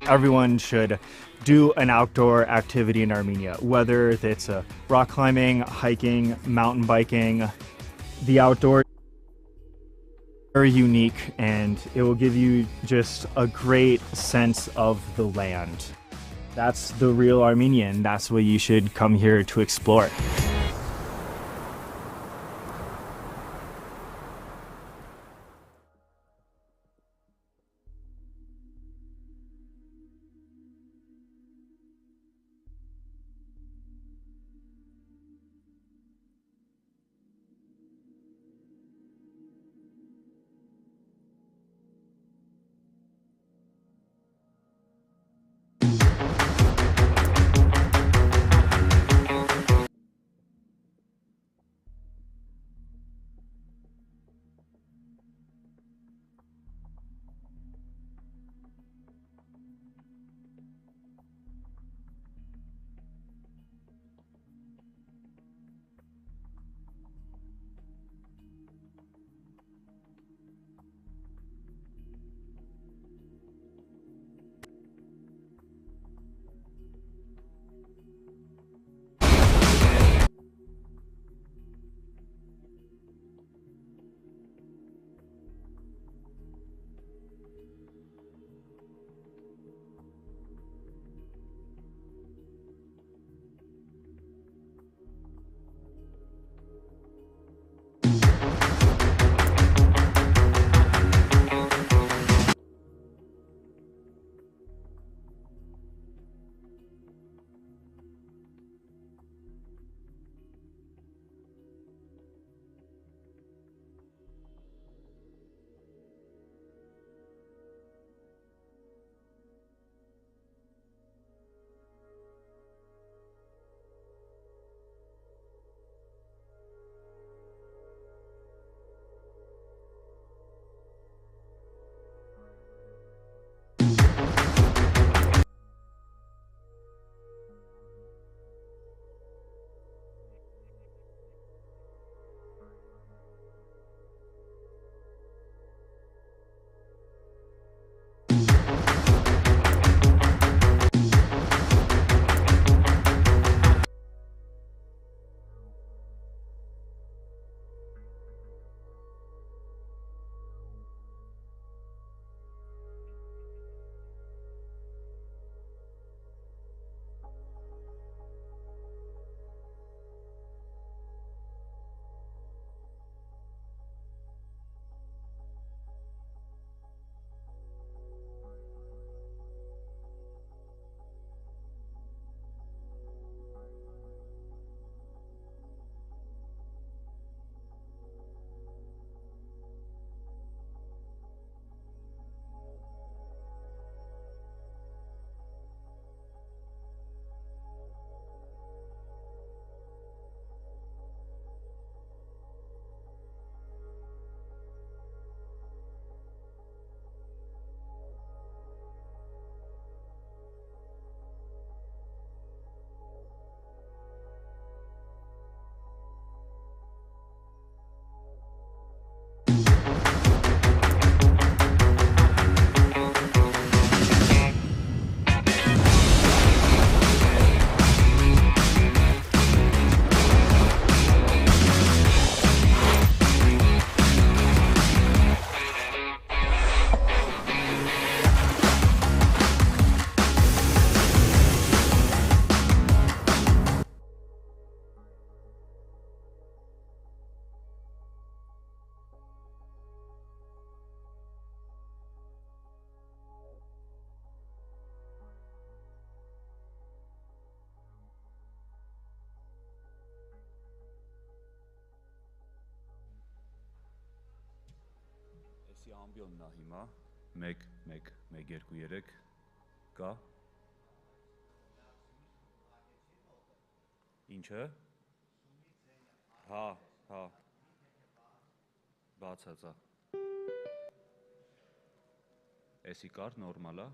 Everyone should do an outdoor activity in Armenia, whether it's rock climbing, hiking, mountain biking. The outdoors are unique and it will give you just a great sense of the land. That's the real Armenian. That's what you should come here to explore. Էսի ամբիոնն է հիմա 1 1 1 2 3 կա Ինչը Հա հա բացած է Էսի կար նորմալ է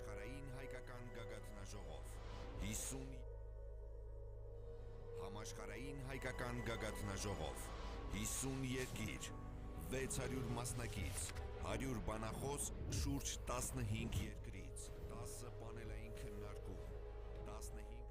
Համաշխարհային հայկական գագաթնաժողով 50 Համաշխարհային հայկական գագաթնաժողով 50 երկիր 600 մասնակից 100 բանախոս շուրջ 15 երկրից 10 պանելային քննարկում 15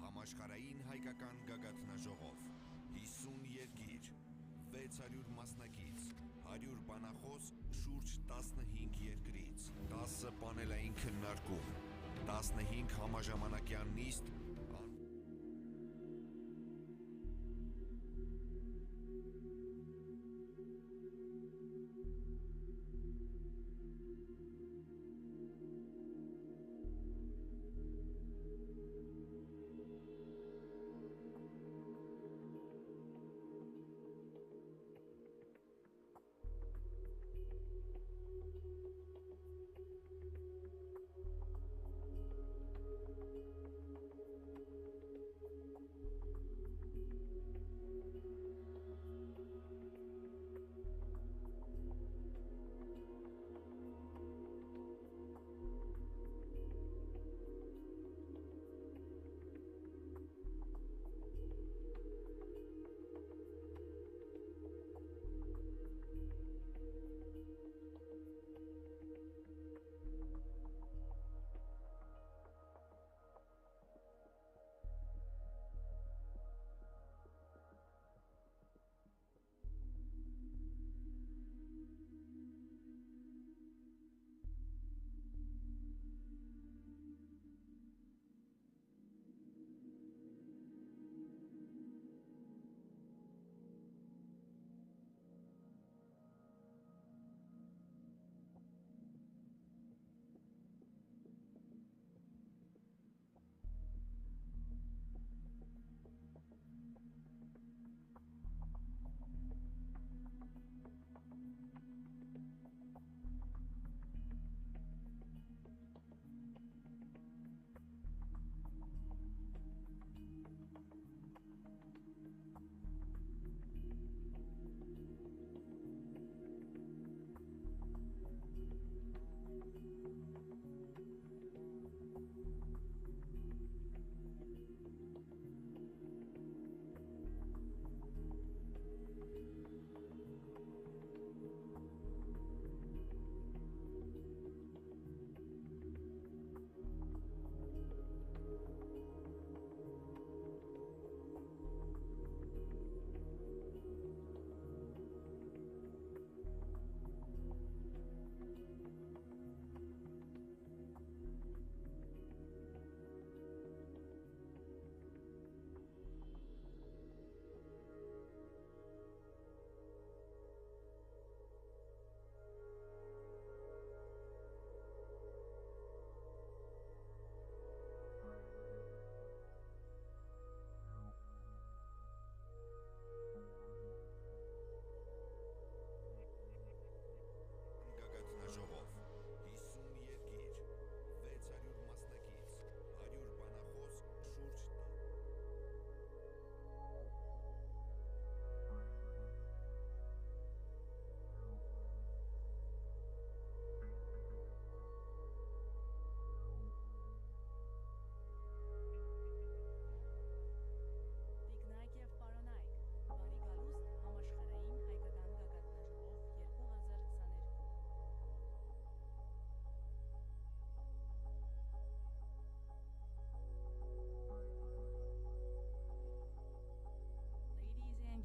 Համաշխարհային հայկական գագաթնաժողով 50 երկիր 600 մասնակից 100 բանախոս շուրջ 15 երկրից 10 պանելային քննարկում 15 համաժամանակյան նիստ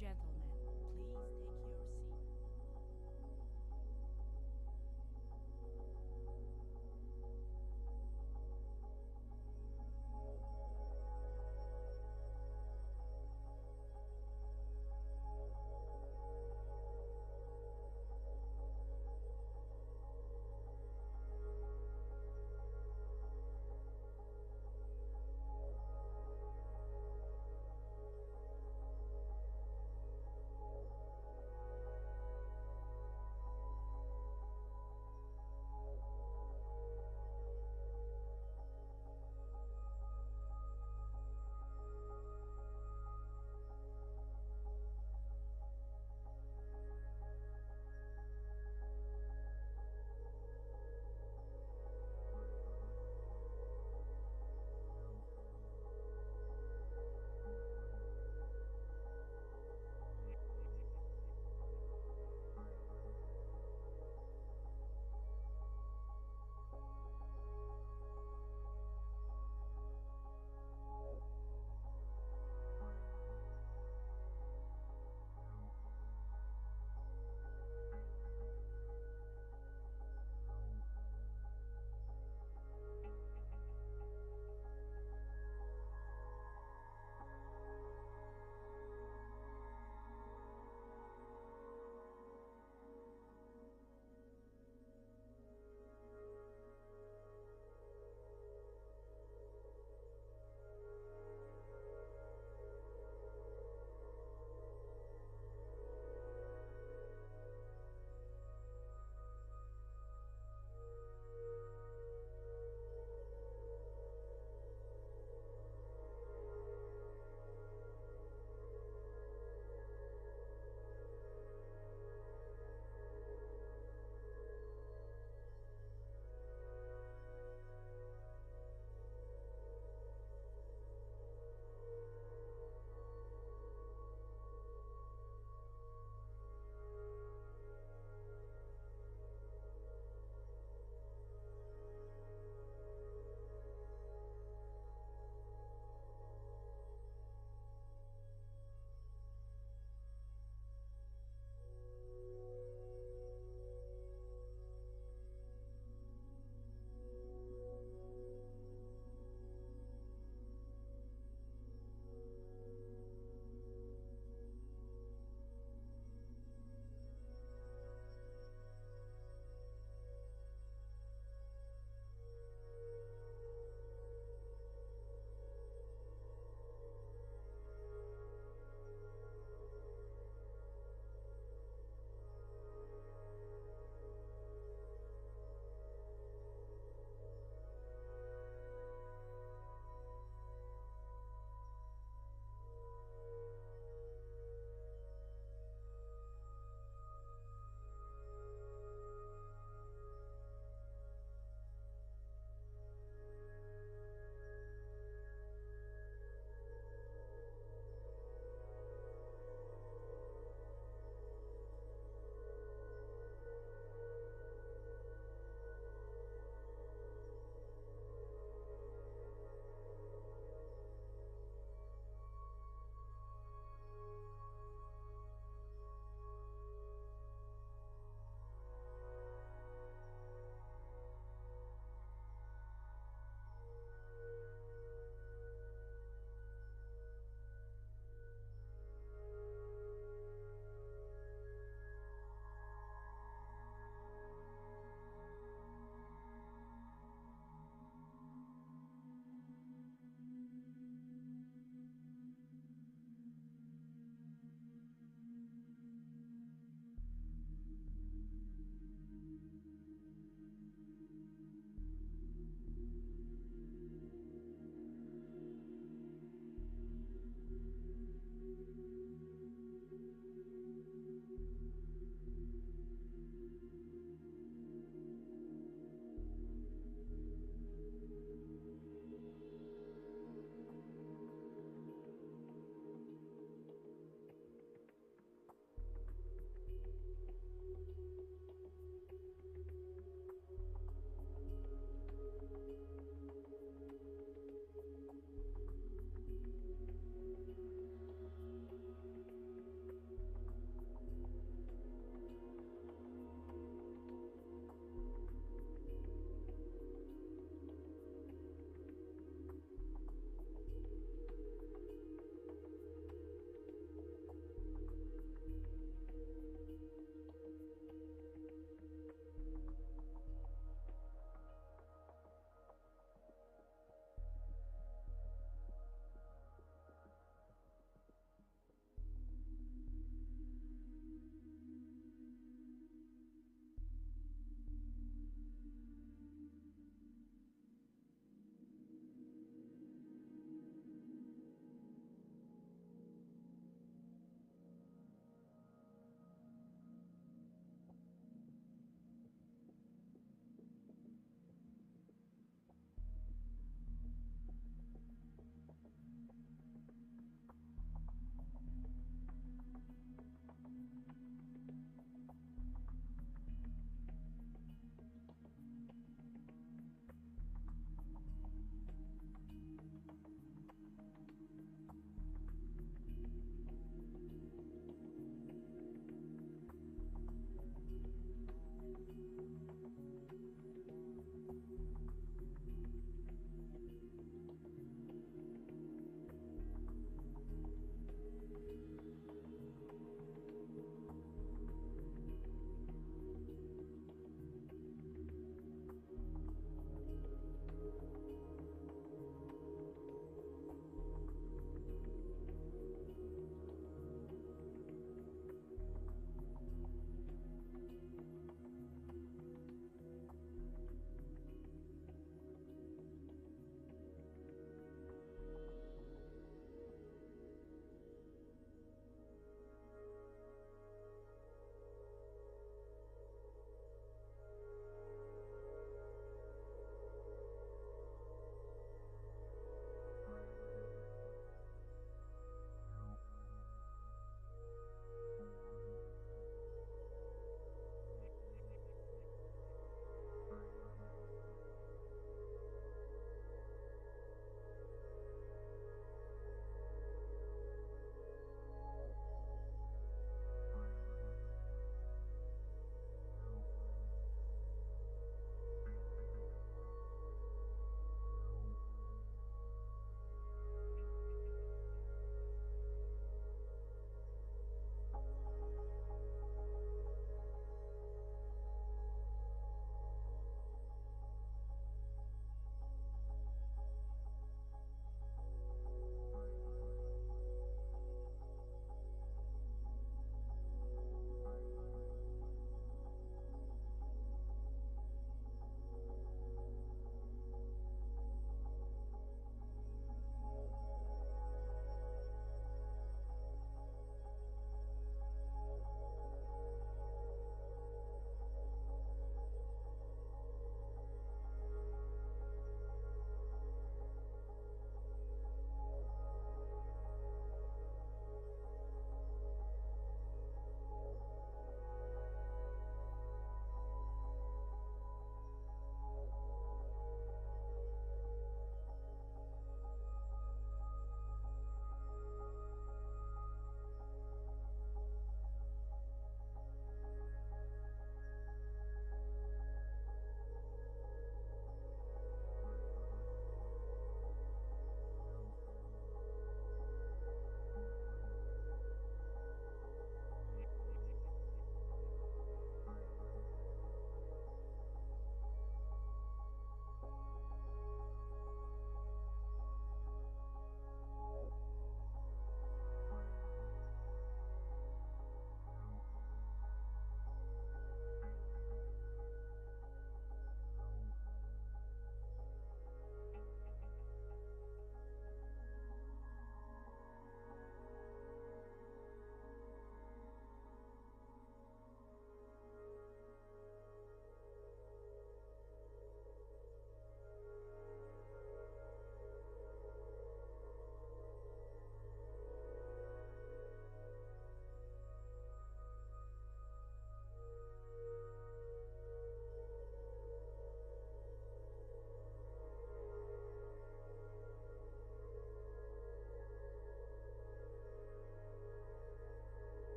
gentlemen, please take your seat.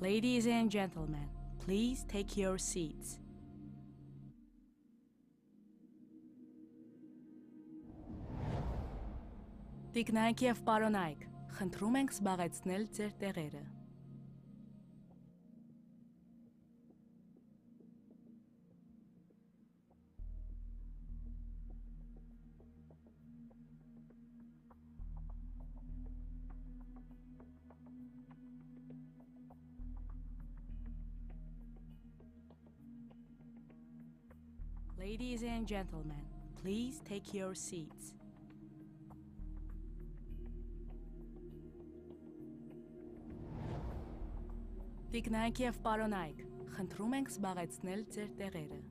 Ladies and gentlemen, please take your seats. Տիկնայք եւ պարոնայք, խնդրում ենք զբաղեցնել ձեր տեղերը։ Ladies and gentlemen, please take your seats. Տիկնայք եւ պարոնայք, խնդրում ենք զբաղեցնել ձեր տեղերը։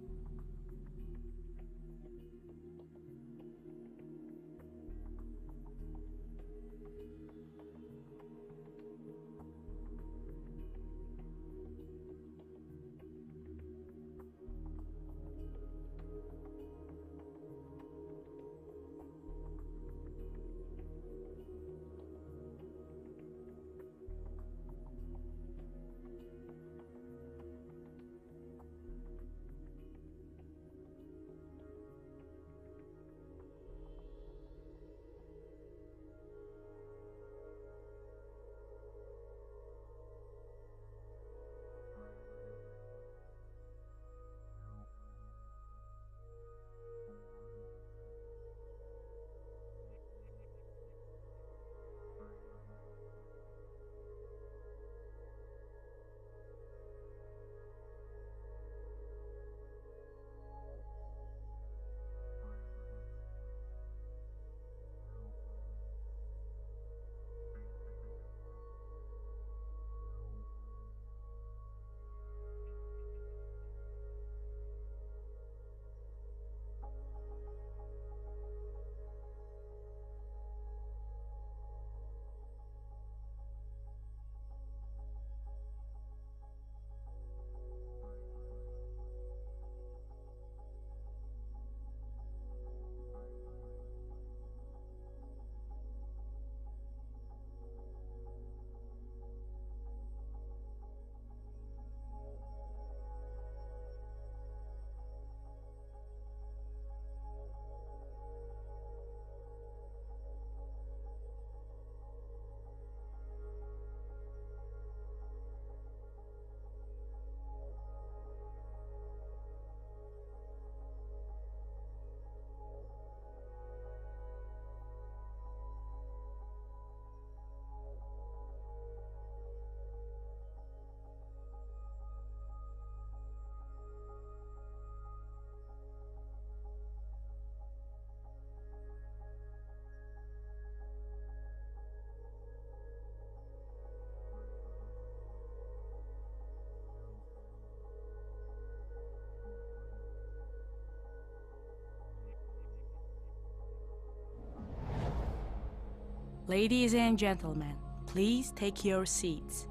Ladies and gentlemen, please take your seats.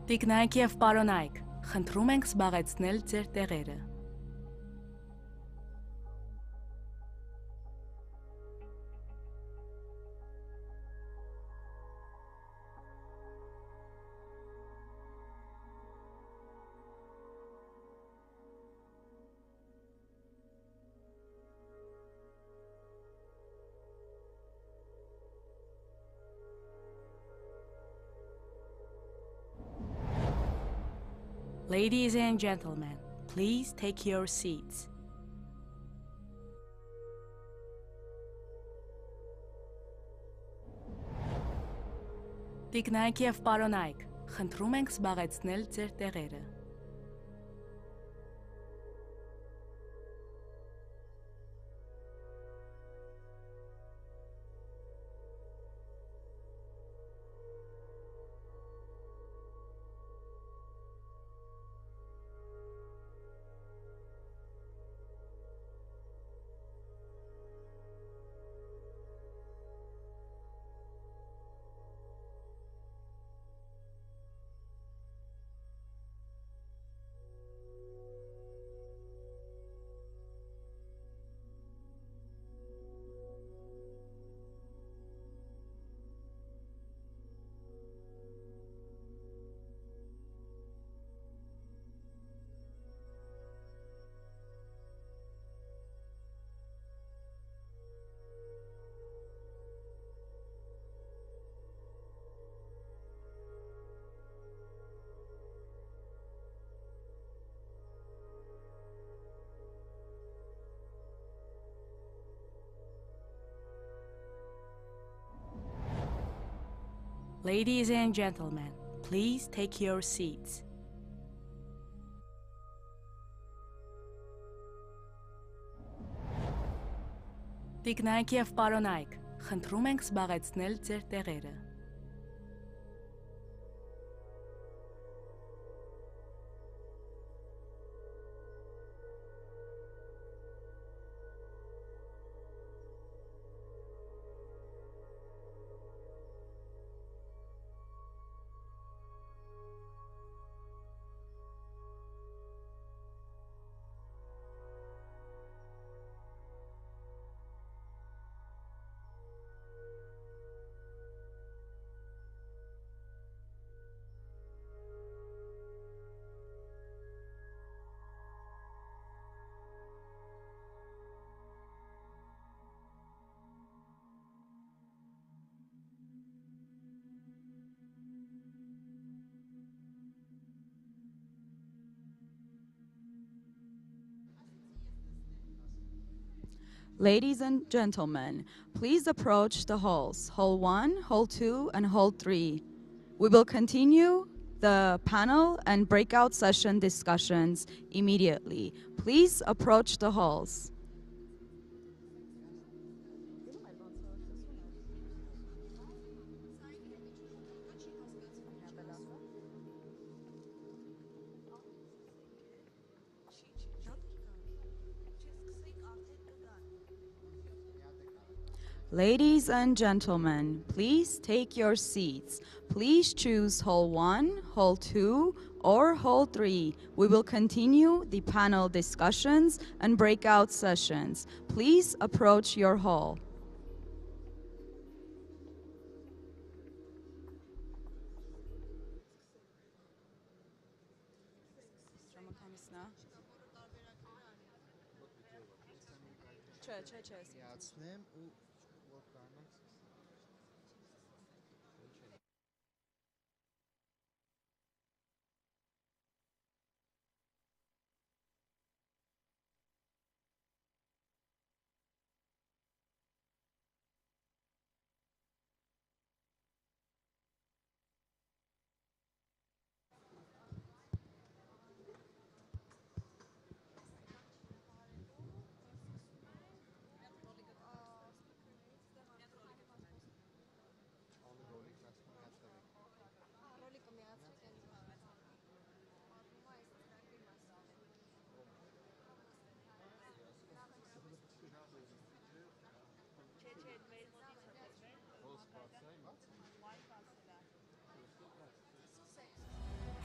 Տիկնայք եւ պարոնայք, խնդրում ենք զբաղեցնել ձեր տեղերը։ Ladies and gentlemen, please take your seats. Տիկնայք եւ պարոնայք, խնդրում ենք զբաղեցնել ձեր տեղերը։ Ladies and gentlemen, please take your seats. Տիկնայք եւ պարոնայք, խնդրում ենք զբաղեցնել ձեր տեղերը։ Ladies and gentlemen, please approach the halls, Hall 1, Hall 2, and Hall 3. We will continue the panel and breakout session discussions immediately. Please approach the halls. Ladies and gentlemen, please take your seats. Please choose Hall 1, Hall 2, or Hall 3. We will continue the panel discussions and breakout sessions. Please approach your hall.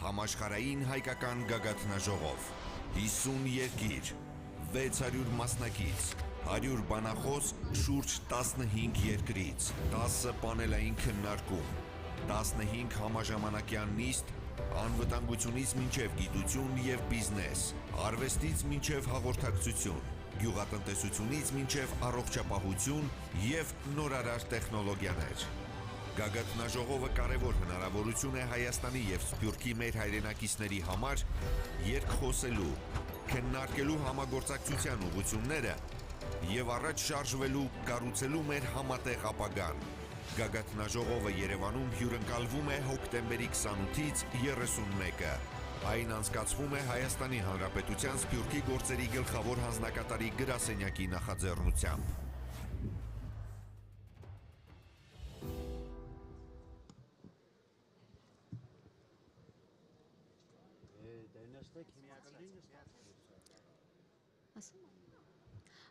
Համաշխարհային հայկական գագաթնաժողով 50 երկիր 600 մասնակից 100 բանախոս շուրջ 15 երկրից 10 պանելային քննարկում 15 համաժամանակյան նիստ անվտանգությունից մինչև գիտություն եւ բիզնես արվեստից մինչև հաղորդակցություն գյուղատնտեսությունից մինչև առողջապահություն եւ նորարար տեխնոլոգիաներ Գագաթնաժողովը կարևոր հնարավորություն է Հայաստանի եւ Սփյուռքի մեր հայրենակիցների համար երկխոսելու, քննարկելու համագործակցության ուղղությունները եւ առաջ շարժվելու, կառուցելու մեր համատեղ ապագան։ Գագաթնաժողովը Երևանում հյուրընկալվում է հոկտեմբերի 28-ից 31-ը։ Այն անցկացվում է Հայաստանի Հանրապետության Սփյուռքի գործերի գլխավոր հանձնակատարի գրասենյակի նախաձեռնությամբ։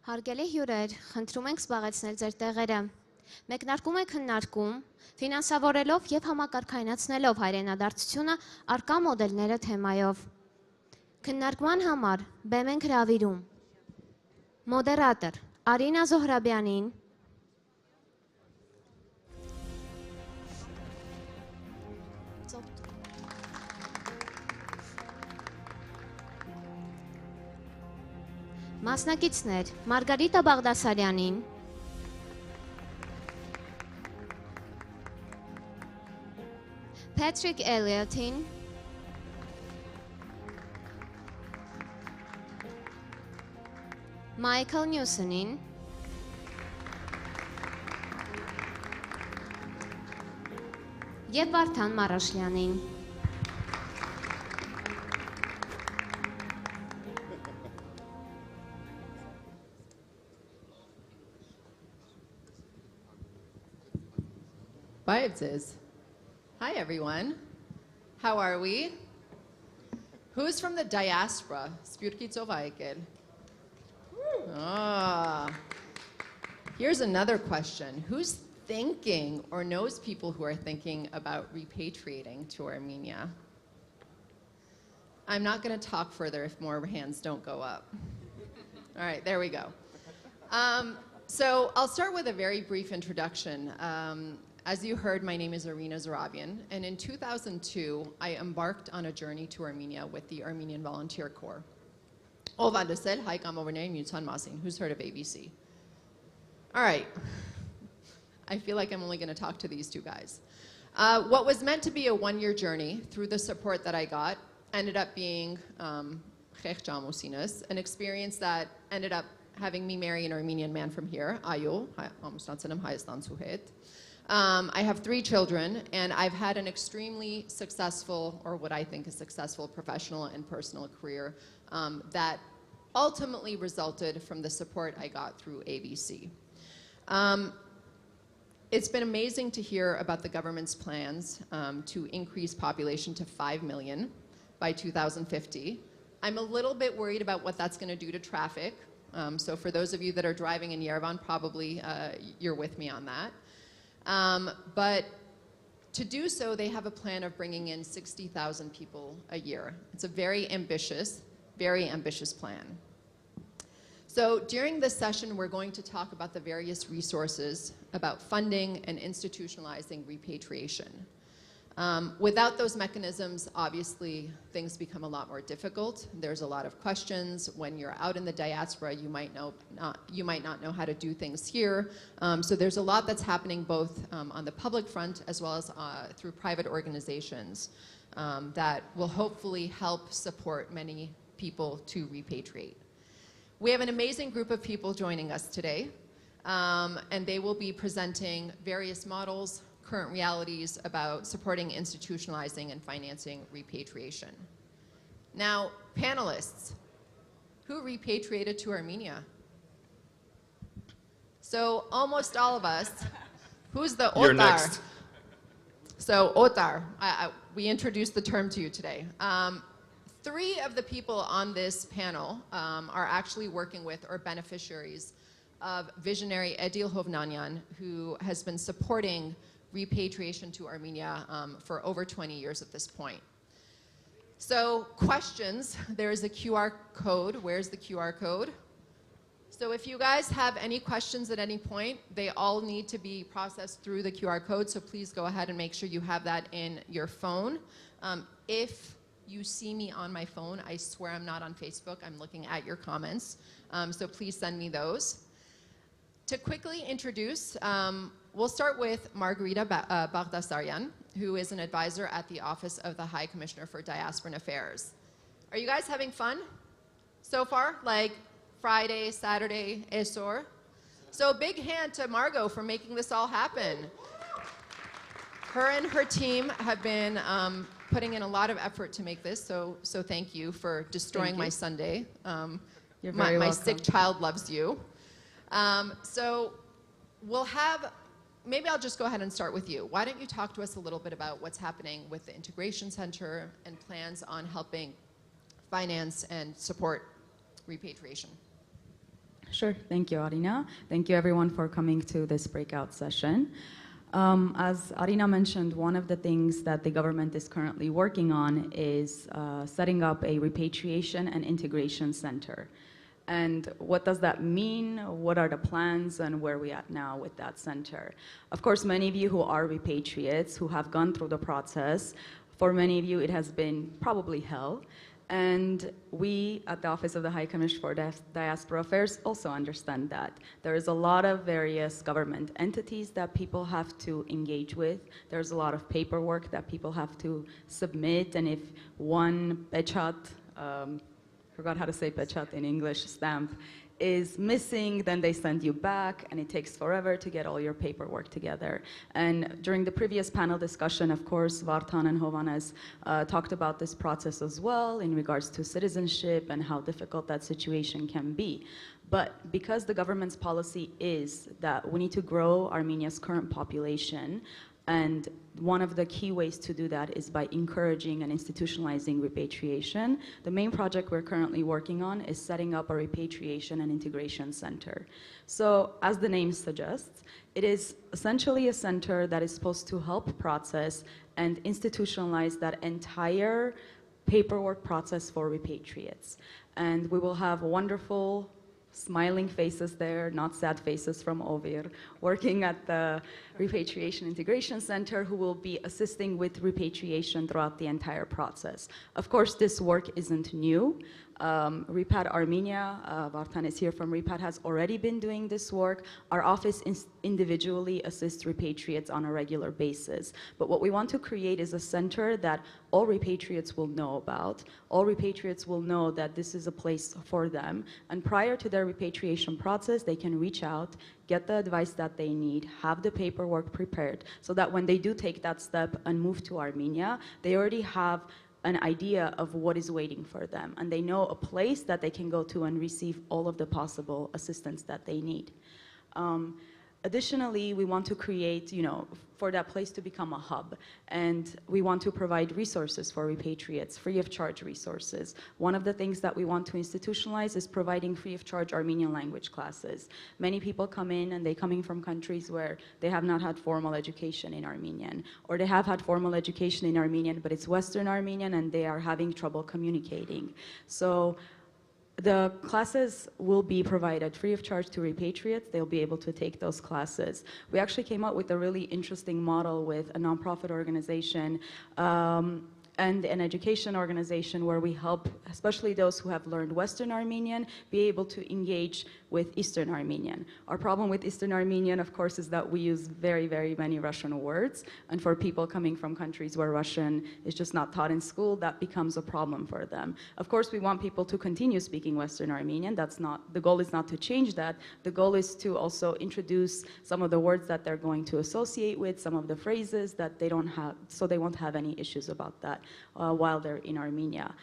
Հարգելի հյուրեր, խնդրում ենք զբաղեցնել ձեր տեղերը։ Մեկնարկում է քննարկում, ֆինանսավորելով եւ համակարգայնացնելով հայրենադարձությունը առկա մոդելները թեմայով։ Քննարկման համար բեմ ենք հրավիրում մոդերատոր Արինա Զոհրաբյանին, Մասնակիցներ Մարգարիտա Բաղդասարյանին, Patrick Elliotin, Michael Newsonin, եւ Վարդան Մարաշլյանին։ Vibes. Hi, everyone. How are we? Who's from the diaspora? Ah. Here's another question. Who's thinking or knows people who are thinking about repatriating to Armenia? I'm not going to talk further if more hands don't go up. All right, there we go. So I'll start with a very brief introduction. As you heard, my name is Irina Zarabian, and in 2002, I embarked on a journey to Armenia with the Armenian Volunteer Corps. Who's heard of ABC? All right. I feel like I'm only going to talk to these two guys. What was meant to be a one-year journey, through the support that I got, ended up being an experience that ended up having me marry an Armenian man from here, Ayo, I have 3 children, and I've had an extremely successful, or what I think is successful, professional and personal career that ultimately resulted from the support I got through ABC. It's been amazing to hear about the government's plans to increase population to 5 million by 2050. I'm a little bit worried about what that's going to do to traffic. So for those of you that are driving in Yerevan, probably you're with me on that. But to do so, they have a plan of bringing in 60,000 people a year. It's a very ambitious plan. So during this session, we're going to talk about the various resources, about funding and institutionalizing repatriation. Without those mechanisms, obviously, things become a lot more difficult. There's a lot of questions. When you're out in the diaspora, you might not know how to do things here. So there's a lot that's happening both on the public front as well as through private organizations that will hopefully help support many people to repatriate. We have an amazing group of people joining us today, and they will be presenting various models, current realities about supporting, institutionalizing, and financing repatriation. Now, panelists, who repatriated to Armenia? So almost all of us. Who's the Otar? You're next. So Otar, we introduced the term to you today. 3 of the people on this panel are actually working with or beneficiaries of visionary Edil Hovnanian, who has been supporting repatriation to Armenia for over 20 years at this point. So questions, there is a QR code. Where's the QR code? So if you guys have any questions at any point, they all need to be processed through the QR code, so please go ahead and make sure you have that in your phone. If you see me on my phone, I swear I'm not on Facebook. I'm looking at your comments, so please send me those. To quickly introduce, we'll start with Margarita Baghdasaryan, who is an advisor at the Office of the High Commissioner for Diasporan Affairs. Are you guys having fun so far? Like Friday, Saturday, Esor? So a big hand to Margot for making this all happen. Her and her team have been putting in a lot of effort to make this, so thank you for destroying my Sunday. You're very welcome. My sick child loves you. So we'll have, maybe I'll just go ahead and start with you. Why don't you talk to us a little bit about what's happening with the Integration Center and plans on helping finance and support repatriation? Sure. Thank you, Arina. Thank you, everyone, for coming to this breakout session. As Arina mentioned, one of the things that the government is currently working on is setting up a repatriation and integration center. And what does that mean? What are the plans, and where are we at now with that center? Of course, many of you who are repatriates, who have gone through the process, for many of you it has been probably hell. And we at the Office of the High Commissioner for Diaspora Affairs also understand that. There is a lot of various government entities that people have to engage with. There's a lot of paperwork that people have to submit, and if one pechat, forgot how to say pechat in English, stamp, is missing, then they send you back, and it takes forever to get all your paperwork together. And during the previous panel discussion, of course, Vartan and Hovanes talked about this process as well in regards to citizenship and how difficult that situation can be. But because the government's policy is that we need to grow Armenia's current population, and one of the key ways to do that is by encouraging and institutionalizing repatriation. The main project we're currently working on is setting up a repatriation and integration center. So, as the name suggests, it is essentially a center that is supposed to help process and institutionalize that entire paperwork process for repatriates. And we will have wonderful smiling faces there, not sad faces from Ovir, working at the Repatriation Integration Center, who will be assisting with repatriation throughout the entire process. Of course, this work isn't new. Repad Armenia, Vartan is here from Repad, has already been doing this work. Our office individually assists repatriates on a regular basis. But what we want to create is a center that all repatriates will know about. All repatriates will know that this is a place for them. And prior to their repatriation process, they can reach out, get the advice that they need, have the paperwork prepared, so that when they do take that step and move to Armenia, they already have an idea of what is waiting for them, and they know a place that they can go to and receive all of the possible assistance that they need. Additionally, we want to create, for that place to become a hub, and we want to provide resources for repatriates, free of charge resources. One of the things that we want to institutionalize is providing free of charge Armenian language classes. Many people come in, and they're coming from countries where they have not had formal education in Armenian, or they have had formal education in Armenian, but it's Western Armenian, and they are having trouble communicating. So the classes will be provided free of charge to repatriates. They'll be able to take those classes. We actually came up with a really interesting model with a nonprofit organization and an education organization where we help, especially those who have learned Western Armenian, be able to engage with Eastern Armenian. Our problem with Eastern Armenian, of course, is that we use very, very many Russian words. And for people coming from countries where Russian is just not taught in school, that becomes a problem for them. Of course, we want people to continue speaking Western Armenian. The goal is not to change that. The goal is to also introduce some of the words that they're going to associate with, some of the phrases that they don't have, so they won't have any issues about that while they're in Armenia.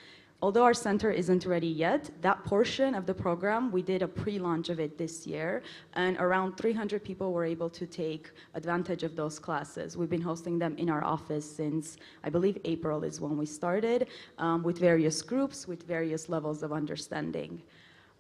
Although our center isn't ready yet, that portion of the program, we did a pre-launch of it this year, and around 300 people were able to take advantage of those classes. We've been hosting them in our office since, I believe, April is when we started, with various groups, with various levels of understanding.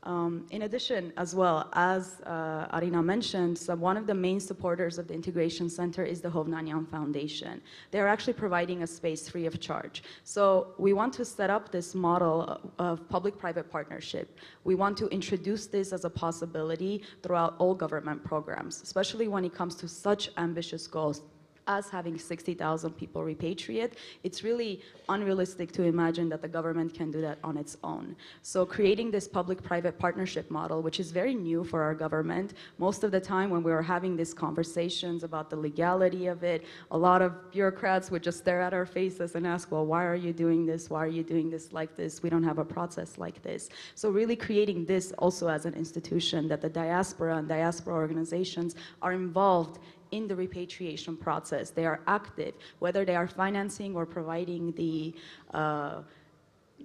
In addition, as well, as Arina mentioned, one of the main supporters of the Integration Center is the Hovnanian Foundation. They're actually providing a space free of charge. So we want to set up this model of public-private partnership. We want to introduce this as a possibility throughout all government programs, especially when it comes to such ambitious goals as having 60,000 people repatriate. It's really unrealistic to imagine that the government can do that on its own. So creating this public-private partnership model, which is very new for our government, most of the time when we were having these conversations about the legality of it, a lot of bureaucrats would just stare at our faces and ask, well, why are you doing this? Why are you doing this like this? We don't have a process like this. So really creating this also as an institution that the diaspora and diaspora organizations are involved in the repatriation process. They are active, whether they are financing or providing the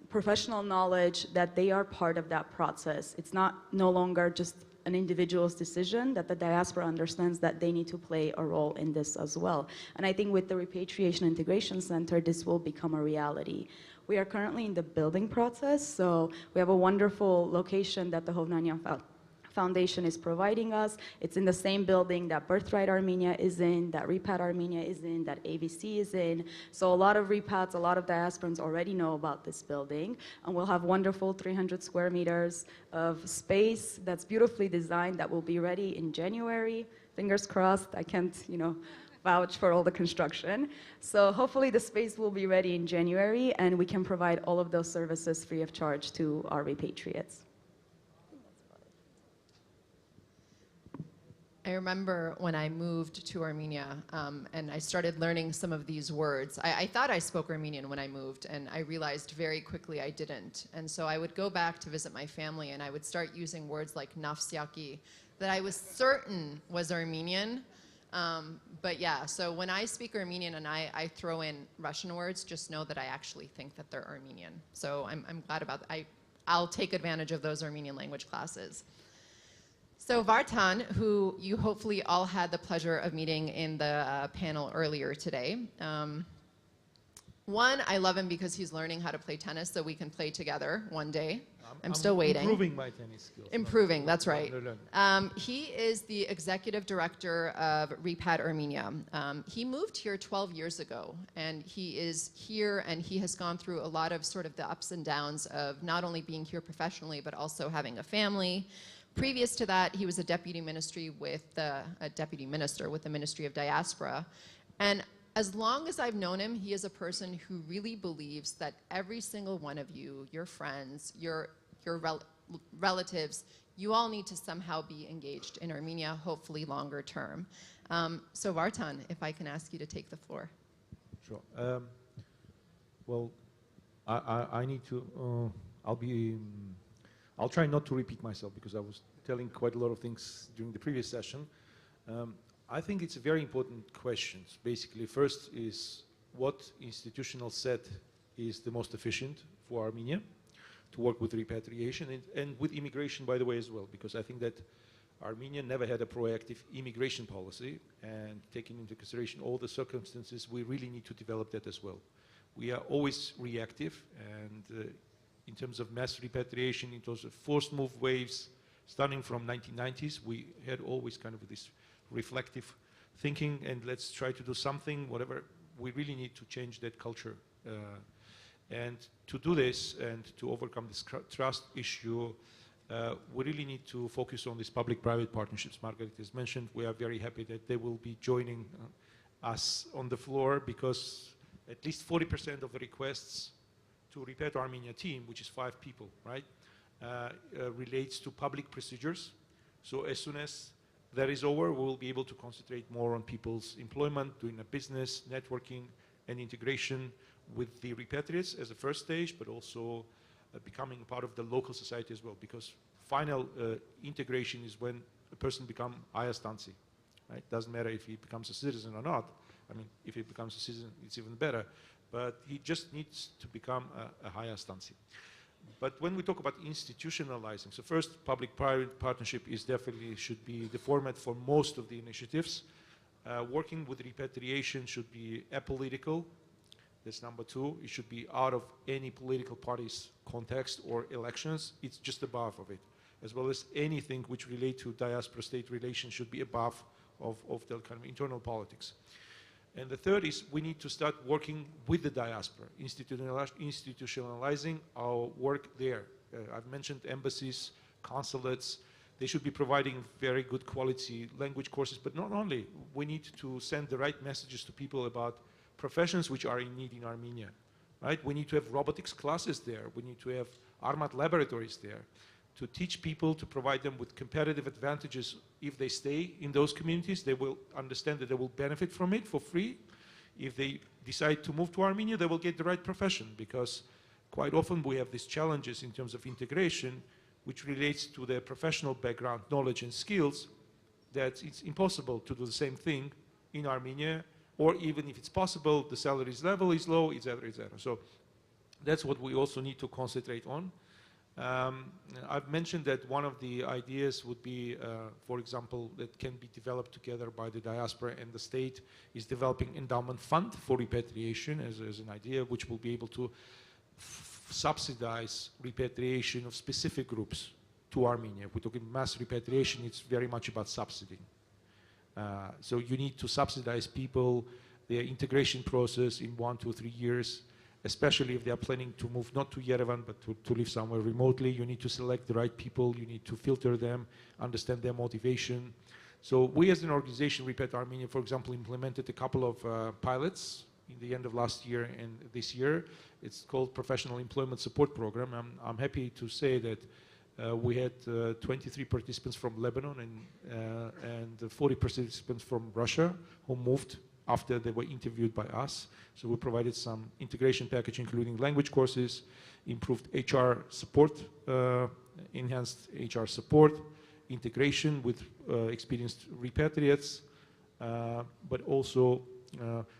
professional knowledge, that they are part of that process. It's no longer just an individual's decision, that the diaspora understands that they need to play a role in this as well. And I think with the Repatriation Integration Center, this will become a reality. We are currently in the building process, so we have a wonderful location that the Hovnanian Foundation is providing us. It's in the same building that Birthright Armenia is in, that Repad Armenia is in, that AVC is in. So a lot of Repads, a lot of diasporans already know about this building. And we'll have wonderful 300 square meters of space that's beautifully designed that will be ready in January. Fingers crossed, I can't, vouch for all the construction. So hopefully the space will be ready in January, and we can provide all of those services free of charge to our repatriates. I remember when I moved to Armenia and I started learning some of these words. I thought I spoke Armenian when I moved, and I realized very quickly I didn't. And so I would go back to visit my family, and I would start using words like nafsyaki that I was certain was Armenian. But yeah, so when I speak Armenian and I throw in Russian words, just know that I actually think that they're Armenian. So I'm glad about that. I'll take advantage of those Armenian language classes. So Vartan, who you hopefully all had the pleasure of meeting in the panel earlier today. One, I love him because he's learning how to play tennis so we can play together one day. I'm still waiting. Improving my tennis skills. Improving, that's right. He is the executive director of Repad Armenia. He moved here 12 years ago, and he is here, and he has gone through a lot of sort of the ups and downs of not only being here professionally, but also having a family. Previous to that, he was a deputy minister with the Ministry of Diaspora. And as long as I've known him, he is a person who really believes that every single one of you, your friends, your relatives, you all need to somehow be engaged in Armenia, hopefully longer term. So Vartan, if I can ask you to take the floor. Sure. Well, I need to, I'll try not to repeat myself because I was telling quite a lot of things during the previous session. I think it's a very important question. Basically, first is what institutional set is the most efficient for Armenia to work with repatriation and with immigration, by the way, as well, because I think that Armenia never had a proactive immigration policy, and taking into consideration all the circumstances, we really need to develop that as well. We are always reactive, and in terms of mass repatriation, in terms of forced move waves, starting from 1990s, we had always kind of this reflective thinking, and let's try to do something, whatever. We really need to change that culture. And to do this and to overcome this trust issue, we really need to focus on these public-private partnerships. Margaret has mentioned, we are very happy that they will be joining us on the floor, because at least 40% of the requests to Repad Armenia team, which is 5 people, right, relates to public procedures. So as soon as that is over, we will be able to concentrate more on people's employment, doing a business, networking, and integration with the repatriates as a first stage, but also becoming part of the local society as well, because final integration is when a person becomes ayastansi, right? Doesn't matter if he becomes a citizen or not. I mean, if he becomes a citizen, it's even better, but he just needs to become a hayastansi. But when we talk about institutionalizing, so first, public-private partnership is definitely should be the format for most of the initiatives. Working with repatriation should be apolitical. That's number 2. It should be out of any political party's context or elections. It's just above of it. As well as anything which relate to diaspora-state relations should be above of the kind of internal politics. And the third is we need to start working with the diaspora, institutionalizing our work there. I've mentioned embassies, consulates. They should be providing very good quality language courses, but not only. We need to send the right messages to people about professions which are in need in Armenia, right? We need to have robotics classes there. We need to have Armat laboratories there to teach people, to provide them with competitive advantages. If they stay in those communities, they will understand that they will benefit from it for free. If they decide to move to Armenia, they will get the right profession, because quite often we have these challenges in terms of integration, which relates to their professional background, knowledge and skills, that it's impossible to do the same thing in Armenia, or even if it's possible, the salaries level is low, etc., etc. So that's what we also need to concentrate on. I've mentioned that one of the ideas would be, for example, that can be developed together by the diaspora and the state, is developing endowment fund for repatriation as an idea, which will be able to subsidize repatriation of specific groups to Armenia. If we're talking mass repatriation, it's very much about subsidy. So you need to subsidize people, their integration process in 1, 2, 3 years, especially if they are planning to move not to Yerevan, but to live somewhere remotely. You need to select the right people, you need to filter them, understand their motivation. So we as an organization, Repad Armenia, for example, implemented a couple of pilots in the end of last year and this year. It's called Professional Employment Support Program. I'm happy to say that We had 23 participants from Lebanon and 40 participants from Russia who moved after they were interviewed by us. So we provided some integration package, including language courses, improved HR support, enhanced HR support, integration with experienced repatriates, but also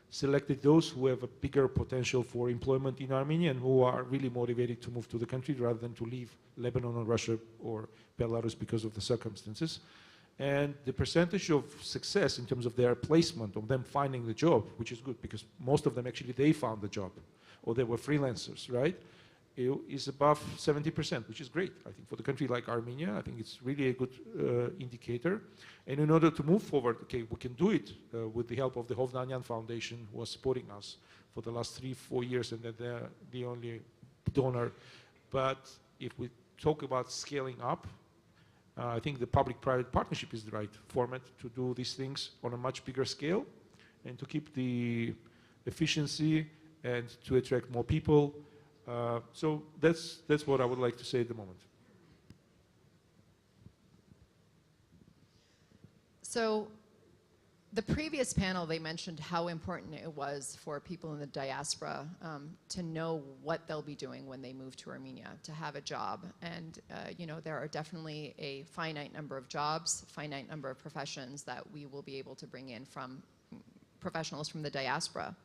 selected those who have a bigger potential for employment in Armenia and who are really motivated to move to the country rather than to leave Lebanon or Russia or Belarus because of the circumstances. And the percentage of success in terms of their placement, of them finding the job, which is good because most of them actually they found the job or they were freelancers, right? Is above 70%, which is great. I think for the country like Armenia, I think it's really a good indicator. And in order to move forward, okay, we can do it with the help of the Hovnanian Foundation, who was supporting us for the last 3-4 years, and that they're the only donor. But if we talk about scaling up, I think the public-private partnership is the right format to do these things on a much bigger scale and to keep the efficiency and to attract more people. So that's what I would like to say at the moment. So the previous panel, they mentioned how important it was for people in the diaspora to know what they'll be doing when they move to Armenia, to have a job. And you know, there are definitely a finite number of jobs, finite number of professions that we will be able to bring in from professionals from the diaspora.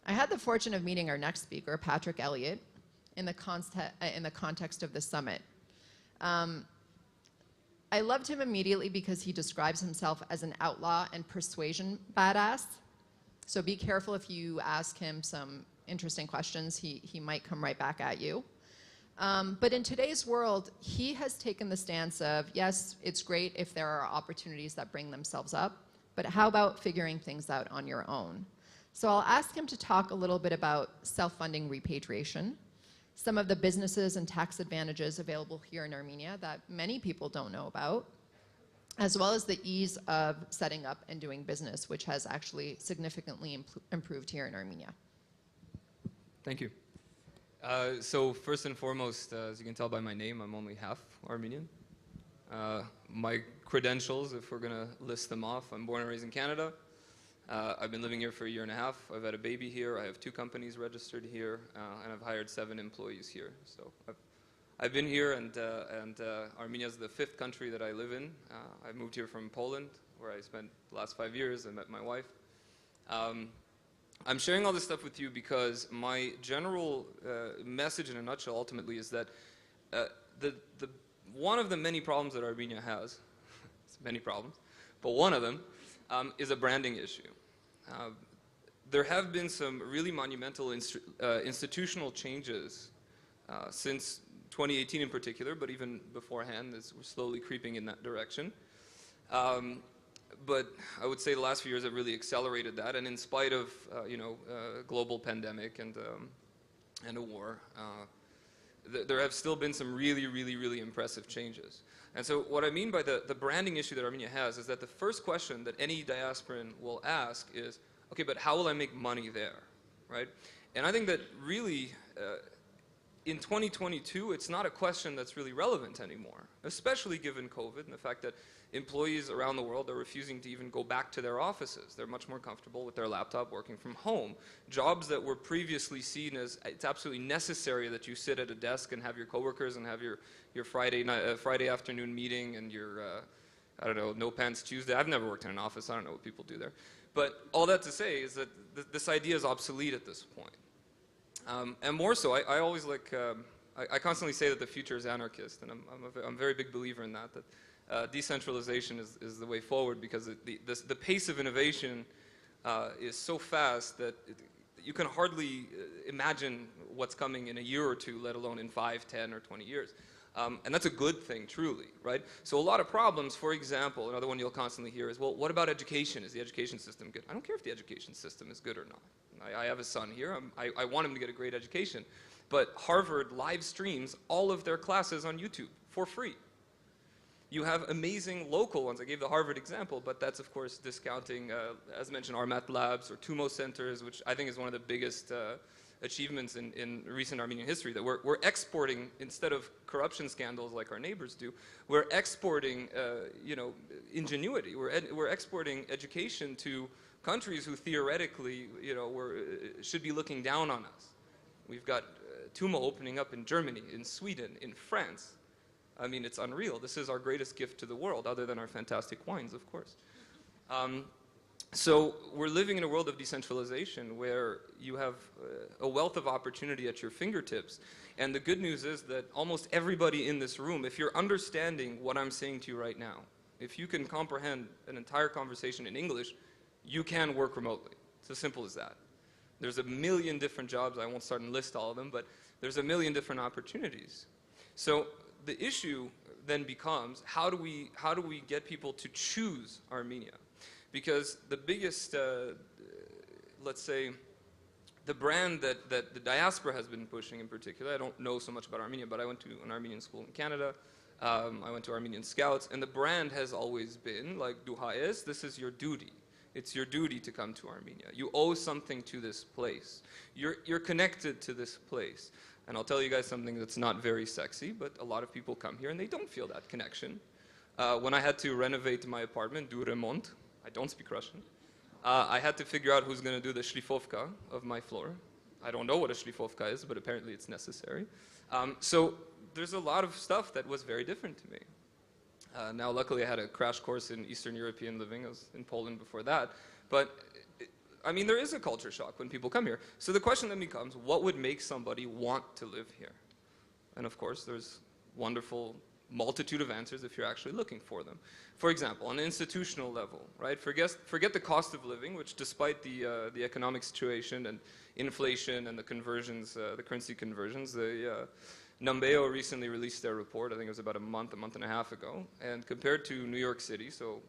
I had the fortune of meeting our next speaker, Patrick Elliott, in the context of the summit. I loved him immediately because he describes himself as an outlaw and persuasion badass. So be careful if you ask him some interesting questions, he might come right back at you. But in today's world, he has taken the stance of, yes, it's great if there are opportunities that bring themselves up, but how about figuring things out on your own? So I'll ask him to talk a little bit about self-funding repatriation, some of the businesses and tax advantages available here in Armenia that many people don't know about, as well as the ease of setting up and doing business, which has actually significantly improved here in Armenia. Thank you. So first and foremost, as you can tell by my name, I'm only half Armenian. My credentials, if we're going to list them off, I'm born and raised in Canada. I've been living here for 1.5 years. I've had a baby here. I have 2 companies registered here, and I've hired 7 employees here. So I've been here, and Armenia is the 5th country that I live in. I moved here from Poland, where I spent the last 5 years. I met my wife. I'm sharing all this stuff with you because my general message in a nutshell ultimately is that one of the many problems that Armenia has, it's many problems, but one of them is a branding issue. There have been some really monumental institutional changes since 2018 in particular, but even beforehand, as we're slowly creeping in that direction. But I would say the last few years have really accelerated that, and in spite of global pandemic and a war, there have still been some really impressive changes. And so what I mean by the branding issue that Armenia has is that the first question that any diasporan will ask is, okay, but how will I make money there, right? And I think that really, in 2022, it's not a question that's really relevant anymore, especially given COVID and the fact that employees around the world are refusing to even go back to their offices. They're much more comfortable with their laptop working from home. Jobs that were previously seen as it's absolutely necessary that you sit at a desk and have your coworkers and have your Friday afternoon meeting and your, I don't know, no pants Tuesday. I've never worked in an office. I don't know what people do there. But all that to say is that this idea is obsolete at this point. And more so, I always like, I constantly say that the future is anarchist, and I'm a very big believer in that decentralization is the way forward, because the pace of innovation is so fast that you can hardly imagine what's coming in a year or two, let alone in 5, 10, or 20 years. And that's a good thing, truly, right? So a lot of problems, for example, another one you'll constantly hear is, well, what about education? Is the education system good? I don't care if the education system is good or not. I have a son here. I want him to get a great education. But Harvard live streams all of their classes on YouTube for free. You have amazing local ones. I gave the Harvard example, but that's, of course, discounting, as mentioned, our math labs or TUMO centers, which I think is one of the biggest achievements in recent Armenian history, that we're exporting, instead of corruption scandals like our neighbors do, we're exporting, you know, ingenuity. We're exporting education to countries who theoretically, you know, should be looking down on us. We've got Tumo opening up in Germany, in Sweden, in France. I mean, it's unreal. This is our greatest gift to the world, other than our fantastic wines, of course. So we're living in a world of decentralization where you have a wealth of opportunity at your fingertips. And the good news is that almost everybody in this room, if you're understanding what I'm saying to you right now, if you can comprehend an entire conversation in English, you can work remotely. It's as simple as that. There's a million different jobs. I won't start and list all of them, but there's a million different opportunities. So the issue then becomes, how do we get people to choose Armenia? Because the biggest, let's say, the brand that the diaspora has been pushing in particular, I don't know so much about Armenia, but I went to an Armenian school in Canada. I went to Armenian Scouts, and the brand has always been like, duhaes, this is your duty. It's your duty to come to Armenia. You owe something to this place. You're connected to this place. And I'll tell you guys something that's not very sexy, but a lot of people come here and they don't feel that connection. When I had to renovate my apartment, do remont, I don't speak Russian, I had to figure out who's going to do the shlifovka of my floor. I don't know what a shlifovka is, but apparently it's necessary. So there's a lot of stuff that was very different to me. Now, luckily, I had a crash course in Eastern European living. I was in Poland before that. But, I mean, there is a culture shock when people come here. So the question then becomes, what would make somebody want to live here? And, of course, there's wonderful multitude of answers if you're actually looking for them. For example, on an institutional level, right? Forget the cost of living, which despite the economic situation and inflation and the conversions, the currency conversions, Numbeo recently released their report. I think it was about a month and a half ago. And compared to New York City, so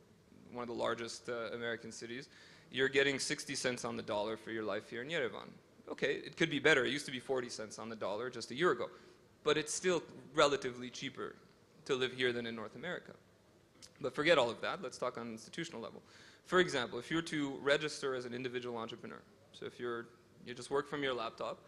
one of the largest American cities, you're getting 60 cents on the dollar for your life here in Yerevan. Okay, it could be better. It used to be 40 cents on the dollar just a year ago. But it's still relatively cheaper to live here than in North America. But forget all of that. Let's talk on an institutional level. For example, if you're to register as an individual entrepreneur, so if you just work from your laptop,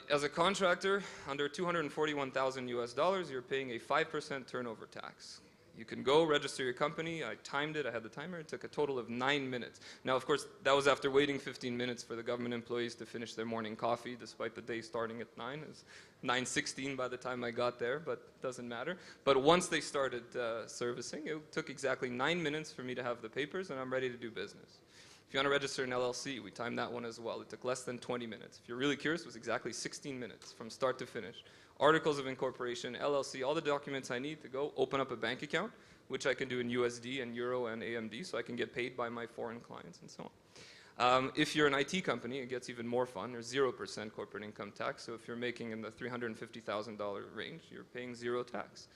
as a contractor, under 241,000 US dollars, you're paying a 5% turnover tax. You can go register your company. I timed it. I had the timer. It took a total of 9 minutes. Now, of course, that was after waiting 15 minutes for the government employees to finish their morning coffee, despite the day starting at 9. It was 9:16 by the time I got there, but it doesn't matter. But once they started servicing, it took exactly 9 minutes for me to have the papers, and I'm ready to do business. If you want to register an LLC, we timed that one as well. It took less than 20 minutes. If you're really curious, it was exactly 16 minutes from start to finish. Articles of incorporation, LLC, all the documents I need to go open up a bank account, which I can do in USD and Euro and AMD, so I can get paid by my foreign clients and so on. If you're an IT company, it gets even more fun. There's 0% corporate income tax, so if you're making in the $350,000 range, you're paying zero tax.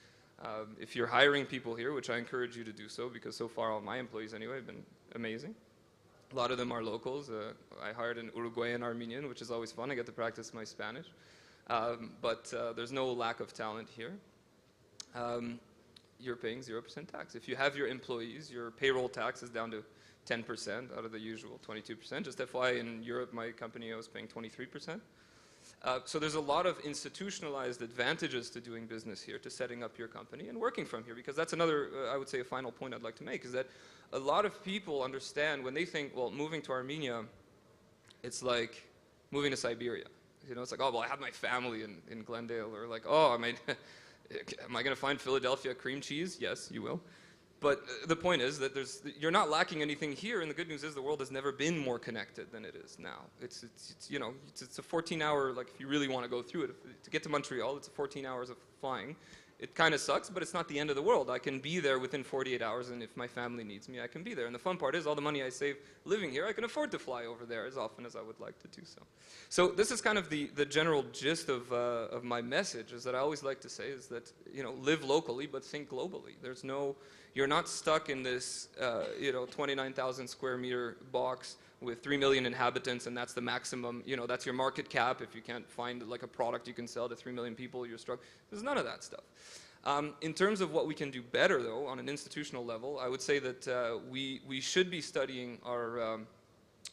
If you're hiring people here, which I encourage you to do so, because so far all my employees anyway have been amazing. A lot of them are locals. I hired an Uruguayan Armenian, which is always fun. I get to practice my Spanish. But there's no lack of talent here. You're paying 0% tax. If you have your employees, your payroll tax is down to 10% out of the usual 22%. Just FYI, in Europe, my company was paying 23%. So there's a lot of institutionalized advantages to doing business here, to setting up your company and working from here, because that's another, I would say, a final point I'd like to make, is that a lot of people understand when they think, well, moving to Armenia, it's like moving to Siberia. You know, it's like, oh, well, I have my family in Glendale, or like, oh, am I going to find Philadelphia cream cheese? Yes, you will. But the point is that you're not lacking anything here, and the good news is the world has never been more connected than it is now. It's you know, it's a 14-hour, like, if you really want to go through it, to get to Montreal, it's 14 hours of flying. It kind of sucks, but it's not the end of the world. I can be there within 48 hours, and if my family needs me, I can be there. And the fun part is, all the money I save living here, I can afford to fly over there as often as I would like to do so. So this is kind of the general gist of my message, is that I always like to say is that, you know, live locally, but think globally. You're not stuck in this, you know, 29,000 square meter box with 3 million inhabitants, and that's the maximum, you know, that's your market cap. If you can't find like a product you can sell to 3 million people, you're struggling. There's none of that stuff. In terms of what we can do better, though, on an institutional level, I would say that we should be studying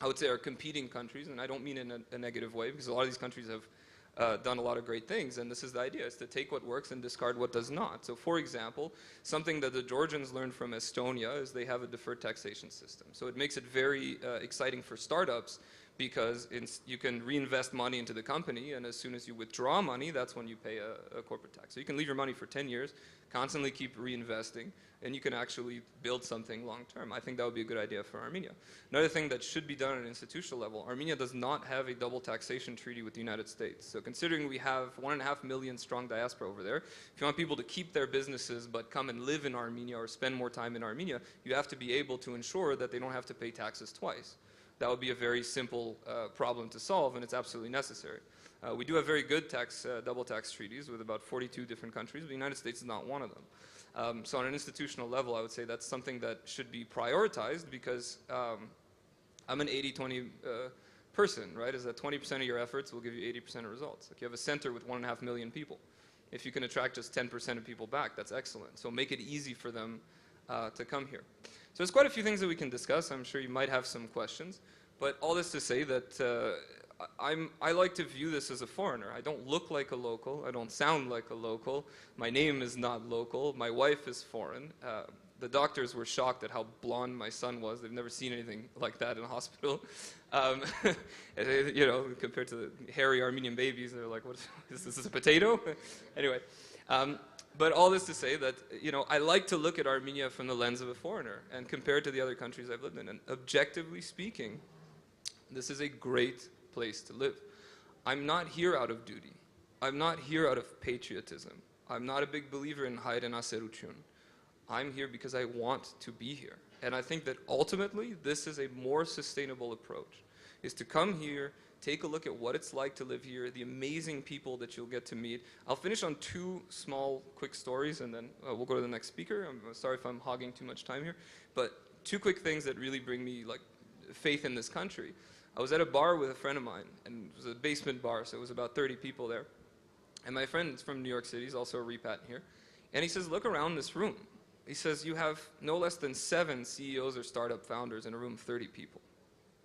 I would say, are competing countries, and I don't mean in a negative way, because a lot of these countries have done a lot of great things, and this is the idea, is to take what works and discard what does not. So for example, something that the Georgians learned from Estonia is they have a deferred taxation system. So it makes it very exciting for startups, because you can reinvest money into the company, and as soon as you withdraw money, that's when you pay a corporate tax. So you can leave your money for 10 years, constantly keep reinvesting, and you can actually build something long term. I think that would be a good idea for Armenia. Another thing that should be done at an institutional level, Armenia does not have a double taxation treaty with the United States. So considering we have 1.5 million strong diaspora over there, if you want people to keep their businesses but come and live in Armenia or spend more time in Armenia, you have to be able to ensure that they don't have to pay taxes twice. That would be a very simple problem to solve, and it's absolutely necessary. We do have very good double tax treaties with about 42 different countries, but the United States is not one of them. So on an institutional level, I would say that's something that should be prioritized, because I'm an 80-20 person, right? Is that 20% of your efforts will give you 80% of results. Like, you have a center with 1.5 million people. If you can attract just 10% of people back, that's excellent. So make it easy for them to come here. So there's quite a few things that we can discuss. I'm sure you might have some questions. But all this to say that I like to view this as a foreigner. I don't look like a local. I don't sound like a local. My name is not local. My wife is foreign. The doctors were shocked at how blonde my son was. They've never seen anything like that in a hospital. You know, compared to the hairy Armenian babies, they're like, "What is this? Is a potato?" Anyway. But all this to say that, you know, I like to look at Armenia from the lens of a foreigner and compare it to the other countries I've lived in. And objectively speaking, this is a great place to live. I'm not here out of duty. I'm not here out of patriotism. I'm not a big believer in Hayren Aseruchun. I'm here because I want to be here. And I think that ultimately this is a more sustainable approach, is to come here, take a look at what it's like to live here, the amazing people that you'll get to meet. I'll finish on two small, quick stories, and then we'll go to the next speaker. I'm sorry if I'm hogging too much time here, but two quick things that really bring me like faith in this country. I was at a bar with a friend of mine, and it was a basement bar, so it was about 30 people there. And my friend is from New York City, he's also a repat here, and he says, "Look around this room." He says, "You have no less than 7 CEOs or startup founders in a room of 30 people.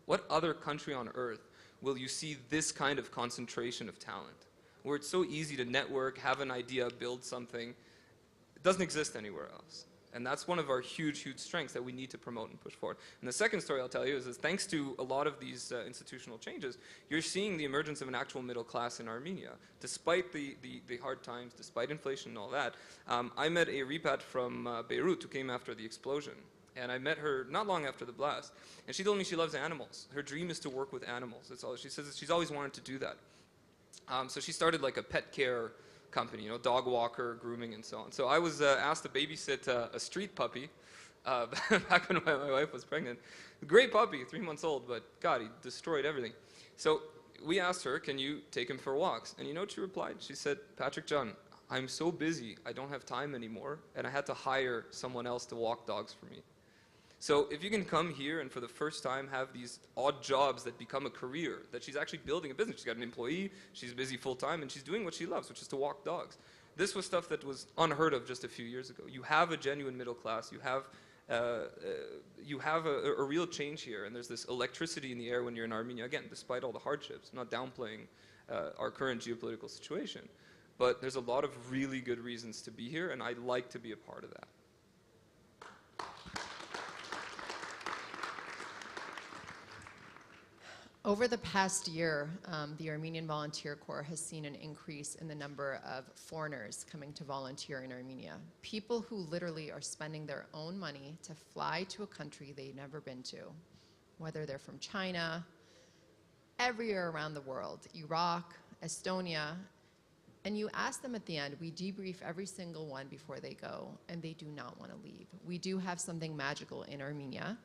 What other country on earth will you see this kind of concentration of talent, where it's so easy to network, have an idea, build something? It doesn't exist anywhere else." And that's one of our huge, huge strengths that we need to promote and push forward. And the second story I'll tell you is thanks to a lot of these institutional changes, you're seeing the emergence of an actual middle class in Armenia. Despite the hard times, despite inflation and all that, I met a repat from Beirut who came after the explosion. And I met her not long after the blast. And she told me she loves animals. Her dream is to work with animals. That's all. She says she's always wanted to do that. So she started like a pet care company, you know, dog walker, grooming, and so on. So I was asked to babysit a street puppy back when my wife was pregnant. A great puppy, 3 months old, but God, he destroyed everything. So we asked her, "Can you take him for walks?" And you know what she replied? She said, "Patrick John, I'm so busy, I don't have time anymore, and I had to hire someone else to walk dogs for me." So if you can come here and for the first time have these odd jobs that become a career, that she's actually building a business. She's got an employee, she's busy full time, and she's doing what she loves, which is to walk dogs. This was stuff that was unheard of just a few years ago. You have a genuine middle class, you have a real change here, and there's this electricity in the air when you're in Armenia. Again, despite all the hardships, I'm not downplaying our current geopolitical situation, but there's a lot of really good reasons to be here, and I'd like to be a part of that. Over the past year, the Armenian Volunteer Corps has seen an increase in the number of foreigners coming to volunteer in Armenia. People who literally are spending their own money to fly to a country they've never been to, whether they're from China, everywhere around the world, Iraq, Estonia, and you ask them at the end, we debrief every single one before they go, and they do not want to leave. We do have something magical in Armenia.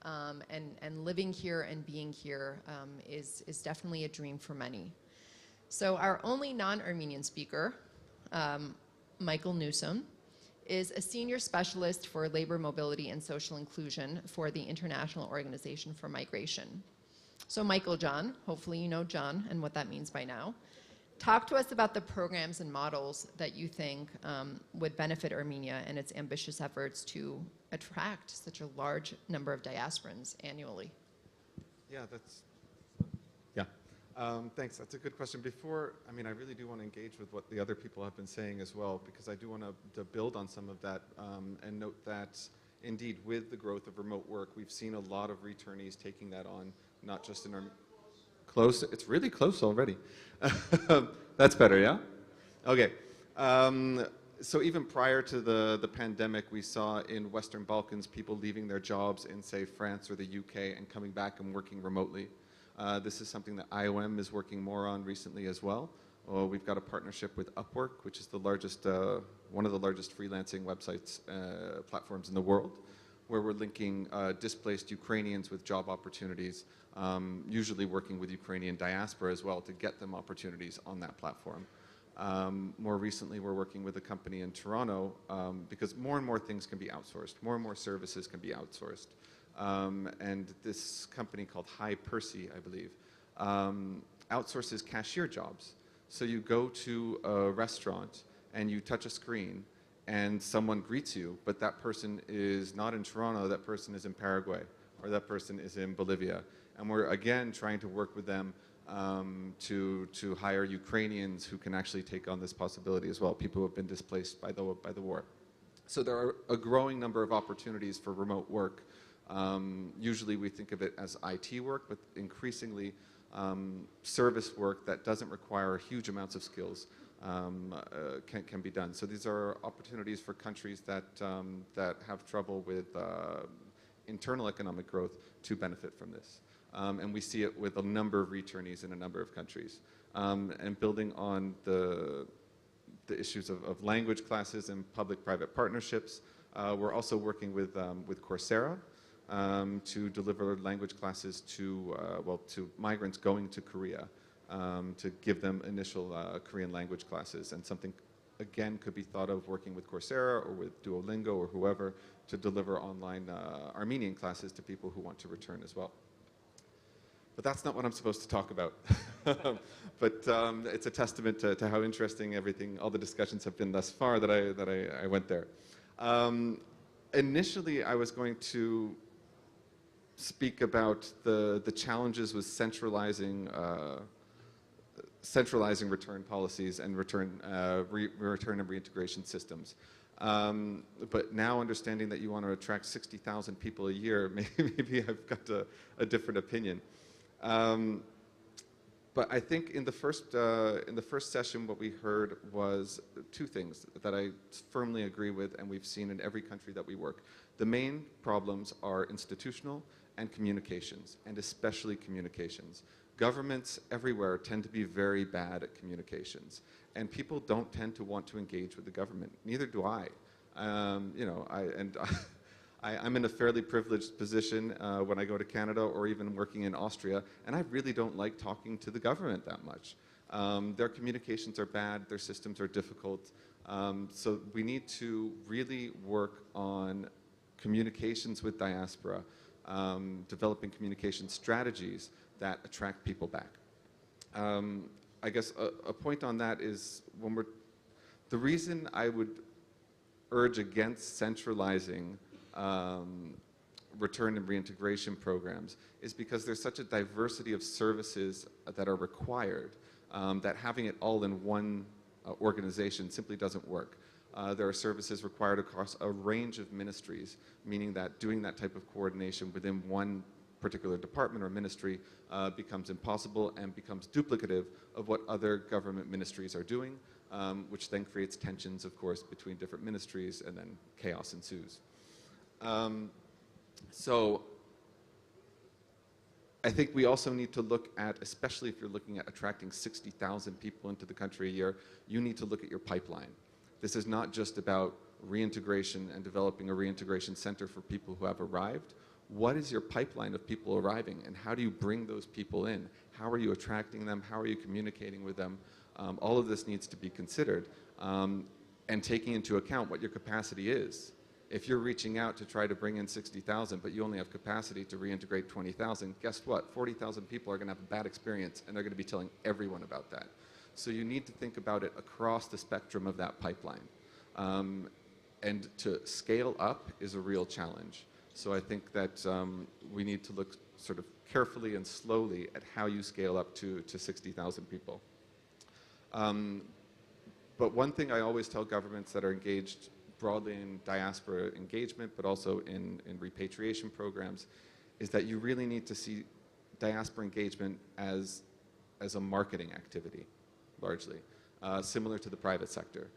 And living here and being here is definitely a dream for many. So our only non-Armenian speaker, Michael Newsom, is a senior specialist for labor mobility and social inclusion for the International Organization for Migration. So Michael, John, hopefully you know John and what that means by now. Talk to us about the programs and models that you think would benefit Armenia and its ambitious efforts to attract such a large number of diasporans annually. Yeah, that's, yeah. Thanks, that's a good question. Before, I mean, I really do want to engage with what the other people have been saying as well, because I do want to build on some of that and note that, indeed, with the growth of remote work, we've seen a lot of returnees taking that on, not just in our... Close, it's really close already. That's better, yeah? Okay. So even prior to the pandemic, we saw in Western Balkans people leaving their jobs in, say, France or the UK and coming back and working remotely. This is something that IOM is working more on recently as well. We've got a partnership with Upwork, which is the largest, one of the largest freelancing websites, platforms in the world, where we're linking displaced Ukrainians with job opportunities, usually working with Ukrainian diaspora as well to get them opportunities on that platform. More recently, we're working with a company in Toronto because more and more things can be outsourced. More and more services can be outsourced. And this company called High Percy, I believe, outsources cashier jobs. So you go to a restaurant and you touch a screen and someone greets you, but that person is not in Toronto, that person is in Paraguay, or that person is in Bolivia. And we're, again, trying to work with them to hire Ukrainians who can actually take on this possibility as well, people who have been displaced by the war. So there are a growing number of opportunities for remote work. Usually we think of it as IT work, but increasingly service work that doesn't require huge amounts of skills can be done. So these are opportunities for countries that have trouble with internal economic growth to benefit from this. And we see it with a number of returnees in a number of countries. And building on the issues of language classes and public-private partnerships, we're also working with Coursera to deliver language classes to migrants going to Korea, to give them initial Korean language classes. And something, again, could be thought of working with Coursera or with Duolingo or whoever to deliver online Armenian classes to people who want to return as well. But that's not what I'm supposed to talk about. But it's a testament to how interesting all the discussions have been thus far that I went there. Initially, I was going to speak about the challenges with centralizing return policies and return and reintegration systems. But now understanding that you want to attract 60,000 people a year, maybe I've got a different opinion. But I think in the first session, what we heard was two things that I firmly agree with, and we've seen in every country that we work. The main problems are institutional and communications, and especially communications. Governments everywhere tend to be very bad at communications, and people don't tend to want to engage with the government. Neither do I. I'm in a fairly privileged position when I go to Canada or even working in Austria, and I really don't like talking to the government that much. Their communications are bad, their systems are difficult, so we need to really work on communications with diaspora, developing communication strategies that attract people back. I guess a point on that is the reason I would urge against centralizing return and reintegration programs is because there's such a diversity of services that are required that having it all in one organization simply doesn't work. There are services required across a range of ministries, meaning that doing that type of coordination within one particular department or ministry becomes impossible and becomes duplicative of what other government ministries are doing, which then creates tensions, of course, between different ministries, and then chaos ensues. So I think we also need to look at, especially if you're looking at attracting 60,000 people into the country a year, you need to look at your pipeline. This is not just about reintegration and developing a reintegration center for people who have arrived. What is your pipeline of people arriving, and how do you bring those people in? How are you attracting them? How are you communicating with them? All of this needs to be considered, and taking into account what your capacity is. If you're reaching out to try to bring in 60,000, but you only have capacity to reintegrate 20,000, guess what? 40,000 people are going to have a bad experience, and they're going to be telling everyone about that. So you need to think about it across the spectrum of that pipeline. And to scale up is a real challenge. So I think that we need to look sort of carefully and slowly at how you scale up to 60,000 people. But one thing I always tell governments that are engaged broadly in diaspora engagement, but also in repatriation programs, is that you really need to see diaspora engagement as a marketing activity, largely, similar to the private sector,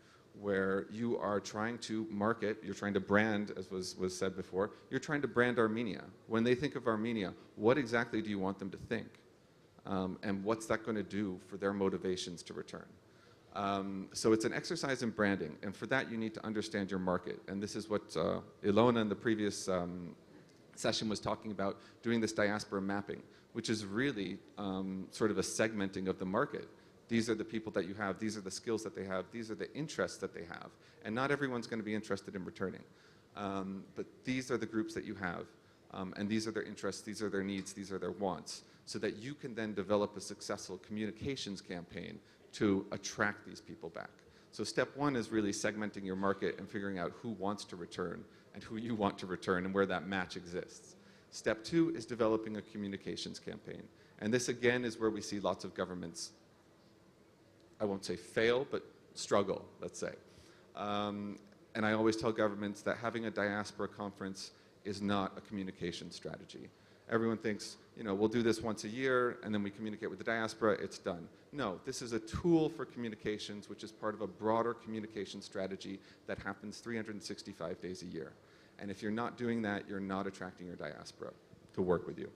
where you are trying to market, you're trying to brand, as was said before, you're trying to brand Armenia. When they think of Armenia, what exactly do you want them to think? And what's that going to do for their motivations to return? So it's an exercise in branding, and for that you need to understand your market. And this is what Ilona in the previous session was talking about, doing this diaspora mapping, which is really sort of a segmenting of the market. These are the people that you have, these are the skills that they have, these are the interests that they have. And not everyone's going to be interested in returning. But these are the groups that you have, and these are their interests, these are their needs, these are their wants, so that you can then develop a successful communications campaign to attract these people back. So step one is really segmenting your market and figuring out who wants to return and who you want to return and where that match exists. Step two is developing a communications campaign. And this again is where we see lots of governments, I won't say fail, but struggle, let's say. And I always tell governments that having a diaspora conference is not a communication strategy. Everyone thinks, you know, we'll do this once a year and then we communicate with the diaspora, it's done. No, this is a tool for communications, which is part of a broader communication strategy that happens 365 days a year. And if you're not doing that, you're not attracting your diaspora to work with you.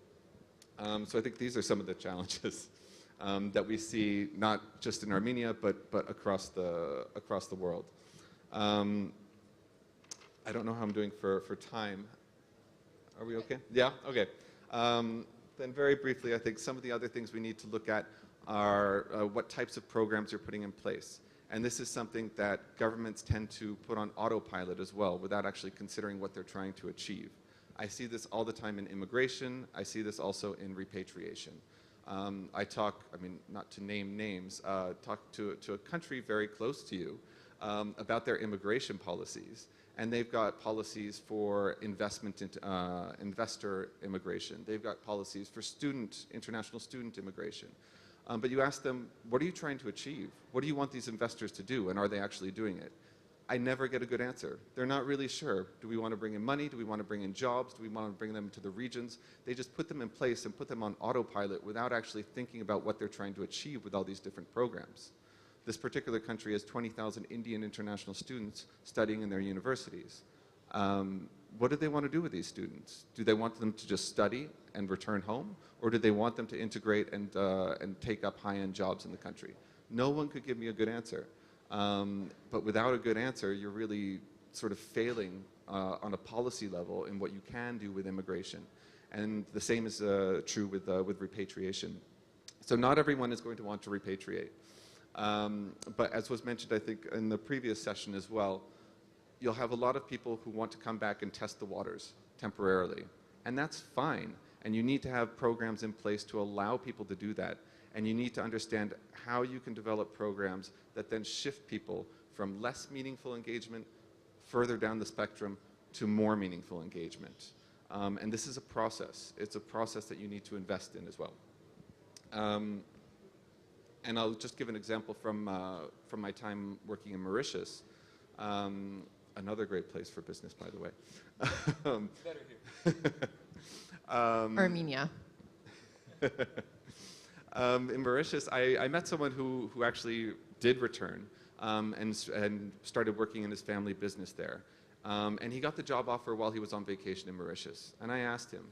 So I think these are some of the challenges that we see, not just in Armenia, but across the world. I don't know how I'm doing for time. Are we okay? Yeah? Okay. Then very briefly, I think some of the other things we need to look at are what types of programs you're putting in place. And this is something that governments tend to put on autopilot as well, without actually considering what they're trying to achieve. I see this all the time in immigration. I see this also in repatriation. I talk, I mean, not to name names, talk to a country very close to you about their immigration policies. And they've got policies for investment into investor immigration. They've got policies for international student immigration. But you ask them, what are you trying to achieve? What do you want these investors to do? And are they actually doing it? I never get a good answer. They're not really sure. Do we want to bring in money? Do we want to bring in jobs? Do we want to bring them to the regions? They just put them in place and put them on autopilot without actually thinking about what they're trying to achieve with all these different programs. This particular country has 20,000 Indian international students studying in their universities. What do they want to do with these students? Do they want them to just study and return home? Or do they want them to integrate and take up high-end jobs in the country? No one could give me a good answer. But without a good answer, you're really sort of failing on a policy level in what you can do with immigration. And the same is true with repatriation. So not everyone is going to want to repatriate. But as was mentioned, I think, in the previous session as well, you'll have a lot of people who want to come back and test the waters temporarily. And that's fine. And you need to have programs in place to allow people to do that. And you need to understand how you can develop programs that then shift people from less meaningful engagement further down the spectrum to more meaningful engagement. And this is a process. It's a process that you need to invest in as well. And I'll just give an example from my time working in Mauritius. Another great place for business, by the way. Better here. Armenia. In Mauritius, I met someone who actually did return and started working in his family business there. And he got the job offer while he was on vacation in Mauritius. And I asked him,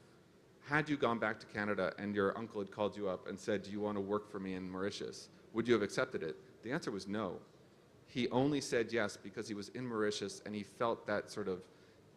had you gone back to Canada and your uncle had called you up and said, do you want to work for me in Mauritius, would you have accepted it? The answer was no. He only said yes because he was in Mauritius and he felt that sort of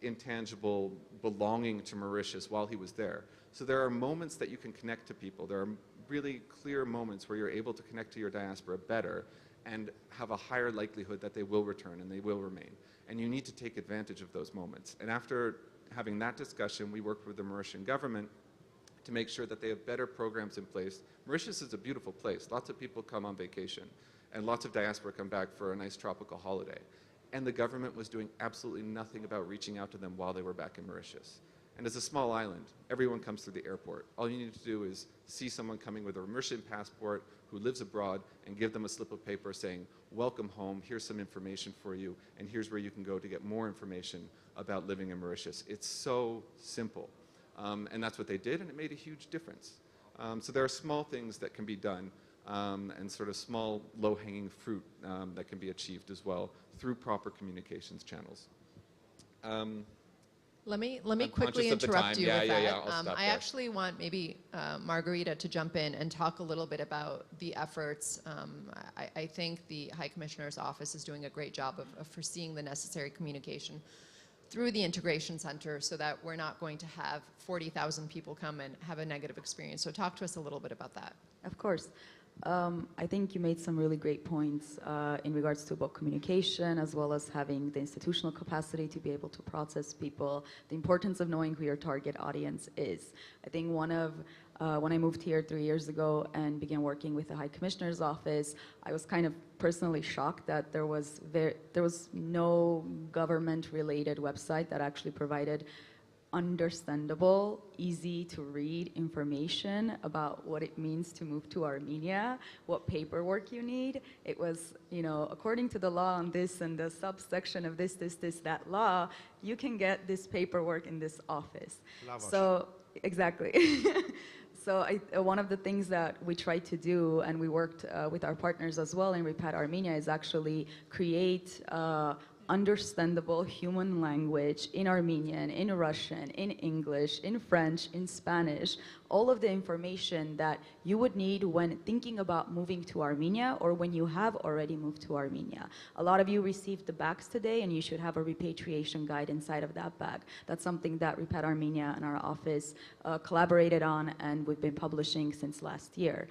intangible belonging to Mauritius while he was there. So there are moments that you can connect to people. There are really clear moments where you're able to connect to your diaspora better and have a higher likelihood that they will return and they will remain. And you need to take advantage of those moments. And after having that discussion, we worked with the Mauritian government to make sure that they have better programs in place. Mauritius is a beautiful place. Lots of people come on vacation, and lots of diaspora come back for a nice tropical holiday. And the government was doing absolutely nothing about reaching out to them while they were back in Mauritius. And it's a small island. Everyone comes through the airport. All you need to do is see someone coming with a Mauritian passport who lives abroad and give them a slip of paper saying, welcome home, here's some information for you, and here's where you can go to get more information about living in Mauritius. It's so simple. And that's what they did, and it made a huge difference. So there are small things that can be done, and sort of small, low-hanging fruit that can be achieved as well through proper communications channels. Let me I'm quickly conscious of the interrupt time. you Yeah, with yeah, that. yeah, I'll stop I there. actually want maybe Margarita to jump in and talk a little bit about the efforts. I think the High Commissioner's Office is doing a great job of foreseeing the necessary communication through the integration center so that we're not going to have 40,000 people come and have a negative experience. So talk to us a little bit about that. Of course. I think you made some really great points in regards to about communication, as well as having the institutional capacity to be able to process people, the importance of knowing who your target audience is. I think one of, when I moved here 3 years ago and began working with the High Commissioner's Office, I was kind of personally shocked that there was no government-related website that actually provided understandable, easy to read information about what it means to move to Armenia, what paperwork you need. It was, you know, according to the law on this and the subsection of this, that law, you can get this paperwork in this office. So, exactly. So one of the things that we tried to do, and we worked with our partners as well in Repat Armenia, is actually create understandable human language in Armenian, in Russian, in English, in French, in Spanish, all of the information that you would need when thinking about moving to Armenia or when you have already moved to Armenia. A lot of you received the bags today, and you should have a repatriation guide inside of that bag. That's something that Repat Armenia and our office collaborated on, and we've been publishing since last year.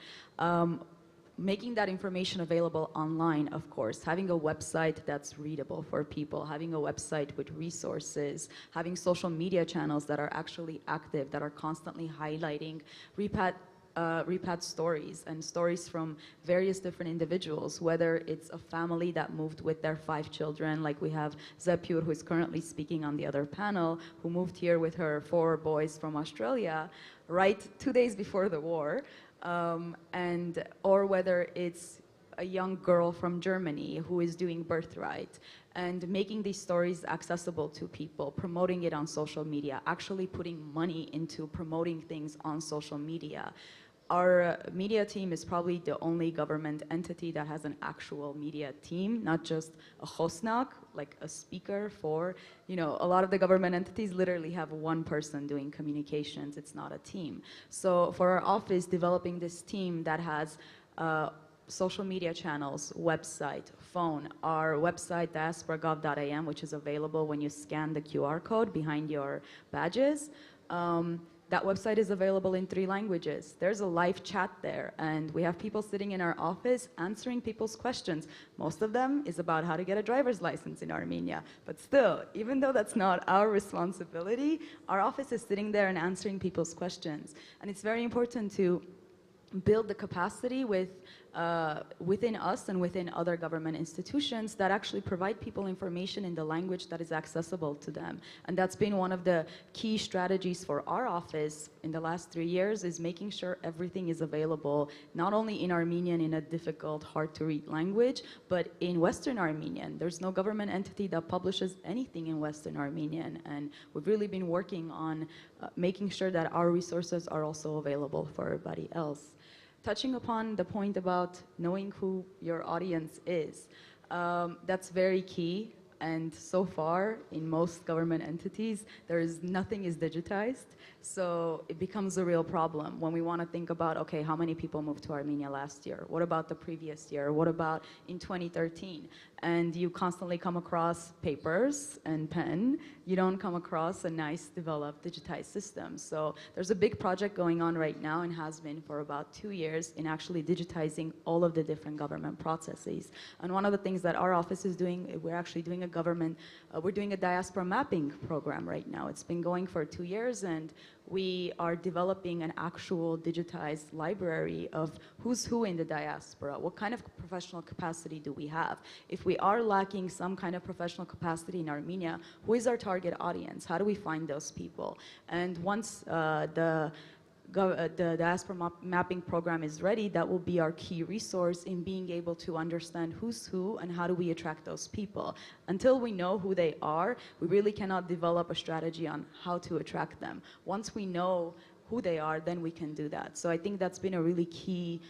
Making that information available online, of course, having a website that's readable for people, having a website with resources, having social media channels that are actually active, that are constantly highlighting Repat stories and stories from various different individuals, whether it's a family that moved with their 5 children, like we have Zepur, who is currently speaking on the other panel, who moved here with her 4 boys from Australia, right 2 days before the war. Or whether it's a young girl from Germany who is doing Birthright, and making these stories accessible to people, promoting it on social media, actually putting money into promoting things on social media. Our media team is probably the only government entity that has an actual media team, not just a hostnak, like a speaker for, you know, a lot of the government entities literally have one person doing communications. It's not a team. So for our office, developing this team that has social media channels, website, phone, our website, diasporagov.am, which is available when you scan the QR code behind your badges. That website is available in 3 languages. There's a live chat there, and we have people sitting in our office answering people's questions. Most of them is about how to get a driver's license in Armenia. But still, even though that's not our responsibility, our office is sitting there and answering people's questions. And it's very important to build the capacity within us and within other government institutions that actually provide people information in the language that is accessible to them. And that's been one of the key strategies for our office in the last 3 years, is making sure everything is available, not only in Armenian in a difficult, hard to read language, but in Western Armenian. There's no government entity that publishes anything in Western Armenian. And we've really been working on making sure that our resources are also available for everybody else. Touching upon the point about knowing who your audience is, that's very key. And so far, in most government entities, nothing is digitized. So it becomes a real problem when we want to think about, okay, how many people moved to Armenia last year? What about the previous year? What about in 2013? And you constantly come across papers and pen. You don't come across a nice developed digitized system. So there's a big project going on right now, and has been for about 2 years, in actually digitizing all of the different government processes. And one of the things that our office is doing, we're actually doing we're doing a diaspora mapping program right now. It's been going for 2 years, and we are developing an actual digitized library of who's who in the diaspora. What kind of professional capacity do we have? If we are lacking some kind of professional capacity in Armenia, who is our target audience? How do we find those people? And once the diaspora mapping program is ready, that will be our key resource in being able to understand who's who and how do we attract those people. Until we know who they are, we really cannot develop a strategy on how to attract them. Once we know who they are, then we can do that. So I think that's been a really key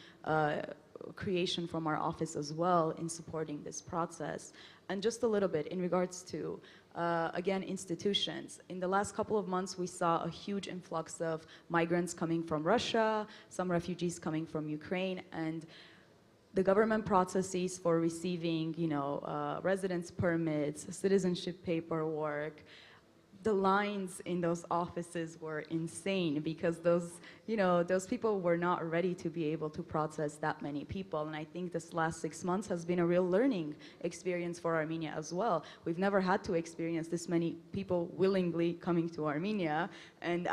creation from our office as well in supporting this process. And just a little bit in regards to again, institutions. In the last couple of months, we saw a huge influx of migrants coming from Russia, some refugees coming from Ukraine, and the government processes for receiving, residence permits, citizenship paperwork, the lines in those offices were insane because those people were not ready to be able to process that many people. And I think this last 6 months has been a real learning experience for Armenia as well. We've never had to experience this many people willingly coming to Armenia and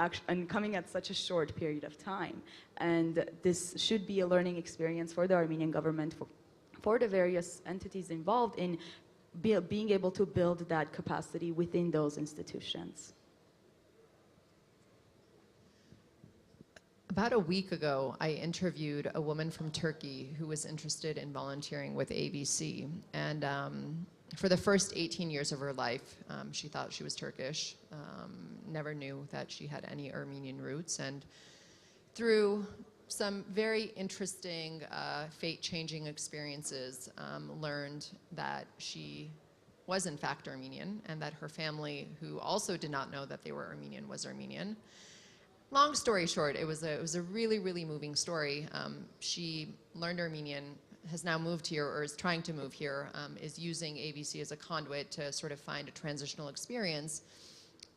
coming at such a short period of time. And this should be a learning experience for the Armenian government, for the various entities involved in being able to build that capacity within those institutions. About a week ago, I interviewed a woman from Turkey who was interested in volunteering with ABC. And for the first 18 years of her life, she thought she was Turkish, never knew that she had any Armenian roots. And through some very interesting fate-changing experiences, learned that she was in fact Armenian and that her family, who also did not know that they were Armenian, was Armenian. Long story short, it was a really, really moving story. She learned Armenian, has now moved here, or is trying to move here, is using ABC as a conduit to sort of find a transitional experience,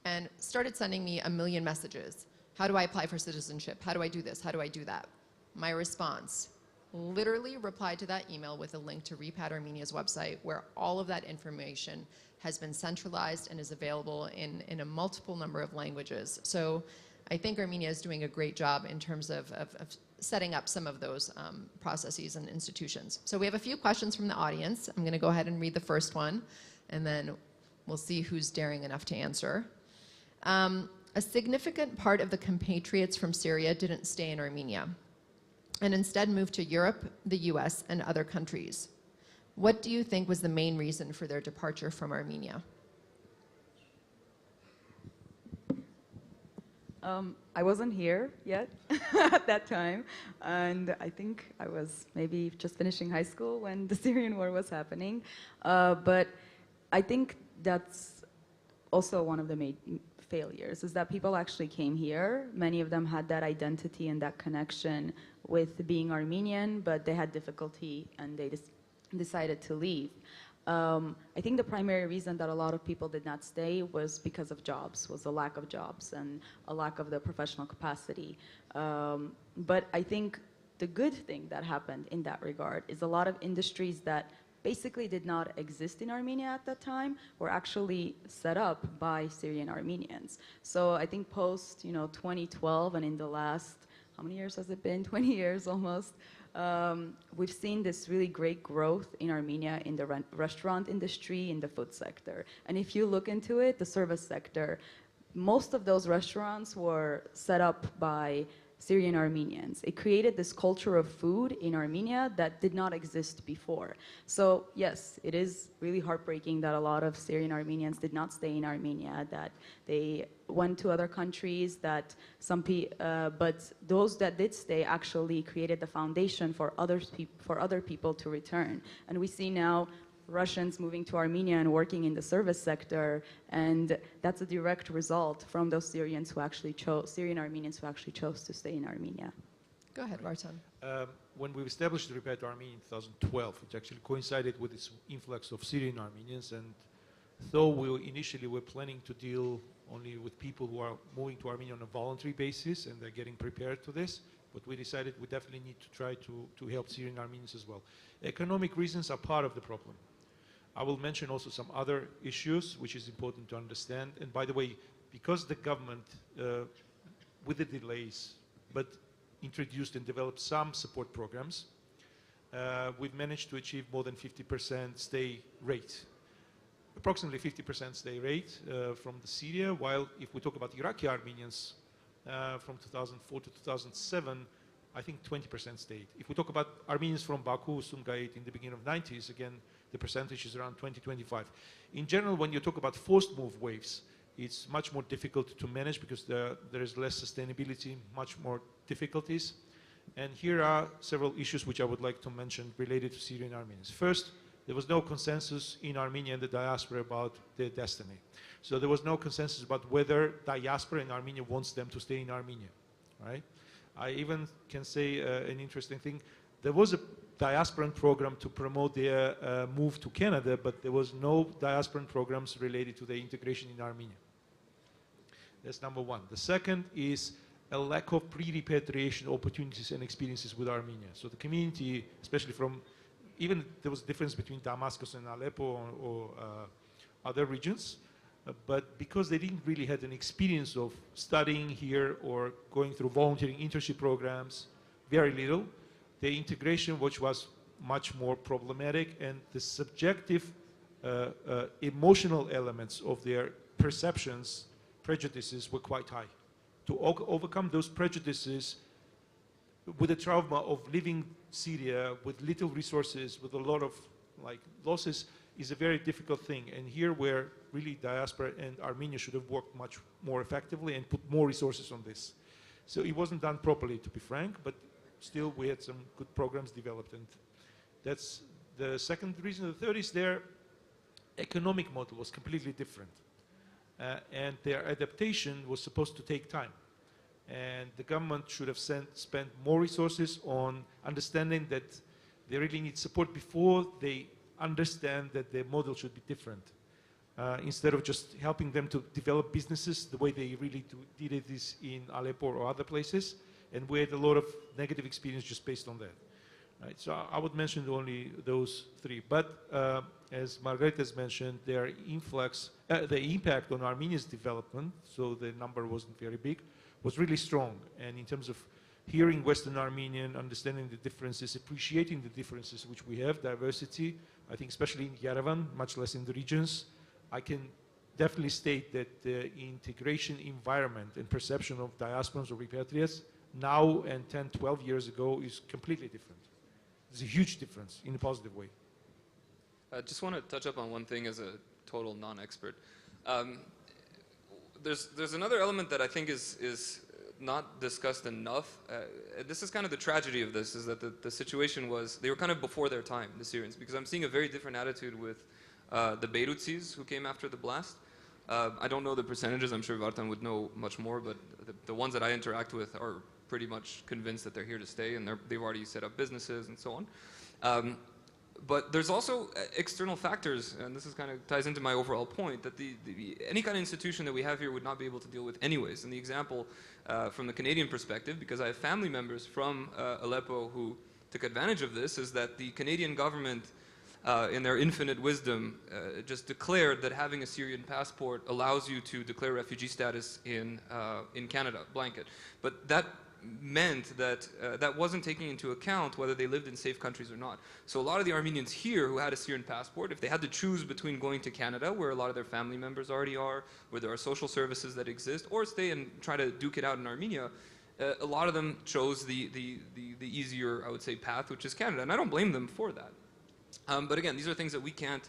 and started sending me a million messages. How do I apply for citizenship? How do I do this? How do I do that? My response, literally replied to that email with a link to Repat Armenia's website, where all of that information has been centralized and is available in a multiple number of languages. So I think Armenia is doing a great job in terms of setting up some of those processes and institutions. So we have a few questions from the audience. I'm going to go ahead and read the first one, and then we'll see who's daring enough to answer. A significant part of the compatriots from Syria didn't stay in Armenia and instead moved to Europe, the US, and other countries. What do you think was the main reason for their departure from Armenia? I wasn't here yet at that time, and I think I was maybe just finishing high school when the Syrian war was happening. But I think that's also one of the main failures, is that people actually came here. Many of them had that identity and that connection with being Armenian, but they had difficulty and they decided to leave. I think the primary reason that a lot of people did not stay was because of jobs, was a lack of jobs and a lack of the professional capacity. But I think the good thing that happened in that regard is a lot of industries that basically did not exist in Armenia at that time were actually set up by Syrian Armenians. So I think post 2012 and in the last, how many years has it been? 20 years almost. We've seen this really great growth in Armenia in the restaurant industry, in the food sector. And if you look into it, the service sector, most of those restaurants were set up by Syrian Armenians. It created this culture of food in Armenia that did not exist before. So yes, it is really heartbreaking that a lot of Syrian Armenians did not stay in Armenia, that they went to other countries, that but those that did stay actually created the foundation for other people to return. And we see now Russians moving to Armenia and working in the service sector, and that's a direct result from those Syrian Armenians who actually chose to stay in Armenia. Go ahead, Vartan. When we established the Repat Armenia in 2012, which actually coincided with this influx of Syrian Armenians, and though we initially were planning to deal only with people who are moving to Armenia on a voluntary basis, and they're getting prepared to this, but we decided we definitely need to try to help Syrian Armenians as well. Economic reasons are part of the problem. I will mention also some other issues which is important to understand. And by the way, because the government with the delays, but introduced and developed some support programs. We've managed to achieve more than 50% stay rate. Approximately 50% stay rate from the Syria, while if we talk about Iraqi Armenians from 2004 to 2007, I think 20% stayed. If we talk about Armenians from Baku, Sumgait in the beginning of 90s, again, the percentage is around 20-25. In general, when you talk about forced move waves, it's much more difficult to manage because there is less sustainability, much more difficulties. And here are several issues which I would like to mention related to Syrian Armenians. First, there was no consensus in Armenia and the diaspora about their destiny. So there was no consensus about whether diaspora in Armenia wants them to stay in Armenia, right? I even can say an interesting thing. There was a diasporan program to promote their move to Canada, but there was no diasporan programs related to their integration in Armenia. That's number one. The second is a lack of pre-repatriation opportunities and experiences with Armenia. So the community, especially from, even there was a difference between Damascus and Aleppo or other regions, but because they didn't really have an experience of studying here or going through volunteering internship programs, very little, the integration, which was much more problematic, and the subjective emotional elements of their perceptions, prejudices were quite high. To overcome those prejudices with the trauma of living Syria with little resources, with a lot of losses, is a very difficult thing. And here where really diaspora and Armenia should have worked much more effectively and put more resources on this. So it wasn't done properly, to be frank, but still we had some good programs developed, and that's the second reason. The third is their economic model was completely different. And their adaptation was supposed to take time. And the government should have spent more resources on understanding that they really need support before they understand that their model should be different. Instead of just helping them to develop businesses the way they really did this in Aleppo or other places. And we had a lot of negative experience just based on that. Right, so I would mention only those three. But as Margaret has mentioned, their influx, the impact on Armenia's development, so the number wasn't very big, was really strong. And in terms of hearing Western Armenian, understanding the differences, appreciating the differences which we have, diversity, I think especially in Yerevan, much less in the regions, I can definitely state that the integration environment and perception of diasporans or repatriates now and 10, 12 years ago is completely different. There's a huge difference in a positive way. I just want to touch up on one thing as a total non-expert. There's another element that I think is not discussed enough. This is kind of the tragedy of this, is that the situation was, they were kind of before their time, the Syrians, because I'm seeing a very different attitude with the Beirutsis who came after the blast. I don't know the percentages, I'm sure Vartan would know much more, but the ones that I interact with are pretty much convinced that they're here to stay, and they've already set up businesses and so on. But there's also external factors, and this is kind of ties into my overall point, that any kind of institution that we have here would not be able to deal with anyways. And the example from the Canadian perspective, because I have family members from Aleppo who took advantage of this, is that the Canadian government, in their infinite wisdom, just declared that having a Syrian passport allows you to declare refugee status in Canada, blanket. But that meant that that wasn't taking into account whether they lived in safe countries or not. So a lot of the Armenians here who had a Syrian passport, if they had to choose between going to Canada, where a lot of their family members already are, where there are social services that exist, or stay and try to duke it out in Armenia, a lot of them chose the easier, I would say, path, which is Canada. And I don't blame them for that. But again, these are things that we can't,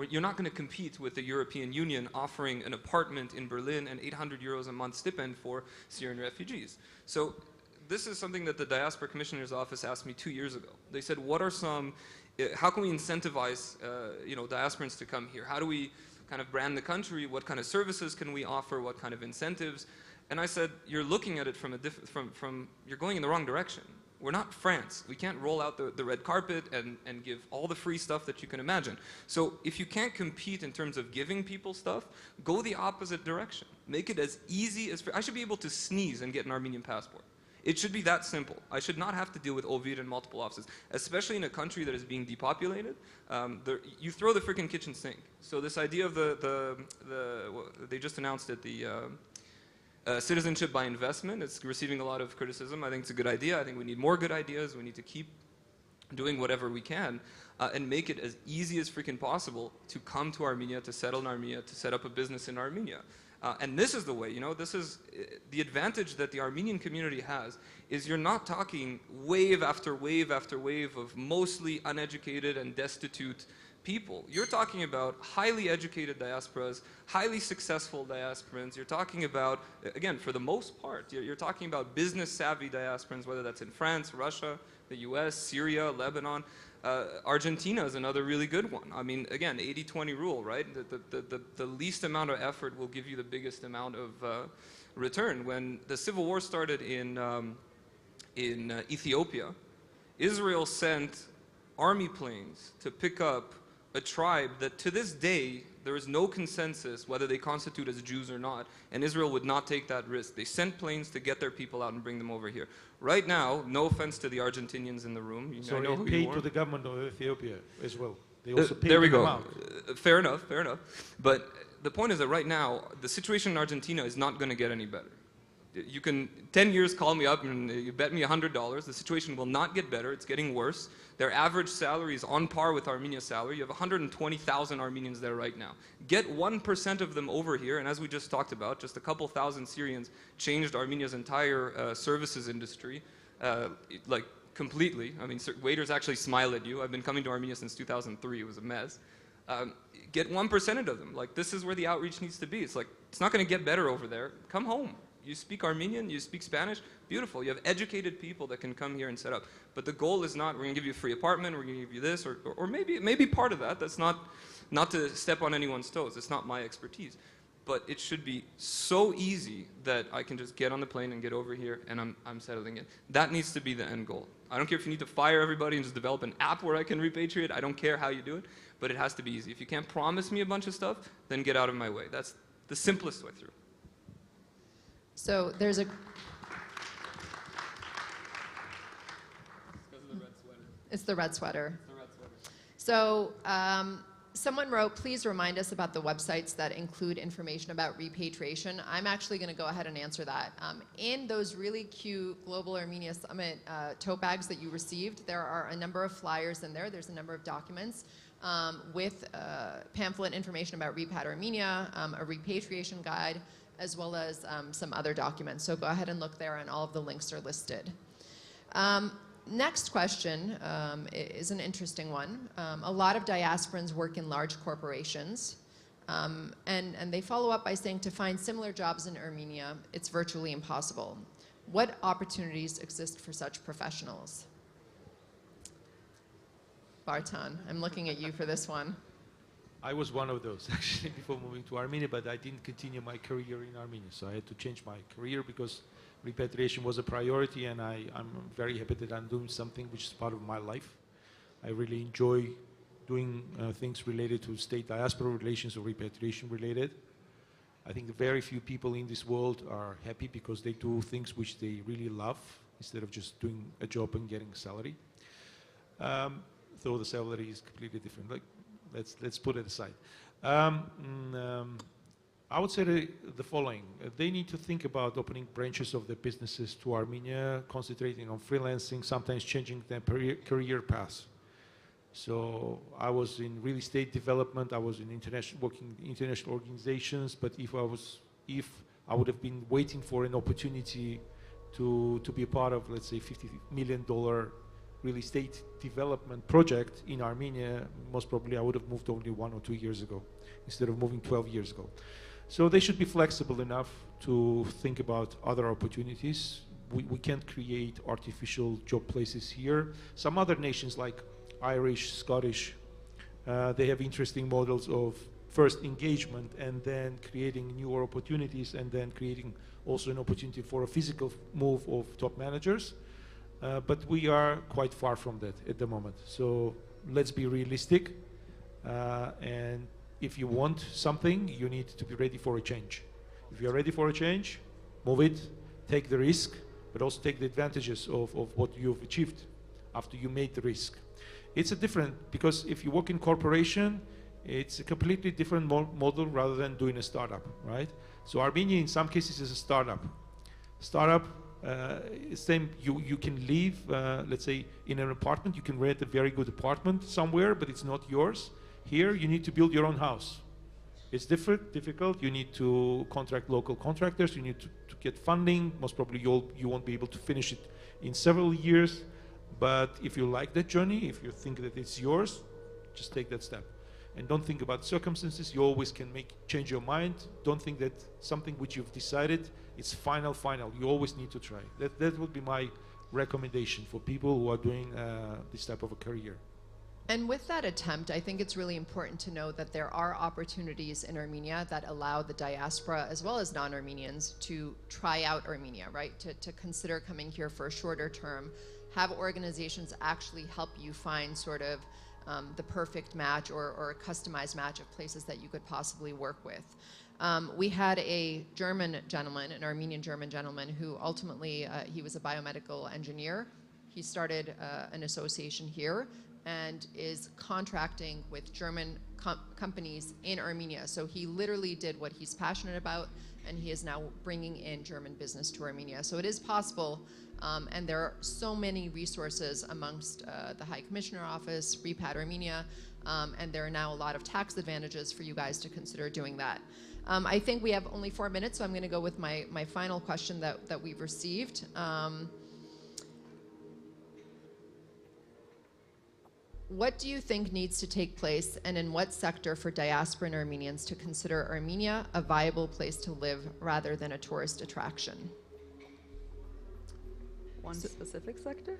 you're not going to compete with the European Union offering an apartment in Berlin and 800 euros a month stipend for Syrian refugees. So this is something that the Diaspora Commissioner's Office asked me 2 years ago. They said, what are some, how can we incentivize, diasporans to come here? How do we kind of brand the country? What kind of services can we offer? What kind of incentives? And I said, you're looking at it from you're going in the wrong direction. We're not France. We can't roll out the red carpet and give all the free stuff that you can imagine. So if you can't compete in terms of giving people stuff, go the opposite direction. Make it as easy as, I should be able to sneeze and get an Armenian passport. It should be that simple. I should not have to deal with Ovid and multiple offices, especially in a country that is being depopulated. You throw the freaking kitchen sink. So this idea of they just announced it, Citizenship by investment, it's receiving a lot of criticism. I think it's a good idea. I think we need more good ideas. We need to keep doing whatever we can and make it as easy as freaking possible to come to Armenia, to settle in Armenia, to set up a business in Armenia. And this is the way, you know, this is the advantage that the Armenian community has, is you're not talking wave after wave after wave of mostly uneducated and destitute people. You're talking about highly educated diasporas, highly successful diasporans. You're talking about, again, for the most part, you're talking about business savvy diasporans, whether that's in France, Russia, the US, Syria, Lebanon. Argentina is another really good one. I mean, again, 80-20 rule, right? The least amount of effort will give you the biggest amount of return. When the civil war started in Ethiopia, Israel sent army planes to pick up a tribe that to this day there is no consensus whether they constitute as Jews or not, and Israel would not take that risk. They sent planes to get their people out and bring them over here. Right now, no offense to the Argentinians in the room, so know they who paid you are. to the government of Ethiopia as well. They also paid there we them go. out. Fair enough, fair enough. But the point is that right now, the situation in Argentina is not going to get any better. You can, 10 years, call me up and you bet me $100. The situation will not get better. It's getting worse. Their average salary is on par with Armenia's salary. You have 120,000 Armenians there right now. Get 1% of them over here, and as we just talked about, just a couple thousand Syrians changed Armenia's entire services industry, like completely. I mean, waiters actually smile at you. I've been coming to Armenia since 2003. It was a mess. Get 1% of them. Like, this is where the outreach needs to be. It's like, it's not going to get better over there. Come home. You speak Armenian, you speak Spanish, beautiful. You have educated people that can come here and set up. But the goal is not, we're going to give you a free apartment, we're going to give you this, or maybe part of that. That's not to step on anyone's toes. It's not my expertise. But it should be so easy that I can just get on the plane and get over here and I'm settling in. That needs to be the end goal. I don't care if you need to fire everybody and just develop an app where I can repatriate. I don't care how you do it, but it has to be easy. If you can't promise me a bunch of stuff, then get out of my way. That's the simplest way through. So there's a... It's the red sweater. It's the red sweater. So someone wrote, please remind us about the websites that include information about repatriation. I'm actually going to go ahead and answer that. In those really cute Global Armenia Summit tote bags that you received, there are a number of flyers in there. There's a number of documents with pamphlet information about Repat Armenia, a repatriation guide, as well as some other documents. So go ahead and look there, and all of the links are listed. Next question is an interesting one. A lot of diasporans work in large corporations, and they follow up by saying to find similar jobs in Armenia, it's virtually impossible. What opportunities exist for such professionals? Bartan, I'm looking at you for this one. I was one of those, actually, before moving to Armenia, but I didn't continue my career in Armenia. So I had to change my career because repatriation was a priority, and I'm very happy that I'm doing something which is part of my life. I really enjoy doing things related to state diaspora relations or repatriation related. I think very few people in this world are happy because they do things which they really love instead of just doing a job and getting a salary. Though the salary is completely different. Like, let's put it aside. I would say the following. They need to think about opening branches of their businesses to Armenia, concentrating on freelancing, sometimes changing their career paths. So I was in real estate development, I was in working in international organizations, but if I would have been waiting for an opportunity to be a part of, let's say, $50 million real estate development project in Armenia, most probably I would have moved only 1 or 2 years ago instead of moving 12 years ago. So they should be flexible enough to think about other opportunities. We can't create artificial job places here. Some other nations like Irish, Scottish, they have interesting models of first engagement and then creating newer opportunities and then creating also an opportunity for a physical move of top managers. But we are quite far from that at the moment. So let's be realistic. And if you want something, you need to be ready for a change. If you're ready for a change, move it, take the risk, but also take the advantages of what you've achieved after you made the risk. It's a different, because if you work in corporation, it's a completely different model rather than doing a startup, right? So Armenia, in some cases, is a startup. Startup, same, you can live, let's say, in an apartment. You can rent a very good apartment somewhere, but it's not yours. Here, you need to build your own house. It's difficult. You need to contract local contractors. You need to get funding. Most probably, you won't be able to finish it in several years. But if you like that journey, if you think that it's yours, just take that step. And don't think about circumstances. You always can change your mind. Don't think that something which you've decided it's final. You always need to try. That would be my recommendation for people who are doing this type of a career. And with that attempt, I think it's really important to know that there are opportunities in Armenia that allow the diaspora as well as non-Armenians to try out Armenia, right? To consider coming here for a shorter term, have organizations actually help you find sort of the perfect match or a customized match of places that you could possibly work with. We had a German gentleman, an Armenian German gentleman, who ultimately, he was a biomedical engineer. He started an association here and is contracting with German companies in Armenia. So he literally did what he's passionate about, and he is now bringing in German business to Armenia. So it is possible, and there are so many resources amongst the High Commissioner Office, REPAT Armenia, and there are now a lot of tax advantages for you guys to consider doing that. I think we have only 4 minutes, so I'm going to go with my final question that we've received. What do you think needs to take place, and in what sector, for diasporan Armenians to consider Armenia a viable place to live rather than a tourist attraction? One specific sector?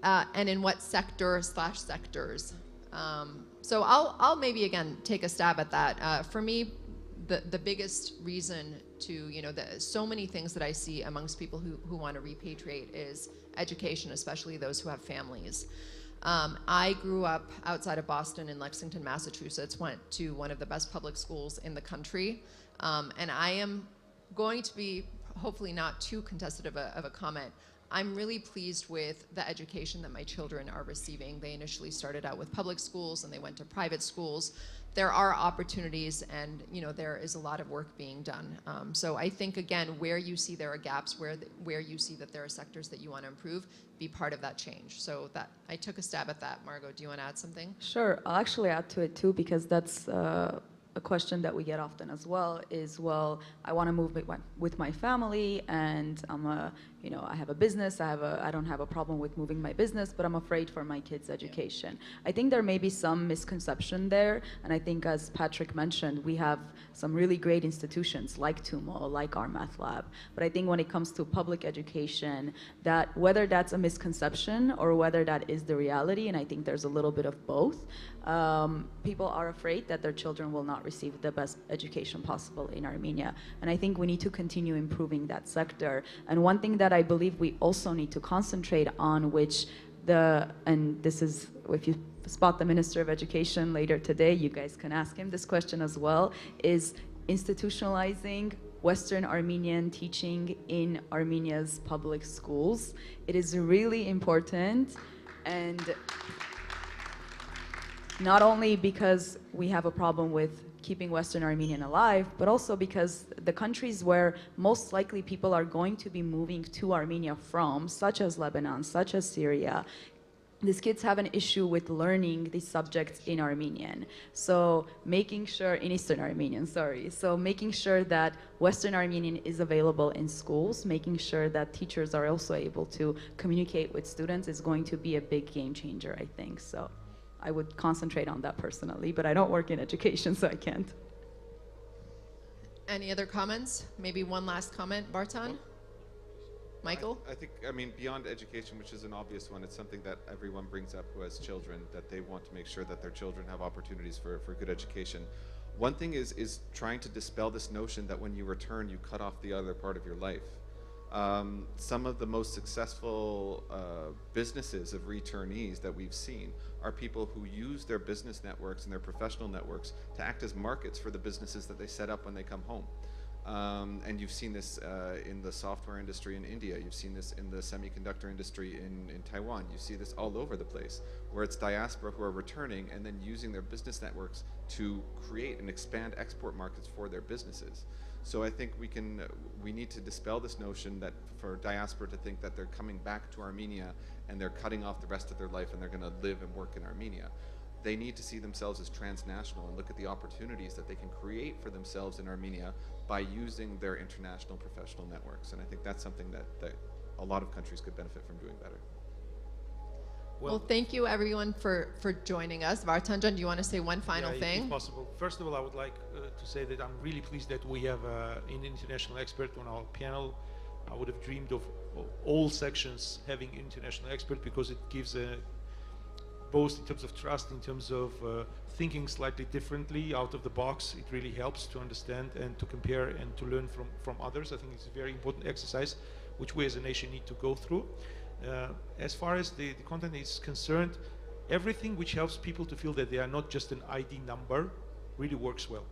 And in what sector/sectors? So I'll maybe again take a stab at that. For me, the biggest reason to, so many things that I see amongst people who want to repatriate is education, especially those who have families. I grew up outside of Boston in Lexington, Massachusetts, went to one of the best public schools in the country, and I am going to be hopefully not too contested of a comment. I'm really pleased with the education that my children are receiving. They initially started out with public schools and they went to private schools. There are opportunities, and there is a lot of work being done. So I think, again, where you see there are gaps, where you see that there are sectors that you want to improve, be part of that change. So that I took a stab at that. Margot, do you want to add something? Sure, I'll actually add to it too, because that's a question that we get often as well is, well, I want to move with my family, and I have a business. I don't have a problem with moving my business, but I'm afraid for my kids' education. I think there may be some misconception there, and I think, as Patrick mentioned, we have some really great institutions like TUMO, like our math lab. But I think when it comes to public education, that whether that's a misconception or whether that is the reality, and I think there's a little bit of both, people are afraid that their children will not receive the best education possible in Armenia. And I think we need to continue improving that sector. And one thing that I believe we also need to concentrate on, and this is, if you spot the Minister of Education later today, you guys can ask him this question as well, is institutionalizing Western Armenian teaching in Armenia's public schools. It is really important, and not only because we have a problem with keeping Western Armenian alive, but also because the countries where most likely people are going to be moving to Armenia from, such as Lebanon, such as Syria, these kids have an issue with learning these subjects in Armenian. So making sure, in Eastern Armenian, sorry. So making sure that Western Armenian is available in schools, making sure that teachers are also able to communicate with students is going to be a big game changer, I think. So I would concentrate on that personally, but I don't work in education, so I can't. Any other comments? Maybe one last comment, Bartan? Michael? I think, beyond education, which is an obvious one, it's something that everyone brings up who has children, that they want to make sure that their children have opportunities for good education. One thing is trying to dispel this notion that when you return, you cut off the other part of your life. Some of the most successful businesses of returnees that we've seen are people who use their business networks and their professional networks to act as markets for the businesses that they set up when they come home. And you've seen this in the software industry in India. You've seen this in the semiconductor industry in Taiwan. You see this all over the place, where it's diaspora who are returning and then using their business networks to create and expand export markets for their businesses. So I think we need to dispel this notion that for diaspora to think that they're coming back to Armenia and they're cutting off the rest of their life and they're going to live and work in Armenia. They need to see themselves as transnational and look at the opportunities that they can create for themselves in Armenia by using their international professional networks. And I think that's something that a lot of countries could benefit from doing better. Well, thank you everyone for joining us. Vartanjan, do you want to say one final thing? If possible. First of all, I would like to say that I'm really pleased that we have an international expert on our panel. I would have dreamed of all sections having international expert because it gives both in terms of trust, in terms of thinking slightly differently out of the box. It really helps to understand and to compare and to learn from others. I think it's a very important exercise which we as a nation need to go through. As far as the content is concerned, everything which helps people to feel that they are not just an ID number really works well.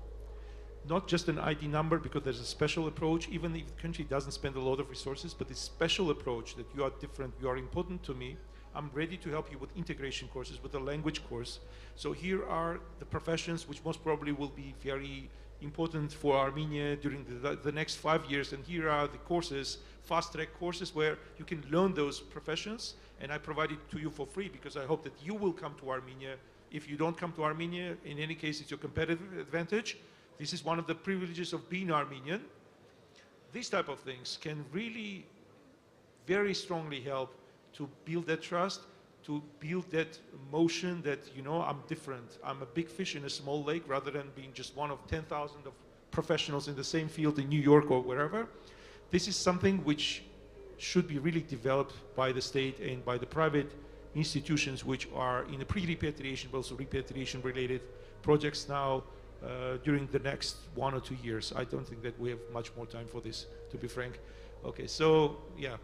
Not just an ID number because there's a special approach, even if the country doesn't spend a lot of resources, but this special approach that you are different, you are important to me, I'm ready to help you with integration courses, with a language course. So here are the professions which most probably will be very important for Armenia during the next 5 years, and here are the courses, fast-track courses where you can learn those professions, and I provide it to you for free because I hope that you will come to Armenia. If you don't come to Armenia, in any case, it's your competitive advantage. This is one of the privileges of being Armenian. These type of things can really very strongly help to build that trust, to build that emotion that, you know, I'm different. I'm a big fish in a small lake rather than being just one of 10,000 of professionals in the same field in New York or wherever. This is something which should be really developed by the state and by the private institutions which are in a pre-repatriation but also repatriation related projects now during the next 1 or 2 years. I don't think that we have much more time for this, to be frank. Okay, so yeah,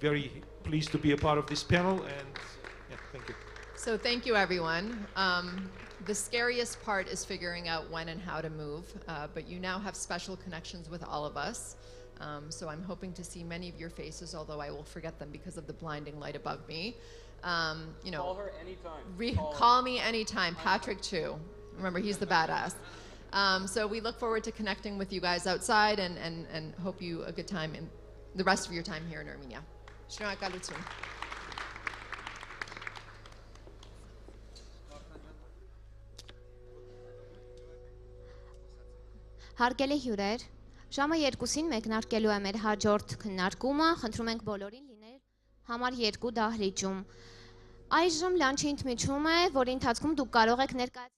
very pleased to be a part of this panel, and yeah, thank you. So thank you, everyone. The scariest part is figuring out when and how to move, but you now have special connections with all of us. So I'm hoping to see many of your faces, although I will forget them because of the blinding light above me. You know, Call her anytime. Call me anytime. Patrick too. Remember, he's the badass. So we look forward to connecting with you guys outside and hope you a good time in the rest of your time here in Armenia. Շնորհակալություն. Հարգելի հյուրեր, ժամը 2-ին մեկնարկելու է մեր հաջորդ քննարկումը, խնդրում ենք բոլորին լինել համար 2 դահլիճում։ Այժմ լանչի ընդմիջում է, որի ընթացքում դուք կարող եք ներկայացնել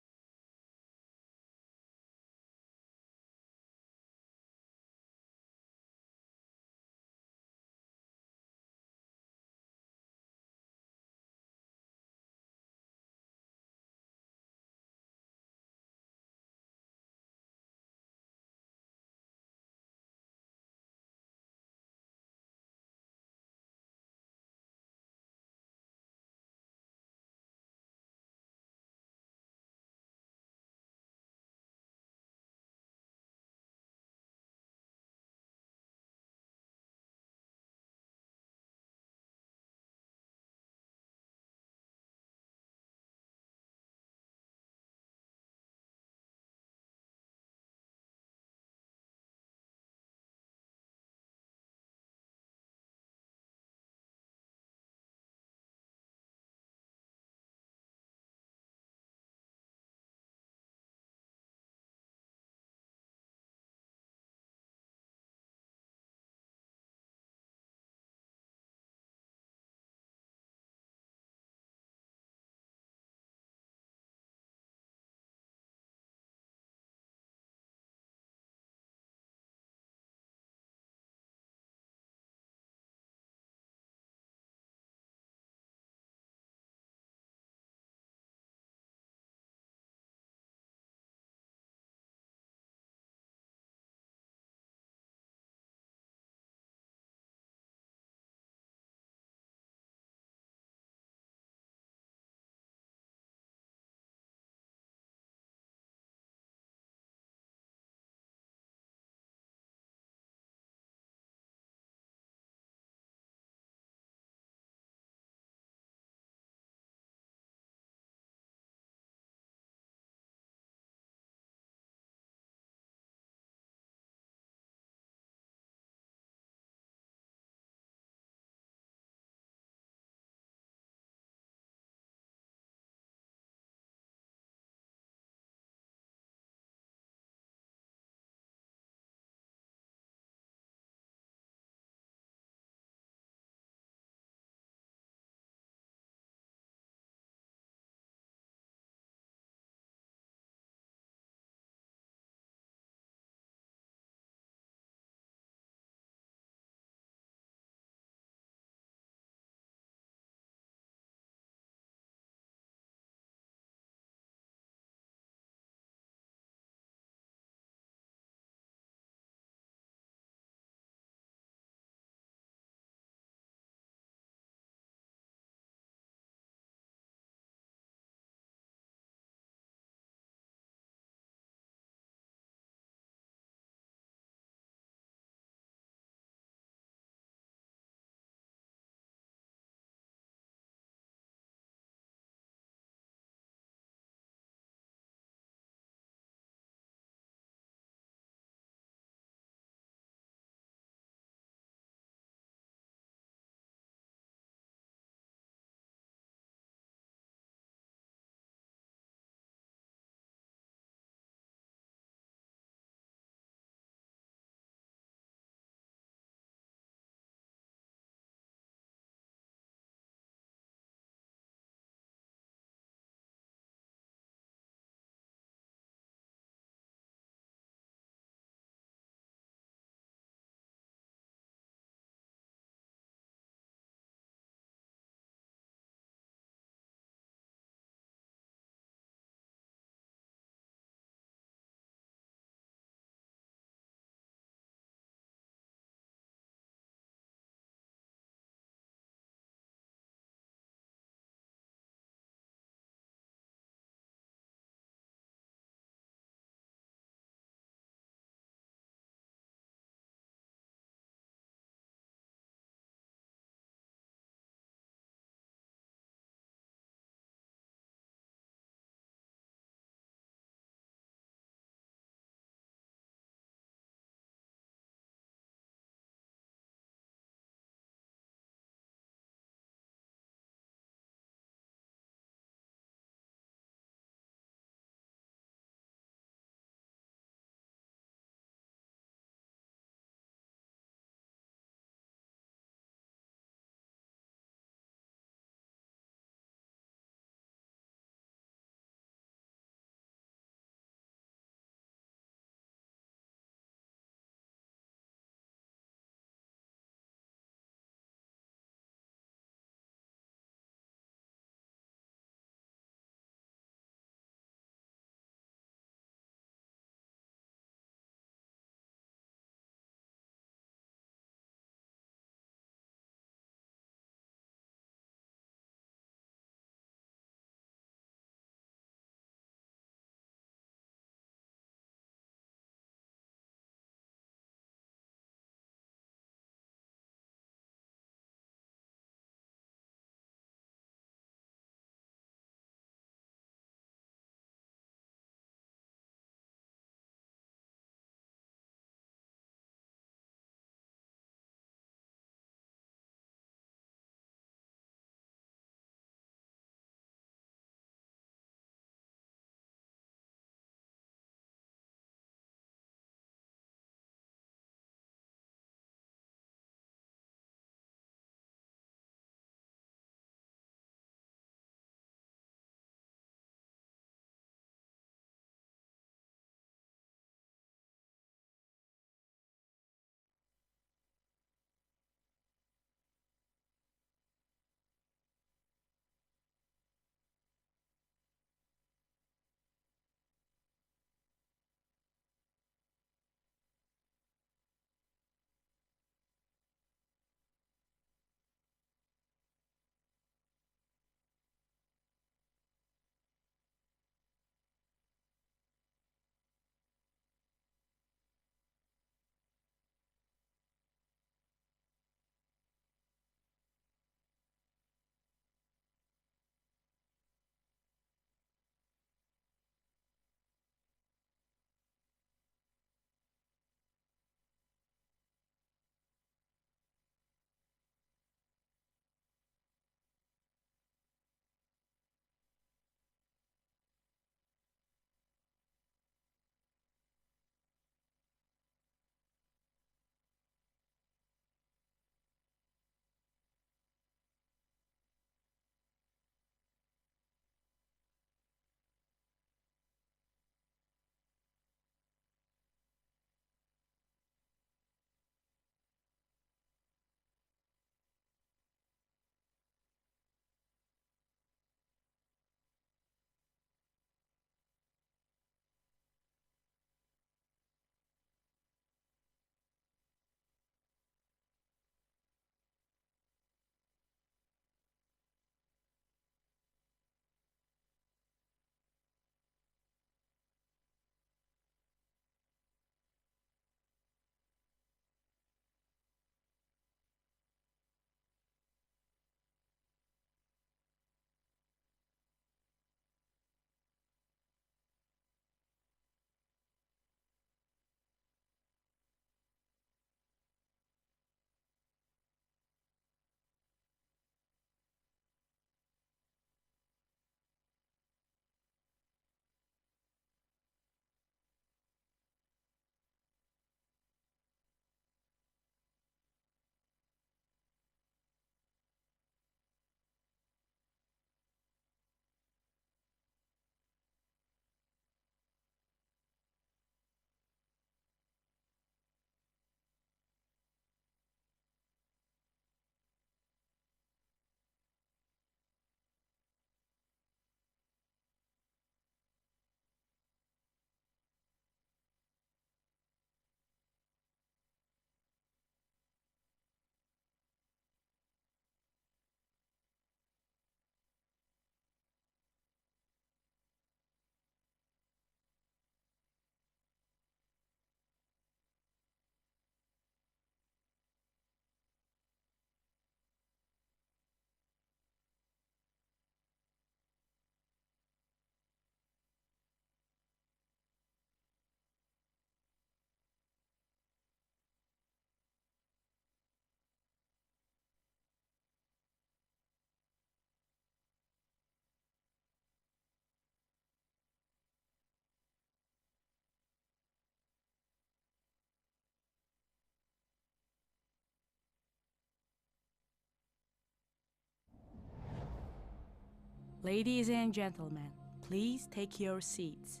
Ladies and gentlemen, please take your seats.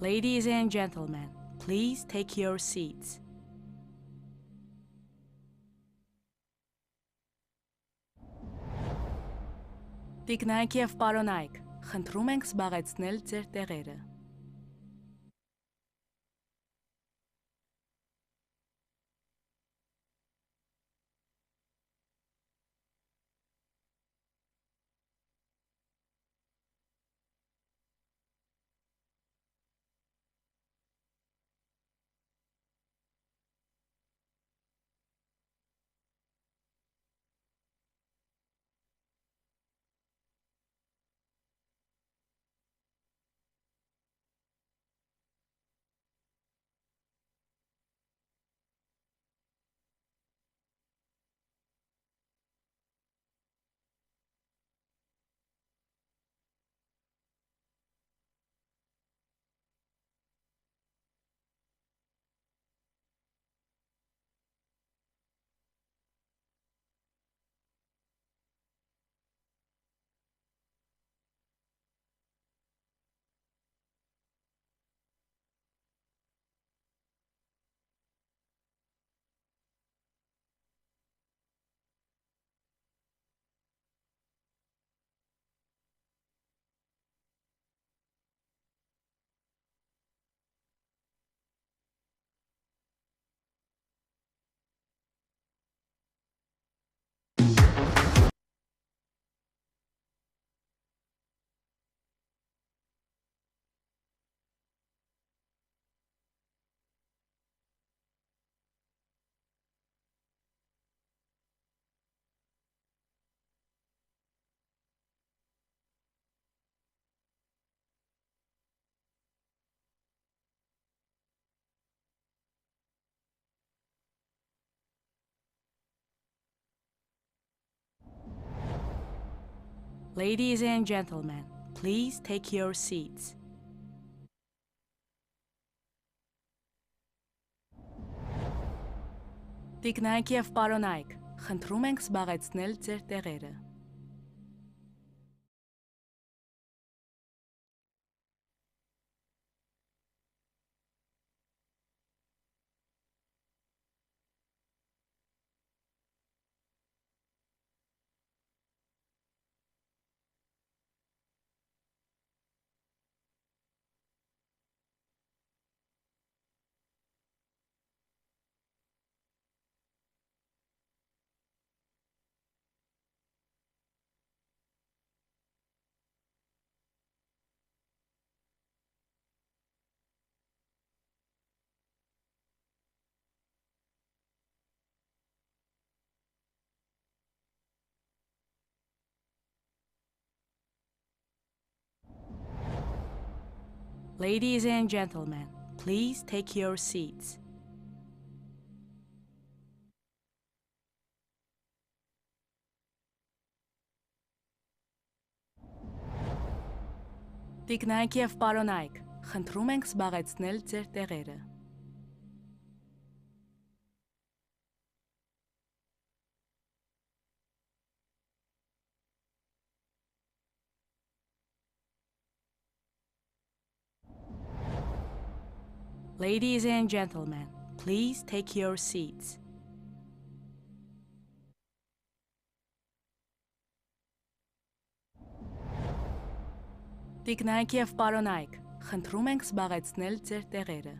Ladies and gentlemen, please take your seats. Տիկնայք եւ պարոնայք, խնդրում ենք զբաղեցնել ձեր տեղերը։ Ladies and gentlemen, please take your seats. Տիկնայք եւ պարոնայք, խնդրում ենք զբաղեցնել ձեր տեղերը։ Ladies and gentlemen, please take your seats. Տիկնայք եւ պարոնայք, խնդրում ենք զբաղեցնել ձեր տեղերը։ Ladies and gentlemen, please take your seats. Տիկնայք եւ պարոնայք, խնդրում ենք զբաղեցնել ձեր տեղերը։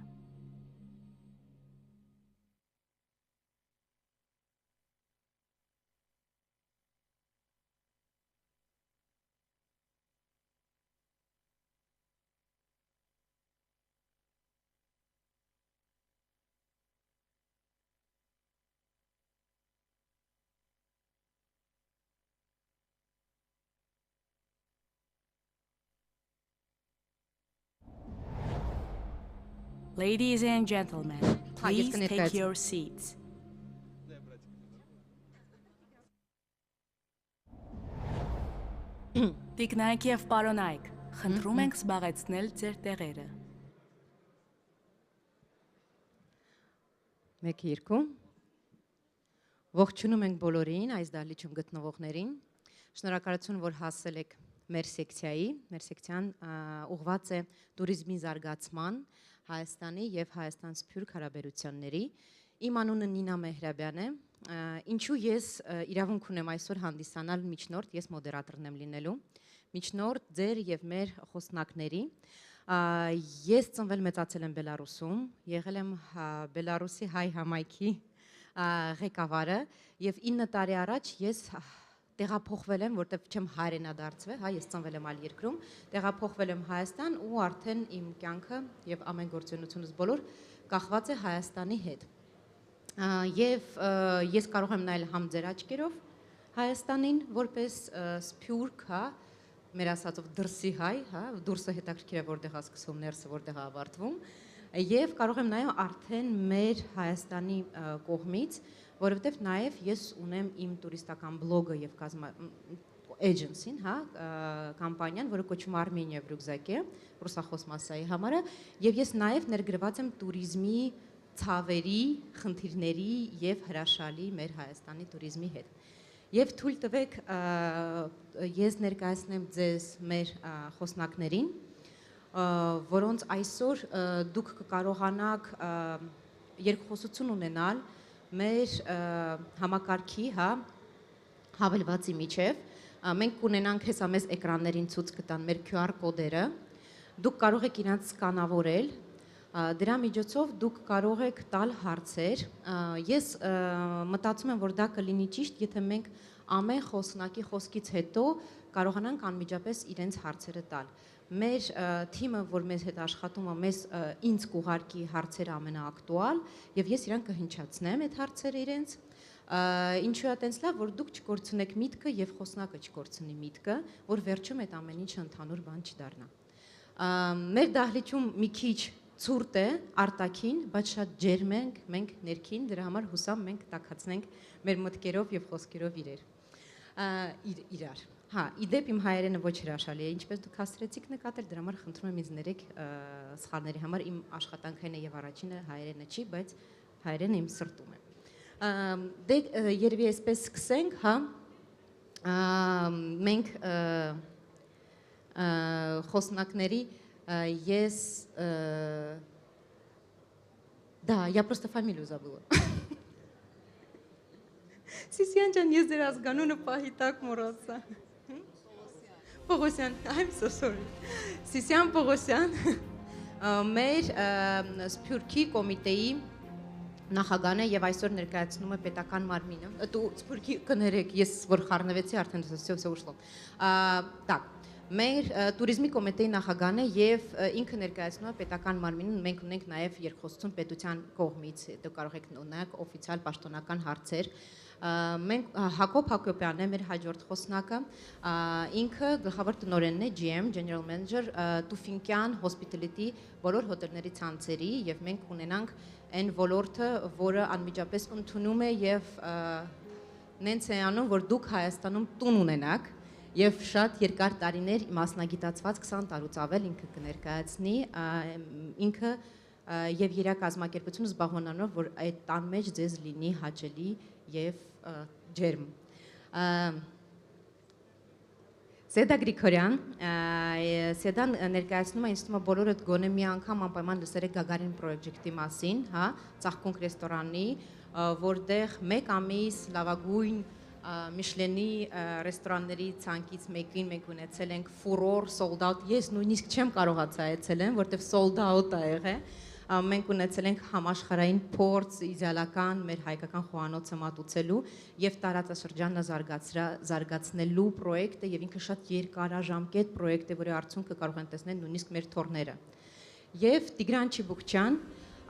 Ladies and gentlemen, please take your seats. Տիկնայք եւ պարոնայք, խնդրում ենք զբաղեցնել ձեր տեղերը։ Մեկ երկու։ Ողջունում ենք բոլորին, այս դահլիճում գտնվողներին։ Շնորհակալություն, որ հասել եք մեր սեկցիան ուղղված է туриզմի զարգացման, Հայաստանի եւ Հայաստան Սփյուռք հարաբերությունների։ Իմ անունը Նինա Մեհրաբյան է։ Ինչու ես իրավունք ունեմ այսօր հանդիսանալ միջնորդ, ես մոդերատորն եմ լինելու։ Միջնորդ ձեր եւ մեր խոսնակների։ Ես ծնվել մեծացել եմ Բելարուսում, եղել եմ Բելարուսի հայ համայնքի ղեկավարը եւ 9 տարի առաջ ես տեղափոխվել եմ, որտեղ չեմ հայրենադարձվել, հա, ես ծնվել եմ այլ երկրում, տեղափոխվել եմ Հայաստան ու արդեն իմ կյանքը եւ ամեն գործունեությունս բոլոր կախված է Հայաստանի հետ։ Եվ ես կարող եմ նայել համ ձեր աչքերով Հայաստանին որպես սփյուռք, հա, մեր ասածով դրսի հայ, հա, դուրսը հետաքրքիր է որտեղ է սկսվում, ներսը որտեղ է ավարտվում, եւ կարող եմ նայել արդեն մեր Հայաստանի կողմից, որովհետեւ նաեւ ես ունեմ իմ տուրիստական բլոգը եւ agency-ն, հա, կամպանիան, որը կոչվում է Armenian ռուկզակը, ռուսախոս մասայի համար, եւ ես նաեւ ներգրաված եմ туриզմի ցավերի, խնդիրների եւ հրաշալի մեր Հայաստանի туриզմի հետ։ Եվ թույլ տվեք ես ներկայացնեմ ձեզ մեր խոսնակներին, որոնց այսօր դուք կկարողանաք երկխոսություն ունենալ մեր համակարգի, հա, հավելվածի միջև։ Մենք կունենանք հեսա մեզ էկրաններին ցույց կտան մեր QR կոդերը։ Դուք կարող եք իրանց սկանավորել։ Դրա միջոցով դուք կարող եք տալ հարցեր։ Ես մտածում եմ, որ դա կլինի ճիշտ, եթե մենք ամեն խոսնակի խոսքից հետո կարողանանք անմիջապես իրենց հարցերը տալ։ Մեր թիմը, որ մեզ հետ աշխատում է, ինձ կուղարկի հարցերը ամենաակտուալ, եւ ես իրան կհնչացնեմ այդ հարցերը իրենց։ Ինչու է տենց լավ, որ դուք չկորցնեք միտքը եւ խոսնակը չկորցնի միտքը, որ վերջում այդ ամեն ինչը ընդհանուր բան չդառնա։ Մեր դահլիճում մի քիչ ցուրտ է արտաքին, բայց շատ ջերմ ենք մենք ներքին, դրա համար հուսամ մենք տաքացնենք մեր մտքերով եւ խոսքերով իրար։ Հա, իդեպ իմ հայերենը ոչ հրաշալի է, ինչպես դուք հասցրեցիք նկատել, դրա համար խնդրում եմ ինձ ներեք սխալների համար, իմ աշխատանքային է եւ առաջինը հայերենը չի, բայց հայերենը իմ սրտում է։ Դե երևի այսպես սկսենք, հա, մենք խոսնակների ես да, я просто фамилию забыла. Սիսյան ջան, ես ձեր ազգանունը պահի տակ մոռացա։ Պողոսյան, I'm so sorry։ Սիսյան Պողոսյան, մեր Սփյուռքի կոմիտեի նախագահն է եւ այսօր ներկայացնում է պետական մարմինը։ Դու Սփյուռքի կներեք, ես որ խառնվեցի արդեն всё ушло։ Так, մեր туриզմի կոմիտեի նախագահն է եւ ինքը ներկայացնում է պետական մարմինը, մենք ունենք նաեւ երկխոսություն պետության կողմից, դուք կարող եք ունենալ օֆիցիալ պաշտոնական հարցեր։ Մենք Հակոբ Հակոբյանն է մեր հաջորդ խոսնակը, ինքը գլխավոր տնօրենն է GM, General Manager Տուֆինկյան Hospitality բոլոր հոթելների ցանցերի եւ մենք ունենանք այն ոլորտը, որը անմիջապես ընդունում է եւ նենց է անում, որ դուք Հայաստանում տուն ունենաք եւ շատ երկար տարիներ մասնագիտացված 20 տարուց ավել ինքը կներկայացնի, ինքը եւ իր կազմակերպությունը զբաղվանանով, որ այդ տան մեջ ձեզ լինի հաճելի եւ ջերմ։ Սեդա Գրիգորյան, Սեդան ներկայացնում է ինձ թվում է բոլորդ գոնե մի անգամ անպայման լսել եք Գագարին պրոյեկտի մասին, հա, Ծաղկունք ռեստորանի, որտեղ մեկ ամիս լավագույն Միշլենի ռեստորանների ցանկից մեկին մենք ունեցել ենք ֆուրոր, sold out, ես նույնիսկ չեմ կարողացա այցելեմ, որտեղ sold out ա եղել։ Մենք ունեցել ենք համաշխարհային փորձ իդեալական մեր հայկական խոհանոցը մատուցելու եւ տարածաշրջանը զարգացնելու պրոյեկտը եւ ինքը շատ երկարաժամկետ պրոյեկտ է, որի արդյունքը կարող են տեսնել նույնիսկ մեր թորները։ Եվ Տիգրան Չիբուկչյան,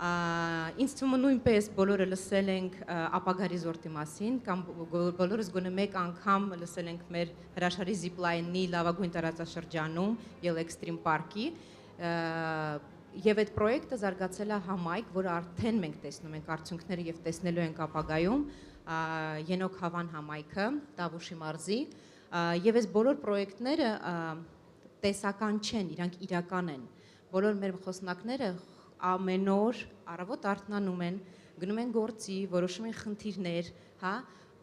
ինձ թվում է նույնպես բոլորը լսել ենք ապագա ռիզորտի մասին կամ բոլորս գոնե մեկ անգամ լսել ենք մեր հրաշալի զիպլայնի լավագույն տարածաշրջանում Yell Extreme Park-ի եւ այդ պրոյեկտը զարգացել է համայնք, որը արդեն մենք տեսնում ենք արդյունքները եւ տեսնելու ենք ապագայում Ենոք Հավան համայնքը Տավուշի մարզի եւ այս բոլոր պրոյեկտները տեսական չեն, իրանք իրական են։ Բոլոր մեր խոսնակները ամեն օր առավոտ արթնանում են, գնում են գործի, որոշում են խնդիրներ, հա,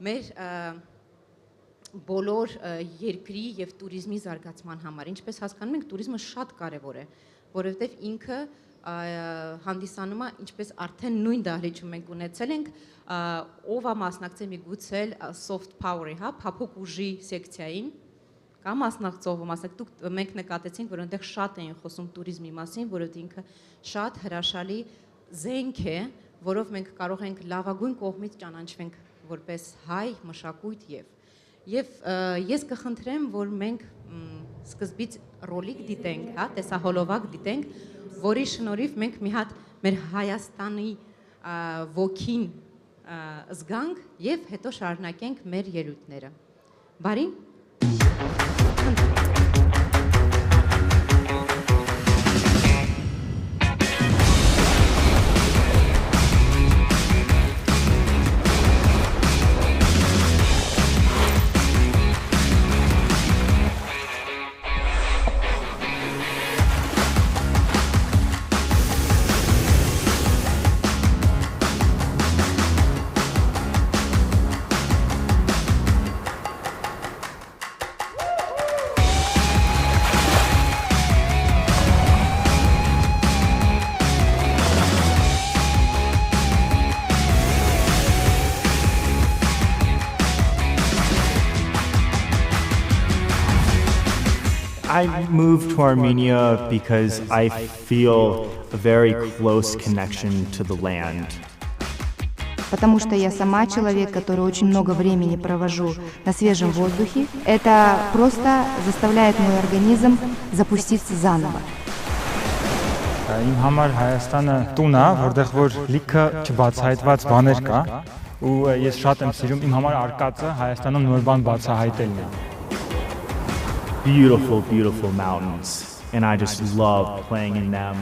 մեր բոլոր երկրի եւ туриզմի զարգացման համար։ Ինչպես հասկանում ենք, туриզմը շատ կարեւոր է, որովհետեւ ինքը հանդիսանում է, ինչպես արդեն նույն դահլիճում մենք ունեցել ենք, ով է մասնակցել միգուցե soft power-ի, հա, փափուկ ուժի սեկցիային, կամ մասնակցողը, մենք նկատեցինք, որ այնտեղ շատ էին խոսում туриզմի մասին, որովհետեւ ինքը շատ հրաշալի զենք է, որով մենք կարող ենք լավագույն կողմից ճանաչվենք որպես հայ մշակույթ եւ ես կխնդրեմ, որ մենք սկզբից ռոլիկ դիտենք, հա, տեսահոլովակ դիտենք, որի շնորհիվ մենք մի հատ մեր Հայաստանի ոգին զգանք եւ հետո շարունակենք մեր ելույթները։ Բարի։ I moved to Armenia because I feel a very close connection to the land. Потому что я сама человек, который очень много времени провожу на свежем воздухе. Это просто заставляет мой организм запуститься заново. Իմ համար Հայաստանը տուն է, որտեղ որ լիքը չբացահայտված բաներ կա, ու ես շատ եմ սիրում իմ համար արկածը Հայաստանում նոր բան բացահայտելն է։ Beautiful, beautiful mountains, and I just love playing in them.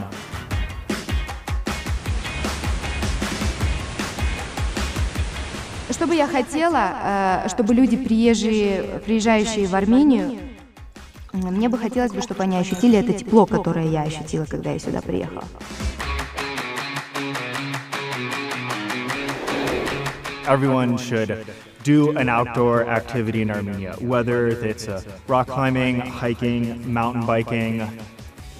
Что бы я хотела, чтобы люди, приезжающие в Армению, мне бы хотелось, чтобы они ощутили это тепло, которое я ощутила, когда я сюда приехала. Everyone should do an outdoor activity in Armenia, whether it's rock climbing, hiking, mountain biking.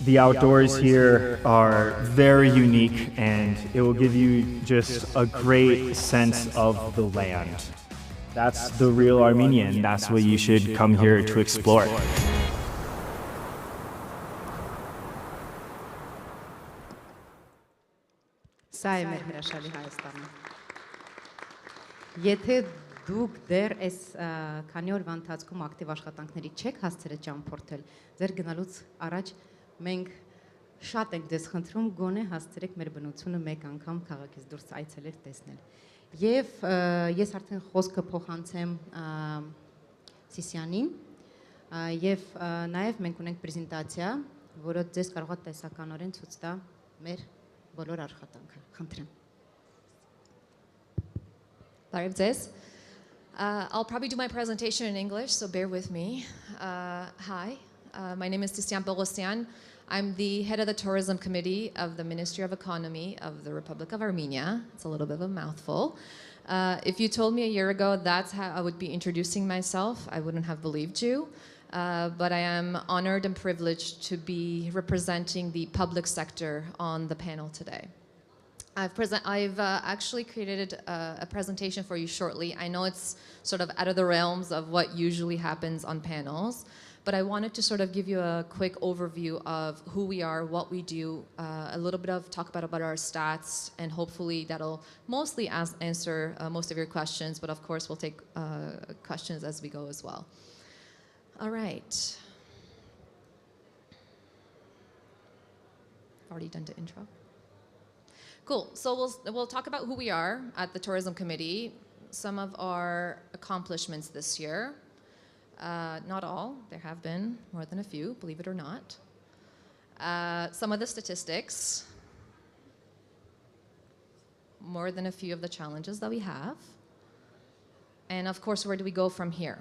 The outdoors here are very unique, and it will give you just a great sense of the land. That's the real Armenian. That's what you should come here to explore. Սա է մեր հրաշալի Հայաստանը։ Եթե դուք դեռ այս քանի օրվա ընթացքում ակտիվ աշխատանքների չեք հասցրել ճամփորդել, ձեր գնալուց առաջ մենք շատ ենք դες խնդրում գոնե հասցրեք մեր բնությունը մեկ անգամ քաղաքից դուրս այցելել տեսնել։ Եվ ես արդեն խոսքը փոխանցեմ Սիսյանին, եւ նաեւ մենք ունենք պրեզենտացիա, որը ձեզ կարող է տեսականորեն ցույց տա մեր բոլոր աշխատանքը։ Խնդրեմ։ Բարև ձեզ. I'll probably do my presentation in English, so bear with me. Hi, my name is Tizian Bogosian. I'm the head of the tourism committee of the Ministry of Economy of the Republic of Armenia. It's a little bit of a mouthful. If you told me a year ago that's how I would be introducing myself, I wouldn't have believed you. But I am honored and privileged to be representing the public sector on the panel today. I've actually created a presentation for you shortly. I know it's sort of out of the realms of what usually happens on panels, but I wanted to sort of give you a quick overview of who we are, what we do, a little bit of talk about our stats, and hopefully that'll mostly answer most of your questions, but of course we'll take questions as we go as well. All right. Already done the intro. Cool. So we'll talk about who we are at the Tourism Committee, some of our accomplishments this year. Not all. There have been more than a few, believe it or not. Some of the statistics, more than a few of the challenges that we have. And of course, where do we go from here?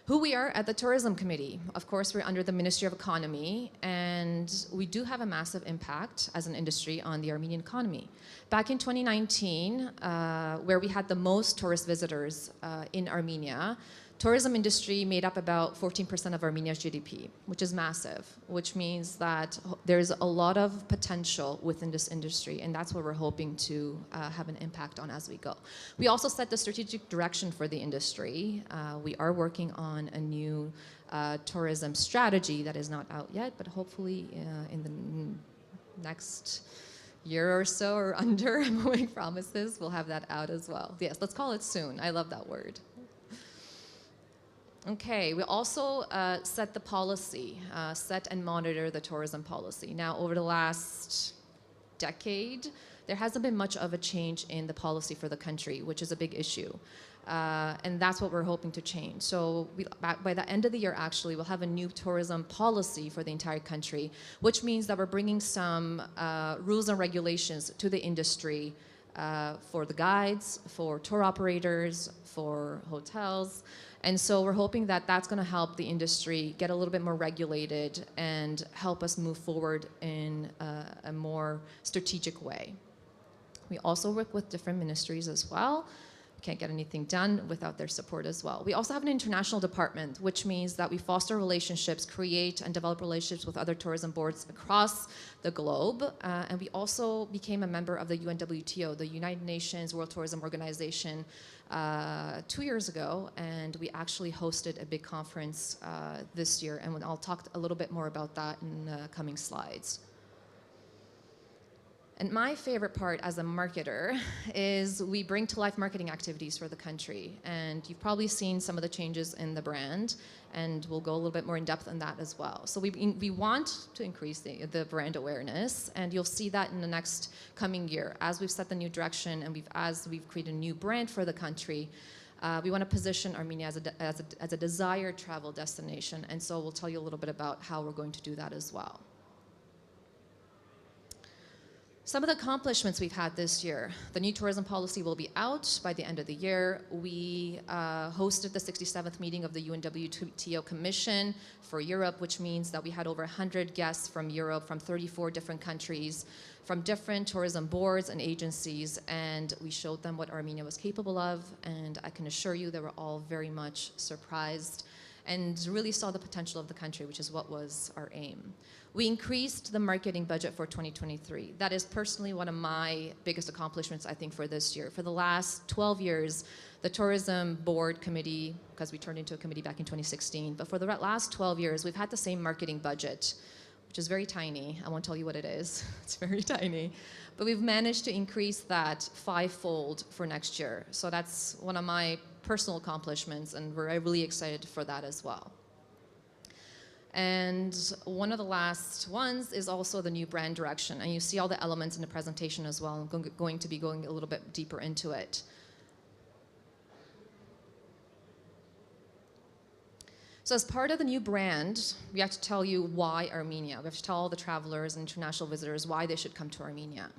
Who we are at the Tourism Committee. Of course, we're under the Ministry of Economy, and we do have a massive impact as an industry on the Armenian economy. Back in 2019, where we had the most tourist visitors in Armenia, tourism industry made up about 14% of Armenia's GDP, which is massive, which means that there's a lot of potential within this industry, and that's what we're hoping to have an impact on as we go. We also set the strategic direction for the industry. We are working on a new tourism strategy that is not out yet, but hopefully in the next year or so or under, I'm making promises, we'll have that out as well. Yes, let's call it soon. I love that word. Okay, we also set the policy, set and monitor the tourism policy. Now, over the last decade, there hasn't been much of a change in the policy for the country, which is a big issue. And that's what we're hoping to change. So by the end of the year, actually, we'll have a new tourism policy for the entire country, which means that we're bringing some rules and regulations to the industry for the guides, for tour operators, for hotels. And so we're hoping that that's going to help the industry get a little bit more regulated and help us move forward in a more strategic way. We also work with different ministries as well. Can't get anything done without their support as well. We also have an international department, which means that we foster relationships, create and develop relationships with other tourism boards across the globe. And we also became a member of the UNWTO, the United Nations World Tourism Organization, 2 years ago. And we actually hosted a big conference this year. And I'll talk a little bit more about that in the coming slides. And my favorite part as a marketer is we bring to life marketing activities for the country. And you've probably seen some of the changes in the brand, and we'll go a little bit more in depth on that as well. So we want to increase the brand awareness, and you'll see that in the next coming year. As we've set the new direction and as we've created a new brand for the country, we want to position Armenia as a desired travel destination. And so we'll tell you a little bit about how we're going to do that as well. Some of the accomplishments we've had this year. The new tourism policy will be out by the end of the year. We hosted the 67th meeting of the UNWTO Commission for Europe, which means that we had over 100 guests from Europe, from 34 different countries, from different tourism boards and agencies, and we showed them what Armenia was capable of, and I can assure you they were all very much surprised and really saw the potential of the country, which is what was our aim. We increased the marketing budget for 2023. That is personally one of my biggest accomplishments, I think, for this year. For the last 12 years, the Tourism Board Committee, because we turned into a committee back in 2016, but for the last 12 years, we've had the same marketing budget, which is very tiny. I won't tell you what it is. It's very tiny. But we've managed to increase that 5-fold for next year. So that's one of my personal accomplishments, and we're really excited for that as well. And one of the last ones is also the new brand direction. And you see all the elements in the presentation as well. I'm going to be going a little bit deeper into it. So as part of the new brand, we have to tell you why Armenia. We have to tell all the travelers and international visitors why they should come to Armenia.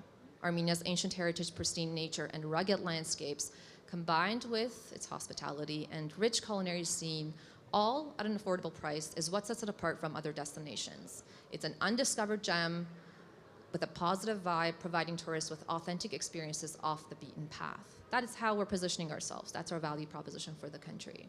Armenia's ancient heritage, pristine nature, and rugged landscapes, combined with its hospitality and rich culinary scene, all at an affordable price, is what sets it apart from other destinations. It's an undiscovered gem with a positive vibe, providing tourists with authentic experiences off the beaten path. That is how we're positioning ourselves. That's our value proposition for the country.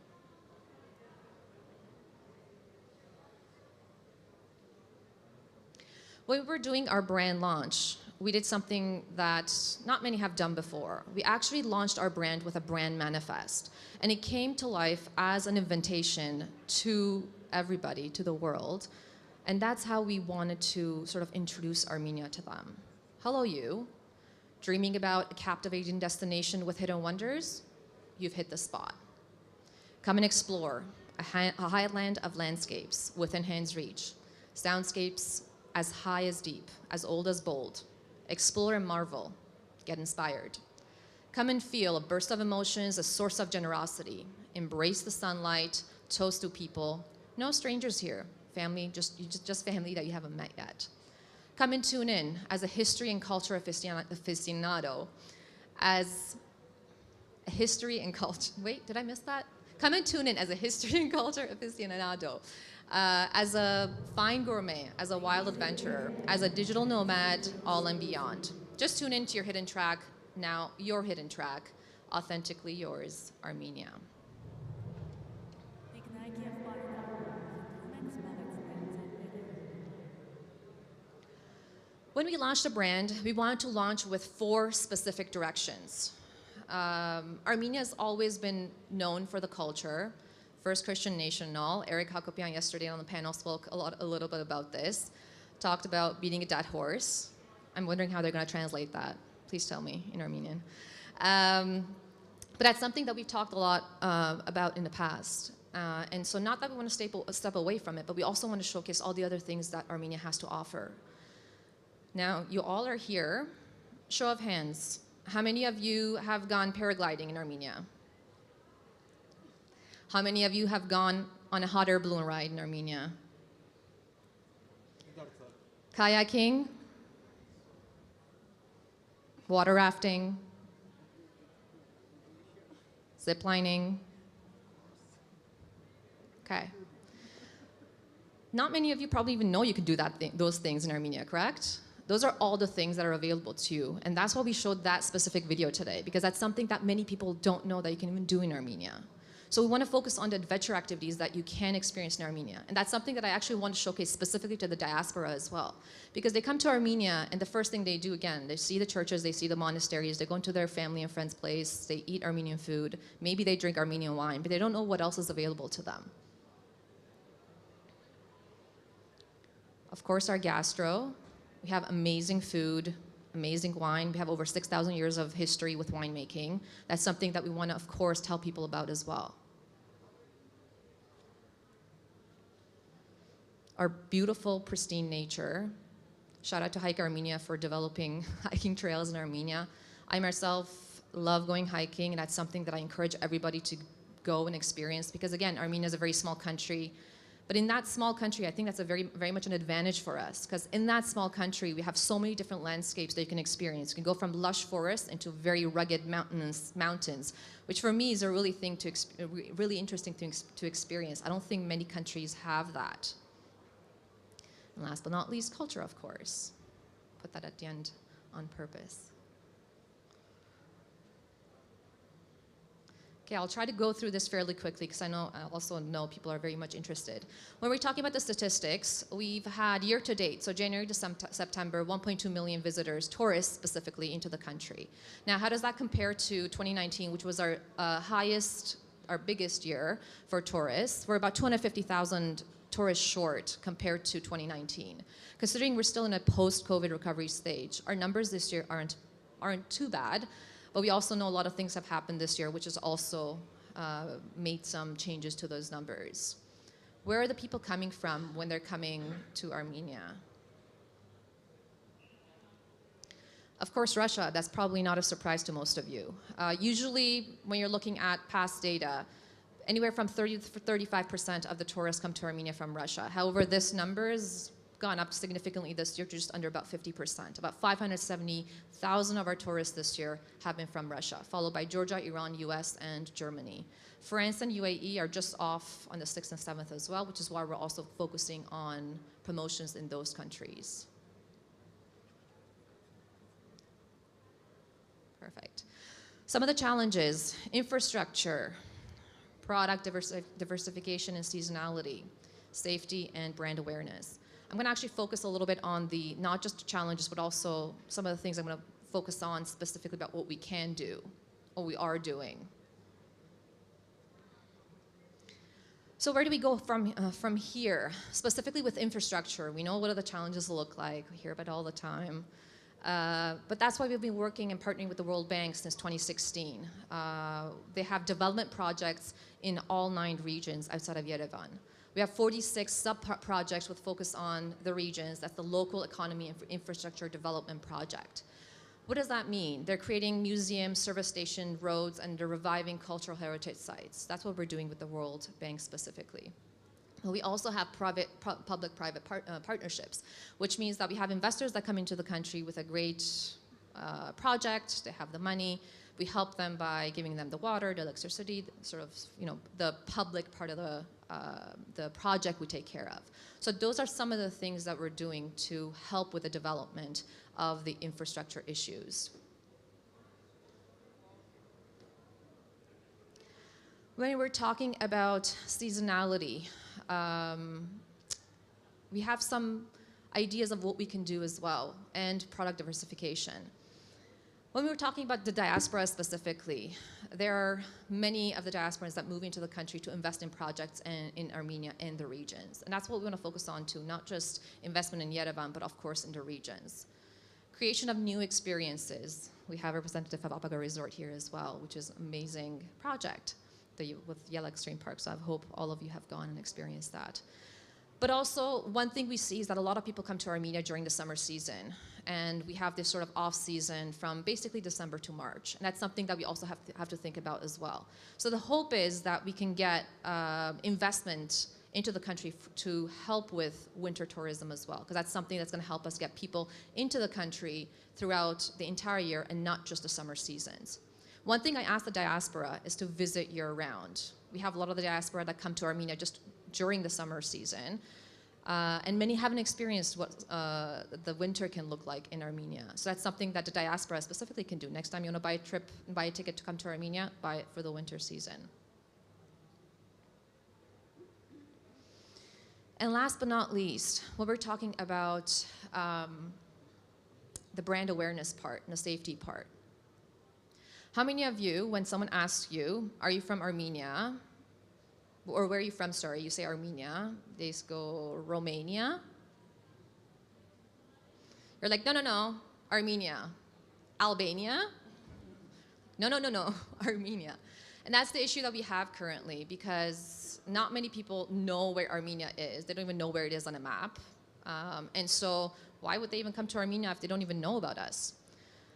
When we were doing our brand launch, we did something that not many have done before. We actually launched our brand with a brand manifest, and it came to life as an invitation to everybody, to the world, and that's how we wanted to sort of introduce Armenia to them. Hello, you. Dreaming about a captivating destination with hidden wonders? You've hit the spot. Come and explore a highland of landscapes within hand's reach, soundscapes as high as deep, as old as bold. Explore and marvel, get inspired. Come and feel a burst of emotions, a source of generosity. Embrace the sunlight, toast to people. No strangers here, family, just family that you haven't met yet. Come and tune in as a history and culture aficionado, as a history and culture, wait, did I miss that? Come and tune in as a history and culture aficionado, as a fine gourmet, as a wild adventurer, as a digital nomad, all and beyond. Just tune into your hidden track, now your hidden track, authentically yours, Armenia. When we launched the brand, we wanted to launch with 4 specific directions. Armenia has always been known for the culture. First Christian nation and all. Eric Hakopian yesterday on the panel spoke a little bit about this. Talked about beating a dead horse. I'm wondering how they're going to translate that. Please tell me in Armenian. But that's something that we've talked a lot about in the past. And so not that we want to step away from it, but we also want to showcase all the other things that Armenia has to offer. Now, you all are here. Show of hands. How many of you have gone paragliding in Armenia? How many of you have gone on a hot air balloon ride in Armenia? Kayaking? Water rafting? Ziplining? Okay. Not many of you probably even know you can do those things in Armenia, correct? Those are all the things that are available to you. And that's why we showed that specific video today, because that's something that many people don't know that you can even do in Armenia. So we want to focus on the adventure activities that you can experience in Armenia. And that's something that I actually want to showcase specifically to the diaspora as well. Because they come to Armenia and the first thing they do, again, they see the churches, they see the monasteries, they go into their family and friends' place, they eat Armenian food, maybe they drink Armenian wine, but they don't know what else is available to them. Of course, our gastro. We have amazing food, amazing wine. We have over 6,000 years of history with winemaking. That's something that we want to, of course, tell people about as well. Our beautiful, pristine nature. Shout out to Hike Armenia for developing hiking trails in Armenia. I myself love going hiking, and that's something that I encourage everybody to go and experience, because again, Armenia is a very small country. But in that small country, I think that's a very much an advantage for us, because in that small country, we have so many different landscapes that you can experience. You can go from lush forests into very rugged mountains, which for me is a really interesting thing to experience. I don't think many countries have that. And last but not least, culture, of course. Put that at the end on purpose. Okay, I'll try to go through this fairly quickly because I also know people are very much interested. When we're talking about the statistics, we've had year to date, so January to September, 1.2 million visitors, tourists specifically, into the country. Now, how does that compare to 2019, which was our biggest year for tourists? We're about 250,000 tourists short compared to 2019. Considering we're still in a post-COVID recovery stage, our numbers this year aren't too bad. But we also know a lot of things have happened this year, which has also made some changes to those numbers. Where are the people coming from when they're coming to Armenia? Of course, Russia. That's probably not a surprise to most of you. Usually, when you're looking at past data, anywhere from 30 to 35% of the tourists come to Armenia from Russia. However, this number has gone up significantly this year to just under about 50%. About 570,000 of our tourists this year have been from Russia, followed by Georgia, Iran, US, and Germany. France and UAE are just off on the 6th and 7th as well, which is why we're also focusing on promotions in those countries. Perfect. Some of the challenges: infrastructure, product diversification and seasonality, safety, and brand awareness. I'm going to actually focus a little bit on not just challenges, but also some of the things I'm going to focus on specifically about what we can do, what we are doing. So where do we go from here? Specifically with infrastructure, we know what the challenges look like. We hear about it all the time. But that's why we've been working and partnering with the World Bank since 2016. They have development projects in all 9 regions outside of Yerevan. We have 46 sub-projects with focus on the regions. That's the local economy infrastructure development project. What does that mean? They're creating museums, service stations, roads, and they're reviving cultural heritage sites. That's what we're doing with the World Bank specifically. We also have public-private partnerships, which means that we have investors that come into the country with a great project, they have the money. We help them by giving them the water, the electricity, sort of, the public part of the project we take care of. So those are some of the things that we're doing to help with the development of the infrastructure issues. When we're talking about seasonality, we have some ideas of what we can do as well, and product diversification. When we were talking about the diaspora specifically, there are many of the diasporans that move into the country to invest in projects in Armenia and the regions. And that's what we want to focus on too, not just investment in Yerevan, but of course in the regions. Creation of new experiences. We have a representative of Apaga Resort here as well, which is an amazing project with Yell Extreme Park. So I hope all of you have gone and experienced that. But also, one thing we see is that a lot of people come to Armenia during the summer season. And we have this sort of off season from basically December to March. And that's something that we also have to think about as well. So the hope is that we can get investment into the country to help with winter tourism as well, because that's something that's going to help us get people into the country throughout the entire year and not just the summer seasons. One thing I ask the diaspora is to visit year-round. We have a lot of the diaspora that come to Armenia just during the summer season. And many haven't experienced what the winter can look like in Armenia. So that's something that the diaspora specifically can do. Next time you want to buy a ticket to come to Armenia, buy it for the winter season. And last but not least, when we're talking about the brand awareness part and the safety part. How many of you, when someone asks you, are you from Armenia? Or where are you from, sorry, you say Armenia, they go Romania. You're like, no, Armenia. Albania? No, Armenia. And that's the issue that we have currently, because not many people know where Armenia is. They don't even know where it is on a map. And so why would they even come to Armenia if they don't even know about us?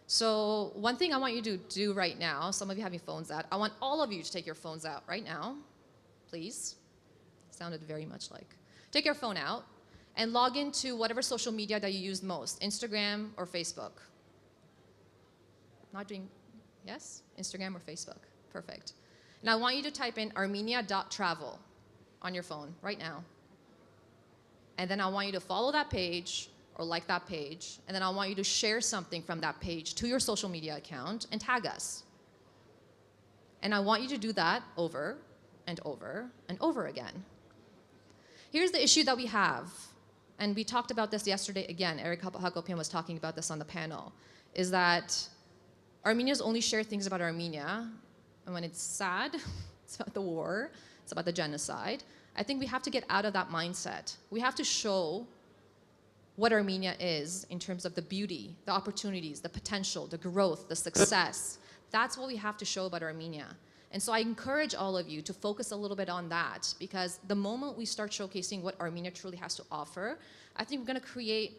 So one thing I want you to do right now, some of you have your phones out, I want all of you to take your phones out right now. Please. Sounded very much like. Take your phone out and log into whatever social media that you use most, Instagram or Facebook. Not doing, yes? Instagram or Facebook. Perfect. And I want you to type in armenia.travel on your phone right now. And then I want you to follow that page or like that page. And then I want you to share something from that page to your social media account and tag us. And I want you to do that over and over and over again. Here's the issue that we have, and we talked about this yesterday again, Eric Hagopian was talking about this on the panel, is that Armenians only share things about Armenia, and when it's sad, it's about the war, it's about the genocide. I think we have to get out of that mindset. We have to show what Armenia is in terms of the beauty, the opportunities, the potential, the growth, the success. That's what we have to show about Armenia. And so I encourage all of you to focus a little bit on that, because the moment we start showcasing what Armenia truly has to offer, I think we're going to create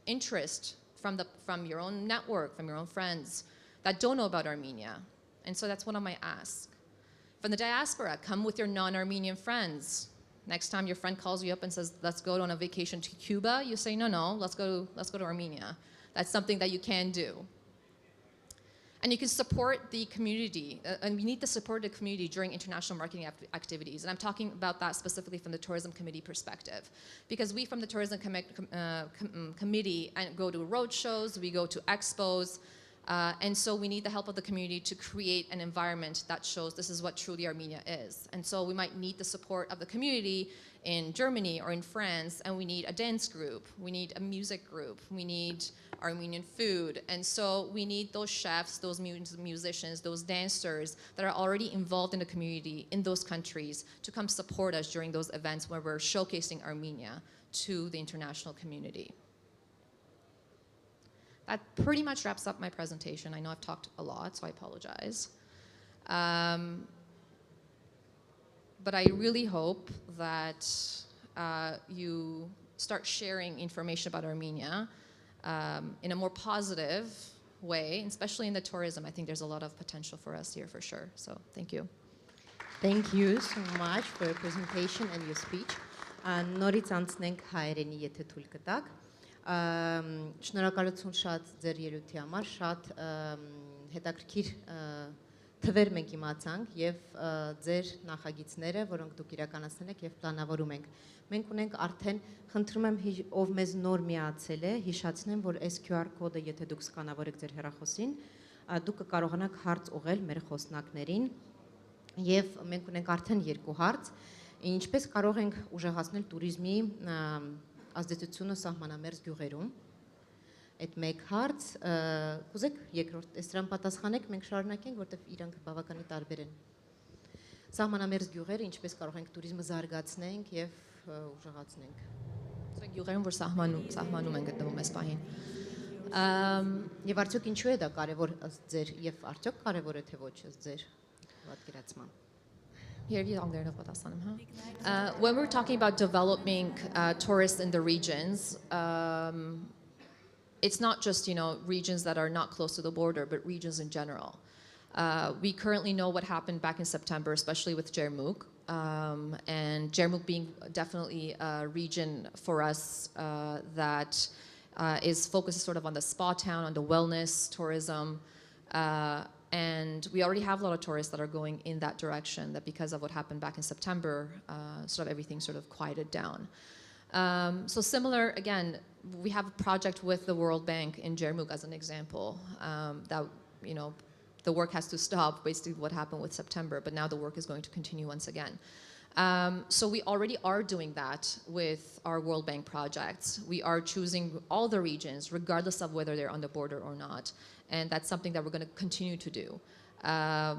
interest from your own network, from your own friends that don't know about Armenia. And so that's one of my asks. From the diaspora, come with your non-Armenian friends. Next time your friend calls you up and says, let's go on a vacation to Cuba, you say, no, let's go to Armenia. That's something that you can do. And you can support the community, and we need to support the community during international marketing activities. And I'm talking about that specifically from the tourism committee perspective. Because we from the tourism committee go to road shows, we go to expos, and so we need the help of the community to create an environment that shows this is what truly Armenia is. And so we might need the support of the community in Germany or in France, and we need a dance group, we need a music group, we need Armenian food. And so we need those chefs, those musicians, those dancers that are already involved in the community in those countries to come support us during those events where we're showcasing Armenia to the international community. That pretty much wraps up my presentation. I know I've talked a lot, so I apologize. But I really hope that you start sharing information about Armenia in a more positive way, especially in the tourism. I think there's a lot of potential for us here for sure. So thank you. Thank you so much for your presentation and your speech. Նորից անցնենք հայերենի, եթե թույլ կտակ։ Շնորհակալություն շատ ձեր ելույթի համար, շատ հետաքրքիր թվեր մենք իմացանք եւ ձեր նախագիծները, որոնք դուք իրականացնել եք եւ պլանավորում եք։ Մենք ունենք արդեն, խնդրում եմ, ով մեզ նոր միացել է, հիշացնեմ, որ այս QR կոդը, եթե դուք սկանավորեք ձեր հեռախոսին, դուք կկարողանաք հարց ուղղել մեր խոսնակներին եւ մենք ունենք արդեն 2 հարց, ինչպես կարող ենք ուժեղացնել туриզմի ազդեցությունը սահմանամերձ գյուղերում։ Այդ մեկ հարց, կուզեք երկրորդ, այս դրան պատասխանեք, մենք շարունակենք, որտեղ իրանք բավականին տարբեր են։ Սահմանամերձ գյուղերը ինչպես կարող ենք туриզմը զարգացնենք եւ ուժեղացնենք։ Սա գյուղերում, որ սահմանում են գտնվում այս պահին։ Եվ արդյոք ինչու է դա կարևոր ըստ ձեր եւ արդյոք կարևոր է թե ոչ ըստ ձեր պատկերացման։ When we're talking about developing tourists in the regions, it's not just, regions that are not close to the border, but regions in general. We currently know what happened back in September, especially with Jermuk, and Jermuk being definitely a region for us that is focused sort of on the spa town, on the wellness, tourism, and we already have a lot of tourists that are going in that direction, that because of what happened back in September, sort of everything sort of quieted down. So similar, again, we have a project with the World Bank in Jermuk as an example, that, the work has to stop, basically what happened with September, but now the work is going to continue once again. So we already are doing that with our World Bank projects. We are choosing all the regions, regardless of whether they're on the border or not. And that's something that we're going to continue to do. I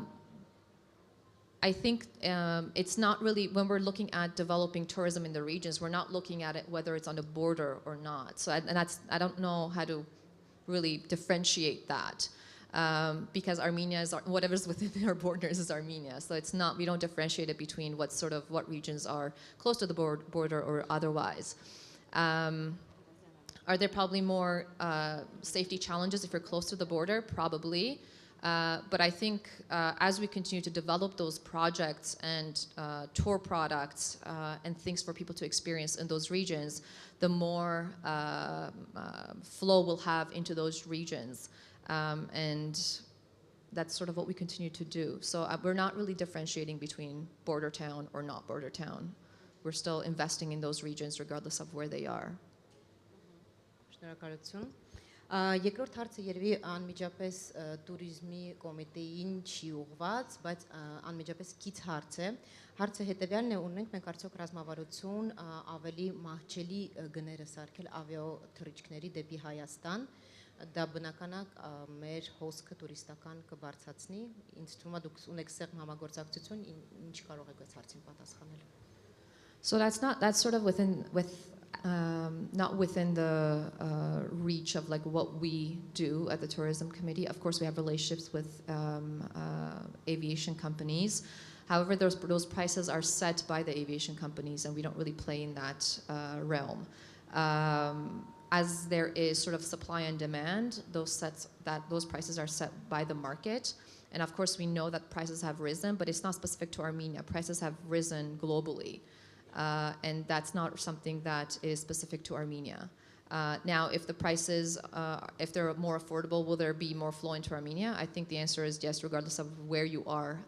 think it's not really, when we're looking at developing tourism in the regions, we're not looking at it whether it's on the border or not. So I don't know how to really differentiate that. Because Armenia is, whatever's within our borders is Armenia. So it's not, we don't differentiate it between what regions are close to the border or otherwise. Are there probably more safety challenges if you're close to the border? Probably. But I think as we continue to develop those projects and tour products and things for people to experience in those regions, the more flow we'll have into those regions. And that's sort of what we continue to do. So we're not really differentiating between border town or not border town. We're still investing in those regions regardless of where they are. Շնորհակալություն։ Երկրորդ հարցը երևի անմիջապես туриզմի կոմիտեին չի ուղված, բայց անմիջապես կից հարց է։ Հարցը հետևյալն է, ունենք մենք արդյոք ռազմավարություն ավելի մահճելի գները սարքել ավիա թռիչքների դեպի Հայաստան, դա բնական է մեր հոսքը տուրիստական կբարձրացնի, ինձ թվում է դուք ունեք սեղմ համագործակցություն, ինչ կարող եք այս հարցին պատասխանել։ So that's sort of not within the reach of like what we do at the tourism committee. Of course, we have relationships with aviation companies. However, those prices are set by the aviation companies, and we don't really play in that realm. As there is sort of supply and demand, those prices are set by the market. And of course, we know that prices have risen, but it's not specific to Armenia. Prices have risen globally. And that's not something that is specific to Armenia. Now, if the prices, if they're more affordable, will there be more flow into Armenia? I think the answer is yes, regardless of where you are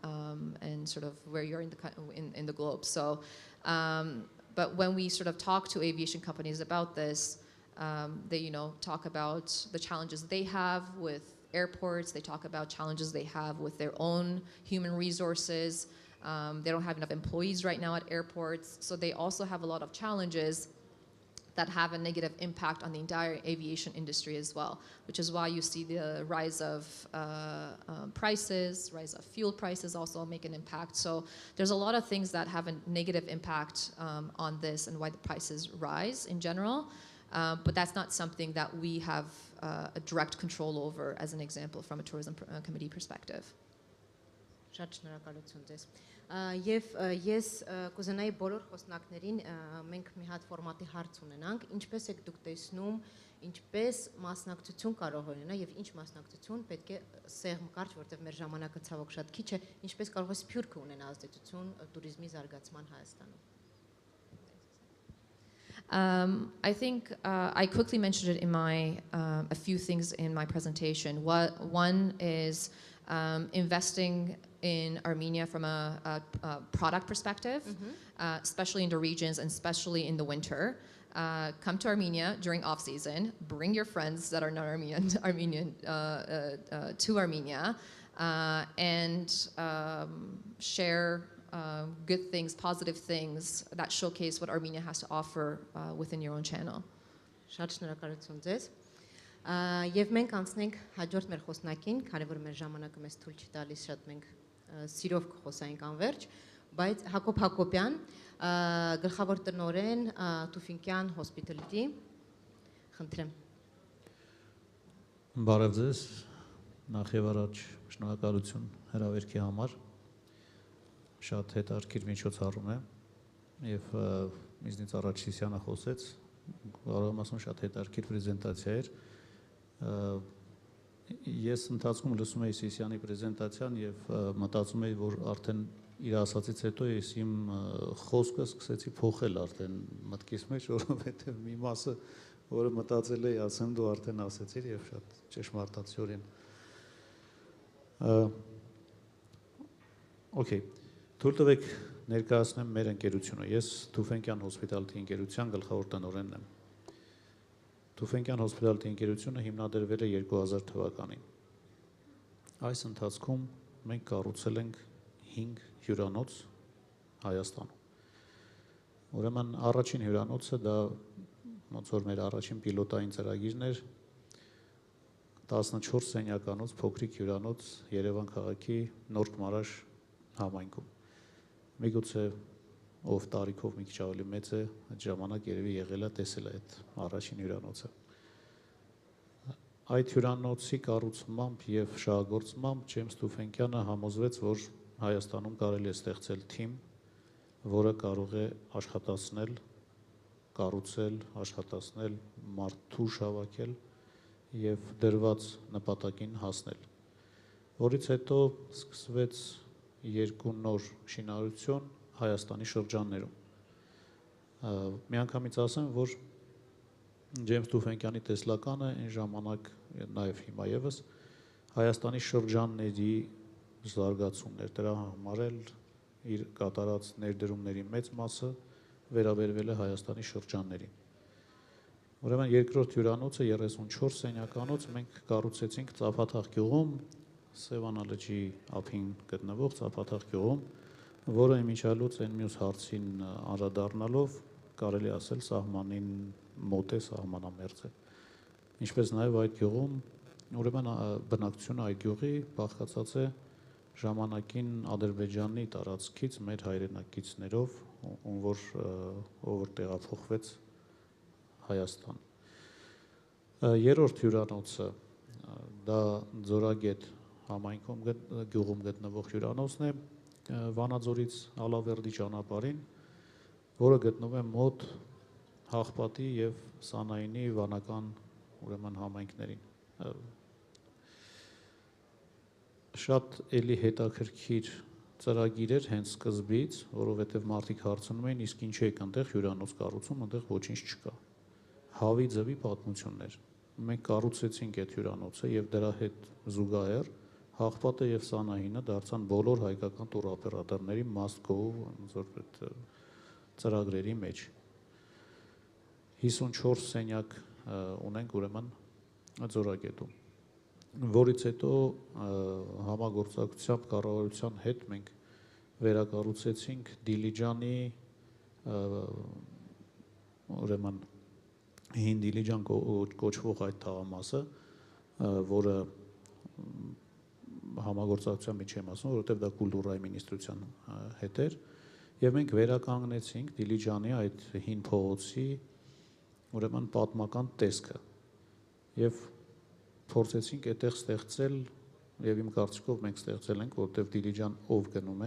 and sort of where you're in the globe. So, but when we sort of talk to aviation companies about this, they talk about the challenges they have with airports. They talk about challenges they have with their own human resources. They don't have enough employees right now at airports. So they also have a lot of challenges that have a negative impact on the entire aviation industry as well, which is why you see the rise of prices, rise of fuel prices also make an impact. So there's a lot of things that have a negative impact on this and why the prices rise in general. But that's not something that we have a direct control over, as an example, from a tourism committee perspective. Շատ շնորհակալություն ձեզ։ Եվ ես կուզենայի բոլոր խոսնակներին մենք մի հատ ֆորմատի հարց ունենանք, ինչպես եք դուք տեսնում, ինչպես մասնակցություն կարող է ունենալ եւ ինչ մասնակցություն պետք է սեղմ կարճ, որտեղ մեր ժամանակը ցավոք շատ քիչ է, ինչպես կարող է Սփյուռքը ունենալ ազդեցություն туриզմի զարգացման Հայաստանում։ I think I quickly mentioned it in my a few things in my presentation. One is investing in Armenia from a product perspective, especially in the regions and especially in the winter. Come to Armenia during off season. Bring your friends that are not Armenian to Armenia, and share good things, positive things that showcase what Armenia has to offer within your own channel. Շատ շնորհակալություն ձեզ։ Եվ մենք անցնենք հաջորդ մեր խոսնակին, քանի որ մեր ժամանակը մեզ թույլ չի տալիս, շատ մենք սիրով կխոսենք անverջ, բայց Հակոբ Հակոբյան, գլխավոր տնօրեն Tufenkian Hospitality, խնդրեմ։ Բարև ձեզ, նախ եւ առաջ շնորհակալություն հրավերքի համար։ Շատ հետաքրքիր միջոցառում է եւ ինձնից առաջ Սիսյանը խոսեց, կարող եմ ասում շատ հետաքրքիր պրեզենտացիա էր։ Ես ընթացքում լսում էի Սիսյանի պրեզենտացիան եւ մտածում էի, որ արդեն իր ասածից հետո ես իմ խոսքը սկսեցի փոխել արդեն մտքիս մեջ, որովհետեւ մի մասը, որը մտածել էի ասեմ, դու արդեն ասեցիր եւ շատ ճշմարտացիորեն։ Okay, թույլ տվեք ներկայացնեմ մեր ընկերությունը։ Ես Tufenkian Hospitality ընկերության գլխավոր տնօրենն եմ։ Tufenkian Hospitality ընկերությունը հիմնադրվել է 2000 թվականին։ Այս ընթացքում մենք կառուցել ենք 5 հյուրանոց Հայաստանում։ Ուրեմն առաջին հյուրանոցը դա ոնց որ մեր առաջին պիլոտային ծրագիրն էր 14 սենյականոց փոքրիկ հյուրանոց Երևան քաղաքի Նոր Կմարաշ համայնքում։ Միգուցե ով տարիքով մի քիչ ավելի մեծ է, այդ ժամանակ երևի եղել է տեսել այդ առաջին հյուրանոցը։ Այդ հյուրանոցի կառուցմամբ եւ շահագործմամբ Ջեյմս Tufenkian-ը համոզվեց, որ Հայաստանում կարելի է ստեղծել թիմ, որը կարող է աշխատացնել, կառուցել, աշխատացնել, մարդուժ հավաքել եւ դրված նպատակին հասնել։ Որից հետո սկսվեց երկու նոր շինարարություն Հայաստանի շրջաններում։ Միանգամից ասեմ, որ Ջեյմս Tufenkian-ի տեսլականը այն ժամանակ նաև հիմա եւս Հայաստանի շրջանների զարգացումն էր, դրա համար էլ իր կատարած ներդրումների մեծ մասը վերաբերվել է Հայաստանի շրջաններին։ Ուրեմն երկրորդ հյուրանոցը 34 սենյականոց մենք կառուցեցինք Ծափաթաղ գյուղում, Սևանա լճի ափին գտնվող Ծափաթաղ գյուղում, որը իմիջիալուց այն մյուս հարցին անդրադառնալով կարելի ասել սահմանին մոտ է, սահմանամերձ է։ Ինչպես նաև այդ գյուղում, ուրեմն բնակչությունը այդ գյուղի բաղկացած է ժամանակին Ադրբեջանի տարածքից մեր հայրենակիցներով, ով որ տեղափոխվեց Հայաստան։ Երրորդ հյուրանոցը դա Ձորագետ համայնքում գյուղում գտնվող հյուրանոցն է Վանաձորից Ալավերդի ճանապարհին, որը գտնվում է մոտ Հաղպատի եւ Սանայինի վանական ուրեմն համայնքներին։ Շատ էլի հետաքրքիր ծրագիր էր հենց սկզբից, որովհետեւ մարդիկ հարցնում էին, իսկ ինչ եք այնտեղ հյուրանոց կառուցում, այնտեղ ոչինչ չկա։ Հավի ձևի պատմություններ։ Մենք կառուցեցինք այդ հյուրանոցը եւ դրա հետ զուգահեռ Հաղպատը եւ Սանահինը դարձան բոլոր հայկական տուրօպերատորների must go ծրագրերի մեջ։ 54 սենյակ ունենք ուրեմն Ձորագետում, որից հետո համագործակցությամբ կառավարության հետ մենք վերակառուցեցինք Դիլիջանի ուրեմն հին Դիլիջան կոչվող այդ թաղամասը, որը համագործակցության մեջ եմ ասում, որովհետև դա կուլտուրայի մինիստրության հետ էր, եւ մենք վերականգնեցինք Դիլիջանի այդ հին փողոցի ուրեմն պատմական տեսքը եւ փորձեցինք այդտեղ ստեղծել եւ իմ կարծիքով մենք ստեղծել ենք, որովհետեւ Դիլիջան ով գնում է,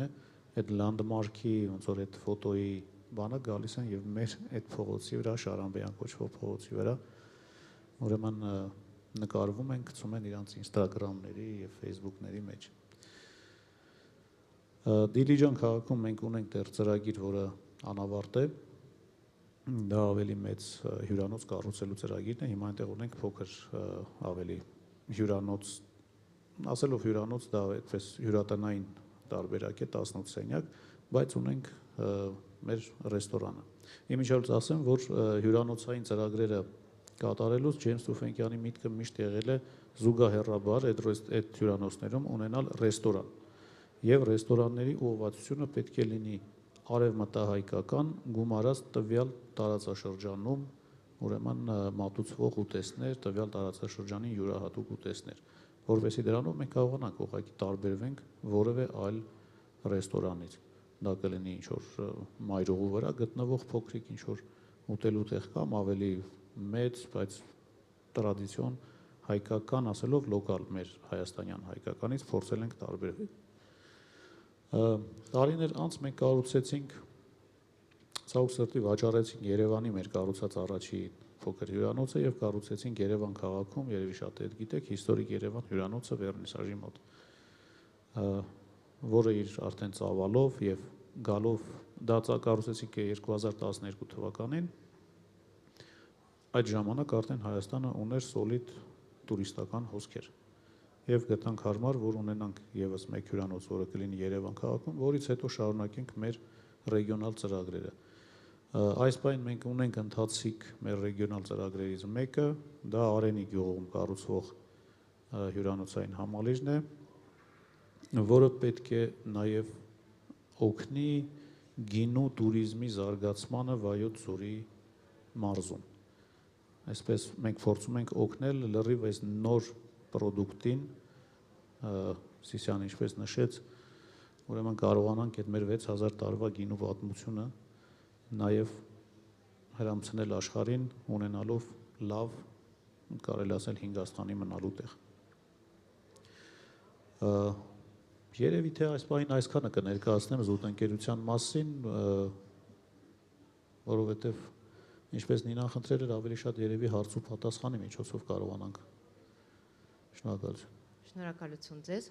այդ լանդմարկի ոնց որ այդ ֆոտոյի բանը գալիս են եւ մեր այդ փողոցի վրա, Շարամբեյան կոչվող փողոցի վրա, ուրեմն նկարվում են, գցում են իրանց Instagram-ների եւ Facebook-ների մեջ։ Դիլիջան քաղաքում մենք ունենք դեռ ծրագիր, որը անավարտ է, դա ավելի մեծ հյուրանոց կառուցելու ծրագիրն է, հիմա այնտեղ ունենք փոքր ավելի հյուրանոց, ասելով հյուրանոց, դա այդպես հյուրատնային տարբերակ է 18 սենյակ, բայց ունենք մեր ռեստորանը։ Իմիջիայլոց ասեմ, որ հյուրանոցային ծրագրերը կատարելուց Ջեյմս Թուֆենկյանի միտքը միշտ եղել է զուգահեռաբար այդ հյուրանոցներում ունենալ ռեստորան։ Եվ ռեստորանների ուղղվածությունը պետք է լինի արևմտահայկական գումարած տվյալ տարածաշրջանում, ուրեմն մատուցվող ուտեստներ, տվյալ տարածաշրջանի յուրահատուկ ուտեստներ, որովհետեւ դրանով մենք կարողանանք ուղղակի տարբերվենք որևէ այլ ռեստորանից։ Դա կլինի ինչ-որ մայրուղու վրա գտնվող փոքրիկ ինչ-որ ուտելու տեղ կամ ավելի մեծ, բայց տրադիցիոն հայկական, ասելով լոկալ մեր հայաստանյան հայկականից փորձել ենք տարբերվել։ Տարիներ անց մենք կառուցեցինք, ցավոք սրտի վաճառեցինք Երևանի մեր կառուցած առաջի փոքր հյուրանոցը եւ կառուցեցինք Երևան քաղաքում, երևի շատ հետ գիտեք, հիստորիկ Երևան հյուրանոցը վերնիսաժի մոտ, որը իր արդեն ծավալով եւ գալով դա կառուցեցինք 2012 թվականին, այդ ժամանակ արդեն Հայաստանը ուներ սոլիդ տուրիստական հոսքեր։ Եվ գտանք հարմար, որ ունենանք եւս մեկ հյուրանոց, որը կլինի Երևան քաղաքում, որից հետո շարունակենք մեր ռեգիոնալ ծրագրերը։ Այս պայն մենք ունենք ընթացիկ մեր ռեգիոնալ ծրագրերից մեկը, դա Արենի գյուղում կառուցվող հյուրանոցային համալիրն է, որը պետք է նաեւ օգնի գինու туриզմի զարգացմանը Վայոց ձորի մարզում։ Այսպես մենք փորձում ենք օգնել լրիվ այս նոր պրոդուկտին, Սիսյանը ինչպես նշեց, ուրեմն կարողանանք այդ մեր 6000 տարվա գինու պատմությունը նաև հրամցնել աշխարհին, ունենալով լավ, կարելի ասել Հինգաստանի մնալու տեղ։ Երևի թե այս պահին այսքանը կներկայացնեմ զուտընկերության մասին, որովհետև ինչպես Նինան խնդրել էր, ավելի շատ երևի հարց ու պատասխանի միջոցով կարողանանք։ Շնորհակալություն։ Շնորհակալություն ձեզ։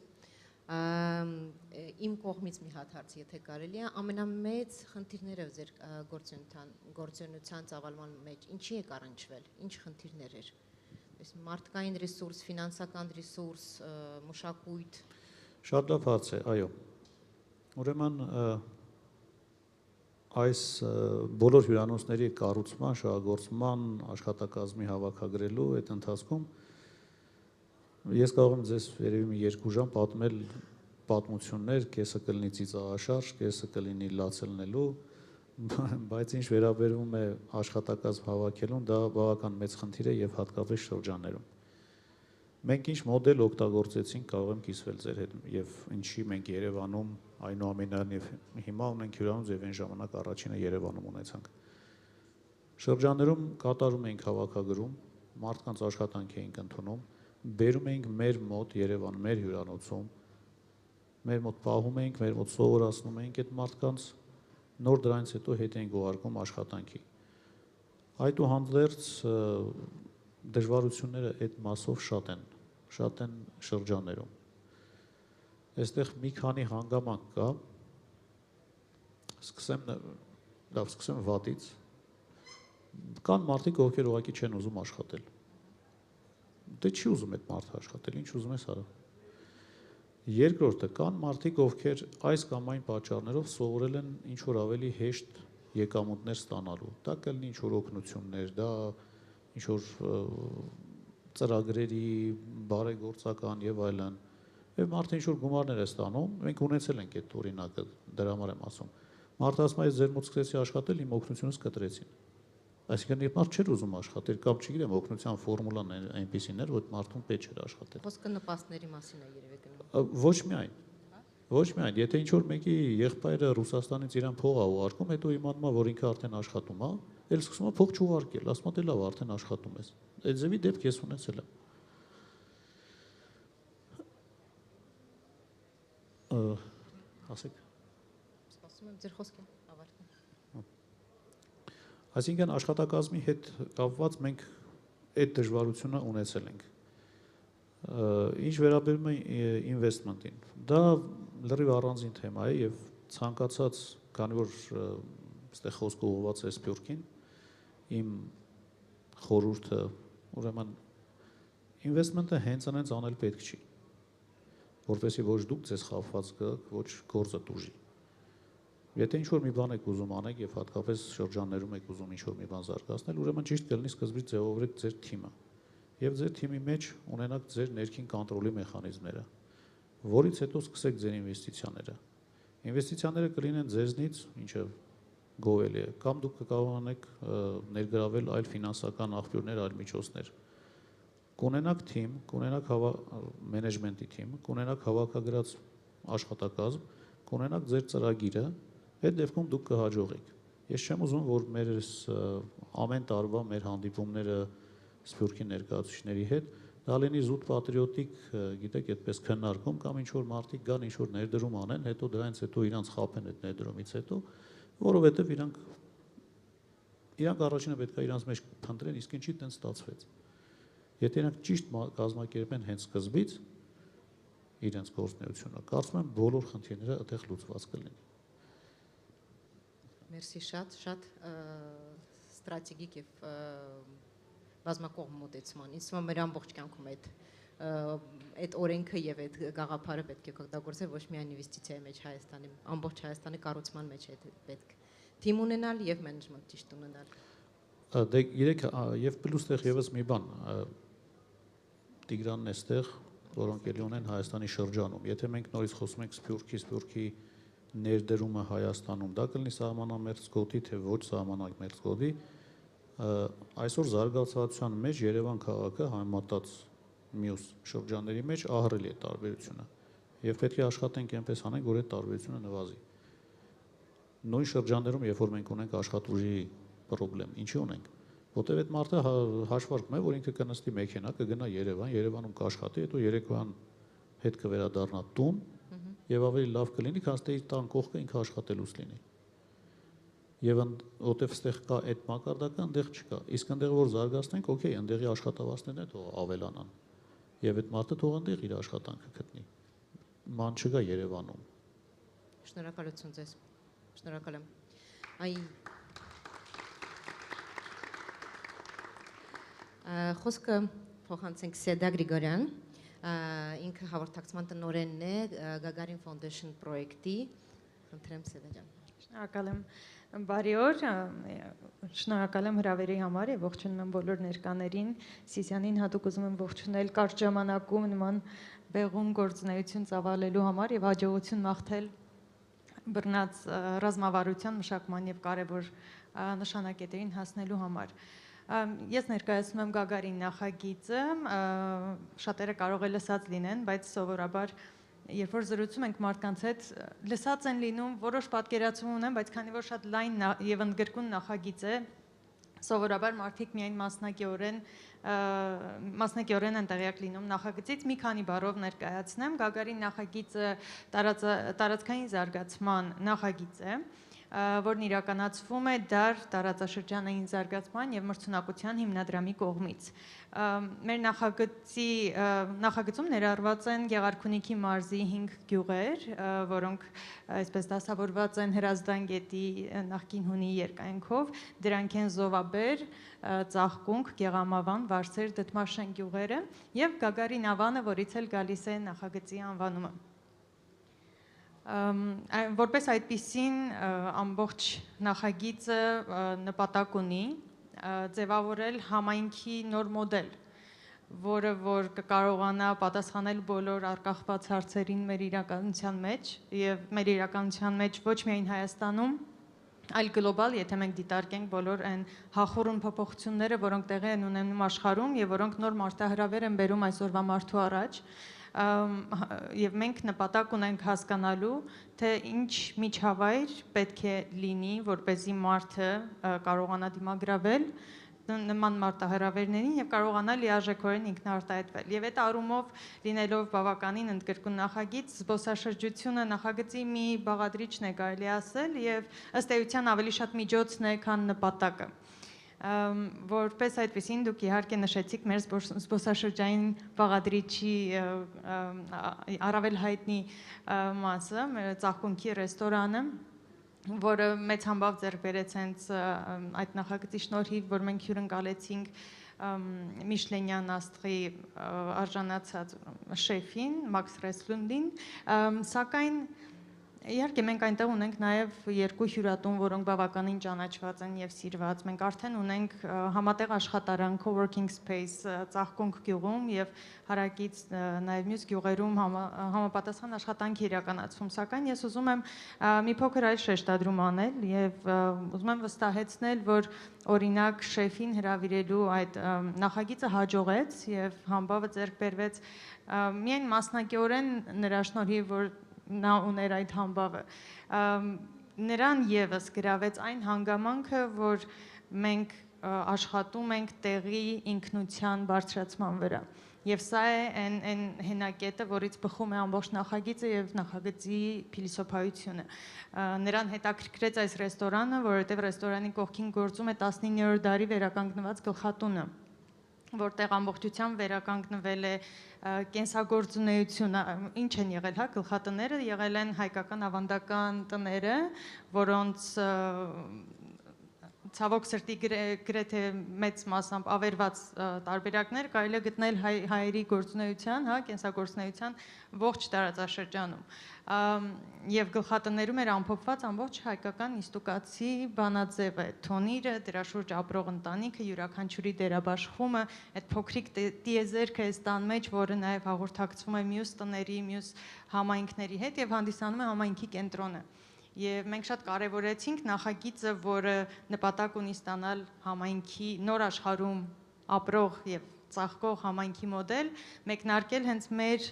Իմ կողմից մի հատ հարց, եթե կարելի է, ամենամեծ խնդիրները ձեր գործունեության ծավալման մեջ ինչի է առնչվել, ինչ խնդիրներ էր։ Մարդկային ռեսուրս, ֆինանսական ռեսուրս, մշակույթ։ Շատ լավ հարց է, այո։ Ուրեմն այս բոլոր հյուրանոցների կառուցման, շահագործման, աշխատակազմի հավաքագրելու այդ ընթացքում ես կարող եմ ձեզ երևի մի 2 ժամ պատմել պատմություններ, կեսը կլինի ծիծաղաշարժ, կեսը կլինի լացելնելու, բայց ինչ վերաբերում է աշխատակազմ հավաքելուն, դա բավական մեծ խնդիր է եւ հատկապես շրջաններում։ Մենք ինչ մոդել օգտագործեցինք, կարող եմ կիսվել ձեր հետ եւ ինչի մենք Երևանում այնուամենայնիվ հիմա ունենք հյուրանոց եւ այն ժամանակ առաջինը Երևանում ունեցանք։ Շրջաններում կատարում էինք հավաքագրում, մարդկանց աշխատանք էինք ընդունում, բերում էինք մեր մոտ Երևան, մեր հյուրանոցում, մեր մոտ պահում էինք, մեր մոտ սովորացնում էինք այդ մարդկանց, նոր դրանից հետո հետ էինք ուղարկում աշխատանքի։ Այդուհանդերձ դժվարությունները այդ մասով շատ են շրջաններում։ Այստեղ մի քանի հանգամանք կա, սկսեմ վատից, կան մարդիկ, ովքեր ուղղակի չեն ուզում աշխատել։ Դե չի ուզում այդ մարդը աշխատել, ինչ ուզում ես արա։ Երկրորդը, կան մարդիկ, ովքեր այս կամ այն պատճառներով սովորել են ինչ-որ ավելի հեշտ եկամուտներ ստանալու։ Դա կլինի ինչ-որ օգնություններ, դա ինչ-որ ծրագրերի, բարեգործական եւ այլն։ Եվ մարդը ինչ-որ գումարներ է ստանում, մենք ունեցել ենք այդ օրինակը, դրա համար եմ ասում։ Մարդը ասում է, ես ձեր մոտ սկսեցի աշխատել, իմ օգնությունս կտրեցին։ Այսինքն երբ մարդ չէր ուզում աշխատել, կամ չգիտեմ, օգնության ֆորմուլան այնպեսին էր, որ մարդուն պետք չէր աշխատել։ Խոսքը նպաստների մասին է երևի գնում։ Ոչ միայն։ Ոչ միայն, եթե ինչ-որ մեկի եղբայրը Ռուսաստանից իրան փող է ուղարկում, հետո իմանում է, որ ինքը արդեն աշխատում է, էլ սկսում է փող չուղարկել, ասում է դե լավ, արդեն աշխատում ես։ Այդ ձևի դեպք ես ունեցել եմ։ Ասեք։ Սպասում եմ ձեր խոսքին ավարտին։ Այսինքն աշխատակազմի հետ կապված մենք այդ դժվարությունը ունեցել ենք։ Ինչ վերաբերում է investment-ին, դա լրիվ առանձին թեմա է եւ ցանկացած, քանի որ այստեղ խոսքը ուղղված է Սփյուռքին, իմ խորհուրդը, ուրեմն investment-ը հենց անել պետք չի, որովհետեւ ոչ դուք ձեզ խափված գաք, ոչ գործը դուժի։ Եթե ինչ-որ մի բան եք ուզում անեք եւ հատկապես շրջաններում եք ուզում ինչ-որ մի բան զարգացնել, ուրեմն ճիշտ կլինի սկզբից ձևավորեք ձեր թիմը եւ ձեր թիմի մեջ ունենաք ձեր ներքին կոնտրոլի մեխանիզմները, որից հետո սկսեք ձեր ինվեստիցիաները։ Ինվեստիցիաները կլինեն ձեզնից, ինչը գովելի է, կամ դուք կկարողանեք ներգրավել այլ ֆինանսական աղբյուրներ, այլ միջոցներ։ Կունենաք թիմ, կունենաք մենեջմենտի թիմ, կունենաք հավաքագրած աշխատակազմ, կունենաք ձեր ծրագիրը, այդ դեպքում դուք կհաջողեք։ Ես չեմ ուզում, որ մեր ամեն տարվա մեր հանդիպումները Սփյուռքի ներկայացուցիչների հետ դա լինի զուտ պատրիոտիկ, գիտեք, այդպես քննարկում կամ ինչ որ մարդիկ գան ինչ որ ներդրում անեն, հետո դրանից հետո իրանց խափեն այդ ներդրումից հետո, որովհետև իրանք առաջինը պետք է իրանց մեջ փնտրեն, իսկ ինչի տենց ստացվեց։ Եթե իրանք ճիշտ կազմակերպեն հենց սկզբից իրենց գործունեությունը, կարծում եմ բոլոր խնդիրները այդտեղ լուծված կլինի։ Մերսի շատ ստրատեգիկ եւ բազմակողմ մոտեցման։ Ինձ թվում է մեր ամբողջ կյանքում այդ օրենքը եւ այդ գաղափարը պետք է օգտագործել ոչ միայն ինվեստիցիայի մեջ Հայաստանի, ամբողջ Հայաստանի կառուցման մեջ է պետք թիմ ունենալ եւ մենեջմենտ ճիշտ ունենալ։ Դե երեք եւ պլյուս տեղ եւս մի բան Տիգրանն է ստեղ, որոնք էլի ունեն Հայաստանի շրջանում։ Եթե մենք նորից խոսում ենք Սփյուռքի ներդրումը Հայաստանում, դա կլինի սահմանամերձ գոտի, թե ոչ սահմանամերձ գոտի, այսօր զարգացածության մեջ Երևան քաղաքը համեմատած մյուս շրջանների մեջ ահռելի է տարբերությունը։ Եվ պետք է աշխատենք այնպես անենք, որ այդ տարբերությունը նվազի։ Նույն շրջաններում, երբ որ մենք ունենք աշխատուժի խնդրեմ, ինչի ունենք, որտեղ այդ մարդը հաշվարկում է, որ ինքը կնստի մեքենա, կգնա Երևան, Երևանում կաշխատի, հետո երեկոյան հետ կվերադառնա տուն, եւ ավելի լավ կլինի, քան թե իր տան կողքը ինքը աշխատելուց լինի։ Եվ որտեղ ստեղ կա այդ մակարդակը, այնտեղ չկա։ Իսկ այնտեղ որ զարգացնենք, օքեյ, այնտեղի աշխատավարձներն թող ավելանան։ Եվ այդ մարդը թող այնտեղ իր աշխատանքը գտնի։ Ման չկա Երևանում։ Շնորհակալություն ձեզ։ Շնորհակալ եմ։ Այ խոսքը փոխանցենք Սեդա Գրիգորյան, ինքը հաղորդակցման տնօրենն է Gagarin Foundation պրոյեկտի։ Խնդրեմ Սեդա ջան։ Շնորհակալ եմ։ Բարի օր, շնորհակալ եմ հրավերի համար եւ ողջունում եմ բոլոր ներկաներին։ Սիսյանին հատուկ ուզում եմ ողջունել կարճ ժամանակում նման բեղուն գործունեություն ծավալելու համար եւ հաջողություն մաղթել բռնած ռազմավարության մշակման եւ կարեւոր նշանակետերին հասնելու համար։ Ես ներկայացնում եմ Գագարին նախագիծը, շատերը կարող է լսած լինեն, բայց սովորաբար երբ որ զրուցում ենք մարդկանց հետ, լսած են լինում, որոշ պատկերացում ունեն, բայց քանի որ շատ լայն եւ ընդգրկուն նախագիծ է, սովորաբար մարդիկ միայն մասնակիորեն են տեղյակ լինում նախագծից։ Մի քանի բառով ներկայացնեմ, Գագարին նախագիծը տարածքային զարգացման նախագիծ է, որն իրականացվում է դար տարածաշրջանային զարգացման եւ մրցունակության հիմնադրամի կողմից։ Մեր նախագծում ներառված են Գեղարքունիքի մարզի 5 գյուղեր, որոնք այսպես դասավորված են Հրազդան գետի նախկին հունի երկայնքով, դրանք են Զովաբեր, Ծաղկունք, Գեղամավան, Վարսեր, Դդմաշեն գյուղերը եւ Գագարին ավանը, որից էլ գալիս է նախագծի անվանումը։ Որպես այդպիսին ամբողջ նախագիծը նպատակ ունի ձևավորել համայնքի նոր մոդել, որը որ կկարողանա պատասխանել բոլոր արկախված հարցերին մեր իրականության մեջ եւ մեր իրականության մեջ ոչ միայն Հայաստանում, այլ գլոբալ, եթե մենք դիտարկենք բոլոր այն հախուռն փոփոխությունները, որոնք տեղի են ունենում աշխարհում եւ որոնք նոր մարտահրավեր են բերում այսօրվա մարդու առաջ, եւ մենք նպատակ ունենք հասկանալու, թե ինչ միջավայր պետք է լինի, որպեսզի մարդը կարողանա դիմագրավել նման մարտահրավերներին եւ կարողանա լիարժեքորեն ինքնարտահայտվել։ Եվ այդ առումով լինելով բավականին ընդգրկուն նախագիծ, զբոսաշրջությունը նախագծի մի բաղադրիչն է կարելի ասել եւ ըստ էության ավելի շատ միջոցն է, քան նպատակը։ Որպես այդպեսին դուք իհարկե նշեցիք մեր զբոսաշրջային բաղադրիչի առավել հայտնի մասը, մեր Ծաղկունքի ռեստորանը, որը մեծ համբավ ձեռք բերեց հենց այդ նախագծի շնորհիվ, որ մենք հյուրընկալեցինք Միշլենյան աստղի արժանացած շեֆին, Մաքս Ռեսլունդին, սակայն իհարկե մենք այնտեղ ունենք նաև երկու հյուրատուն, որոնք բավականին ճանաչված են եւ սիրված։ Մենք արդեն ունենք համատեղ աշխատարան co-working space Ծաղկունք գյուղում եւ հարակից նաև մյուս գյուղերում համապատասխան աշխատանք իրականացվում, սակայն ես ուզում եմ մի փոքր այլ շեշտադրում անել եւ ուզում եմ վստահեցնել, որ օրինակ շեֆին հրավիրելու այդ նախագիծը հաջողեց եւ համբավը ձեռք բերվեց միայն մասնակիորեն նրա շնորհիվ, որ նա ուներ այդ համբավը։ Նրան եւս գրավեց այն հանգամանքը, որ մենք աշխատում ենք տեղի ինքնության բարձրացման վրա։ Եվ սա է այն հենակետը, որից բխում է ամբողջ նախագիծը եւ նախագծի փիլիսոփայությունը։ Նրան հետաքրքրեց այս ռեստորանը, որովհետեւ ռեստորանի կողքին գործում է 19-րդ դարի վերականգնված գլխատունը, որտեղ ամբողջությամբ վերականգնվել է կենսագործունեությունը, ինչ են եղել, հա, գլխատները եղել են հայկական ավանդական տները, որոնց ցավոք սրտի գրեթե մեծ մասամբ ավերված տարբերակներ կարելի է գտնել հայերի գործունեության, հա, կենսագործունեության ողջ տարածաշրջանում։ Եվ գլխատներում էր ամփոփված ամբողջ հայկական իստուկացի բանաձևը, թոնիրը, դրա շուրջ ապրող ընտանիքը, յուրաքանչյուրի դերաբաշխումը, այդ փոքրիկ տիեզերքը այս տան մեջ, որը նաև հաղորդակցվում է մյուս տների, մյուս համայնքների հետ եւ հանդիսանում է համայնքի կենտրոնը։ Եվ մենք շատ կարևորեցինք նախագիծը, որը նպատակ ունի ստանալ համայնքի նոր աշխարհում ապրող եւ ծաղկող համայնքի մոդել, մեկնարկել հենց մեր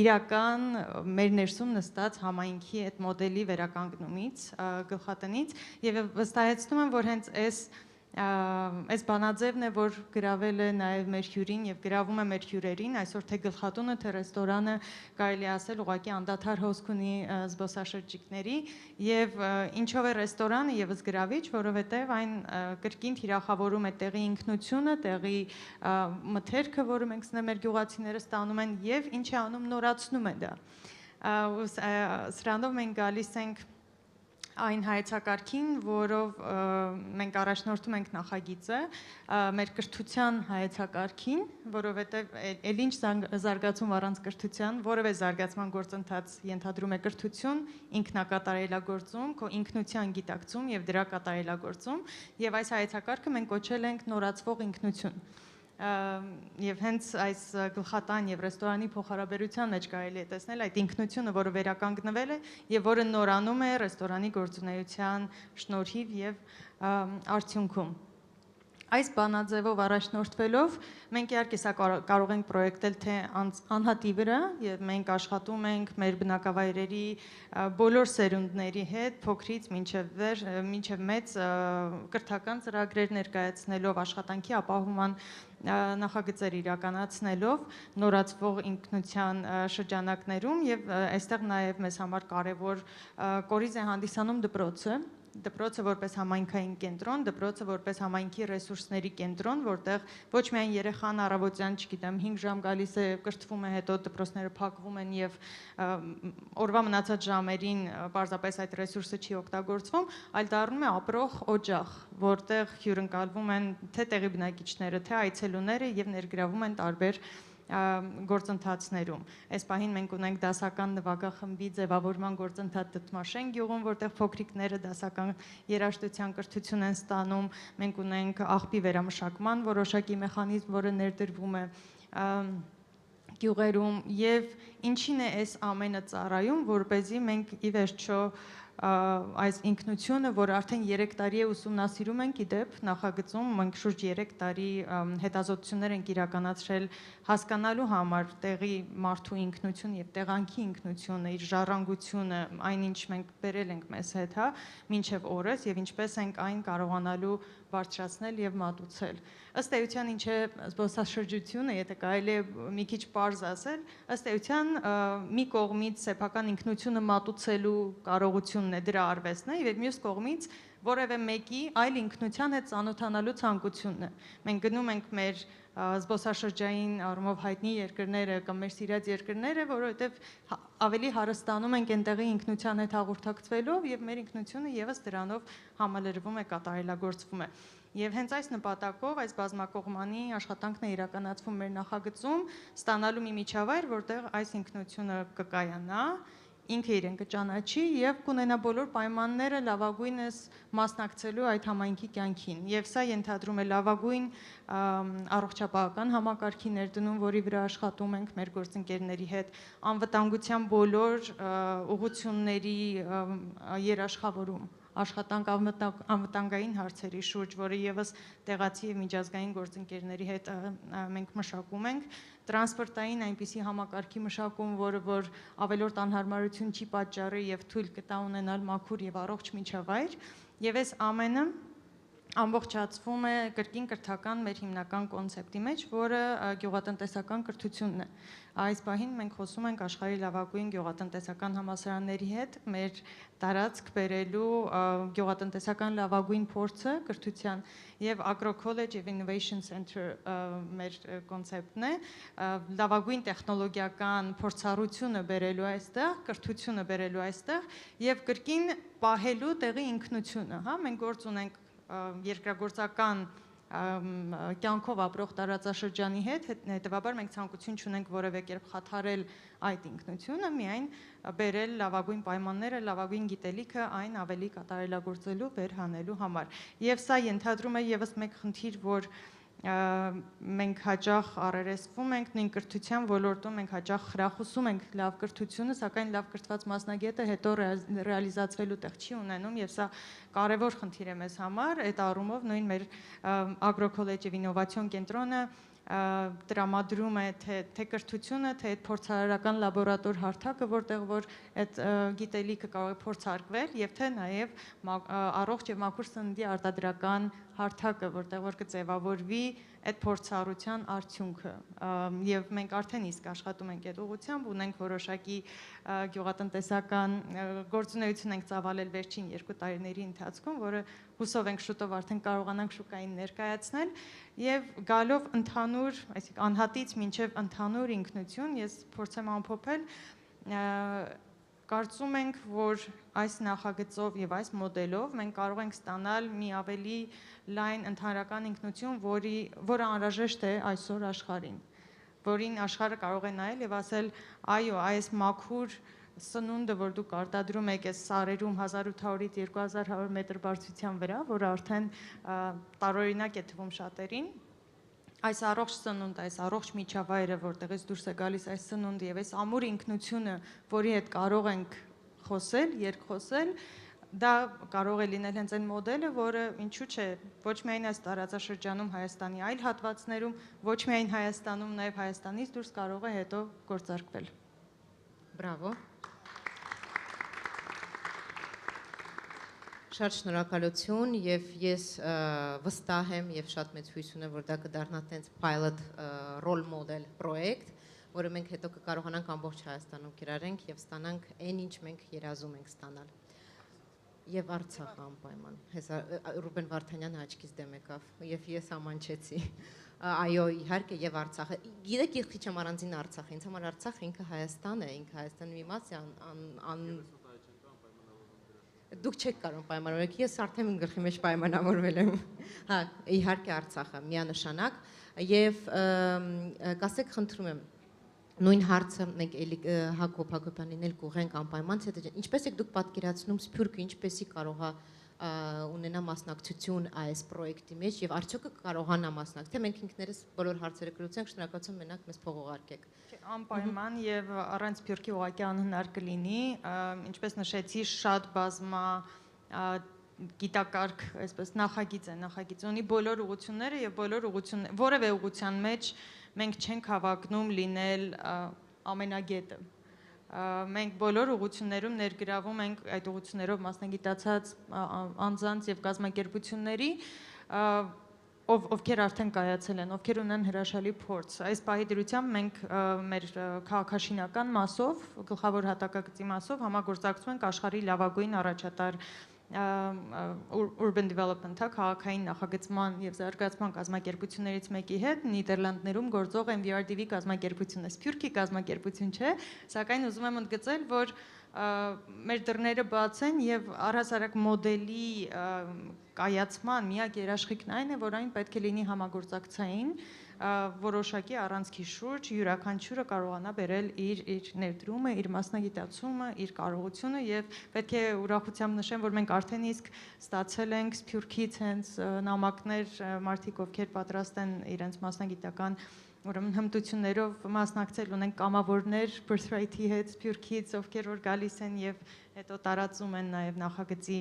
իրական մեր ներսում նստած համայնքի այդ մոդելի վերականգնումից, գլխատնից եւ վստահեցնում եմ, որ հենց այս բանաձևն է, որ գրավել է նաև մեր հյուրին եւ գրավում է մեր հյուրերին, այսօր թե գլխատունը, թե ռեստորանը կարելի ասել ուղղակի անդադար հոսք ունի զբոսաշրջիկների եւ ինչով է ռեստորանը եւս գրավիչ, որովհետեւ այն կրկին թիրախավորում է տեղի ինքնությունը, տեղի մթերքը, որը մենք մեր գյուղացիները ստանում են եւ ինչ է անում, նորացնում է դա։ Սրանով մենք գալիս ենք այն հայեցակարգին, որով մենք առաջնորդում ենք նախագիծը, մեր կրթության հայեցակարգին, որովհետև էլ ինչ զարգացում առանց կրթության, որևէ զարգացման գործընթաց ենթադրում է կրթություն, ինքնակատարելագործում, քո ինքնության գիտակցում եւ դրա կատարելագործում, եւ այս հայեցակարգը մենք կոչել ենք նորացվող ինքնություն։ Եվ հենց այս գլխատան եւ ռեստորանի փոխհարաբերության մեջ կարելի է տեսնել այդ ինքնությունը, որը վերականգնվել է եւ որը նորանում է ռեստորանի գործունեության շնորհիվ եւ արդյունքում։ Այս բանաձևով առաջնորդվելով մենք իհարկե սա կարող ենք պրոյեկտել թե անհատի վրա եւ մենք աշխատում ենք մեր բնակավայրերի բոլոր սերունդների հետ փոքրից մինչև մեծ կրթական ծրագրեր ներկայացնելով աշխատանքի ապահովման նախագծեր իրականացնելով նորացվող ինքնության շրջանակներում եւ այստեղ նաեւ մեզ համար կարեւոր կորիզ է հանդիսանում դպրոցը որպես համայնքային կենտրոն, դպրոցը որպես համայնքի ռեսուրսների կենտրոն, որտեղ ոչ միայն երեխան առավոտյան, չգիտեմ, 5 ժամ գալիս է, կրթվում է, հետո դպրոցները փակվում են եւ օրվա մնացած ժամերին պարզապես այդ ռեսուրսը չի օգտագործվում, այլ դառնում է ապրող օջախ, որտեղ հյուրընկալվում են թե տեղի բնակիչները, թե այցելուները եւ ներգրավում են տարբեր գործընթացներում։ Այս պահին մենք ունենք դասական նվագախմբի ձևավորման գործընթաց Դդմաշեն գյուղում, որտեղ փոքրիկները դասական երաժշտության կրթություն են ստանում, մենք ունենք աղբի վերամշակման որոշակի մեխանիզմ, որը ներդրվում է գյուղերում եւ ինչին է այս ամենը ծառայում, որպեսզի մենք ի վերջո այս ինքնությունը, որ արդեն 3 տարի է ուսումնասիրում ենք, իդեպ նախագծում մենք շուրջ 3 տարի հետազոտություններ ենք իրականացրել հասկանալու համար տեղի մարդու ինքնություն եւ տեղանքի ինքնությունը, իր ժառանգությունը, այնինչ մենք բերել ենք մեզ հետ, հա, մինչեւ օրս եւ ինչպես ենք այն կարողանալու բարձրացնել եւ մատուցել։ Ըստ էության ինչ է զբոսաշրջությունը, եթե կարելի է մի քիչ պարզ ասել, ըստ էության մի կողմից սեփական ինքնությունը մատուցելու կարողությունն է, դրա արվեստն է, եւ մյուս կողմից որևէ մեկի այլ ինքնության հետ ծանոթանալու ցանկությունն է։ Մենք գնում ենք մեր զբոսաշրջային առումով հայտնի երկրները կամ մեր սիրած երկրները, որովհետև ավելի հարստանում ենք այնտեղի ինքնության հետ հաղորդակցվելով եւ մեր ինքնությունը եւս դրանով համալրվում է, կատարելագործվում է։ Եվ հենց այս նպատակով այս բազմակողմանի աշխատանքն է իրականացվում մեր նախագծում, ստանալու մի միջավայր, որտեղ այս ինքնությունը կկայանա, ինքը իրեն կճանաչի եւ կունենա բոլոր պայմանները լավագույնս մասնակցելու այդ համայնքի կյանքին։ Եվ սա ենթադրում է լավագույն առողջապահական համակարգի ներդնում, որի վրա աշխատում ենք մեր գործընկերների հետ, անվտանգության բոլոր ուղղությունների երաշխավորում, աշխատանք անվտանգային հարցերի շուրջ, որը եւս տեղացի եւ միջազգային գործընկերների հետ մենք մշակում ենք, տրանսպորտային այնպիսի համակարգի մշակում, որը որ ավելորդ անհարմարություն չի պատճառի եւ թույլ կտա ունենալ մաքուր եւ առողջ միջավայր, եւ այս ամենը ամբողջացվում է կրկին կրթական մեր հիմնական կոնցեպտի մեջ, որը գյուղատնտեսական կրթությունն է։ Այս պահին մենք խոսում ենք աշխարհի լավագույն գյուղատնտեսական համալսարանների հետ մեր տարածք բերելու գյուղատնտեսական լավագույն փորձը կրթության եւ Agro College եւ Innovation Center մեր կոնցեպտն է, լավագույն տեխնոլոգիական փորձառությունը բերելու այստեղ, կրթությունը բերելու այստեղ եւ կրկին պահելու տեղի ինքնությունը, հա, մենք գործ ունենք երկրագործական կյանքով ապրող տարածաշրջանի հետ, հետևաբար մենք ցանկություն չունենք որևէ կերպ խաթարել այդ ինքնությունը, միայն բերել լավագույն պայմանները, լավագույն գիտելիքը այն ավելի կատարելագործելու, վերհանելու համար։ Եվ սա ենթադրում է եւս մեկ խնդիր, որ մենք հաճախ առերեսվում ենք նույն կրթության ոլորտում, մենք հաճախ խրախուսում ենք լավ կրթությունը, սակայն լավ կրթված մասնագետը հետո ռեալիզացվելու տեղ չի ունենում եւ սա կարևոր խնդիր է մեզ համար, այդ առումով նույն մեր Agro College եւ ինովացիոն կենտրոնը տրամադրում է թե կրթությունը, թե այդ փորձարարական լաբորատոր հարթակը, որտեղ որ այդ գիտելիքը կարող է փորձարկվել եւ թե նաեւ առողջ եւ մաքուր սննդի արտադրական հարթակը, որտեղ որ կձևավորվի այդ փորձառության արդյունքը։ Եվ մենք արդեն իսկ աշխատում ենք այդ ուղղությամբ, ունենք որոշակի գյուղատնտեսական գործունեություն ենք ծավալել վերջին 2 տարիների ընթացքում, որը հուսով ենք շուտով արդեն կարողանանք շուկային ներկայացնել եւ գալով ընդհանուր, այսինքն անհատից մինչեւ ընդհանուր ինքնություն, ես փորձեմ ամփոփել, կարծում ենք, որ այս նախագծով եւ այս մոդելով մենք կարող ենք ստանալ մի ավելի լայն ընդհանրական ինքնություն, որը անհրաժեշտ է այսօր աշխարհին, որին աշխարհը կարող է նայել եւ ասել, այո, այս մաքուր սնունդը, որ դուք արտադրում եք այս սարերում 1800-ից 2100 մետր բարձրության վրա, որը արդեն տարօրինակ է թվում շատերին, այս առողջ սնունդ, այս առողջ միջավայրը, որտեղից դուրս է գալիս այս սնունդը եւ այս ամուր ինքնությունը, որի հետ կարող ենք խոսել, երկխոսել, դա կարող է լինել հենց այն մոդելը, որը ինչու՞ չէ, ոչ միայն այս տարածաշրջանում Հայաստանի այլ հատվածներում, ոչ միայն Հայաստանում, նաեւ Հայաստանից դուրս կարող է հետո գործարկվել։ Բրավո։ Շատ շնորհակալություն եւ ես վստահ եմ եւ շատ մեծ հույս ունեմ, որ դա կդառնա տենց pilot role model պրոյեկտ, որը մենք հետո կկարողանանք ամբողջ Հայաստանում կիրառենք եւ ստանանք այն, ինչ մենք երազում ենք ստանալ։ Եվ Արցախը անպայման։ Ռուբեն Վարդանյանը աչքից դեմ եկավ եւ ես ամանչեցի։ Այո, իհարկե եւ Արցախը։ Գիտեք, ես քիչ եմ առանձին Արցախը, ինձ համար Արցախը ինքը Հայաստան է, ինքը Հայաստանի մի մաս է, Դուք չեք կարող պայմանավորել, ես արդեն իմ գլխի մեջ պայմանավորվել եմ։ Հա, իհարկե Արցախը միանշանակ եւ կասեք, խնդրում եմ, նույն հարցը մենք Հակոբ Հակոբյանին էլ կուղենք անպայման, ինչպես եք դուք պատկերացնում Սփյուռքը ինչպեսի կարող է ունենա մասնակցություն այս պրոյեկտի մեջ եւ արդյոք կարողանա մասնակցել, թե մենք ինքներս բոլոր հարցերը կլուծենք, շնորհակալություն, մենակ մեզ փող ուղարկեք։ Անպայման եւ առանց Սփյուռքի ուղղակի անհնար կլինի, ինչպես նշեցի, շատ բազմա գիտակարգ, այսպես նախագիծ ունի բոլոր ուղղությունները եւ բոլոր ուղղությունները, որևէ ուղղության մեջ մենք չենք հավակնում լինել ամենագետը։ Մենք բոլոր ուղղություններում ներգրավում ենք այդ ուղղություններով մասնագիտացած անձանց եւ կազմակերպությունների, ովքեր արդեն կայացել են, ովքեր ունեն հրաշալի փորձ։ Այս պահի դրությամբ մենք մեր քաղաքաշինական մասով, գլխավոր հատակագծի մասով համագործակցում ենք աշխարհի լավագույն առաջատար urban development-ը քաղաքային նախագծման եւ զարգացման կազմակերպություններից մեկի հետ Նիդերլանդներում գործող MVRDV կազմակերպությունն է, Սփյուռքի կազմակերպություն չէ, սակայն ուզում եմ ընդգծել, որ մեր դռները բաց են եւ առհասարակ մոդելի կայացման միակ երաշխիքն այն է, որ այն պետք է լինի համագործակցային որոշակի առանցքի շուրջ յուրաքանչյուրը կարողանա բերել իր ներդրումը, իր մասնագիտացումը, իր կարողությունը եւ պետք է ուրախությամբ նշեմ, որ մենք արդեն իսկ ստացել ենք Սփյուռքից հենց նամակներ մարդիկ, ովքեր պատրաստ են իրենց մասնագիտական ուրեմն հմտություններով մասնակցել, ունենք կամավորներ Birthright-ի հետ Սփյուռքից, ովքեր որ գալիս են եւ հետո տարածում են նաեւ նախագծի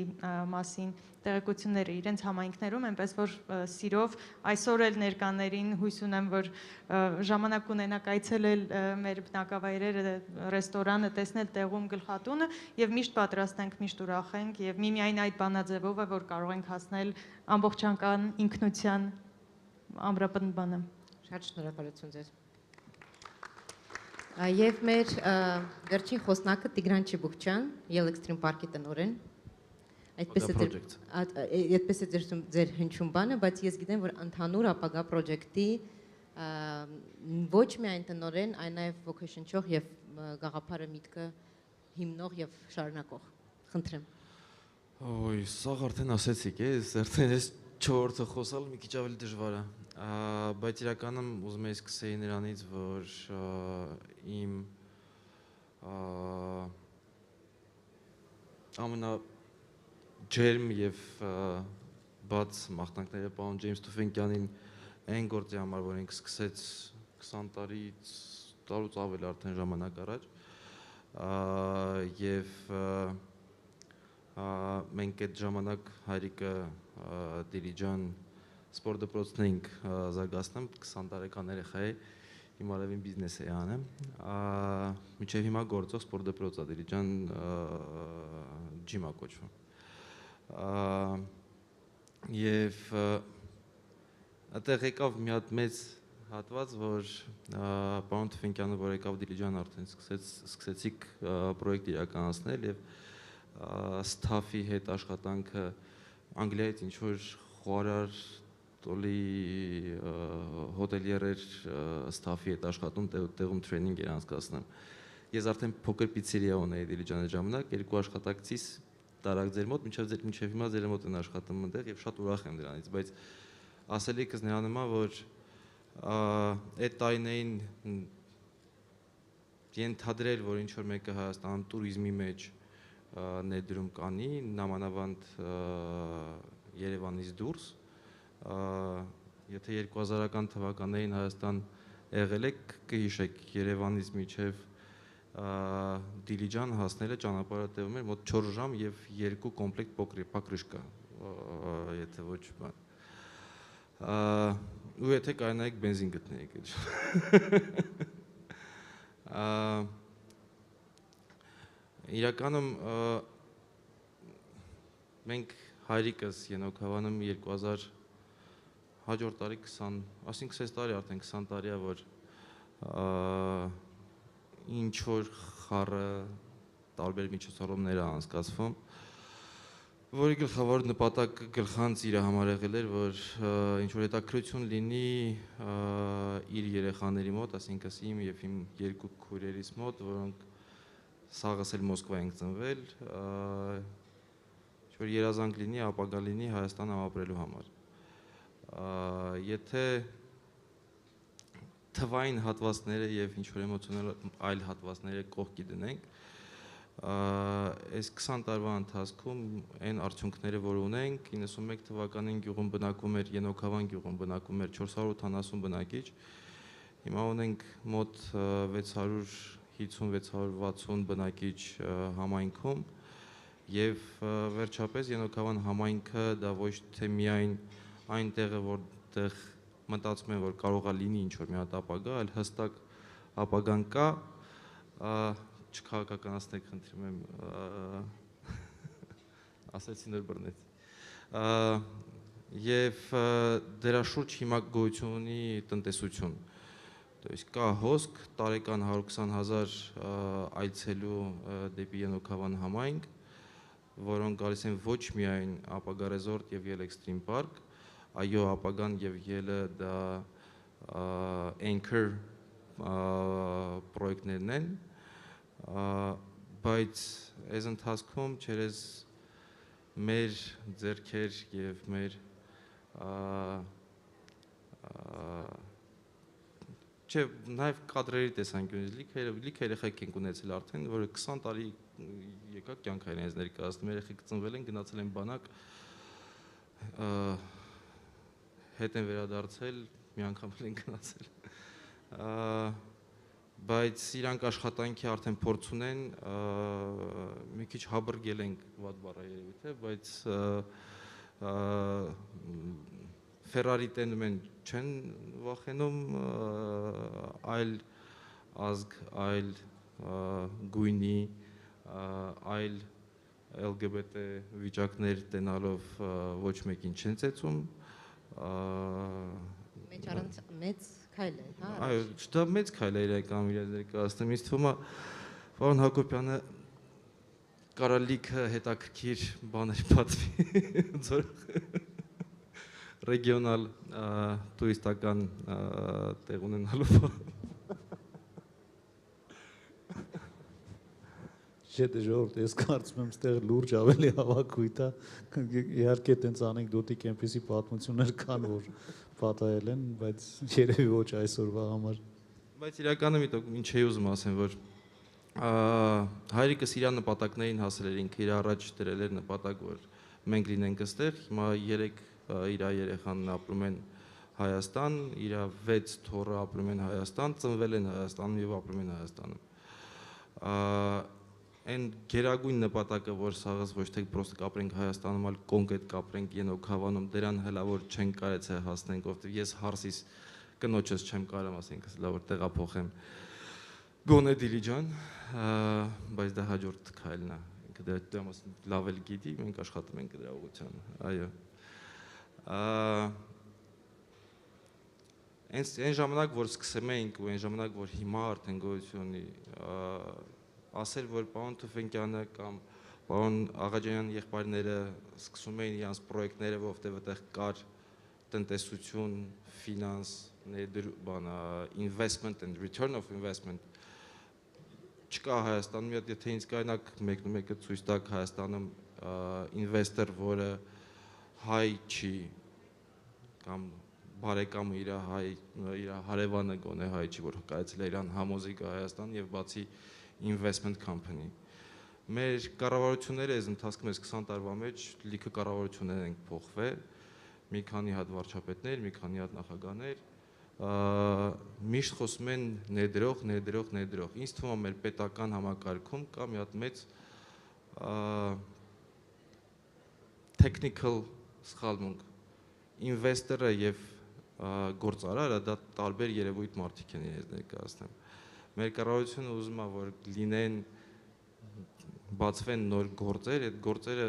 մասին տեղեկությունները իրենց համայնքներում, այնպես որ սիրով այսօր էլ ներկաներին հույս ունեմ, որ ժամանակ ունենաք այցելել մեր բնակավայրերը, ռեստորանը, տեսնել տեղում գլխատունը եւ միշտ պատրաստ ենք, միշտ ուրախ ենք եւ միմիայն այդ բանաձևով է, որ կարող ենք հասնել ամբողջական ինքնության ամրապնդմանը։ Շատ շնորհակալություն ձեզ։ Եվ մեր վերջին խոսնակը Տիգրան Չիբուկչյան, Yell Extreme Park-ի տնօրեն։ Այդպես է ձեր հնչյուն բանը, բայց ես գիտեմ, որ ընդհանուր ապագա պրոջեկտի ոչ միայն տնօրեն, այլ նաև ոգեշնչող եւ գաղափարը միտքը հիմնող եւ շարունակող։ Խնդրեմ։ Ոյ, սա արդեն ասեցիք, արդեն ես 4-րդը խոսալ մի քիչ ավելի դժվար է, բայց իրականում ուզում եի սկսեի նրանից, որ իմ ամենաջերմ եւ բաց մաղթանքները պարոն Ջեյմս Թուֆենկյանին այն գործի համար, որ ինքը սկսեց 20 տարուց ավել արդեն ժամանակ առաջ եւ մենք այդ ժամանակ հայրիկը Դիլիջան սպորտ դպրոցն էինք զարգացնում 20 տարեկան երեխա է հիմա լավին բիզնես է անում մինչև հիմա գործող սպորտ դպրոցա Դիլիջան ջիմա կոչվում եւ այդտեղ եկավ մի հատ մեծ հատված որ պարոն Թուֆենկյանը որ եկավ Դիլիջան արդեն սկսեցիք պրոյեկտ իրականացնել եւ ստաֆի հետ աշխատանքը Անգլիայից ինչ որ խորար տոլի հոտելիերեր ստաֆի հետ աշխատում տեղում տրեյնինգ էր անցկացնում։ Ես արդեն փոքր պիցերիա ունեի Դիլիջանի ժամանակ, երկու աշխատակցից տարակ ձեր մոտ, մինչև հիմա ձեր մոտ են աշխատում այնտեղ եւ շատ ուրախ եմ դրանից, բայց ասելիքս նրան է, որ այդ տարիներին ենթադրել, որ ինչ որ մեկը Հայաստանում туриզմի մեջ ներդրում կանի, նամանավանդ Երևանից դուրս, եթե 2000-ական թվականներին Հայաստան եղել եք, կհիշեք Երևանից մինչև Դիլիջան հասնելը ճանապարհը տևում էր մոտ 4 ժամ եւ 2 կոմպլեկտ պակրիշկա, եթե ոչ բան։ Ու եթե կարողանայիք բենզին գտնեիք այդ։ Իրականում մենք հայրիկս Ենոք Հավանում 2000 հաջորդ տարի 20, ասենք 20 տարի արդեն 20 տարի է որ ինչ որ խառը տարբեր միջոցառումներ անցկացվում որի գլխավոր նպատակը գլխանց իր համար եղել էր որ ինչ որ հետաքրություն լինի իր երեխաների մոտ, ասինքն իմ եւ իմ երկու քույրերիս մոտ, որոնք սաղս էլ Մոսկվա ենք ծնվել, ինչ որ երազանք լինի, ապագա լինի Հայաստանում ապրելու համար։ Եթե թվային հատվածները եւ ինչ որ էմոցիոնալ այլ հատվածները կողքի դնենք, այս 20 տարվա ընթացքում այն արդյունքները, որ ունենք, 91 թվականին գյուղում բնակվում էր Ենոքավան գյուղում բնակվում էր 480 բնակիչ, հիմա ունենք մոտ 650-660 բնակիչ համայնքում եւ վերջապես Ենոքավան համայնքը դա ոչ թե միայն այն տեղը, որտեղ մտածում են, որ կարող է լինի ինչ որ մի հատ ապագա, այլ հստակ ապագան կա, չքաղաքականացնեք, խնդրում եմ, ասեցի նոր բռնեց, և դրա շուրջ հիմա գոյություն ունի տնտեսություն, то есть կա հոսք, տարեկան 120,000 այցելու դեպի Ենոքավան համայնք, որոնք գալիս են ոչ միայն ապագա ռեզորտ եւ ել էքստրիմ պարկ, այո, ապագան եւ ելը դա anchor պրոյեկտներն են, բայց այս ընթացքում չերես մեր ձեռքեր եւ մեր չէ, նաև կադրերի տեսանկյունից լիք երեխեք ենք ունեցել արդեն, որը 20 տարի եկակ կյանք են այս ներկայացնում, երեխեք ծնվել են, գնացել են բանակ, հետ են վերադարձել, մի անգամ են գնացել, բայց իրանք աշխատանքի արդեն փորձ ունեն, մի քիչ հաբրգել ենք վատ բառը երևի թե, բայց Ferrari տենում են չեն վախենում, այլ ազգ, այլ գույնի, այլ LGBT վիճակներ տենալով ոչ մեկին չեն ծեծում։ Մեծ քայլ է, հա։ Այո, դա մեծ քայլ է իրական իրենց ներկայացնում, ինձ թվում է պարոն Հակոբյանը կարա լիքը հետաքրքիր բաներ պատվի, ռեգիոնալ տուրիստական տեղ ունենալով։ Չէ, դե ժողովուրդ, ես կարծում եմ ստեղ լուրջ ավելի հավաքույթ է, իհարկե տենց անեկդոտիկ այնպիսի պատմություններ կան, որ պատահել են, բայց երևի ոչ այսօրվա համար։ Բայց իրականում ինչ էի ուզում ասեմ, որ հայրիկս իր նպատակներին հասել էր, ինքը իր առաջ դրել էր նպատակ, որ մենք լինենք այստեղ, հիմա 3 իր երեխան ապրում են Հայաստան, իր 6 թոռը ապրում են Հայաստան, ծնվել են Հայաստանում եւ ապրում են Հայաստանում։ Այն գերագույն նպատակը, որ սաղս ոչ թե պրոստը կապրենք Հայաստանում, այլ կոնկրետ կապրենք Ենոք Հավանում, դրան հələ որ չեն կարեցել հասնենք, որովհետեւ ես հարսիս կնոջս չեմ կարամ ասենք, լավ որ տեղափոխեմ գոնե Դիլիջան, բայց դա հաջորդ քայլն է։ Ինքը դա լավ էլ գիտի, մենք աշխատում ենք դրա ուղղությամբ, այո։ Այն ժամանակ, որ սկսեմ էինք ու այն ժամանակ, որ հիմա արդեն գոյություն ունի, ասել, որ պարոն Թուֆենկյանը կամ պարոն Աղաջանյան եղբայրները սկսում էին իրանց պրոյեկտները, որովհետև այդտեղ կար տնտեսություն, ֆինանս, investment and return of investment, չկա Հայաստանում, եթե ինձ կայնակ մեկը ցույց տաք Հայաստանում ինվեստոր, որը հայ չի կամ բարեկամը իր հարևանը գոնե հայ չի, որ կայացել է իրան համոզի գա Հայաստան եւ բացի investment company։ Մեր կառավարությունները այս ընթացքում այս 20 տարվա մեջ լիքը կառավարություններ են փոխվել, մի քանի հատ վարչապետներ, մի քանի հատ նախագահներ, միշտ խոսում են ներդրող։ Ինձ թվում է մեր պետական համակարգում կա մի հատ մեծ technical սխալմունք։ Ինվեստորը եւ գործարարը դա տարբեր երևույթ մարդիկ են ես ներկայացնում։ Մեր կառավարությունը ուզում է որ լինեն բացվեն նոր գործեր, այդ գործերը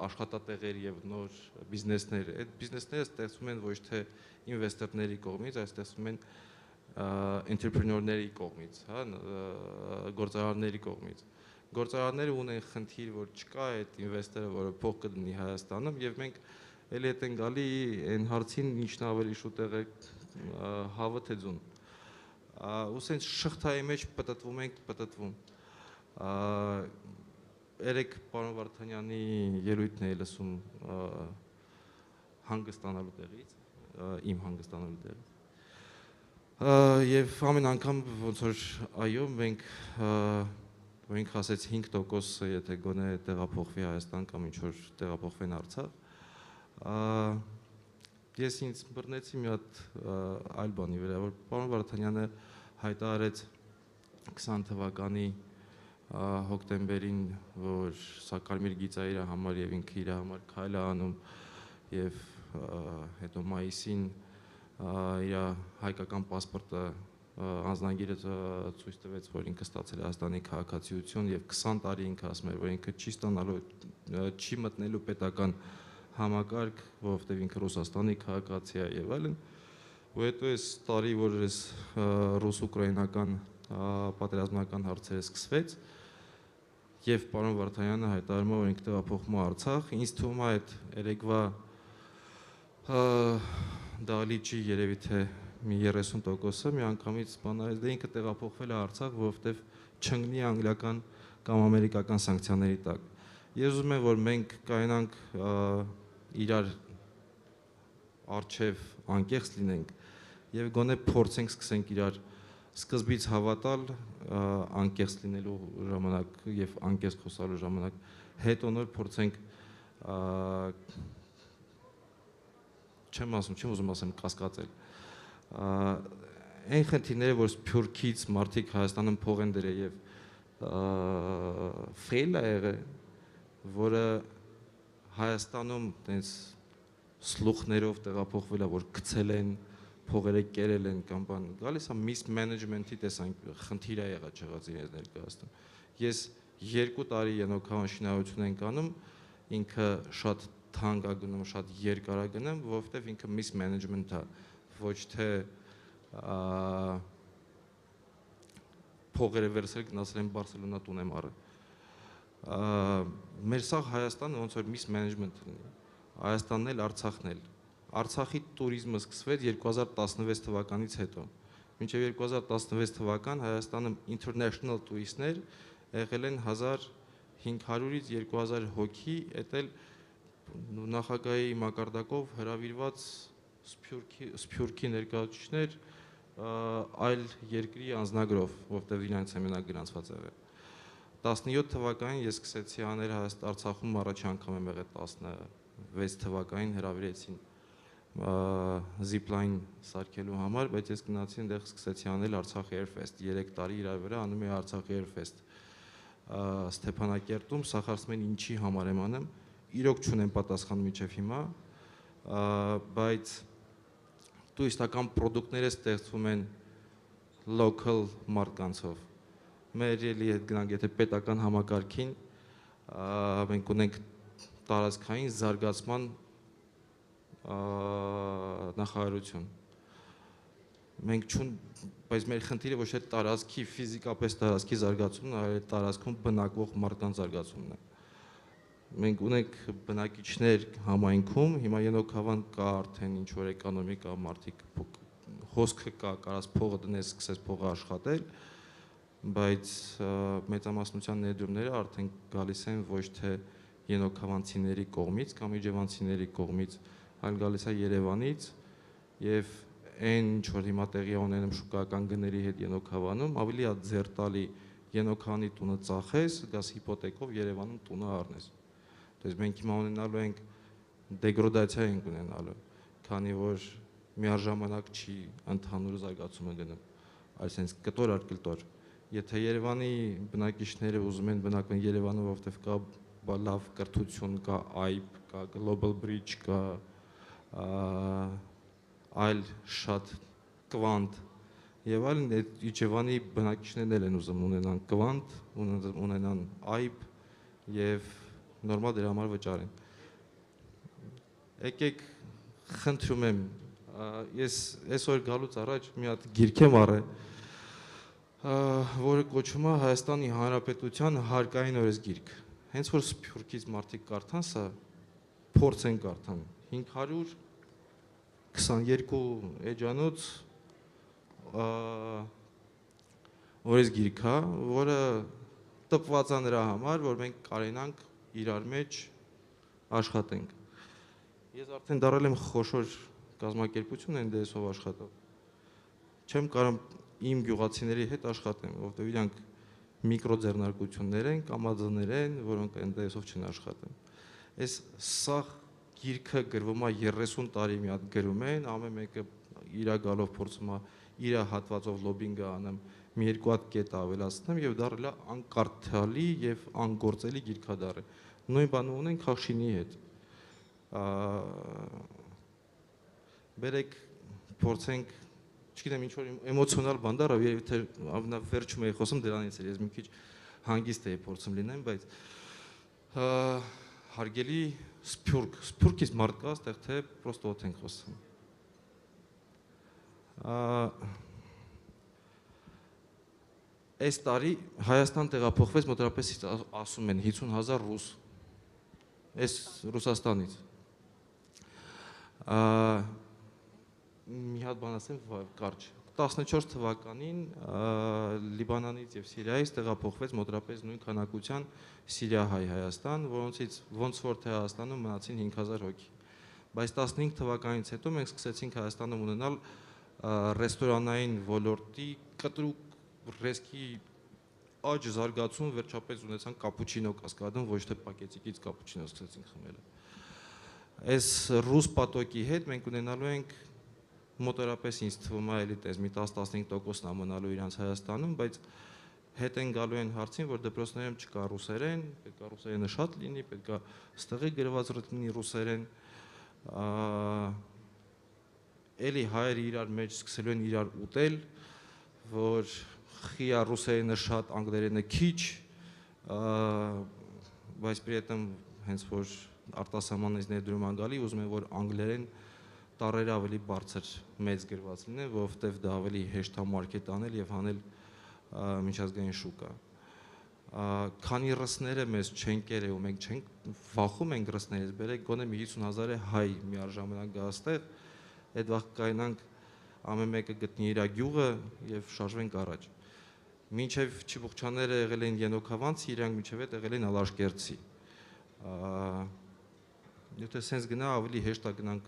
աշխատատեղեր եւ նոր բիզնեսներ, այդ բիզնեսները ստեղծվում են ոչ թե ինվեստորների կողմից, այլ ստեղծվում են entrepreneur-ների կողմից, հա, գործարարների կողմից։ Գործարարները ունեն խնդիր, որ չկա այդ ինվեստորը, որը փող կդնի Հայաստանում եւ մենք էլի հետ են գալի այն հարցին ինչն ավելի շուտ է հավը թե ձուն։ Ու սենց շղթայի մեջ պտտվում։ Երեք պարոն Վարդանյանի ելույթն է լսում հանգստանալու տեղից, իմ հանգստանալու տեղից։ Եվ ամեն անգամ ոնց որ այո, մենք ասեց 5% եթե գոնե տեղափոխվի Հայաստան կամ ինչ որ տեղափոխվեն Արցախ, ես ինձ բռնեցի մի հատ այլ բանի վրա, որ պարոն Վարդանյանը հայտարարեց 20 թվականի հոկտեմբերին, որ սա կարմիր գիծա իր համար եւ ինքը իր համար քայլ է անում եւ հետո մայիսին իր հայկական պասպորտը անձնագիրը ցույց տվեց, որ ինքը ստացել է Հայաստանի քաղաքացիություն եւ 20 տարի ինքը ասում էր, որ ինքը չի ստանալու, չի մտնելու պետական համակարգ, որովհետեւ ինքը Ռուսաստանի քաղաքացի է եւ այլն։ Ու հետո այս տարի, որ այս ռուս-ուկրաինական պատերազմական հարցերը սկսվեց, եւ պարոն Վարդանյանը հայտարարում է, որ ինքը տեղափոխվում է Արցախ, ինձ թվում է այդ երեկվա դալիճի երևի թե մի 30%-ը միանգամից բանալից դե ինքը տեղափոխվել է Արցախ, որովհետեւ չընկնի անգլիական կամ ամերիկական սանկցիաների տակ։ Ես ուզում եմ, որ մենք կայանանք իրար առջև անկեղծ լինենք եւ գոնե փորձենք սկսենք իրար սկզբից հավատալ անկեղծ լինելու ժամանակ եւ անկեղծ խոսալու ժամանակ, հետո նոր փորձենք չեմ ուզում ասեմ կասկածել։ Այն խնդիրները, որ Սփյուռքից մարդիկ Հայաստանում փող են դրել եւ ֆեյլ է եղել, որը Հայաստանում տենց սլուխներով տեղափոխվել է, որ գցել են, փողերը կերել են կամ բան, գալիս է mismanagement-ի տեսանք խնդիր է եղած չեղած իրենց ներկայացնում։ Ես 2 տարի ենոքավան շինարարություն ենք անում, ինքը շատ թանկ է գնում, շատ երկար է գնում, որովհետև ինքը mismanagement է, ոչ թե փողերը վերցրել գնացել են Բարսելոնա տուն եմ առել։ Մեր սա Հայաստանը ոնց որ mismanagement ունի, Հայաստանն էլ Արցախն էլ։ Արցախի տուրիզմը սկսվեց 2016 թվականից հետո։ Մինչև 2016 թվական Հայաստանում international տուրիստներ եղել են 1500-ից 2000 հոգի, էդ էլ նախագահի մակարդակով հրավիրված Սփյուռքի ներկայացուցիչներ այլ երկրի անձնագրով, որտեղ իրենց մենակ գրանցված եղել։ 17 թվականին ես սկսեցի անել Արցախում առաջի անգամ եմ եղել 16 թվականին հրավիրեցին zipline սարքելու համար, բայց ես գնացի այնտեղ սկսեցի անել Արցախ Airfest, 3 տարի իրար վրա անում եմ Արցախ Airfest Ստեփանակերտում, սա հարցում են ինչի համար եմ անում, իրոք չունեմ պատասխան մինչև հիմա, բայց տուրիստական պրոդուկտները ստեղծվում են local մարդկանցով։ Մեր ելի հետ գնանք, եթե պետական համակարգին մենք ունենք տարածքային զարգացման նախարարություն։ Մենք բայց մեր խնդիրը ոչ թե տարածքի ֆիզիկապես տարածքի զարգացումն է, այլ տարածքում բնակվող մարդկանց զարգացումն է։ Մենք ունենք բնակիչներ համայնքում, հիմա ենոքավան կա արդեն ինչ որ էկոնոմիկա, մարդիկ հոսքը կա, կարած փողը դնես, սկսես փողը աշխատել, բայց մեծամասնության ներդրումները արդեն գալիս են ոչ թե ենոքավանցիների կողմից կամ իջևանցիների կողմից, այլ գալիս է Երևանից եւ այն ինչ որ հիմա տեղի ունենում շուկայական գների հետ ենոքավանում, ավելի է ձեռտալի ենոքանի տունը ծախես, գաս հիպոթեկով Երևանում տունը առնես։ Դες մենք հիմա ունենալու ենք դեգրադացիա ենք ունենալու, քանի որ միաժամանակ չի ընդհանուր զարգացումը գնում, այսինքն կտոր առ կտոր։ Եթե Երևանի բնակիչները ուզում են բնակվել Երևանում, որովհետև կա լավ կրթություն, կա այբ, կա global bridge, կա այլ շատ կվանտ եւ այլն, այդ Իջևանի բնակիչներն են ուզում ունենան կվանտ, ունենան այբ եւ նորմալ դրա համար վճարեն։ Եկեք խնդրում եմ, ես այսօր գալուց առաջ մի հատ գիրք եմ առել, որը կոչվում է Հայաստանի Հանրապետության հարկային օրենսգիրք։ Հենց որ Սփյուռքից մարդիկ կարդան սա, փորձեն կարդան 522 էջանոց օրենսգիրք է, որը տպված է նրա համար, որ մենք կարենանք իրար մեջ աշխատենք։ Ես արդեն դարել եմ խոշոր կազմակերպություն են դեսով աշխատող։ Չեմ կարող իմ գյուղացիների հետ աշխատեմ, որովհետև իրանք միկրոձեռնարկություններ են, կամաձներ են, որոնք այնտեղով չեն աշխատում։ Այս սա գիրքը գրվում է 30 տարի մի հատ գրում են, ամեն մեկը իր գալով փորձում է իր հատվածով լոբինգ անում, մի երկու հատ կետ ավելացնում եւ դառել է անկարդալի եւ անգործելի գիրքադառը։ Նույն բանը ունենք Խախշինի հետ։ Բերեք փորձենք, չգիտեմ ինչ որ էմոցիոնալ բան դառավ, երբ թե վերջում էի խոսում դրանից էր, ես մի քիչ հանգիստ էի փորձում լինեմ, բայց հարգելի Սփյուռքից մարդ կա, այստեղ թե պրոստո օդ ենք խոսում։ այս տարի Հայաստան տեղափոխվեց մոտավորապես ասում են 50,000 ռուս այս Ռուսաստանից։ Մի հատ բան ասեմ կարճ։ 14 թվականին Լիբանանից եւ Սիրիայից տեղափոխվեց մոտավորապես նույն քանակության սիրիահայ Հայաստան, որոնցից ոնց որ թե Հայաստանում մնացին 5000 հոգի։ Բայց 15 թվականից հետո մենք սկսեցինք Հայաստանում ունենալ ռեստորանային ոլորտի կտրուկ ռեսկի աճ զարգացում, վերջապես ունեցանք կապուչինո կասկադում, ոչ թե պակետիկից կապուչինո սկսեցինք խմելը։ Այս ռուս պատոկի հետ մենք ունենալու ենք մոտորապես ինձ թվում է էլի տես մի 10-15%-ն ամնալու իրանց Հայաստանում, բայց հետ են գալու են հարցին, որ դպրոցներում չկա ռուսերեն, պետք է ռուսերենը շատ լինի, պետք է ստեղի գրված լինի ռուսերեն, էլի հայերը իրար մեջ սկսելու են իրար ուտել, որ խիա ռուսերենը շատ, անգլերենը քիչ, բայց при этом հենց որ արտասահմանից ներդրում են գալի, ուզում են որ անգլերեն տառերը ավելի բարձր մեծ գրված լինեն, որովհետև դա ավելի հեշտ է մարքետ անել եւ հանել միջազգային շուկա։ Քանի ռուսները մեզ չեն կերել ու մենք չենք վախում ենք ռուսներից, բերեք գոնե մի 50,000 հայ միաժամանակ գա այստեղ, այդ վաղ կայնանք ամեն մեկը գտնի իր գյուղը եւ շարժվենք առաջ։ Մինչև Չիբուխչյանները եղել են Ենոքավանցի, իրանք մինչև այդ եղել են Ալաշկերտցի։ Եթե սենց գնա ավելի հեշտ է գնանք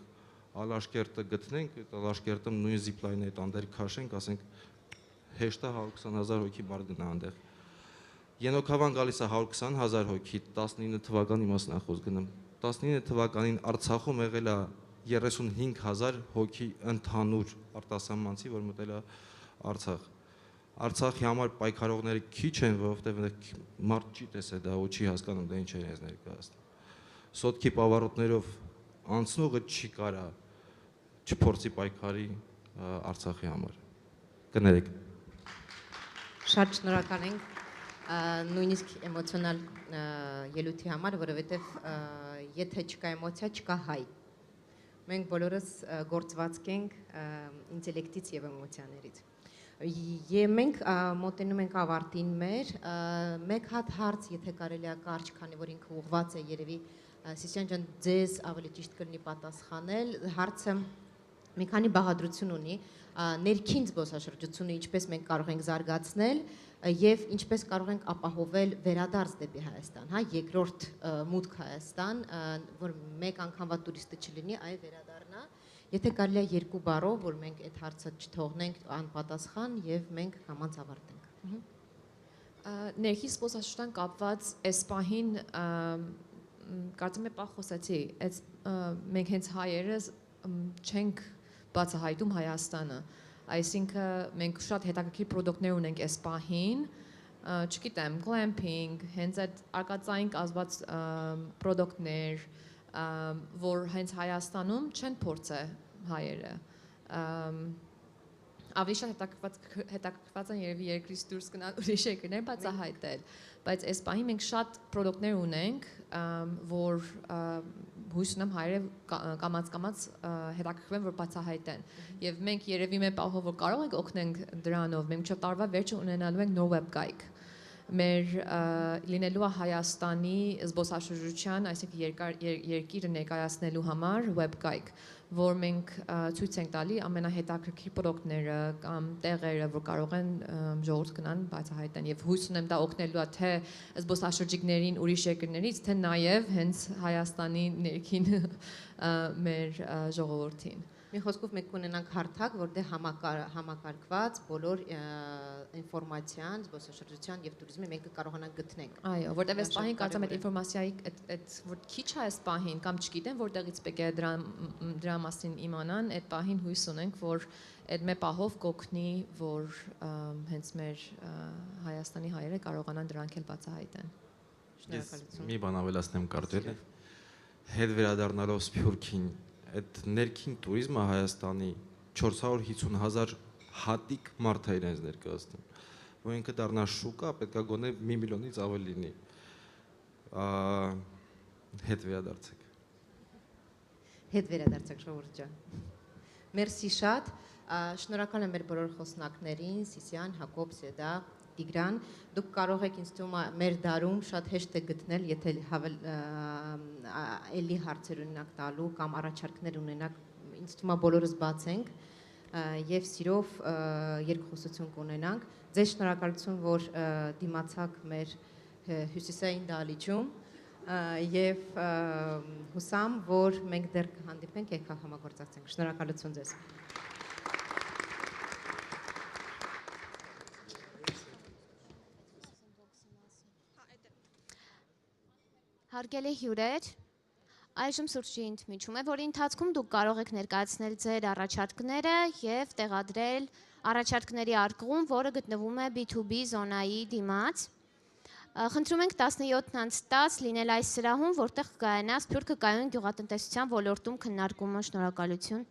Ալաշկերտը գտնենք, այդ Ալաշկերտը նույն զիպլայնը այդ անդեր քաշենք, ասենք հեշտ է 120,000 հոգի բար գնա անդեղ։ Ենոքավան գալիս է 120,000 հոգի, 19 թվականի մասն է խոսք գնում։ 19 թվականին Արցախում եղել է 35,000 հոգի ընդհանուր արտասահմանցի, որ մտել է Արցախ։ Արցախի համար պայքարողները քիչ են, որովհետև մարդ չի տեսել դա ու չի հասկանում դա ինչ է ես ներկայացնում։ Սոտքի պավառոտներով անցնողը չի կարա չփորձի պայքարի Արցախի համար։ Կներեք։ Շատ շնորհակալ ենք նույնիսկ էմոցիոնալ ելույթի համար, որովհետև եթե չկա էմոցիա, չկա հայ։ Մենք բոլորս գործվածք ենք ինտելեկտից եւ էմոցիաներից։ Եվ մենք մոտենում ենք ավարտին մեր, մեկ հատ հարց, եթե կարելի է կարճ, քանի որ ինքը ուղղված է երևի Սիսյան ջան, ձեզ ավելի ճիշտ կլինի պատասխանել, հարցը մի քանի բաղադրություն ունի, ներքին զբոսաշրջությունը ինչպես մենք կարող ենք զարգացնել եւ ինչպես կարող ենք ապահովել վերադարձ դեպի Հայաստան, հա, երկրորդ մուտք Հայաստան, որ մեկ անգամվա տուրիստը չլինի, այլ վերադառնա, եթե կարելի է երկու բառով, որ մենք այդ հարցը չթողնենք անպատասխան եւ մենք կամաց ավարտենք։ Ներքին զբոսաշրջության կապված այս պահին կարծում եմ խոսացի, մենք հենց հայերս չենք բացահայտում Հայաստանը, այսինքն մենք շատ հետաքրքիր պրոդուկտներ ունենք այս պահին, չգիտեմ, glamping, հենց այդ արկածային կազմված պրոդուկտներ, որ հենց Հայաստանում չեն փորձել հայերը։ Ավելի շատ հետաքրքրված են երևի երկրից դուրս գնալ ուրիշ երկրներ բացահայտել, բայց այս պահին մենք շատ պրոդուկտներ ունենք, որ հույս ունեմ հայերը կամաց հետաքրքրվեն, որ բացահայտեն։ Եվ մենք երևի մեր պահով որ կարող ենք օգնենք դրանով, մենք մինչև տարվա վերջը ունենալու ենք նոր վեբգայք։ Մեր լինելու է Հայաստանի զբոսաշրջության, այսինքն երկիրը ներկայացնելու համար վեբգայք, որ մենք ցույց ենք տալի ամենահետաքրքիր պրոդուկտները կամ տեղերը, որ կարող են ժողովուրդ գնան բացահայտեն եւ հույս ունեմ դա օգնելու է թե զբոսաշրջիկներին ուրիշ երկրներից, թե նաեւ հենց Հայաստանի ներքին մեր ժողովրդին։ Մի խոսքով մենք կունենանք հարթակ, որտեղ համակարգված բոլոր ինֆորմացիան, զբոսաշրջության եւ տուրիզմի մենք կարողանանք գտնենք։ Այո, որտեղ այս պահին կարծեմ այդ ինֆորմացիայի այդ որ քիչ է այս պահին կամ չգիտեմ որտեղից պետք է դրա մասին իմանան, այդ պահին հույս ունենք, որ այդ մեր պահով կօգնի, որ հենց մեր Հայաստանի հայերը կարողանան դրանք էլ բացահայտեն։ Շնորհակալություն։ Մի բան ավելացնեմ կարծել եմ։ Հետ վերադառնալով Սփյուռքին այդ ներքին տուրիզմը Հայաստանի 450,000 հատիկ մարդ է իրենց ներկայացնում, որ ինքը դառնա շուկա, պետք է գոնե 1 միլիոնից ավելի լինի։ Հետ վերադարձեք։ Հետ վերադարձեք ժողովուրդ ջան։ Մերսի շատ, շնորհակալ եմ մեր բոլոր խոսնակներին, Սիսյան, Հակոբ, Սեդա, Տիգրան, դուք կարող եք ինձ թվում է մեր դարում շատ հեշտ է գտնել, եթե էլի հարցեր ունենաք տալու կամ առաջարկներ ունենաք, ինձ թվում է բոլորս բաց ենք եւ սիրով երկխոսություն կունենանք։ Ձեզ շնորհակալություն, որ դիմացաք մեր հյուսիսային դահլիճում եւ հուսամ, որ մենք դեռ կհանդիպենք եւ կհամագործակցենք։ Շնորհակալություն ձեզ։ Հարգելի հյուրեր, այժմ սուրճի ընդմիջում է, որի ընթացքում դուք կարող եք ներկայացնել ձեր առաջարկները եւ տեղադրել առաջարկների արկղում, որը գտնվում է B2B զոնայի դիմաց։ Խնդրում ենք 17:10 լինել այս սրահում, որտեղ կկայանա Սփյուռքը կայուն գյուղատնտեսության ոլորտում քննարկումը։ Շնորհակալություն։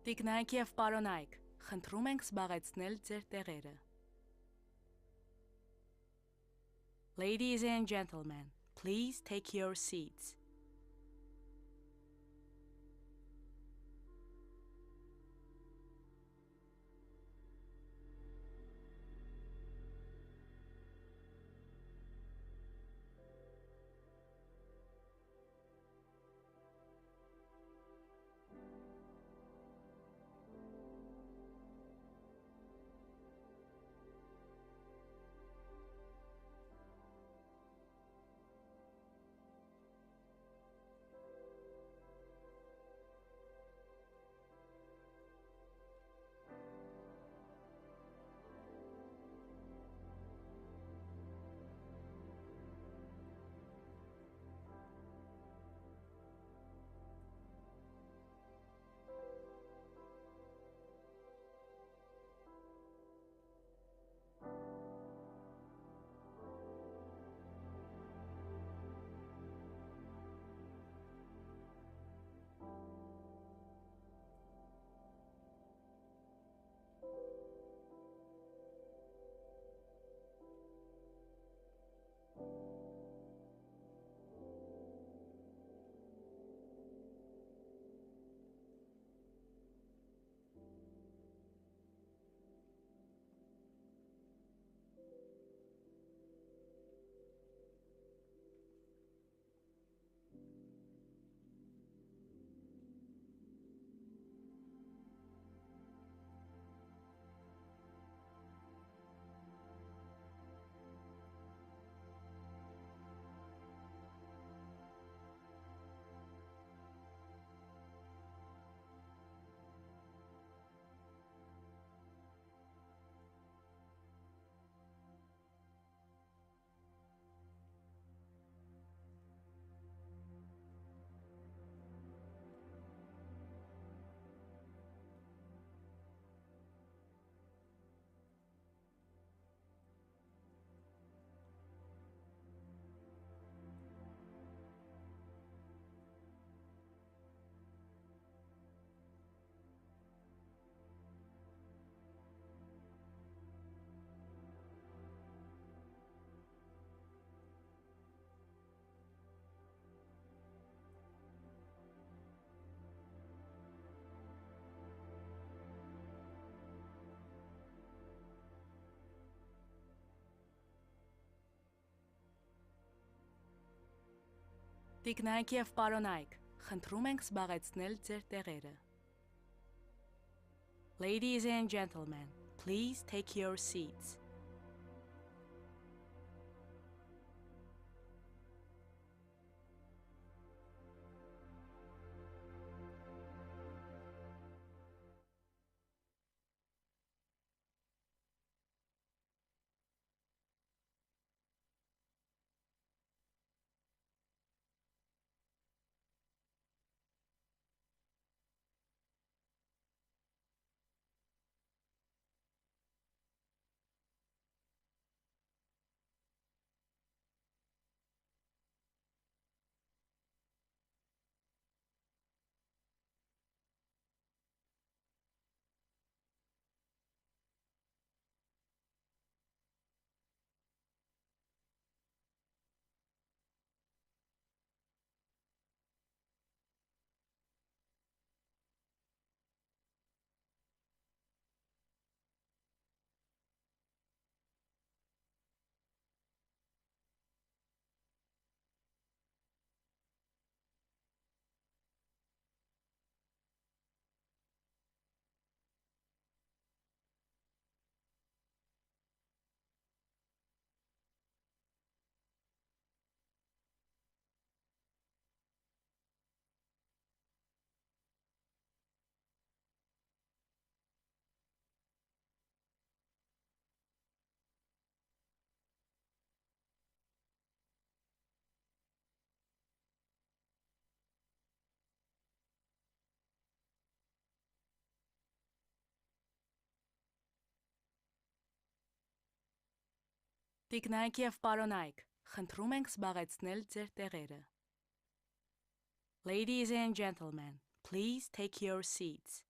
Տիկնայք եւ պարոնայք, խնդրում ենք զբաղեցնել ձեր տեղերը։ Ladies and gentlemen, please take your seats. Տիկնայք եւ պարոնայք, խնդրում ենք զբաղեցնել ձեր տեղերը։ Ladies and gentlemen, please take your seats. Տիկնայք եւ պարոնայք, խնդրում ենք զբաղեցնել ձեր տեղերը։ Ladies and gentlemen, please take your seats.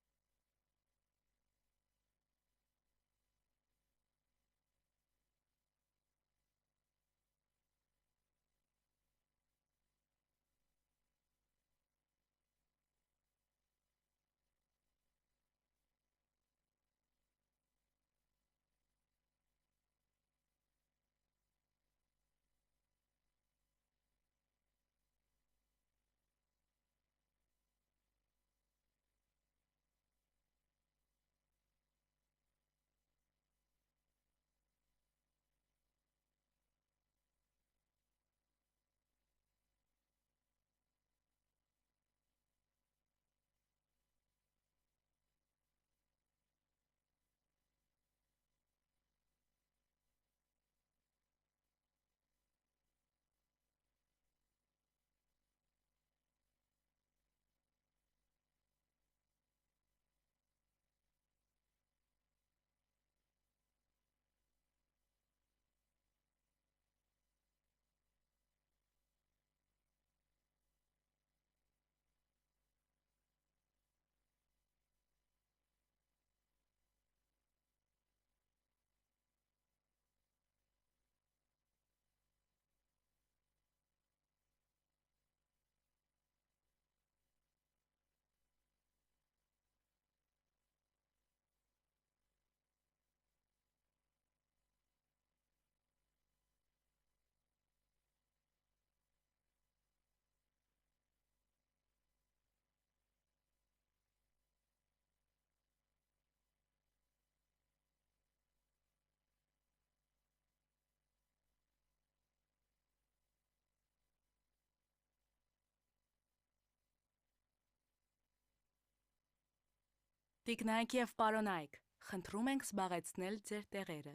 Տիկնայք եւ պարոնայք, խնդրում ենք զբաղեցնել ձեր տեղերը.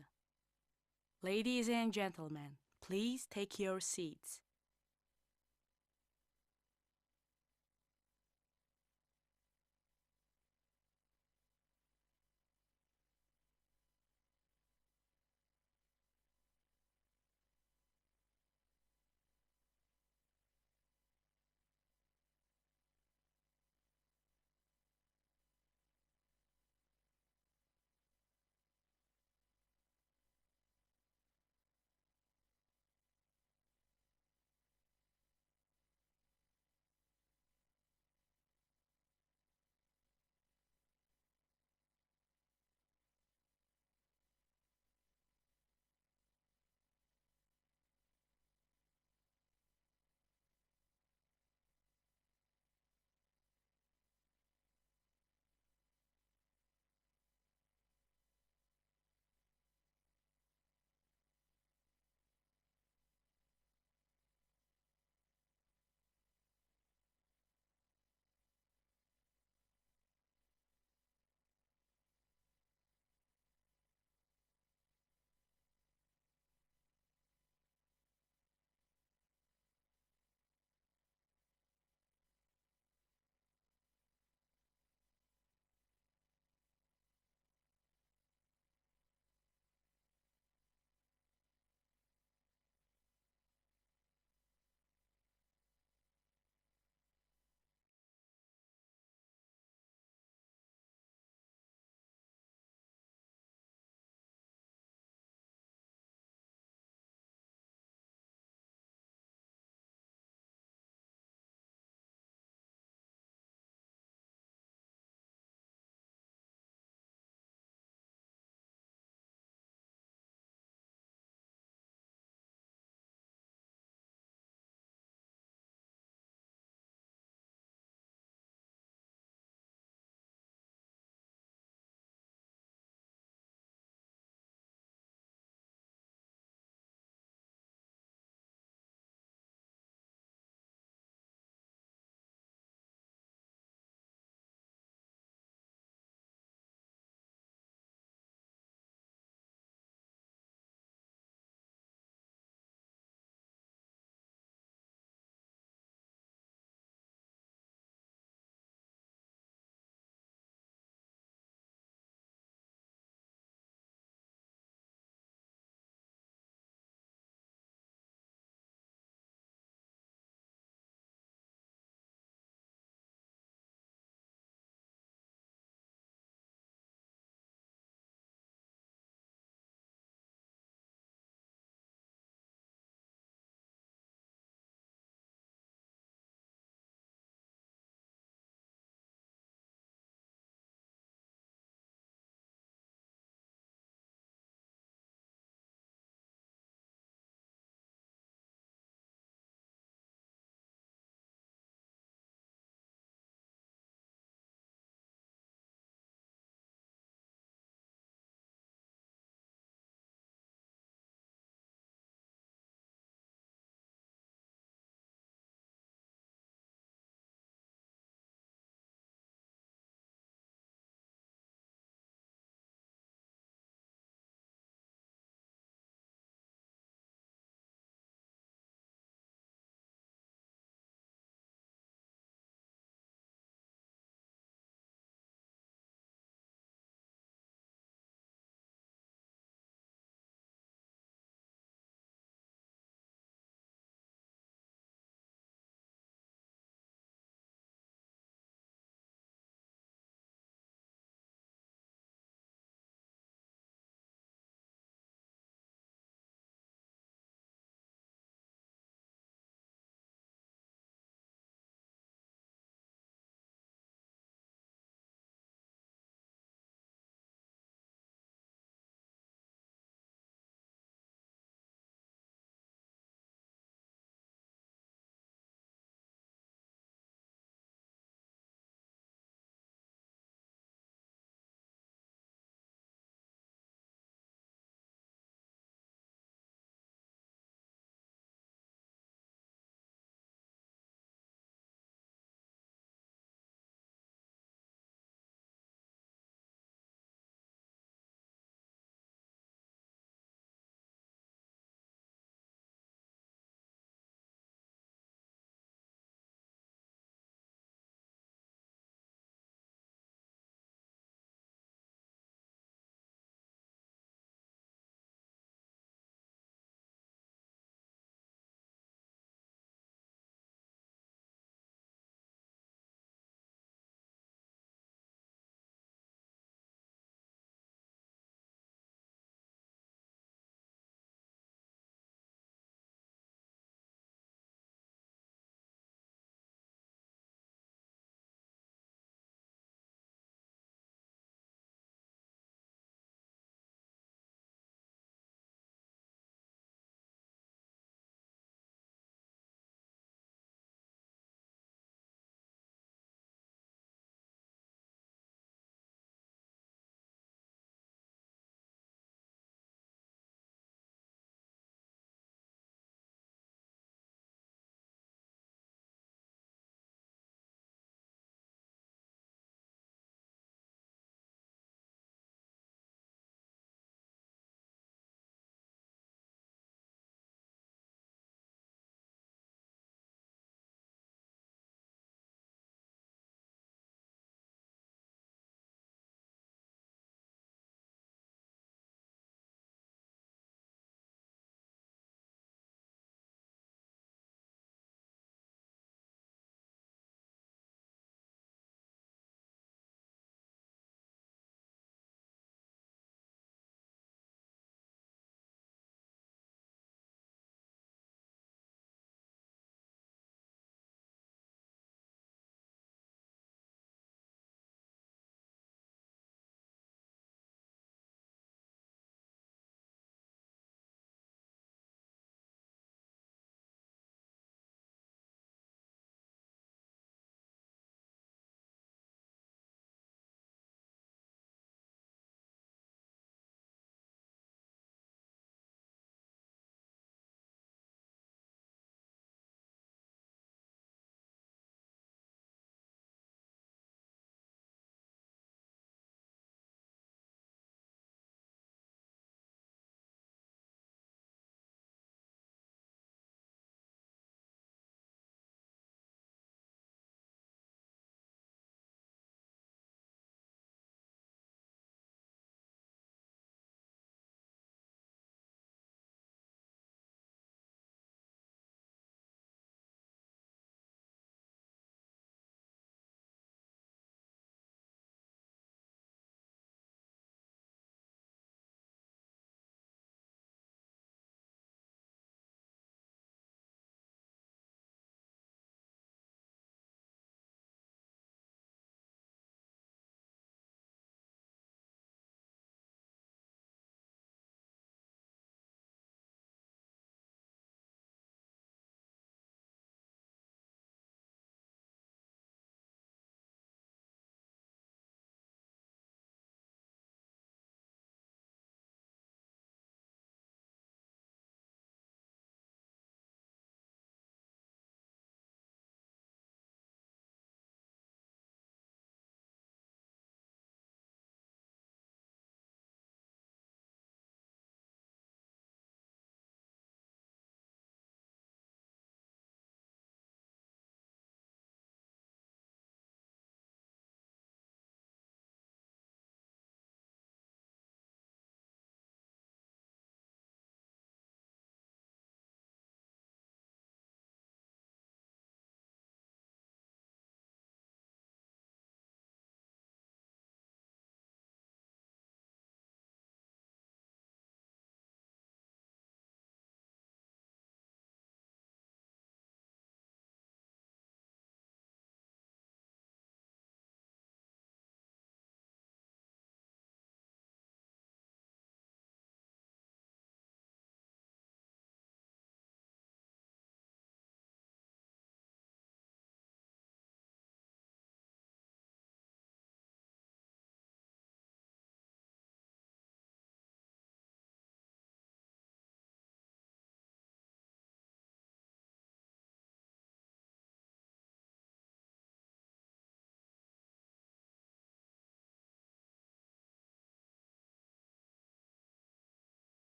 Ladies and gentlemen, please take your seats.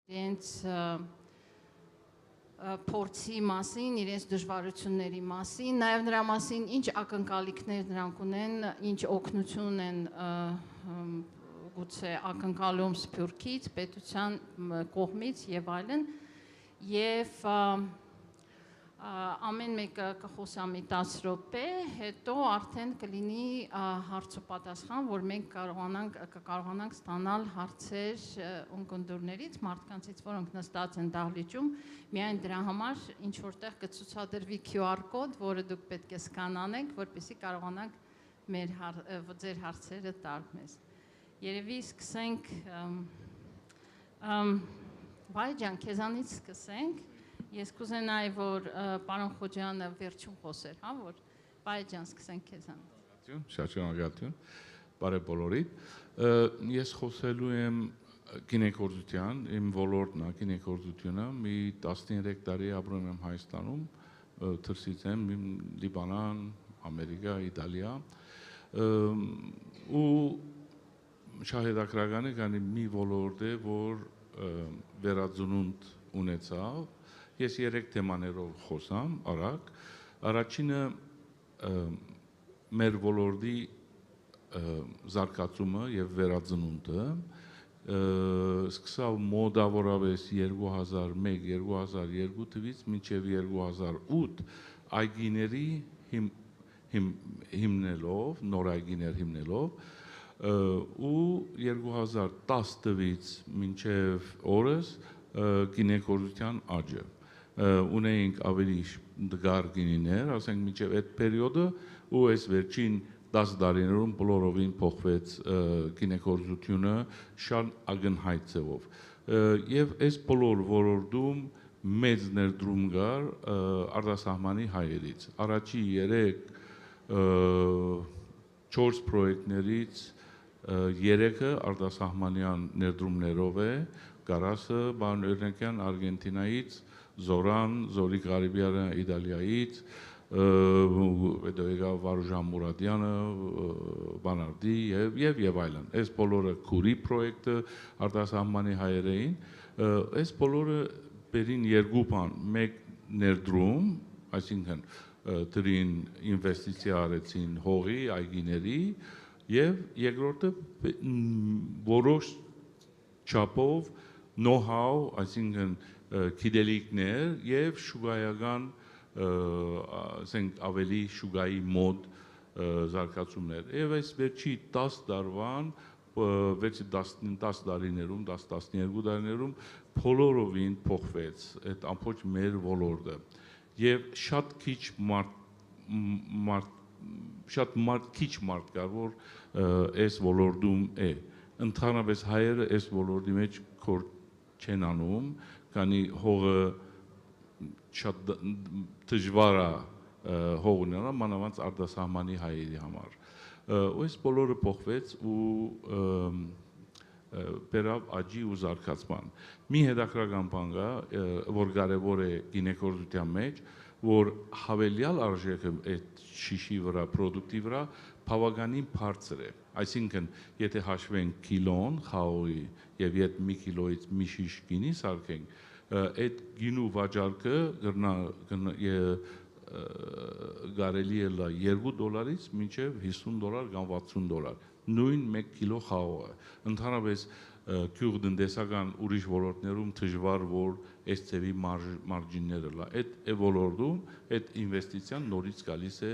Իրենց փորձի մասին, իրենց դժվարությունների մասին, նաև նրա մասին ինչ ակնկալիքներ նրանք ունեն, ինչ օգնություն են գուցե ակնկալում Սփյուռքից, պետության կողմից եւ այլն, եւ ամեն մեկը կխոսի մի 10 րոպե, հետո արդեն կլինի հարց ու պատասխան, որ մենք կարողանանք ստանալ հարցեր ունկնդիրներից, մարդկանցից, որոնք նստած են դահլիճում, միայն դրա համար ինչ որտեղ կցուցադրվի QR կոդ, որը դուք պետք է սկանանեք, որպեսզի կարողանանք ձեր հարցերը տալ մեզ։ Երևի սկսենք Վայ ջան, քեզանից սկսենք։ Ես կուզենայի, որ պարոն Խոջյանը վերջում խոսեր, հա, որ Վայ ջան, սկսենք քեզանից։ Շատ շնորհակալություն, բարև բոլորիդ։ Ես խոսելու եմ գինեգործության, իմ ոլորտն է գինեգործությունը, մի 13 տարի ապրում եմ Հայաստանում, թռսից եմ, Լիբանան, Ամերիկա, Իտալիա, ու շահետաքրական է, քանի մի ոլորտ է, որ վերածնունդ ունեցավ։ Ես 3 թեմաներով խոսամ, արագ։ Առաջինը մեր ոլորտի զարգացումը եւ վերածնունդը սկսավ մոտավորապես 2001-2002 թվականից մինչև 2008 այգիների հիմնելով, նոր այգիներ հիմնելով ու 2010 թվականից մինչև օրս գինեգործության աճը ունեինք ավելի դգար գինիներ, ասենք մինչև այդ պերիոդը ու այս վերջին 10 տարիներում բոլորովին փոխվեց գինեգործությունը շատ ակնհայտ ձևով եւ այս բոլոր ոլորտում մեծ ներդրում կար արտասահմանի հայերից առաջի 4 պրոյեկտներից 3-ը արտասահմանյան ներդրումներով է, Կարասը, Բանօրենքյան Արգենտինայից, Զորան, Զորի Կարիբյանը Իտալիայից, հետո եկավ Վարուժան Մուրադյանը, Բանարդի եւ այլն։ Այս բոլորը քուրի պրոյեկտը արտասահմանի հայեր էին, այս բոլորը բերին երկու բան, մեկ ներդրում, այսինքն դրին ինվեստիցիա արեցին հողի, այգիների եւ երկրորդը որոշ չափով know-how, այսինքն գիտելիքներ եւ շուգայական ասենք ավելի շուգայի մոդ զարգացումներ եւ այս վերջի 10 տարվան վերջի 10 տարիներում 10-12 տարիներում բոլորովին փոխվեց այդ ամբողջ մեր ոլորտը եւ շատ քիչ մարդ կար որ այս ոլորտում է ընդհանրապես հայերը այս ոլորտի մեջ քոր չեն անում քանի հողը շատ դժվար է հող ունենալ մանավանդ արտասահմանի հայերի համար ու այս բոլորը փոխվեց ու բերավ աճի ու զարգացման մի հետաքրքրական բան կա որ կարևոր է գինեգործության մեջ որ հավելյալ արժեքը այդ շիշի վրա պրոդուկտի վրա բավականին բարձր է այսինքն եթե հաշվենք կիլոն խաղողի եւ եթե մի կիլոից մի շիշ գինի սարքենք այդ գինու վաճառքը կարելի է $2-ից մինչև $50 կամ $60 նույն 1 կիլո խաղողը ընդհանրապես գյուղտնտեսական ուրիշ ոլորտներում դժվար որ այս ծևի մարջինները լա այդ ոլորտում այդ ինվեստիցիան նորից գալիս է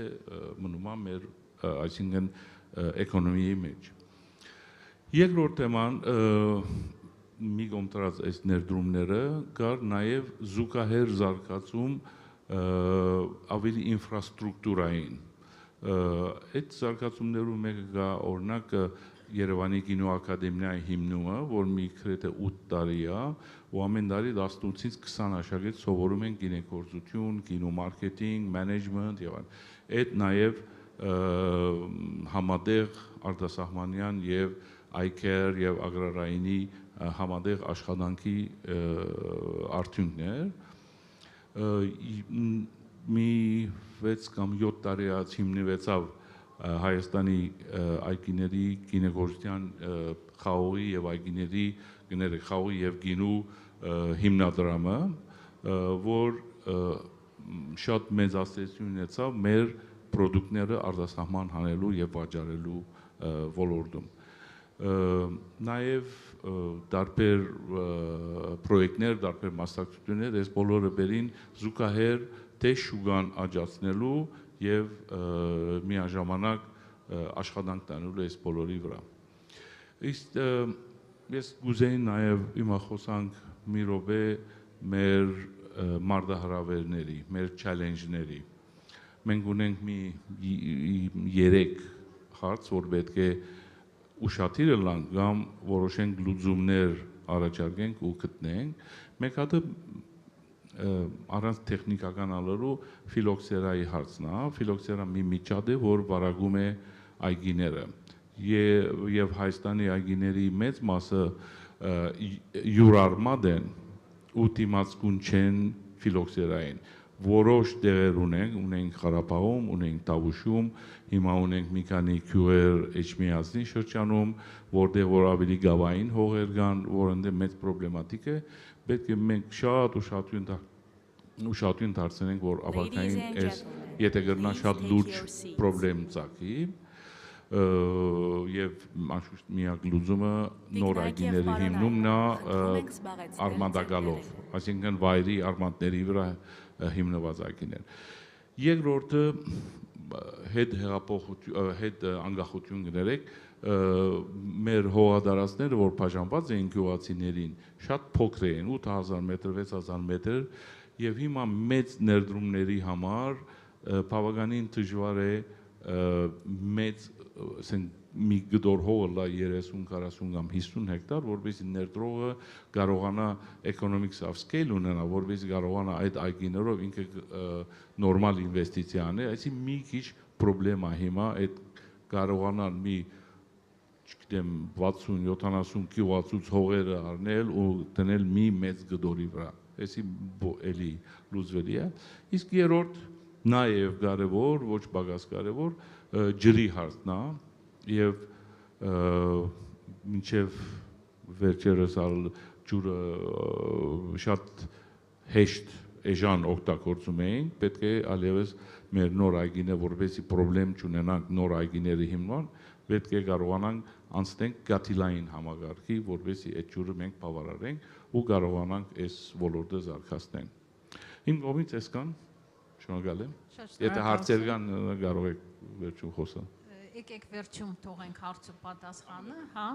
մնում է մեր այսինքն էկոնոմիայի մեջ երկրորդ թեման մի կոնտրաստ այս ներդրումները կար նաև զուգահեռ զարգացում ավելի ինֆրաստրուկտուրային այդ զարգացումներում մեկը կա օրինակ Երևանի կինոակադեմիայի հիմնումը, որ մի գրեթե 8 տարի է, ու ամեն տարի 18-ից 20 աշակերտ սովորում են գինեգործություն, կինոմարքեթինգ, մենեջմենթ եւ այլն։ Այդ նաև համատեղ արտասահմանյան եւ ICARE եւ ագրարայինի համատեղ աշխատանքի արդյունքներ մի 6 կամ 7 տարի անց հիմնվեցավ Հայաստանի այգիների գինեգործության խաղողի եւ այգիների գները խաղողի եւ գինու հիմնադրամը, որ շատ մեծ ազդեցություն ունեցավ մեր պրոդուկտները արտասահման հանելու եւ վաճառելու ոլորտում։ Նաեւ տարբեր պրոյեկտներ, տարբեր մասնակցություններ, այս բոլորը բերին զուգահեռ թե շուգան աճացնելու եւ միաժամանակ աշխատանք տանելու այս բոլորի վրա։ Իսկ ես կուզեի նաեւ հիմա խոսանք մի րոպե մեր մարտահրավերների, մեր չալենջների։ Մենք ունենք մի 3 հարց, որ պետք է ուշադիր լանք կամ որոշենք լուծումներ առաջարկենք ու գտնենք։ Մեկ հատը առանց տեխնիկական ալելու ֆիլոքսերայի հարցն է, ֆիլոքսերա մի միջատ է, որ վարակում է այգիները եւ Հայաստանի այգիների մեծ մասը յուրարմատ են ու դիմացկուն չեն ֆիլոքսերային։ Որոշ տեղեր ունենք Ղարաբաղում, ունենք Տավուշում, հիմա ունենք մի քանի գյուղեր Էջմիածնի շրջանում, որտեղ որ ավելի գավային հողեր կան, որոնց մեծ պրոբլեմատիկ է, պետք է մենք շատ ուշադրություն դարձնենք, որ ապակային այս եթե գրնա շատ լուրջ պրոբլեմ ծագի, եւ անշուշտ միակ լուծումը նոր այգիների հիմնումն է արմատակալով, այսինքն վայրի արմատների վրա հիմնված այգիներ։ Երկրորդը հետ անկախություն գներեք, մեր հողադարածները, որ բաժանված էին գյուղացիներին, շատ փոքր էին, 8000 մետր, 6000 մետր, եւ հիմա մեծ ներդրումների համար բավականին դժվար է մեծ մի գդոր հողը լա 30, 40 կամ 50 հեկտար, որպեսզի ներդրողը կարողանա economics of scale ունենա, որպեսզի կարողանա այդ այգիներով ինքը նորմալ ինվեստիցիա անել, այսինքն մի քիչ պրոբլեմ է հիմա այդ կարողանալ մի չգիտեմ 60-70 կիլովատուց հողերը առնել ու դնել մի մեծ գդորի վրա, այսինքն էլի լուծվելի է։ Իսկ երրորդ նաև կարևոր, ոչ պակաս կարևոր ջրի հարցն է եւ մինչեւ վերջերս ջուրը շատ հեշտ էժան օգտագործում էին, պետք է allևս մեր նոր այգիները, որովհետեւ պրոբլեմ չունենանք նոր այգիների հիմնման, պետք է կարողանանք անցնենք գաթիլային համագարկի, որովհետեւ այդ ջուրը մենք բավարարենք ու կարողանանք այս ոլորտը զարգացնենք։ Իմ կողմից այսքան, շնորհակալ եմ։ Եթե հարցեր կան, կարող եք վերջում խոսալ։ Եկեք վերջում թողենք հարց ու պատասխանը, հա։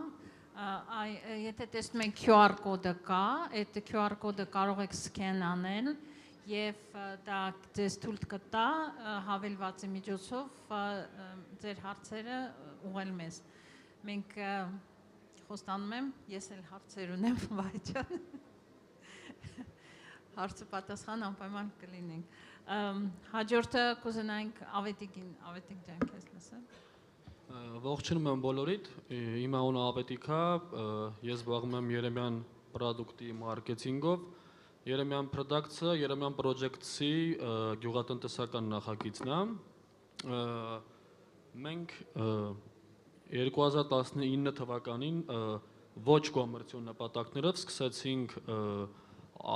Եթե տեսնում եք QR կոդը կա, այդ QR կոդը կարող եք սկեն անել եւ դա ձեզ թույլ կտա հավելվածի միջոցով ձեր հարցերը ուղղել մեզ։ Մենք խոստանում եմ, ես էլ հարցեր ունեմ, վայճան։ Հարցը պատասխան անպայման կլինենք։ Հաջորդը կուզենայինք Ավետիկ ջան քեզ լսել։ Ողջունում եմ բոլորիդ, իմ անունը Ավետիկ է, ես զբաղվում եմ Երեմյան պրոդուկտի մարքեթինգով, Երեմյան Products-ը, Երեմյան Projects-ի գյուղատնտեսական նախագիծն է։ Մենք 2019 թվականին ոչ կոմերցիոն նպատակներով սկսեցինք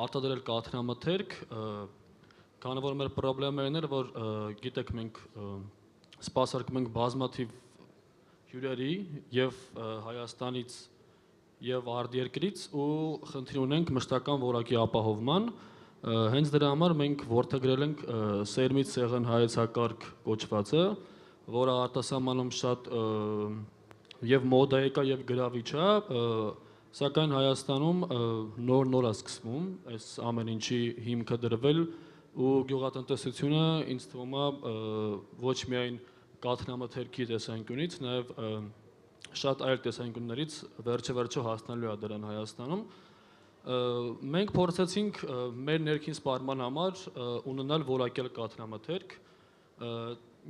արտադրել կաթնամթերք, քանի որ մեր պրոբլեմներն էր, որ գիտեք մենք սպասարկում ենք բազմաթիվ հյուրերի եւ Հայաստանից եւ արտերկրից ու խնդիր ունենք մշտական որակի ապահովման, հենց դրա համար մենք որդեգրել ենք սերմից սեղան հայեցակարգ կոչվածը, որը արտասահմանում շատ եւ մոդայիկա եւ գրավիչ է, սակայն Հայաստանում նոր է սկսվում այս ամեն ինչի հիմքը դրվել ու գյուղատնտեսությունը ինձ թվում է ոչ միայն կաթնամթերքի տեսանկյունից, նաև շատ այլ տեսանկյուններից վերջը հասնելու է դրան Հայաստանում։ Մենք փորձեցինք մեր ներքին սպառման համար ունենալ որակյալ կաթնամթերք։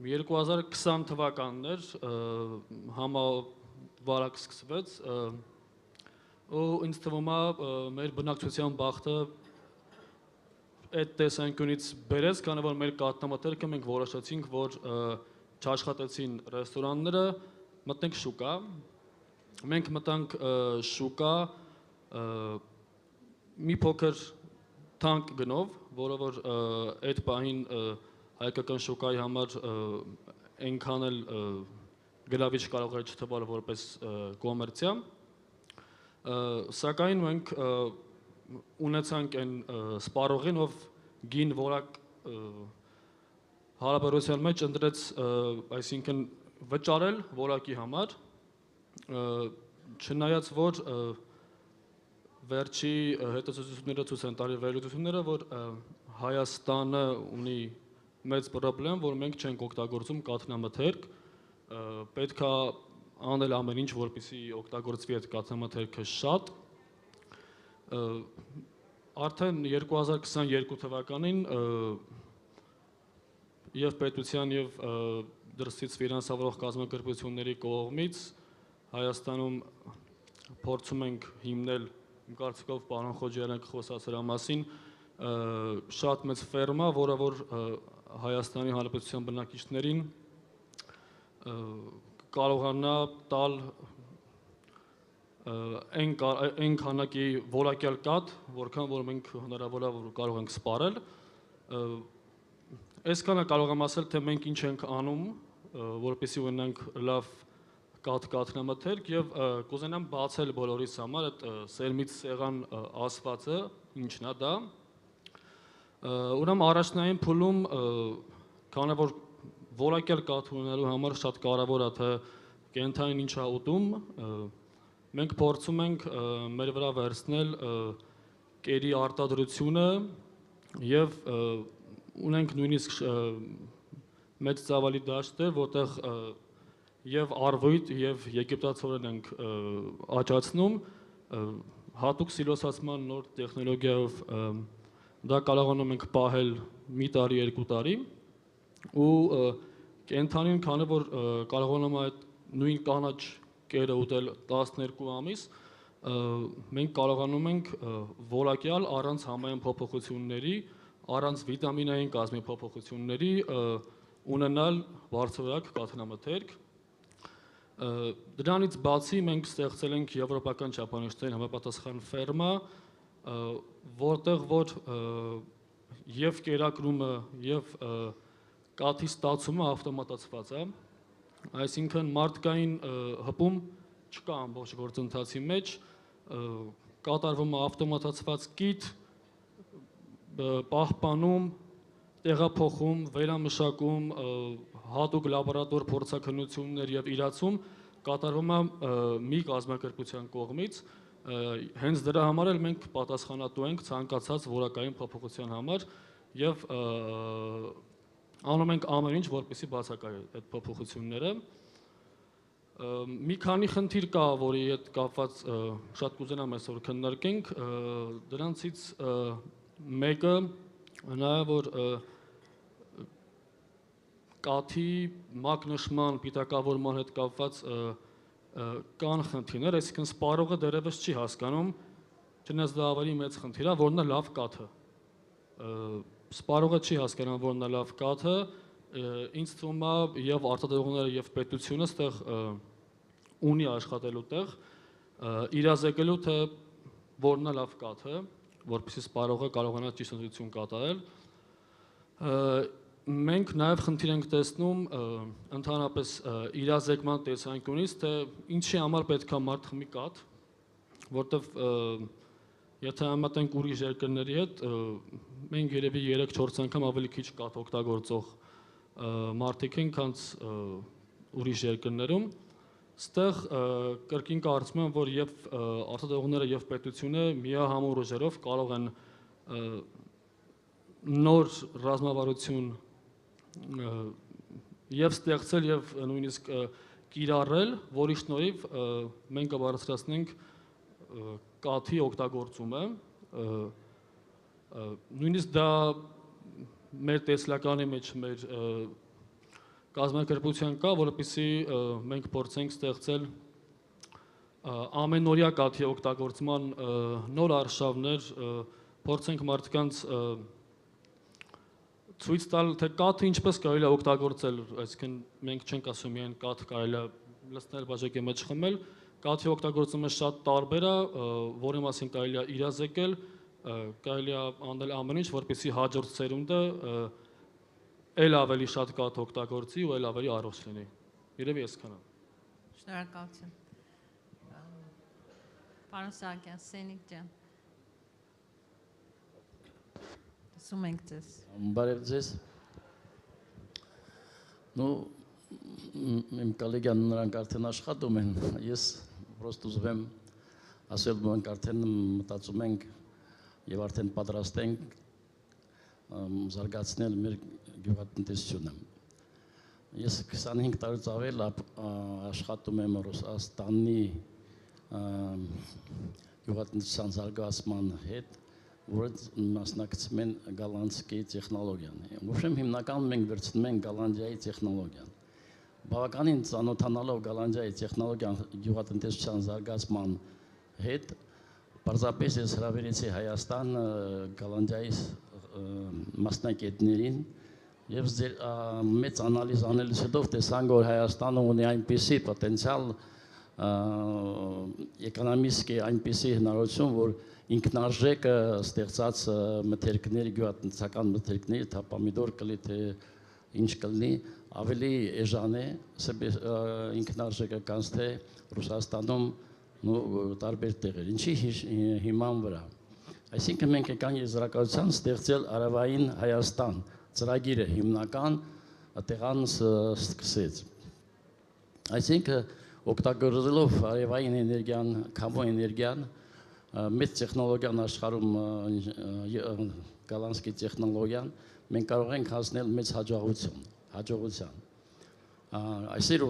2020 թվականն էր, համավարակ սկսվեց ու ինձ թվում է մեր բնակչության բախտը այդ տեսանկյունից բերեց, քանի որ մեր կաթնամթերքը մենք որոշեցինք, որ չաշխատեցին ռեստորանները, մտնենք շուկա։ Մենք մտանք շուկա, մի փոքր թանկ գնով, որը որ այդ պահին հայկական շուկայի համար այնքան էլ գրավիչ կարող էր չթվալ որպես կոմերցիա, սակայն մենք ունեցանք այն սպառողին, ով գին որակ հարաբերության մեջ ընտրեց, այսինքն վճարել որակի համար, չնայած որ վերջի հետազոտությունները ցույց են տալի վերլուծությունները, որ Հայաստանը ունի մեծ պրոբլեմ, որ մենք չենք օգտագործում կաթնամթերք, պետք է անել ամեն ինչ, որպեսզի օգտագործվի այդ կաթնամթերքը շատ։ Արդեն 2022 թվականին եւ պետության եւ դրսից ֆինանսավորող կազմակերպությունների կողմից Հայաստանում փորձում ենք հիմնել, իմ կարծիքով պարոն Խոջարյանը խոսած դրա մասին, շատ մեծ ֆերմա, որը որ Հայաստանի Հանրապետության բնակիչներին կարողանա տալ այն քանակի որակյալ կաթ, որքան որ մենք հնարավոր է որ կարող ենք սպառել։ Այսքանը կարող եմ ասել, թե մենք ինչ ենք անում, որպեսզի ունենանք լավ կաթնամթերք եւ կուզենամ բացել բոլորիս համար այդ սերմից սեղան ասվածը, ինչն է դա։ Ուրեմն առաջնային փուլում, քանի որ որակյալ կաթ ունենալու համար շատ կարևոր է թե կենթանին ինչ է ուտում, մենք փորձում ենք մեր վրա վերցնել կերի արտադրությունը եւ ունենք նույնիսկ մեծ ծավալի դաշտեր, որտեղ եւ արվույթ եւ եգիպտացորեն ենք աճացնում հատուկ սիլոսացման նոր տեխնոլոգիայով դա կարողանում ենք պահել մի տարի, 2 տարի ու կենթանին, քանի որ կարողանում է այդ նույն կանաչ կերը ուտել 12 ամիս, մենք կարողանում ենք որակյալ առանց համային փոփոխությունների, առանց վիտամինային կազմի փոփոխությունների ունենալ բարձրորակ կաթնամթերք։ Դրանից բացի մենք ստեղծել ենք եվրոպական չափանիշներին համապատասխան ֆերմա, որտեղ որ եւ կերակրումը եւ կաթի ստացումը ավտոմատացված է, այսինքն մարդկային հպում չկա ամբողջ գործընթացի մեջ, կատարվում է ավտոմատացված կիտ, պահպանում, տեղափոխում, վերամշակում, հատուկ լաբորատոր փորձաքննություններ եւ իրացում կատարվում է մի կազմակերպության կողմից, հենց դրա համար էլ մենք պատասխանատու ենք ցանկացած որակային փոփոխության համար եւ անում ենք ամեն ինչ, որպեսզի բացակայի այդ փոփոխությունները։ Մի քանի խնդիր կա, որի հետ կապված շատ կուզենամ այսօր քննարկենք, դրանցից մեկը նա է, որ կաթի մակնշման, պիտակավորման հետ կապված կան խնդիրներ, այսինքն սպառողը դեռևս չի հասկանում, չնայած դա ավելի մեծ խնդիր է, որն է լավ կաթը։ Սպառողը չի հասկանում, որն է լավ կաթը, ինձ թվում է եւ արտադրողները եւ պետությունը այդտեղ ունի աշխատելու տեղ, իրազեկելու թե որն է լավ կաթը, որպեսզի սպառողը կարողանա ճիշտ ընտրություն կատարել։ Մենք նաև խնդիր ենք տեսնում ընդհանրապես իրազեկման տեսանկյունից, թե ինչի համար պետք է մարդ խմի կաթ, որտեվ եթե համատենք ուրիշ երկրների հետ, մենք երևի 3-4 անգամ ավելի քիչ կաթ օգտագործող մարդիկ ենք, քան ուրիշ երկրներում։ Ստեղ կրկին կարծում եմ, որ եւ արտադրողները եւ պետությունը միահամուռ ուժերով կարող են նոր ռազմավարություն եւ ստեղծել եւ նույնիսկ կիրառել, որի շնորհիվ մենք կբարձրացնենք կաթի օգտագործումը, նույնիսկ դա մեր տեսլականի մեջ մեր կազմակերպության կա, որպեսզի մենք փորձենք ստեղծել ամենօրյա կաթի օգտագործման նոր արշավներ, փորձենք մարդկանց ցույց տալ, թե կաթը ինչպես կարելի է օգտագործել, այսինքն մենք չենք ասում միայն կաթ կարելի է լցնել բաժակի մեջ խմել, կաթի օգտագործումը շատ տարբեր է, որի մասին կարելի է իրազեկել, կարելի է անել ամեն ինչ, որպեսզի հաջորդ սերունդը էլ ավելի շատ կաթ օգտագործի ու էլ ավելի առողջ լինի։ Երևի այսքանը։ Շնորհակալություն։ Պարոն Սահակյան, Սենիկ ջան։ Լսում ենք ձեզ։ Բարև ձեզ։ Ну, իմ կոլեգան նրանք արդեն աշխատում են, ես պրոստը ուզում եմ ասել, մենք արդեն մտածում ենք եւ արդեն պատրաստ ենք զարգացնել մեր գյուղատնտեսությունը։ Ես 25 տարուց ավել աշխատում եմ Ռուսաստանի գյուղատնտեսության զարգացման հետ, որը մասնակցում են գոլանդский տեխնոլոգիան։ Ուրեմն հիմնականում մենք վերցնում ենք Գոլանդիայի տեխնոլոգիան։ Բավականին ծանոթանալով Գոլանդիայի տեխնոլոգիան գյուղատնտեսության զարգացման հետ, պարզապես ես հրավիրեցի Հայաստան Գոլանդիայի մասնակիցներին եւ մեծ անալիզ անելուց հետո տեսանք, որ Հայաստանը ունի այնպիսի պոտենցիալ էկոնոմիկի այնպիսի հնարավորություն, որ ինքնարժեք ստեղծած մթերքների, գյուղատնտեսական մթերքների, թա պոմիդոր կլի, թե ինչ կլինի, ավելի էժան է, ինքնարժեքը կանց թե Ռուսաստանում տարբեր տեղեր։ Ինչի հիման վրա։ Այսինքն մենք եկան եզրակացության ստեղծել Արևային Հայաստան ծրագիրը հիմնական տեղան սկսեց։ Այսինքն օգտագործելով արևային էներգիան, քամու էներգիան, մեծ տեխնոլոգիան աշխարհում գոլանդский տեխնոլոգիան, մենք կարող ենք հասնել մեծ հաջողության։ Այսօր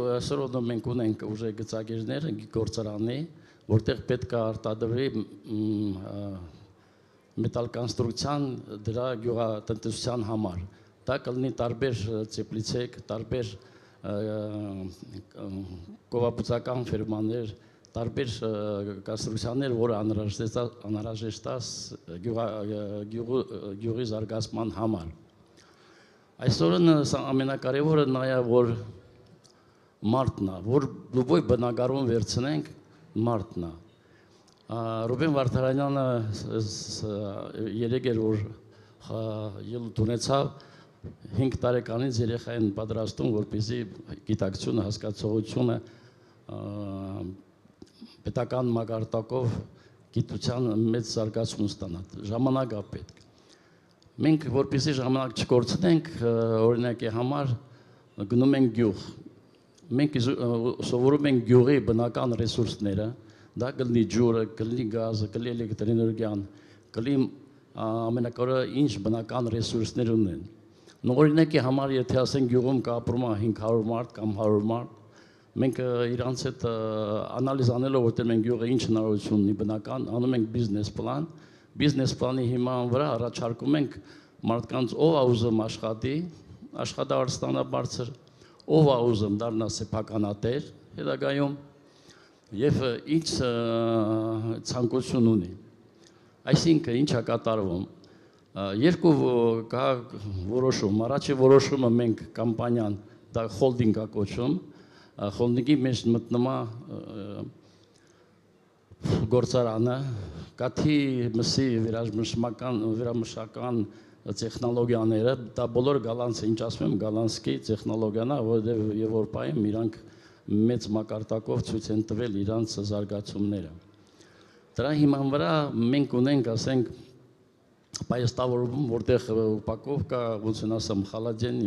մենք ունենք ուժը գծագիրներ, գործարանի, որտեղ պետք է արտադրվի մետալկոնստրուկցիան դրա գյուղատնտեսության համար։ Դա կլինի տարբեր ծեփլիցեք, տարբեր կովաբուծական ֆիրմաներ, տարբեր կոնստրուկցիաներ, որը անհրաժեշտ է գյուղի զարգացման համար։ Այսօրն ամենակարևորը նաև որ մարդն է, որ լուբոյ բնակարան վերցնենք մարդն է։ Ռուբեն Վարդարանյանը երեկ էր որ ելույթ ունեցավ 5 տարեկանից երեխային պատրաստում, որպեսզի գիտակցությունը, հասկացողությունը պետական մակարդակով գիտության մեծ զարգացում ստանա։ Ժամանակ է պետք։ Մենք որպեսզի ժամանակ չկորցնենք, օրինակի համար գնում ենք գյուղ։ Մենք սովորում ենք գյուղի բնական ռեսուրսները, դա կլինի ջուրը, կլինի գազը, կլինի էլեկտրաէներգիան, կլինի ամենակարևորը ինչ բնական ռեսուրսներ ունեն։ Օրինակի համար, եթե ասենք գյուղում կապրում է 500 մարդ կամ 100 մարդ, մենք իրանց հետ անալիզ անելով, որտեղ մենք գյուղը ինչ հնարավորություն ունի բնական, անում ենք բիզնես պլան, բիզնես պլանի հիման վրա առաջարկում ենք մարդկանց ով է ուզում աշխատի, աշխատավարձ բարձր, ով է ուզում դառնա սեփականատեր հետագայում եւ ինչ ցանկություն ունի։ Այսինքն ինչ է կատարվում։ Երկու կա որոշում, առաջի որոշումը մենք կամպանիան դա հոլդինգ է կոչում, հոլդինգի մեջ մտնում է գործարանը, կաթի մսի վերամշական տեխնոլոգիաները, դա բոլոր գոլանդցի, ինչ ասում եմ, գոլանդский տեխնոլոգիան է, որտեղ Եվրոպայում իրանք մեծ մակարդակով ցույց են տվել իրանց զարգացումները։ Դրա հիման վրա մենք ունենք, ասենք, պայստավորում, որտեղ ուպակովկա, ոնց են ասում, խալադեն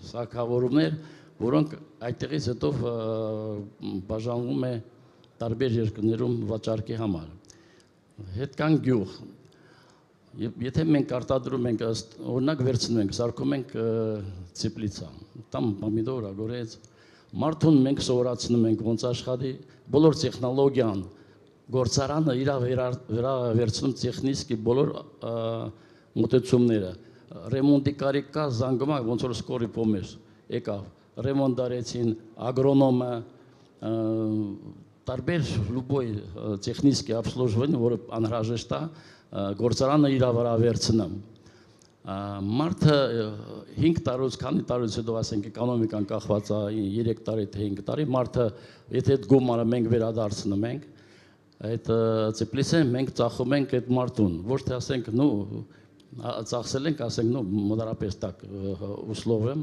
սարքավորումներ, որոնք այդտեղից հետո բաժանվում է տարբեր երկրներում վաճառքի համար։ Հետ կան գյուղ։ Եթե մենք արտադրում ենք, օրինակ վերցնում ենք, սարքում ենք ծիպլիցա, տամ պոմիդոր, ագորեց, մարդուն մենք սովորացնում ենք ոնց աշխատի, բոլոր տեխնոլոգիան, գործարանը իր վրա վերցնում տեխնիկի բոլոր մոտեցումները, ռեմոնտի կարիք կա, զանգում է, ոնց որ սկորի պոմեր, եկավ, ռեմոնտ արեցին, ագրոնոմը, տարբեր լուբոյ տեխնիկի обслуживание, որը անհրաժեշտ է, գործարանը իր վրա վերցնում։ Մարդը 5 տարուց, քանի տարուց հետո ասենք էկոնոմիկան կախված է 3 տարի թե 5 տարի, մարդը եթե այդ գումարը մենք վերադարձնում ենք, այդ ծիպլիսը մենք ծախում ենք այդ մարդուն, ոչ թե ասենք նու ծախսել ենք, ասենք նու մոտարապես տակ услов եմ,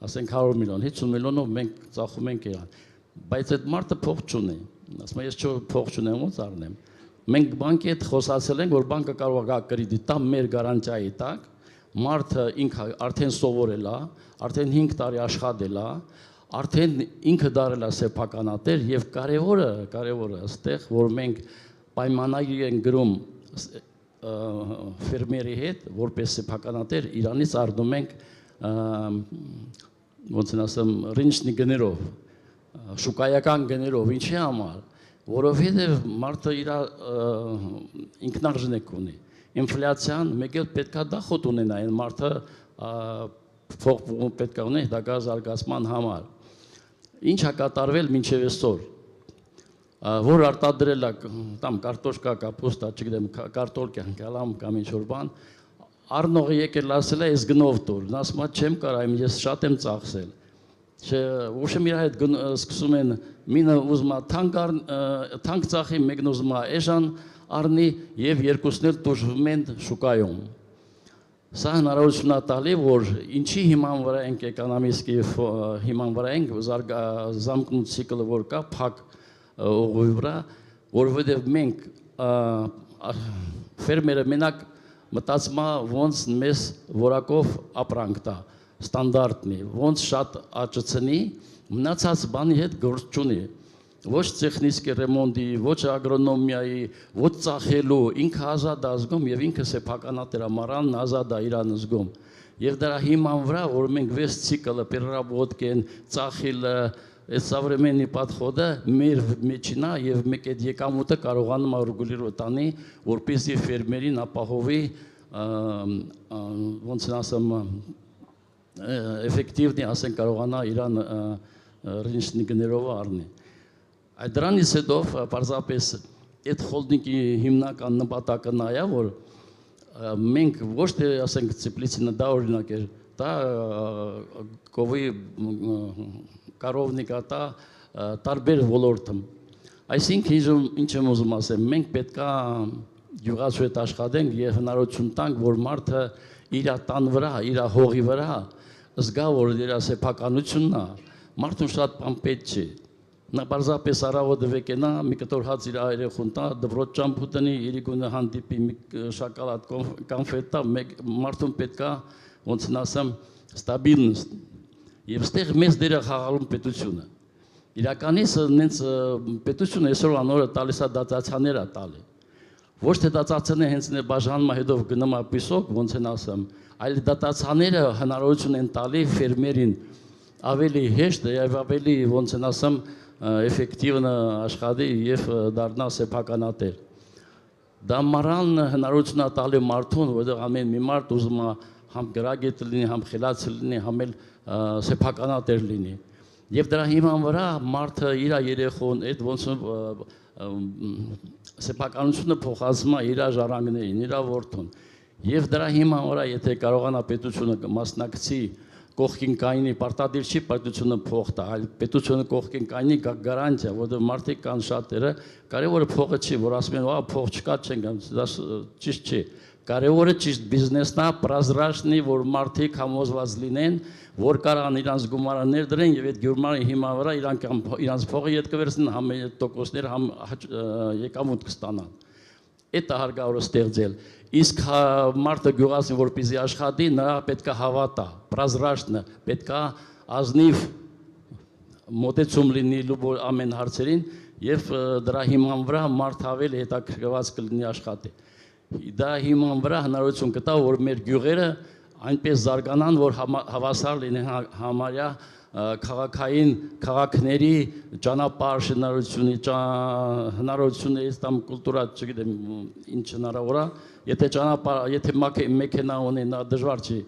ասենք 100 միլիոն, 50 միլիոնով մենք ծախում ենք իրան, բայց այդ մարդը փող չունի, ասում ես չէ փող չունեմ ոնց առնեմ, մենք բանկի հետ խոսացել ենք, որ բանկը կարող է կրեդիտ տա մեր գարանտիայի տակ, մարդը ինքը արդեն սովորել է, արդեն 5 տարի աշխատել է, արդեն ինքը դարել է սեփականատեր եւ կարևորը այստեղ որ մենք պայմանագիր ենք գրում ֆերմերի հետ որպես սեփականատեր Իրանից առնում ենք ոնց են ասեմ ռինչնի գներով շուկայական գներով ինչի համար որովհետեւ մարդը իր ինքնարժեք ունի ինֆլյացիան մեկ էլ պետքա դախոտ ունենա այն մարդը փող պետքա ունի դա զարգացման համար ինչ է կատարվել մինչև այսօր, որ արտադրել է կամ կարտոշկա, կապուստա, չգիտեմ, կարտոլ կալամ կամ ինչ-որ բան, առնողը եկել ասել է, ես գնով տուր, նա ասում է, չեմ կարայմ, ես շատ եմ ծախսել, ուշեմ իր հետ սկսում են, մինը ուզում է թանկ ծախի, մեկն ուզում է էժան առնի և երկուսն էլ տուժվում են շուկայում։ Սա հնարավորություն է տալի, որ ինչի հիման վրա ենք էկոնոմիստի հիման վրա ենք զամկնու ցիկլը որ կա փակ ուղղի վրա, որովհետև մենք ֆերմերը մենակ մտածում է ոնց մեզ որակով ապրանք տա, ստանդարտն է, ոնց շատ աճեցնի, մնացած բանի հետ գործ չունի, ոչ տեխնիկի ռեմոնտի, ոչ ագրոնոմիայի, ոչ ծախելու, ինքը ազատ է զգում եւ ինքը սեփականատեր է մարալն ազատ է իրան զգում։ Եվ դրա հիման վրա, որ մենք վեց ցիկլը переработкեն, ծախելը, այդ современный подходը մեր մեջին է եւ մեկ այդ եկամուտը կարողանում է ռեգուլировать տանի, որպեսզի ֆերմերին ապահովի ոնց ասեմ էֆեկտիվնի ասեն կարողանա իրան ռինչնի գներով առնի։ Այդ դրանից հետո պարզապես այդ խոլդնիկի հիմնական նպատակը նա է, որ մենք ոչ թե ասենք ծիպլիցինը դա օրինակ էր, դա կովի կարովնիկա դա տարբեր ոլորտում։ Այսինքն ինչ եմ ուզում ասեմ, մենք պետք է յուղացու հետ աշխատենք եւ հնարավորություն տանք, որ մարդը իր տան վրա, իր հողի վրա զգա, որ իր սեփականությունն է, մարդուն շատ բան պետք չի։ Նա պարզապես առավոտը վեկենա, մի կտոր հաց իր երեխուն տա, դպրոց ճամփու տնի, իրիկունը հանդիպի մի շոկոլադ կոնֆետ տա, մարդուն պետքա, ոնց ասեմ, ստաբիլնիստ։ Եվ ստեղ մեծ դեր է խաղալում պետությունը։ Իրականից նենց պետությունը այսօր անորը տալիս է դատացաներ է տալի։ Ոչ թե դատացաները հենց բաժանումը հետո գնում է պիսոկ, ոնց են ասեմ, այլ դատացաները հնարավորություն են տալի ֆերմերին ավելի հեշտ եւ ավելի ոնց են ասեմ էֆեկտիվն աշխատի եւ դառնա սեփականատեր։ Դա մարալն հնարավորություն է տալի մարդուն, որտեղ ամեն մի մարդ ուզում է համ գրագետ լինի, համ խելաց լինի, համ էլ սեփականատեր լինի։ Եվ դրա հիման վրա մարդը իր երեխուն այդ ոնց սեփականությունը փոխանցում է իր ժառանգներին, իր որդուն։ Եվ դրա հիման վրա եթե կարողանա պետությունը մասնակցի կողքին կայնի պարտադիր չի պետությունը փող տա, այլ պետությունը կողքին կայնի գարանտիա, որովհետև մարդիկ կան շատերը, կարևորը փողը չի, որ ասում են, փող չկա, չենք, դա ճիշտ չի։ Կարևորը ճիշտ բիզնեսն է, պրազրաշնի, որ մարդիկ համոզված լինեն, որ կարան իրանց գումարներ դրեն եւ այդ գումարի հիման վրա իրանց փողը ետ կվերցնեն, համ տոկոսներ, համ եկամուտ կստանան։ Այդ հարկավորը ստեղծել։ Իսկ մարդը գյուղացին որպեսզի աշխատի, նրա պետքա հավատա, պրազրաշնը, պետքա ազնիվ մոտեցում լինի ամեն հարցերին եւ դրա հիման վրա մարդ ավելի հետաքրքրված կլինի աշխատի։ Դա հիման վրա հնարավորություն կտա, որ մեր գյուղերը այնպես զարգանան, որ հավասար լինեն համարյա քաղաքային քաղաքների ճանապարհ հնարավորություններից կամ կուլտուրա, չգիտեմ, ինչ հնարավոր է, եթե մեքենա ունի, նա դժվար չի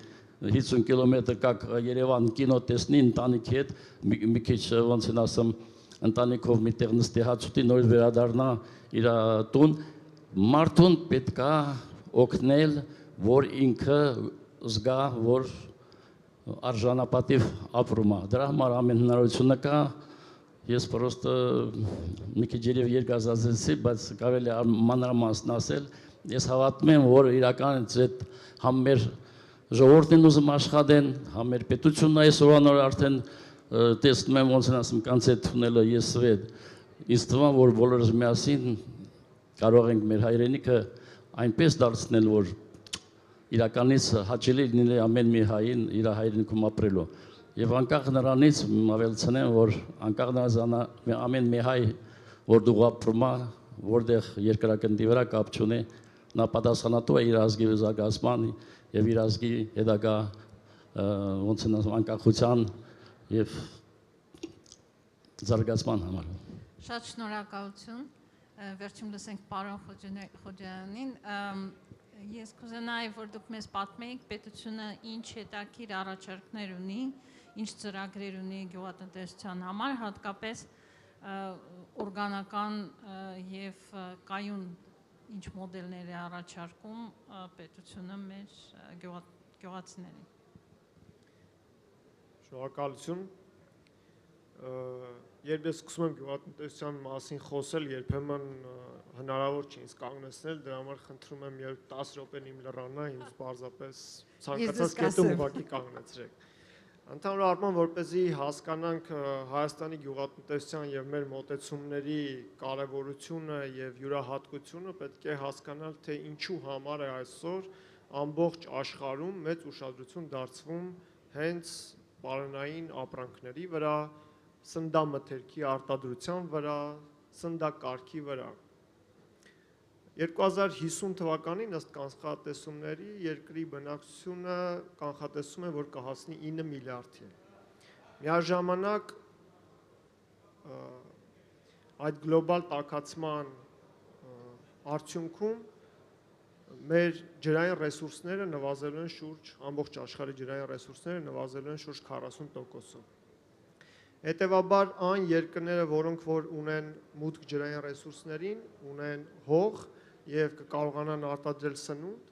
50 կիլոմետր կակ Երևան կինո տեսնի ընտանիքի հետ, մի քիչ ոնց են ասում, ընտանիքով միտեղ նստի հաց ուտի, նոր վերադառնա իր տուն, մարդուն պետք է օգնել, որ ինքը զգա, որ արժանապատիվ ապրում է։ Դրա համար ամեն հնարավորությունը կա, Ես պրոստը մի քիչ երկազազեցի, բայց կարելի է մանրամասն ասել, ես հավատում եմ, որ իրականից այդ համ մեր ժողովուրդն ուզում աշխատեն, համ մեր պետությունն այսօրվան օր արդեն տեսնում եմ ոնց են ասում կանցետ թունելը ես վետ, ինձ թվում է, որ բոլորս միասին կարող ենք մեր հայրենիքը այնպես դարձնել, որ իրականից հաճելի լինի ամեն մի հային իր հայրենիքում ապրելու։ Եվ անկախ նրանից ավելցնեմ, որ անկախ նրանից ամեն մի հայ, որ դու ապրում է, որտեղ երկրագնդի վրա կապ չունի, նա պատասխանատու է իր ազգի զարգացման եւ իր ազգի հետագա ոնց են ասում անկախության եւ զարգացման համար։ Շատ շնորհակալություն։ Վերջում լսենք պարոն Խոջյանին։ Ես կուզենայի, որ դուք մեզ պատմեիք պետությունը ինչ հետաքրքիր առաջարկներ ունի, ինչ ծրագրեր ունի գյուղատնտեսության համար, հատկապես օրգանական եւ կայուն ինչ մոդելներ է առաջարկում պետությունը մեր գյուղացիներին։ Շնորհակալություն։ Երբ ես սկսում եմ գյուղատնտեսության մասին խոսել, երբեմն հնարավոր չի ինձ կանգնեցնել, դրա համար խնդրում եմ, երբ 10 րոպեն իմ լրանա, ինձ պարզապես ցանկացած կետում ուղղակի կանգնեցրեք։ Ընդհանուր առմամբ, որպեսզի հասկանանք Հայաստանի գյուղատնտեսության եւ մեր մոտեցումների կարեւորությունը եւ յուրահատկությունը, պետք է հասկանալ, թե ինչու համար է այսօր ամբողջ աշխարհում մեծ ուշադրություն դարձվում հենց պարենային ապրանքների վրա, սննդամթերքի արտադրության վրա, սննդակարգի վրա։ 2050 թվականին ըստ կանխատեսումների երկրի բնակչությունը կանխատեսում է, որ կհասնի 9 միլիարդի։ Միաժամանակ այդ գլոբալ տաքացման արդյունքում մեր ջրային ռեսուրսները նվազելու են շուրջ, ամբողջ աշխարհի ջրային ռեսուրսները նվազելու են շուրջ 40%-ով։ Հետևաբար այն երկրները, որոնք որ ունեն մուտք ջրային ռեսուրսներին, ունեն հող եւ կկարողանան արտադրել սնունդ,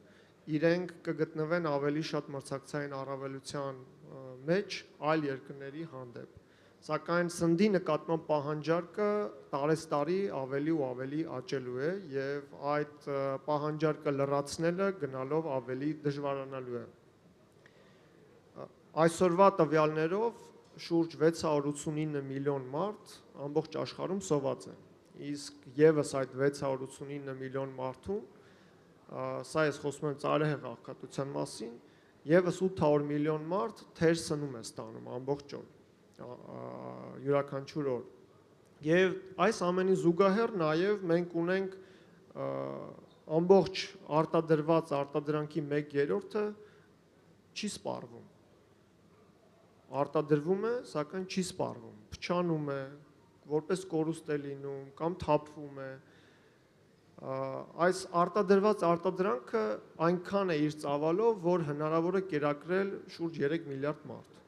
իրենք կգտնվեն ավելի շատ մրցակցային առավելության մեջ այլ երկրների հանդեպ։ Սակայն սննդի նկատմամբ պահանջարկը տարեցտարի ավելի ու ավելի աճելու է եւ այդ պահանջարկը լրացնելը գնալով ավելի դժվարանալու է։ Այսօրվա տվյալներով շուրջ 689 միլիոն մարդ ամբողջ աշխարհում սոված է։ Իսկ եւս այդ 689 միլիոն մարդու, սա ես խոսում եմ ծայրահեղ աղքատության մասին, եւս 800 միլիոն մարդ թեր սնում է ստանում ամբողջ օր, յուրաքանչյուր օր։ Եվ այս ամենի զուգահեռ նաեւ մենք ունենք ամբողջ արտադրված արտադրանքի 1/3-ը չի սպառվում։ Արտադրվում է, սակայն չի սպառվում, փչանում է, որպես կորուստ է լինում կամ թափվում է։ Այս արտադրված արտադրանքը այնքան է իր ծավալով, որ հնարավոր է կերակրել շուրջ 3 միլիարդ մարդ։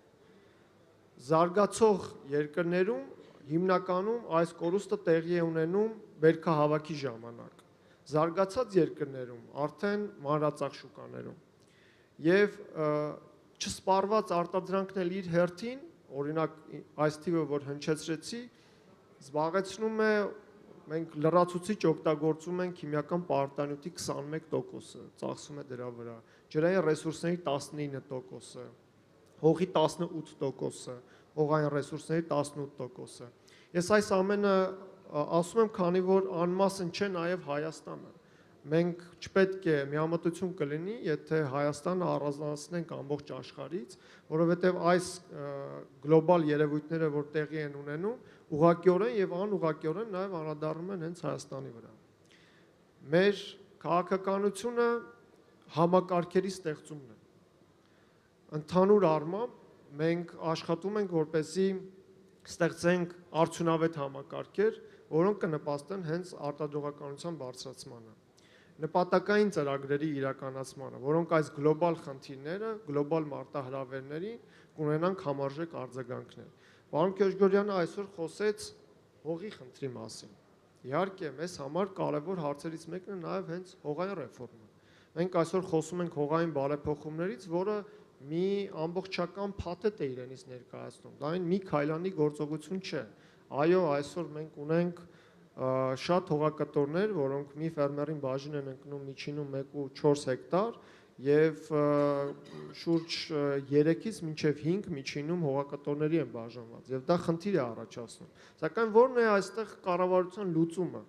Զարգացող երկրներում հիմնականում այս կորուստը տեղի է ունենում բերքահավաքի ժամանակ։ Զարգացած երկրներում արդեն մանրածախ շուկաներում։ Եվ չսպառված արտադրանքն էլ իր հերթին, օրինակ այս թիվը, որ հնչեցրեցի, զբաղեցնում է, մենք լրացուցիչ օգտագործում ենք քիմիական պարարտանյութի 21%-ը, ծախսում է դրա վրա, ջրային ռեսուրսների 19%-ը, հողի 18%-ը, հողային ռեսուրսների 18%-ը։ Ես այս ամենը ասում եմ, քանի որ անմասն չէ նաև Հայաստանը։ Մենք չպետք է միամտություն կլինի, եթե Հայաստանը առանձնացնենք ամբողջ աշխարհից, որովհետև այս գլոբալ երևույթները, որ տեղի են ունենում, ուղղակիորեն եւ անուղղակիորեն նաև անդրադառնում են հենց Հայաստանի վրա։ Մեր քաղաքականությունը համակարգերի ստեղծումն է։ Ընդհանուր առմամբ մենք աշխատում ենք, որպեսզի ստեղծենք արդյունավետ համակարգեր, որոնք կնպաստեն հենց արտադրողականության բարձրացմանը, նպատակային ծրագրերի իրականացմանը, որոնք այս գլոբալ խնդիրները, գլոբալ մարտահրավերներին կունենան համարժեք արձագանքներ։ Պարոն Քյոժգորյանը այսօր խոսեց հողի խնդրի մասին։ Իհարկե, մեզ համար կարևոր հարցերից մեկն է նաև հենց հողային ռեֆորմը։ Մենք այսօր խոսում ենք հողային բարեփոխումներից, որը մի ամբողջական փաթեթ է իրենից ներկայացնում։ Դա այն մի քայլանի գործողություն չէ։ այո, այսօր մենք ունենք շատ հողակտորներ, որոնք մի ֆերմերին բաժին են ընկնում միջինում 1.4 հեկտար եւ շուրջ 3-ից մինչեւ 5 միջինում հողակտորների են բաժանված եւ դա խնդիր է առաջացնում։ Սակայն ո՞րն է այստեղ կառավարության լուծումը։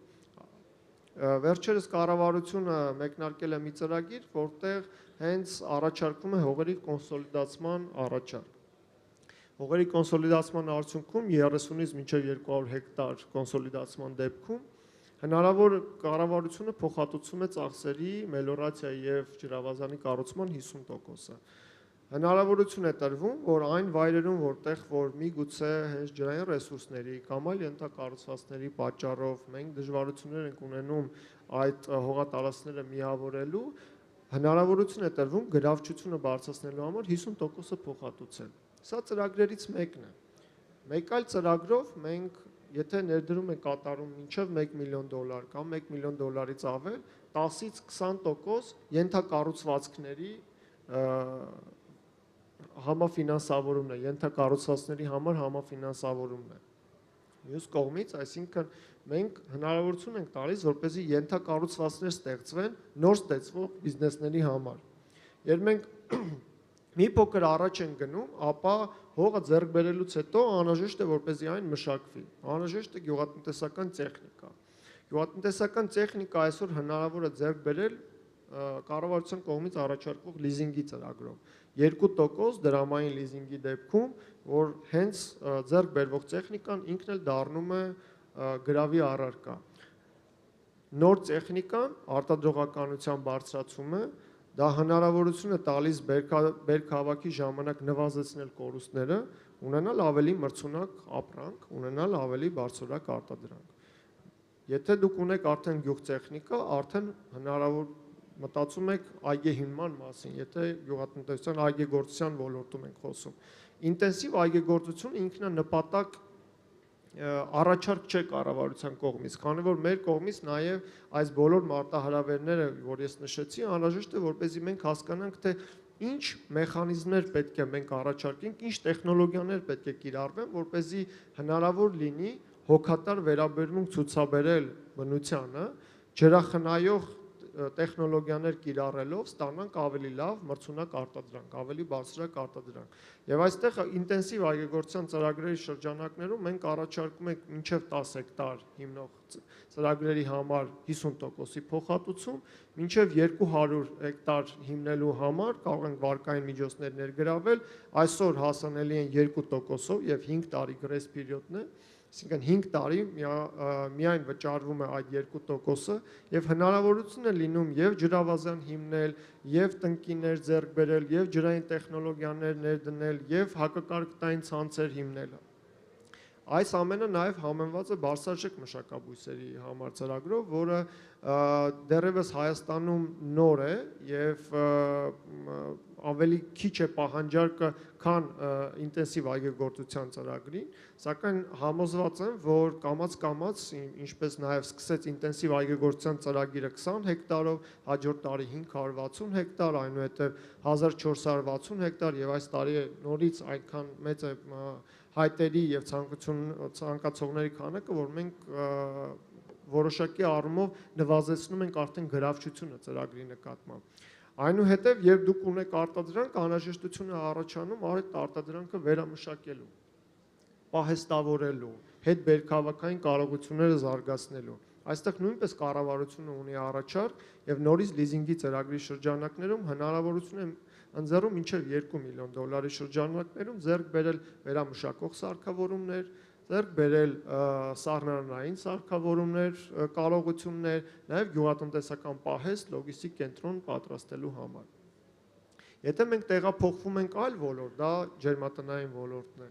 Վերջերս կառավարությունը մեկնարկել է մի ծրագիր, որտեղ հենց առաջարկվում է հողերի կոնսոլիդացման առաջարկ։ Հողերի կոնսոլիդացման արդյունքում 30-ից մինչև 200 հեկտար կոնսոլիդացման դեպքում հնարավոր կառավարությունը փոխհատուցում է ծախսերի մելիորացիայի եւ ջրավազանի կառուցման 50%-ը։ Հնարավորություն է տրվում, որ այն վայրերում, որտեղ որ միգուցե հենց ջրային ռեսուրսների կամ այլ ենթակառուցվածքների պատճառով մենք դժվարություններ ենք ունենում այդ հողատարածքները միավորելու, հնարավորություն է տրվում գրավչությունը բարձրացնելու համար 50%-ը փոխհատուցել։ Սա ծրագրերից մեկն է։ Մեկ այլ ծրագրով մենք, եթե ներդրում ենք կատարում մինչև $1 միլիոն կամ $1 միլիոնից ավել, 10-ից 20% ենթակառուցվածքների համաֆինանսավորումն է, ենթակառուցվածքների համար համաֆինանսավորումն է։ Մյուս կողմից, այսինքն մենք հնարավորություն ենք տալիս, որպեսզի ենթակառուցվածքներ ստեղծվեն նոր ստեղծվող բիզնեսների համար։ Երբ մենք մի փոքր առաջ են գնում, ապա հողը ձեռք բերելուց հետո անհրաժեշտ է, որպեսզի այն մշակվի։ Անհրաժեշտ է գյուղատնտեսական տեխնիկա։ Գյուղատնտեսական տեխնիկա այսօր հնարավոր է ձեռք բերել կառավարության կողմից առաջարկվող լիզինգի ծրագրով։ 2% դրամային լիզինգի դեպքում, որ հենց ձեռք բերվող տեխնիկան ինքն էլ դառնում է գրավի առարկա։ Նոր տեխնիկան արտադրողականության բարձրացումը, դա հնարավորություն է տալիս բերքահավաքի ժամանակ նվազեցնել կորուստները, ունենալ ավելի մրցունակ ապրանք, ունենալ ավելի բարձրորակ արտադրանք։ Եթե դուք ունեք արդեն գյուղտեխնիկա, արդեն հնարավոր մտածում եք այգեհիմնման մասին, եթե գյուղատնտեսության այգեգործության ոլորտում ենք խոսում։ Ինտենսիվ այգեգործությունը ինքնանպատակ առաջարկ չէ կառավարության կողմից, քանի որ մեր կողմից նաև այս բոլոր մարտահրավերները, որ ես նշեցի, անհրաժեշտ է, որպեսզի մենք հասկանանք, թե ինչ մեխանիզմներ պետք է մենք առաջարկենք, ինչ տեխնոլոգիաներ պետք է կիրառվեն, որպեսզի հնարավոր լինի հոգատար վերաբերմունք ցուցաբերել բնությանը, ջրախնայող տեխնոլոգիաներ կիրառելով ստանանք ավելի լավ մրցունակ արտադրանք, ավելի բարձրակ արտադրանք։ Եվ այստեղ ինտենսիվ այգեգործության ծրագրերի շրջանակներում մենք առաջարկում ենք մինչև 10 հեկտար հիմնող ծրագրերի համար 50%-ի փոխհատուցում, մինչև 200 հեկտար հիմնելու համար կարող ենք վարկային միջոցներ ներգրավել, այսօր հասանելի են 2%-ով եւ 5 տարի գրես պերիոդն է, այսինքն 5 տարի միայն վճարվում է այդ 2%-ը եւ հնարավորություն է լինում եւ ջրավազան հիմնել, եւ տնկիներ ձեռք բերել, եւ ջրային տեխնոլոգիաներ ներդնել, եւ հակակարգտային ցանցեր հիմնել։ Այս ամենը նաև համեմված է բարձրաշիկ մշակաբույսերի համար ծրագրով, որը դեռևս Հայաստանում նոր է եւ ավելի քիչ է պահանջարկը, քան ինտենսիվ այգեգործության ծրագրին, սակայն համոզված եմ, որ կամաց-կամաց, ինչպես նաև սկսեց ինտենսիվ այգեգործության ծրագիրը 20 հեկտարով, հաջորդ տարի 560 հեկտար, այնուհետև 1460 հեկտար եւ այս տարի նորից այնքան մեծ է հայտերի եւ ցանկացողների քանակը, որ մենք որոշակի առումով նվազեցնում ենք արդեն գրավչությունը ծրագրի նկատմամբ։ Այնուհետև, երբ դուք ունեք արտադրանք, անհրաժեշտություն է առաջանում այդ արտադրանքը վերամշակելու, պահեստավորելու, հետ բերքահավաքային կարողությունները զարգացնելու։ Այստեղ նույնպես կառավարությունը ունի առաջարկ եւ նորից լիզինգի ծրագրի շրջանակներում հնարավորություն է ընձեռում մինչև $2 միլիոն շրջանակներում ձեռք բերել վերամշակող սարքավորումներ, ձեռք բերել սառնարանային սարքավորումներ, կարողություններ, նաև գյուղատնտեսական պահեստ, լոգիստիկ կենտրոն պատրաստելու համար։ Եթե մենք տեղափոխվում ենք այլ ոլորտ, դա ջերմատնային ոլորտն է։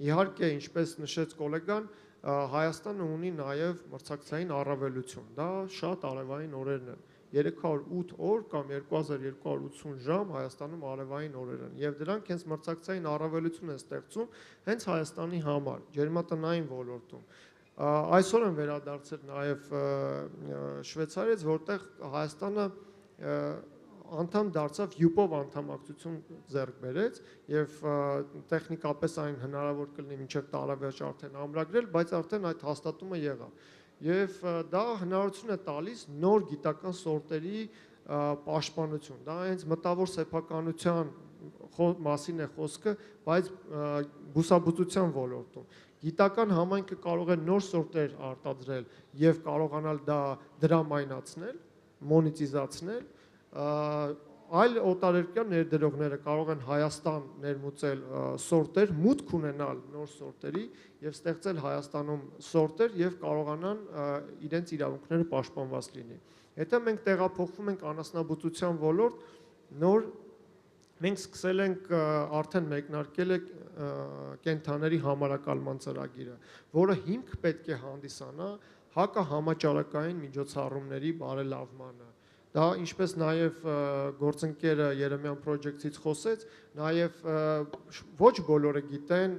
Իհարկե, ինչպես նշեց գոլեգան, Հայաստանը ունի նաև մրցակցային առավելություն, դա շատ արևային օրերն են։ 308 օր կամ 2280 ժամ Հայաստանում արևային օրեր են եւ դրանք հենց մրցակցային առավելություն են ստեղծում հենց Հայաստանի համար ջերմատնային ոլորտում։ Այսօր են վերադարձել նաեւ Շվեյցարիայից, որտեղ Հայաստանը անդամ դարձավ յուպով անդամակցություն ձեռք բերեց եւ տեխնիկապես այն հնարավոր կլինի մինչեւ տարեվերջ արդեն ամրագրել, բայց արդեն այդ հաստատումը եղավ։ Եվ դա հնարավորություն է տալիս նոր գիտական սորտերի պաշտպանություն։ Դա հենց մտավոր սեփականության մասին է խոսքը, բայց բուսաբուծության ոլորտում։ Գիտական համայնքը կարող է նոր սորտեր արտադրել եւ կարողանալ դա դրամայնացնել, մոնետիզացնել, այլ օտարերկրյա ներդրողները կարող են Հայաստան ներմուծել սորտեր, մուտք ունենալ նոր սորտերի եւ ստեղծել Հայաստանում սորտեր եւ կարողանան իրենց իրավունքները պաշտպանված լինի։ Հետո մենք տեղափոխվում ենք անասնաբուծության ոլորտ, նոր մենք սկսել ենք արդեն մեկնարկել է կենդանների համարակալման ծրագիրը, որը հիմք պետք է հանդիսանա հակահամաճարակային միջոցառումների բարելավմանը։ Դա ինչպես նաև գործընկերը Երեմյան պրոջեկտից խոսեց, նաև ոչ բոլորը գիտեն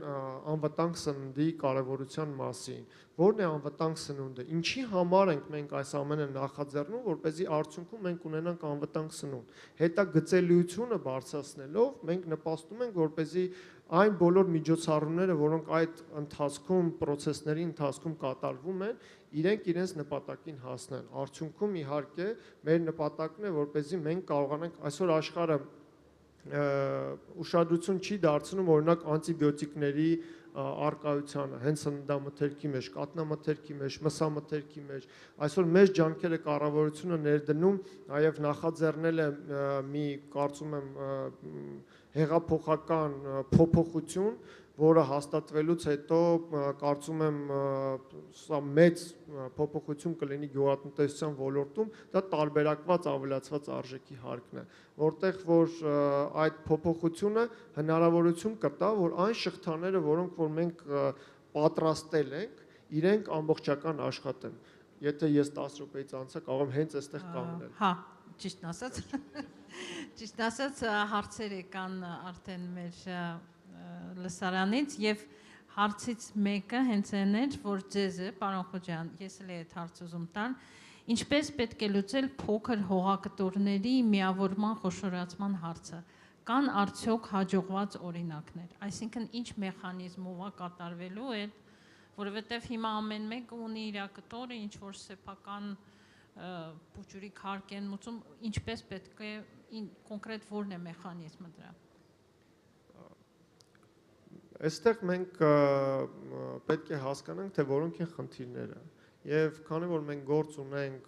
անվտանգ սննդի կարևորության մասին։ Որն է անվտանգ սնունդը։ Ինչի համար ենք մենք այս ամենը նախաձեռնում, որպեսզի արդյունքում մենք ունենանք անվտանգ սնունդ։ Հետագծելիությունը բարձրացնելով մենք նպաստում ենք, որպեսզի այն բոլոր միջոցառումները, որոնք այդ ընթացքում, պրոցեսների ընթացքում կատարվում են, իրենք իրենց նպատակին հասնեն։ Արդյունքում իհարկե մեր նպատակն է, որպեսզի մենք կարողանանք այսօր աշխարհը ուշադրություն չի դարձնում օրինակ անտիբիոտիկների արկայությանը, հենց սննդամթերքի մեջ, կաթնամթերքի մեջ, մսամթերքի մեջ։ Այսօր մեր ջանքերը կառավարությունը ներդնում, նաև նախաձեռնել է մի, կարծում եմ, հեղափոխական փոփոխություն, որը հաստատվելուց հետո կարծում եմ սա մեծ փոփոխություն կլինի գյուղատնտեսության ոլորտում, դա տարբերակված ավելացված արժեքի հարկն է, որտեղ որ այդ փոփոխությունը հնարավորություն կտա, որ այն շղթաները, որոնք որ մենք պատրաստել ենք, իրենք ամբողջական աշխատեն։ Եթե ես 10 րոպեից անցա, կարող եմ հենց այստեղ կանգնել։ Հա, ճիշտն ասած։ Ճիշտ ասած հարցեր եկան արդեն մեր լսարանից եւ հարցից մեկը հենց այն էր, որ ձեզը, պարոն Խոջյան, ես էլ այդ հարց ուզում տալ, ինչպես պետք է լուծել փոքր հողակտորների միավորման խոշորացման հարցը։ Կան արդյոք հաջողված օրինակներ, այսինքն ինչ մեխանիզմով է կատարվելու այդ, որովհետեւ հիմա ամեն մեկը ունի իր կտորը, ինչ որ սեփական փուճուրի քարկ են մուծում, ինչպես պետք է կոնկրետ որն է մեխանիզմը դրա։ Այստեղ մենք պետք է հասկանանք, թե որոնք են խնդիրները։ Եվ քանի որ մենք գործ ունենք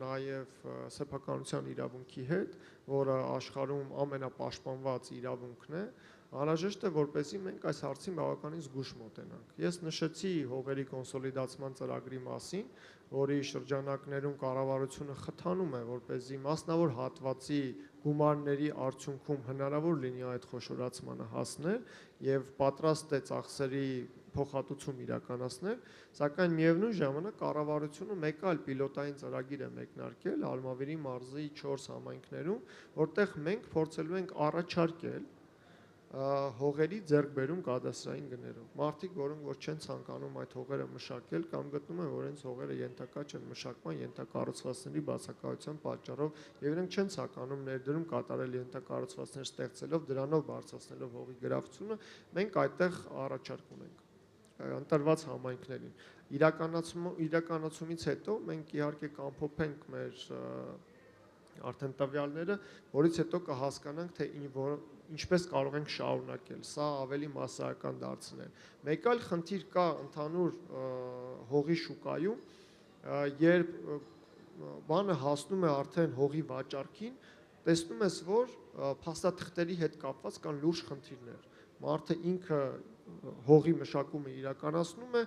նաև սեփականության իրավունքի հետ, որը աշխարհում ամենապաշտպանված իրավունքն է, անհրաժեշտ է, որպեսզի մենք այս հարցին բավականին զգուշ մոտենանք։ Ես նշեցի հողերի կոնսոլիդացման ծրագրի մասին, որի շրջանակներում կառավարությունը խթանում է, որպեսզի մասնավոր հատվածի գումարների արդյունքում հնարավոր լինի այդ խոշորացմանը հասնել եւ պատրաստ է ծախսերի փոխհատուցում իրականացնել, սակայն միևնույն ժամանակ կառավարությունը մեկ այլ պիլոտային ծրագիր է մեկնարկել Ալմավիրի մարզի 4 համայնքներում, որտեղ մենք փորձելու ենք առաջարկել հողերի ձեռքբերում կադաստրային գներով։ Մարդիկ, որոնք որ չեն ցանկանում այդ հողերը մշակել կամ գտնում են, որ իրենց հողերը ենթակա չեն մշակման, ենթակառուցվածքների բացակայության պատճառով եւ իրենք չեն ցանկանում ներդրում կատարել ենթակառուցվածքներ ստեղծելով, դրանով բարձրացնելով հողի գրավությունը, մենք այդտեղ առաջարկ ունենք ընտրված համայնքներին։ Իրականացումից հետո մենք իհարկե կամփոփենք մեր արդեն տվյալները, որից հետո կհասկանանք, թե ինչպես կարող ենք շարունակել, սա ավելի մասսայական դարձնել։ Մեկ այլ խնդիր կա ընդհանուր հողի շուկայում, երբ բանը հասնում է արդեն հողի վաճառքին, տեսնում ես, որ փաստաթղթերի հետ կապված կան լուրջ խնդիրներ։ Մարդը ինքը հողի մշակումը իրականացնում է,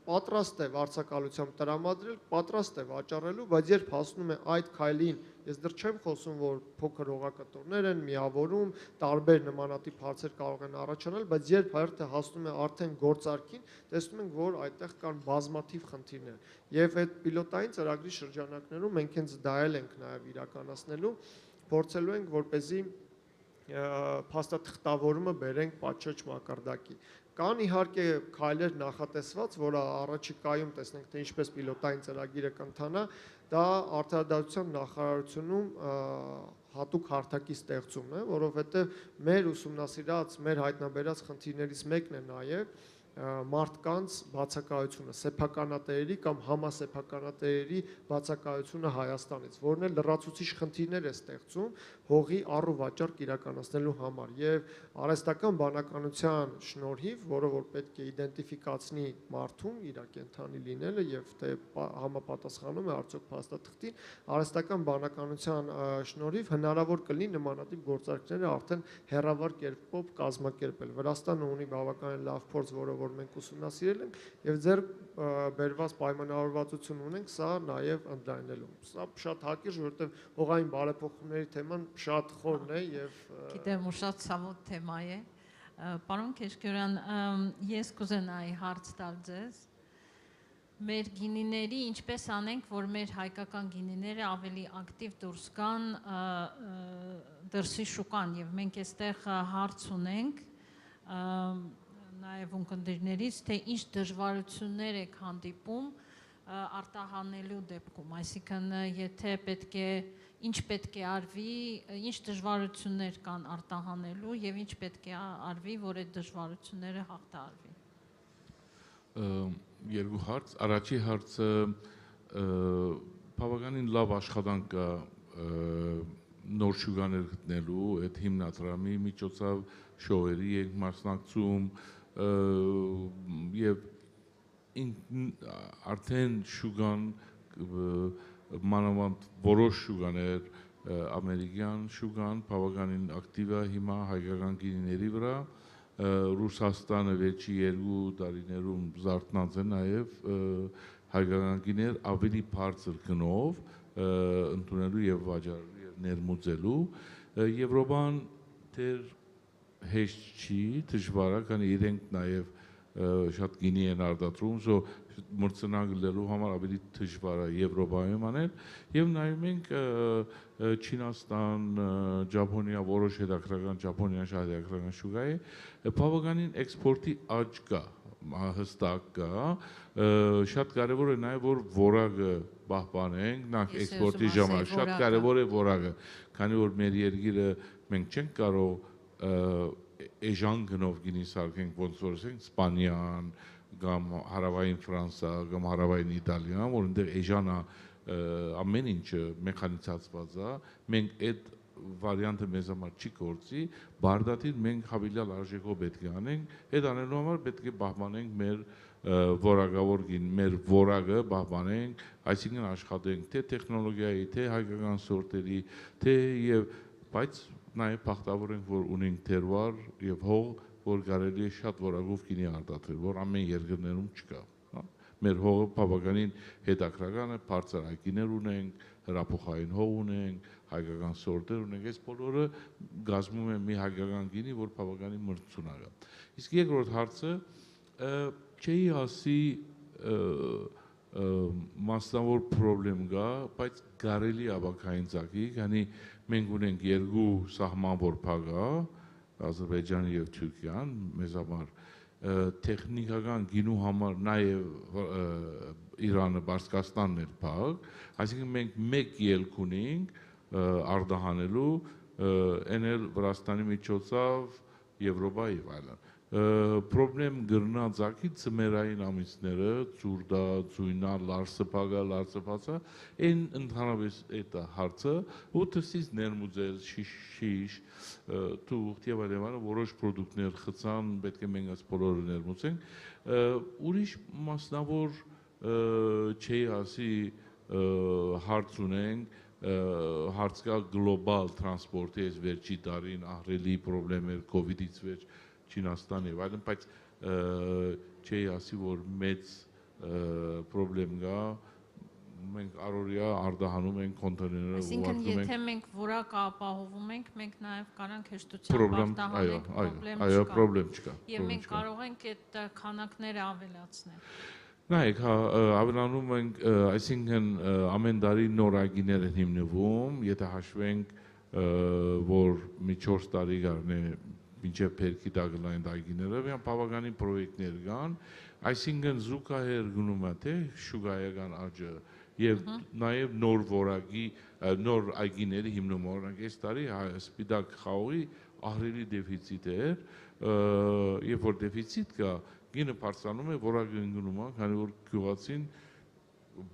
պատրաստ է վարձակալությամբ տրամադրել, պատրաստ է վաճառելու, բայց երբ հասնում է այդ քայլին, ես դեռ չեմ խոսում, որ փոքր հողակտորներ են միավորում, տարբեր նմանատիպ հարցեր կարող են առաջանալ, բայց երբ հերթը հասնում է արդեն գործարքին, տեսնում ենք, որ այդտեղ կան բազմաթիվ խնդիրներ։ Եվ այդ պիլոտային ծրագրի շրջանակներում մենք հենց դա ենք նաև իրականացնելու, փորձելու ենք, որպեսզի փաստաթղթավորումը բերենք պատշաճ մակարդակի։ Կան իհարկե քայլեր նախատեսված, որը առաջիկայում տեսնենք, թե ինչպես պիլոտային ծրագիրը կընթանա, դա Արտադրության նախարարությունում հատուկ հարթակի ստեղծումն է, որովհետև մեր ուսումնասիրած, մեր հայտնաբերած խնդիրներից մեկն է նաև մարդկանց բացակայությունը, սեփականատերերի կամ համասեփականատերերի բացակայությունը Հայաստանից, որն է լրացուցիչ խնդիրներ է ստեղծում հողի առ ու վաճառք իրականացնելու համար եւ արհեստական բանականության շնորհիվ, որը որ պետք է իդենտիֆիկացնի մարդուն իր կենթանի լինելը եւ թե համապատասխանում է արդյոք փաստաթղթին, արհեստական բանականության շնորհիվ հնարավոր կլինի նմանատիպ գործարքները արդեն հեռավար կերպով կազմակերպել։ Վրաստանը ունի բավականին լավ փորձ, որը որ մենք ուսումնասիրել ենք եւ ձեր բերված պայմանավորվածություն ունենք սա նաեւ ընդլայնելու։ Սա շատ հակիրճ, որովհետեւ հողային բարեփոխումների թեման շատ խորն է եւ գիտեմ ու շատ ցավոտ թեմա է։ Պարոն Քեշքյորյան, ես կուզենայի հարց տալ ձեզ։ Մեր գինիների ինչպես անենք, որ մեր հայկական գինիները ավելի ակտիվ դուրս գան դրսի շուկան եւ մենք այստեղ հարց ունենք նաև ունկնդիրներից, թե ինչ դժվարություններ եք հանդիպում արտահանելու դեպքում, այսինքն եթե ինչ պետք է արվի, ինչ դժվարություններ կան արտահանելու եւ ինչ պետք է արվի, որ այդ դժվարությունները հաղթահարվի։ Երկու հարց, առաջի հարցը բավականին լավ աշխատանք կա նոր շուկաներ գտնելու, այդ հիմնադրամի միջոցով շոուերի ենք մասնակցում եւ արդեն շուկան մանավանդ որոշ շուկաներ ամերիկյան շուկան բավականին ակտիվ է հիմա հայկական գինիների վրա Ռուսաստանը վերջի 2 տարիներում զարթնած է նաեւ հայկական գիներ ավելի բարձր գնով ընդունելու եւ վաճառելու եւ ներմուծելու Եվրոպան դեռ հեշտ չի, դժվար է, քանի իրենք նաև շատ գինի են արտադրում, մրցանակ լելու համար ավելի դժվար է Եվրոպայում անել եւ նայում ենք Չինաստան, Ճապոնիա, որոշ հետաքրքրական Ճապոնիան շատ հետաքրքրական շուկա է, բավականին էքսպորտի աճ կա, հստակ կա, շատ կարևոր է նաև որ որակը պահպանենք, նախ էքսպորտի ժամանակ, շատ կարևոր է որակը, քանի որ մեր երկիրը մենք չենք կարող էժան գնով գինի սարքենք, ոնց որ ասենք Իսպանիան կամ հարավային Ֆրանսա կամ հարավային Իտալիան, որ այնտեղ էժան է ամեն ինչը մեխանիզացված է, մենք այդ վարիանտը մեզ համար չի գործի, բարդատիր մենք հավելյալ արժեքով պետք է անենք, այդ անելու համար պետք է պահպանենք մեր որակավոր գին, մեր որակը պահպանենք, այսինքն աշխատենք թե տեխնոլոգիայի, թե հայկական սորտերի, թե եւ բայց նաև բախտավոր ենք, որ ունենք թերվար եւ հող, որ կարելի է շատ որակով գինի արտադրել, որ ամեն երկրներում չկա։ Մեր հողը բավականին հետաքրքրական է, բարձր այգիներ ունենք, հրափոխային հող ունենք, հայկական սորտեր ունենք, այս բոլորը գազմում է մի հայկական գինի, որ բավականին մրցունակ է։ Իսկ երկրորդ հարցը չի ասի մասնավոր պրոբլեմ կա, բայց կարելի է բակային ցակի, քանի մենք ունենք երկու սահմանավոր փակ է, Ադրբեջանը եւ Թուրքիան, մեզ համար տեխնիկական գինու համար նաև Իրանը, Պարսկաստանն էր փակ, այսինքն մենք մեկ ելք ունենք արտահանելու, այն էլ Վրաստանի միջոցով Եվրոպա եւ այլն։ Պրոբլեմ գրնածակի ծմերային ամիսները, ծուրդա, ծույնա, լարսպագա, լարսպացա, այն ընդհանրապես այդ հարցը, ու թսից ներմուծել, շիշ, թուղթ եւ այլն, որոշ պրոդուկտներ խցան, պետք է մենք այս բոլորը ներմուծենք, ուրիշ մասնավոր չի ասի հարց ունենք, հարց կա գլոբալ տրանսպորտի այս վերջի տարին ահռելի պրոբլեմներ կովիդից վերջ Չինաստան եւ այլն, բայց չի ասի, որ մեծ պրոբլեմ կա, մենք առօրյա արտահանում ենք կոնտեյներները Այսինքն եթե մենք որակը ապահովում ենք, մենք նաև կարանք հեշտությամբ արտահանենք, պրոբլեմ չկա։ Եվ մենք կարող ենք այդ քանակները ավելացնել։ Նայեք, ավելանում ենք, այսինքն ամեն տարի նոր այգիներ են հիմնվում, եթե հաշվենք, որ մի 4 տարի գարնե մինչև փերքի տագլային այգիները, բավականին պրոյեկտներ կան, այսինքն զուգահեռ գնում է թե շուկայական աճը եւ նաեւ նոր որակի նոր այգիների հիմնումը օրինակ այս տարի սպիտակ խաղողի ահռելի դեֆիցիտ էր եւ որ դեֆիցիտ կա գինը բարձրանում է որակը ընկնում է քանի որ գյուղացին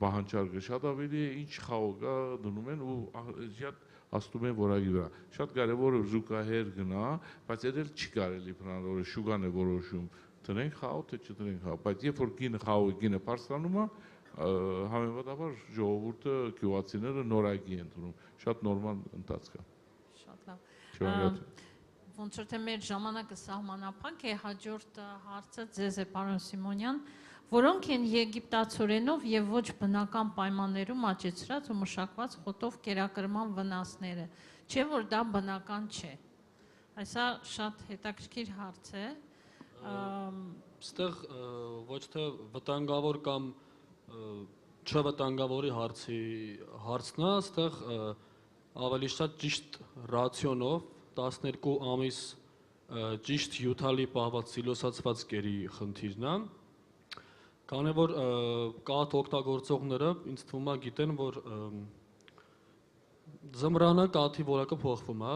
բանջարկը շատ ավելի է ինչ խաղող կա դնում են ու շատ աստում են որակի վրա շատ կարեւոր է զուգահեռ գնա բայց դա չի կարելի բնորոշ շուգան է որոշում տնենք խաղող թե չտնենք խաղող բայց երբ որ գինը խաղողի գինը բարձրանում է համեմատաբար ժողովուրդը գյուղացիները նոր այգի են դնում շատ նորմալ ընթացք է շատ լավ ոնց որ թե մեր ժամանակը սահմանափակ է հաջորդ հարցը ձեզ է պարոն Սիմոնյան որոնք են եգիպտացորենով եւ ոչ բնական պայմաններում աճեցրած ու մշակված խոտով կերակրման վնասները չէ որ դա բնական չէ այսա շատ հետաքրքիր հարց է Ստեղ ոչ թե վտանգավոր կամ չվտանգավորի հարցն է, ստեղ ավելի շատ ճիշտ ռացիոնով 12 ամիս ճիշտ հյութալի պահված սիլոսացված կերի խնդիրն է, քանի որ կաթ օգտագործողները ինձ թվում է գիտեն, որ ձմռանը կաթի որակը փոխվում է,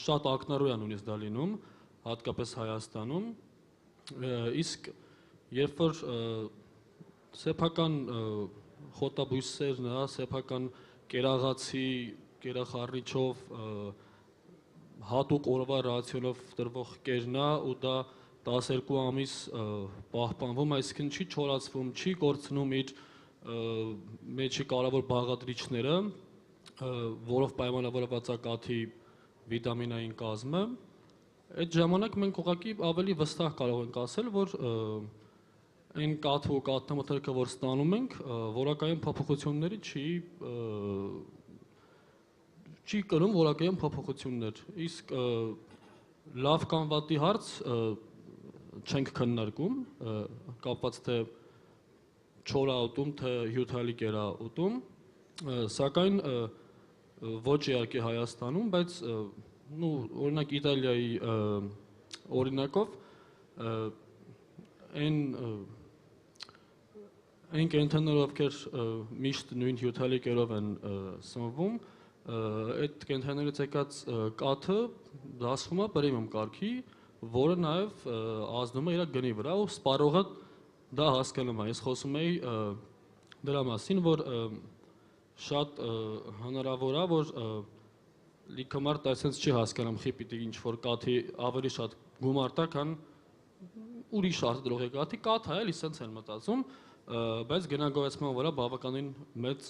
շատ ակնառու է նույնիսկ դա լինում, հատկապես Հայաստանում, իսկ երբ որ սեփական խոտաբույսերն է, սեփական կերաղացի, կերախառիչով հատուկ օրվա ռացիոնով տրվող կերն է ու դա 12 ամիս պահպանվում, այսինքն չի չորացվում, չի կորցնում իր մեջի կարևոր բաղադրիչները, որով պայմանավորված է կաթի վիտամինային կազմը, այդ ժամանակ մենք ուղղակի ավելի վստահ կարող ենք ասել, որ այն կաթ ու կաթնամթերքը, որ ստանում ենք, որակային փոփոխությունների չի կրում որակային փոփոխություններ, իսկ լավ կամ վատի հարց չենք քննարկում, կապված թե չոր է ուտում, թե հյութալի կեր է ուտում, սակայն ոչ իհարկե Հայաստանում, բայց օրինակ Իտալիայի օրինակով այն կենդանիները, ովքեր միշտ նույն հյութալի կերով են սնվում, այդ կենդանիներից եկած կաթը դասվում է պրեմիում կարգի, որը նաև ազդում է իր գնի վրա ու սպառողը դա հասկանում է։ Ես խոսում էի դրա մասին, որ շատ հնարավոր է, որ լիքը մարդ այսպես չի հասկանում, խի պիտի ինչ-որ կաթի ավելի շատ գումար տա, քան ուրիշ արտադրողի կաթի, կաթ է, իսենց են մտածում, բայց գնագոյացման վրա բավականին մեծ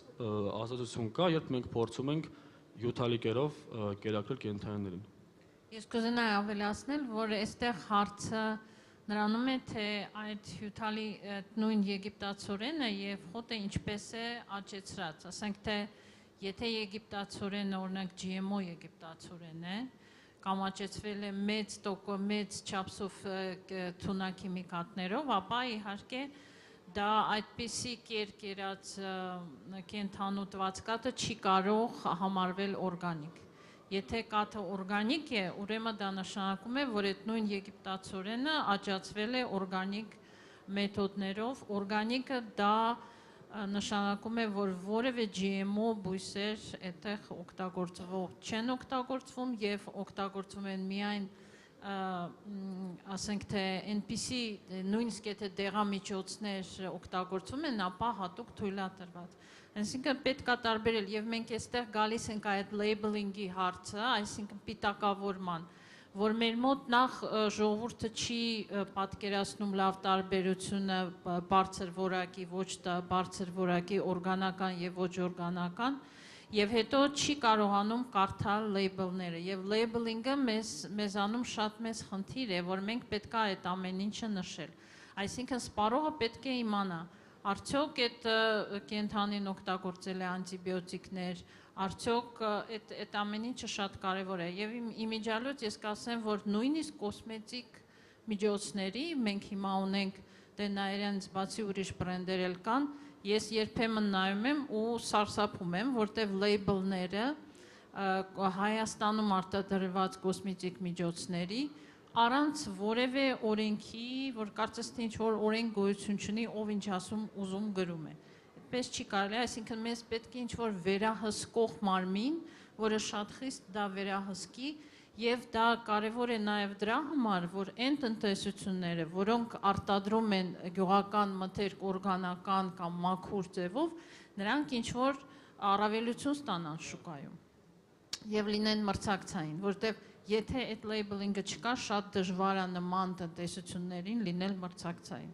ազատություն կա, երբ մենք փորձում ենք հյութալի կերով կերակրել կենդանիներին։ Ես կուզենայի ավելացնել, որ այստեղ հարցը նրանում է, թե այդ հյութալի նույն եգիպտացորենը եւ խոտը ինչպես է աճեցրած, ասենք թե եթե եգիպտացորենը օրինակ GMO եգիպտացորեն է, կամ աճեցվել է մեծ չափսով թունաքիմիկատներով, ապա իհարկե դա այդպիսի կերկերած կենթանու տված կաթը չի կարող համարվել օրգանիկ։ Եթե կաթը օրգանիկ է, ուրեմն դա նշանակում է, որ այդ նույն եգիպտացորենը աճացվել է օրգանիկ մեթոդներով, օրգանիկը դա նշանակում է, որ որևէ GMO բույսեր այդտեղ չեն օգտագործվում եւ օգտագործվում են միայն ասենք թե այնպիսի նույնիսկ եթե դեղամիջոցներ օգտագործում են, ապա հատուկ թույլատրված։ Այսինքն պետք է տարբերել եւ մենք այստեղ գալիս ենք այդ լեյբլինգի հարցը, այսինքն պիտակավորման, որ մեր մոտ նախ ժողովուրդը չի պատկերացնում լավ տարբերությունը բարձր որակի, ոչ բարձր որակի օրգանական եւ ոչ օրգանական, եւ հետո չի կարողանում կարդալ լեյբլները եւ լեյբլինգը մեզանում շատ մեծ խնդիր է, որ մենք պետք է այդ ամեն ինչը նշել։ Այսինքն սպառողը պետք է իմանա, արդյոք այդ կենդանին օգտագործել է անտիբիոտիկներ, արդյոք այդ ամեն ինչը շատ կարեւոր է եւ իմիջիալոց ես կասեմ, որ նույնիսկ կոսմետիկ միջոցների մենք հիմա ունենք դենայրանից բացի ուրիշ բրենդեր էլ կան, ես երբեմն նայում եմ ու սարսափում եմ, որտեղ լեյբլները Հայաստանում արտադրված կոսմետիկ միջոցների առանց որևէ օրենքի, որ կարծես թե ինչ որ օրենք գոյություն չունի, ով ինչ ասում ուզում գրում է։ Այդպես չի կարելի, այսինքն մեզ պետք է ինչ որ վերահսկող մարմին, որը շատ խիստ դա վերահսկի, եւ դա կարեւոր է նաեւ դրա համար, որ այն տնտեսությունները, որոնք արտադրում են գյուղական մթերք օրգանական կամ մաքուր ձևով, նրանք ինչ որ առավելություն ստանան շուկայում եւ լինեն մրցակցային, որտեղ եթե այդ լեյբլինգը չկա, շատ դժվար է նման տնտեսություններին լինել մրցակցային։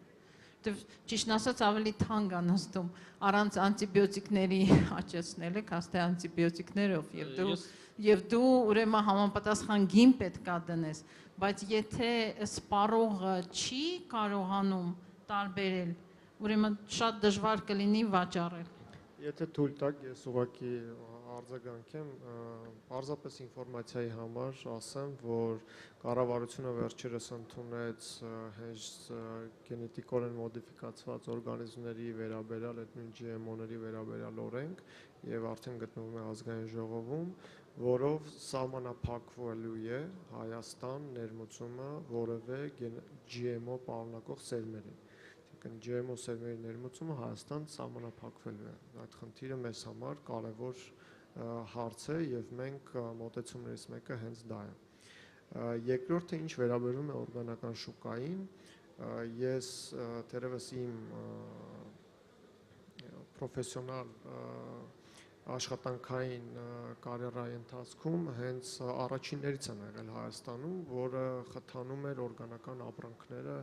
Որտեղ ճիշտն ասած ավելի թանկ է նստում առանց անտիբիոտիկների աճեցնելը, քան թե անտիբիոտիկներով եւ դու ուրեմն համապատասխան գին պետք է դնես, բայց եթե սպառողը չի կարողանում տարբերել, ուրեմն շատ դժվար կլինի վաճառել։ Եթե թույլ տաք, ես ուղղակի արձագանքեմ, պարզապես ինֆորմացիայի համար ասեմ, որ կառավարությունը վերջերս ընդունեց հենց գենետիկորեն մոդիֆիկացված օրգանիզմների վերաբերյալ, այդ նույն GMO-ների վերաբերյալ օրենք եւ արդեն գտնվում է ազգային ժողովում, որով սահմանափակվելու է Հայաստան ներմուծումը որևէ GMO պարունակող սերմերի։ GMO սերմերի ներմուծումը Հայաստան սահմանափակվելու է։ Այդ խնդիրը մեզ համար կարևոր հարց է եւ մենք մոտեցումներից մեկը հենց դա է։ Երկրորդը ինչ վերաբերում է օրգանական շուկային, ես թերևս իմ պրոֆեսիոնալ աշխատանքային կարիերայի ընթացքում հենց առաջիններից եմ եղել Հայաստանում, որը խթանում էր օրգանական ապրանքները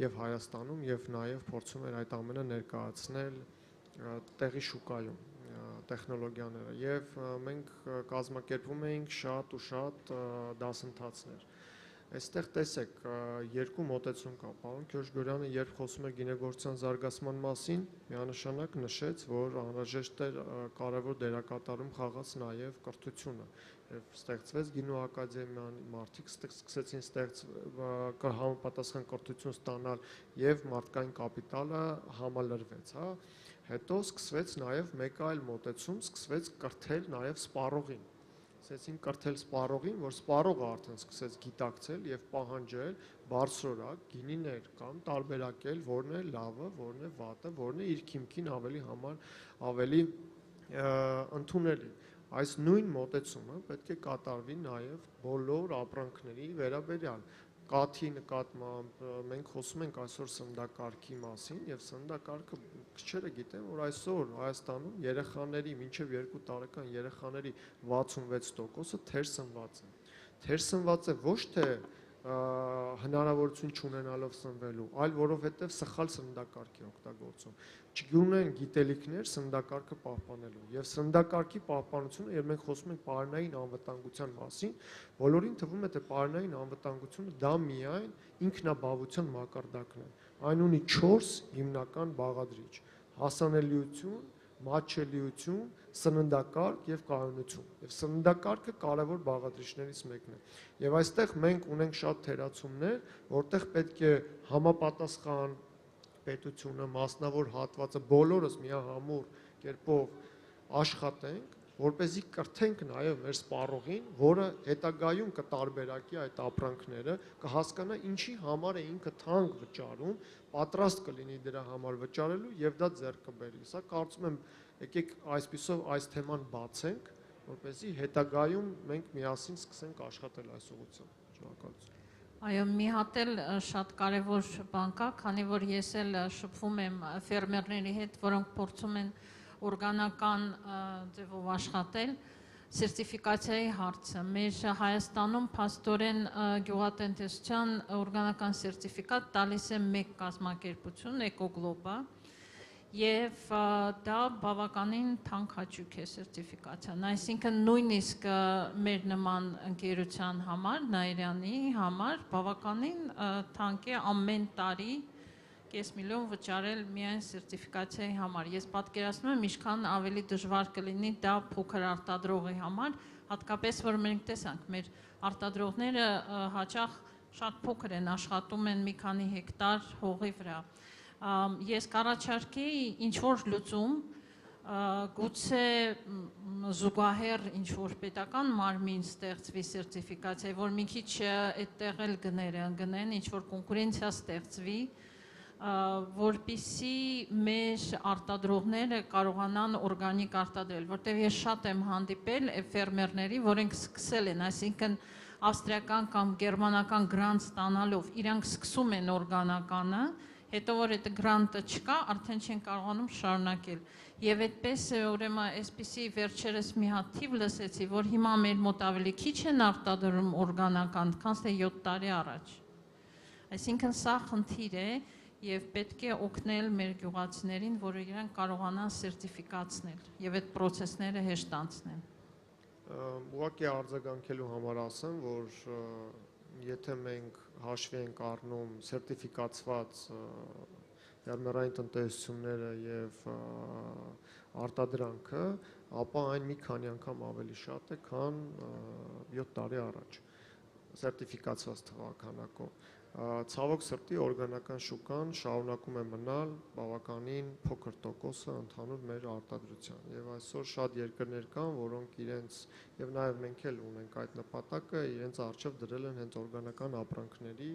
եւ Հայաստանում եւ նաեւ փորձում էր այդ ամենը ներկայացնել տեղի շուկայում տեխնոլոգիաները եւ մենք կազմակերպում էինք շատ ու շատ դասընթացներ։ Այստեղ տեսեք երկու մոտեցում կա, պարոն Քյոշգորյանը երբ խոսում էր գինեգործության զարգացման մասին, միանշանակ նշեց, որ անհրաժեշտ էր կարևոր դերակատարում խաղաց նաեւ կրթությունը։ Երբ ստեղծվեց գինու ակադեմիան, մարդիկ սկսեցին համապատասխան կրթություն ստանալ եւ մարդկային կապիտալը համալրվեց, հա։ Հետո սկսվեց նաեւ մեկ այլ մոտեցում, սկսվեց կրթել նաեւ սպառողին։ Սկսեցին կրթել սպառողին, որ սպառողը արդեն սկսեց գիտակցել եւ պահանջել բարձրորակ գինիներ կամ տարբերակել, որն է լավը, որն է վատը, որն է իր քիմքին ավելի ընդունելի։ Այս նույն մոտեցումը պետք է կատարվի նաեւ բոլոր ապրանքների վերաբերյալ։ Կաթի նկատմամբ մենք խոսում ենք այսօր սննդակարգի մասին եւ սննդակարգը քչերը գիտեն, որ այսօր Հայաստանում երեխաների մինչեւ 2 տարեկան երեխաների 66%-ը թերսնված է։ Թերսնված է ոչ թե հնարավորություն չունենալով սնվելու, այլ որովհետև սխալ սննդակարգ է օգտագործում։ Չունեն գիտելիքներ սննդակարգը պահպանելու եւ սննդակարգի պահպանությունը, երբ մենք խոսում ենք պարենային անվտանգության մասին, բոլորին թվում է թե պարենային անվտանգությունը դա միայն ինքնաբավության մակարդակն է։ Այն ունի 4 հիմնական բաղադրիչ՝ հասանելիություն, մատչելիություն, սննդակարգ եւ կայունություն։ Եվ սննդակարգը կարևոր բաղադրիչներից մեկն է։ Եվ այստեղ մենք ունենք շատ թերացումներ, որտեղ պետք է համապատասխան պետությունը, մասնավոր հատվածը բոլորս միահամուռ կերպով աշխատենք, որպեսզի կրթենք նաև մեր սպառողին, որը հետագայում կտարբերակի այդ ապրանքները, կհասկանա ինչի համար է ինքը թանկ վճարում, պատրաստ կլինի դրա համար վճարելու եւ դա ձեռք կբերի։ Սա կարծում եմ եկեք այսպիսով այս թեման բացենք, որպեսզի հետագայում մենք միասին սկսենք աշխատել այս ուղղությամբ։ Շնորհակալություն։ Այո, մի հատ էլ շատ կարևոր բան կա, քանի որ ես էլ շփվում եմ ֆերմերների հետ, որոնք փորձում են օրգանական ձևով աշխատել, սերտիֆիկացիայի հարցը։ Մեր Հայաստանում փաստորեն գյուղատնտեսության օրգանական սերտիֆիկատ տալիս է մեկ կազմակերպություն, Էկոգլոբը, եւ դա բավականին թանկ հաճույք է սերտիֆիկացիան, այսինքն նույնիսկ մեր նման ընկերության համար, Նայիրյանի համար բավականին թանկ է ամեն տարի կես միլիոն վճարել միայն սերտիֆիկացիայի համար։ Ես պատկերացնում եմ ինչքան ավելի դժվար կլինի դա փոքր արտադրողի համար, հատկապես որ մենք տեսանք մեր արտադրողները հաճախ շատ փոքր են, աշխատում են մի քանի հեկտար հողի վրա։ Ես կառաջարկեի ինչ որ լուծում, գուցե զուգահեռ ինչ որ պետական մարմին ստեղծվի սերտիֆիկացիա, որ մի քիչ այդտեղ էլ գները գնեն, ինչ որ կոնկուրենցիա ստեղծվի, որպիսի մեր արտադրողները կարողանան օրգանիկ արտադրել, որտեղ ես շատ եմ հանդիպել ֆերմերների, որոնք սկսել են, այսինքն ավստրիական կամ գերմանական գրանտ ստանալով իրանք սկսում են օրգանականը, հետո որ այդ գրանտը չկա, արդեն չեն կարողանում շարունակել։ Եվ այդպես ուրեմն այսպիսի վերջերս մի հատ թիվ լսեցի, որ հիմա մեր մոտ ավելի քիչ են արտադրում օրգանական, քան թե 7 տարի առաջ։ Այսինքն սա խնդիր է եւ պետք է օգնել մեր գյուղացիներին, որ իրենք կարողանան սերտիֆիկացնել եւ այդ process-ները հեշտ անցնեն։ Ուղղակի արձագանքելու համար ասեմ, որ եթե մենք հաշվի ենք առնում սերտիֆիկացված ֆերմերային տնտեսությունները եւ արտադրանքը, ապա այն մի քանի անգամ ավելի շատ է, քան 7 տարի առաջ սերտիֆիկացված թվականակով։ Ցավոք սրտի օրգանական շուկան շարունակում է մնալ բավականին փոքր տոկոսը ընդհանուր մեր արտադրության։ Եվ այսօր շատ երկրներ կան, որոնք իրենց եւ նաեւ մենք էլ ունենք այդ նպատակը, իրենց առջև դրել են հենց օրգանական ապրանքների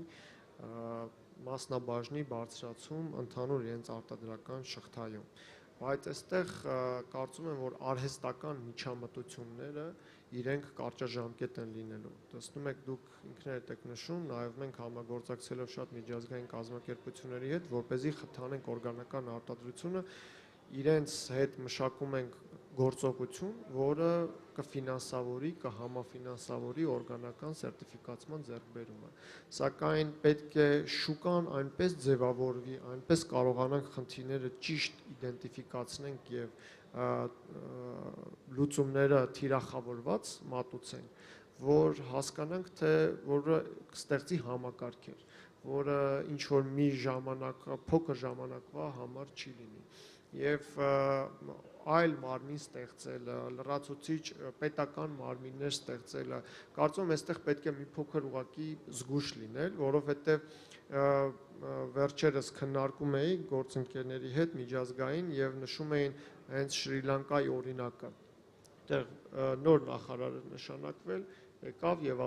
մասնաբաժնի բարձրացում ընդհանուր իրենց արտադրական շղթայում։ Բայց այստեղ կարծում եմ, որ արհեստական միջամտությունները իրենք կարճաժամկետ են լինելու։ Տեսնում եք, դուք ինքներդ եք նշում, նաև մենք համագործակցելով շատ միջազգային կազմակերպությունների հետ, որպեսզի խթանենք օրգանական արտադրությունը, իրենց հետ մշակում ենք գործողություն, որը կֆինանսավորի, կհամաֆինանսավորի օրգանական սերտիֆիկացման ձեռքբերումը։ Սակայն պետք է շուկան այնպես ձևավորվի, այնպես կարողանանք խնդիրները ճիշտ իդենտիֆիկացնենք եւ լուծումները թիրախավորված մատուցենք, որ հասկանանք, թե որը կստեղծի համակարգեր, որը ինչ որ մի ժամանակ, փոքր ժամանակվա համար չի լինի։ Եվ այլ մարմին ստեղծելը, լրացուցիչ պետական մարմիններ ստեղծելը, կարծում եմ այստեղ պետք է մի փոքր ուղղակի զգույշ լինել, որովհետև վերջերս քննարկում էի գործընկերների հետ միջազգային եւ նշում էին հենց Շրի Լանկայի օրինակը։ Այդտեղ նոր նախարար նշանակվել, եկավ եւ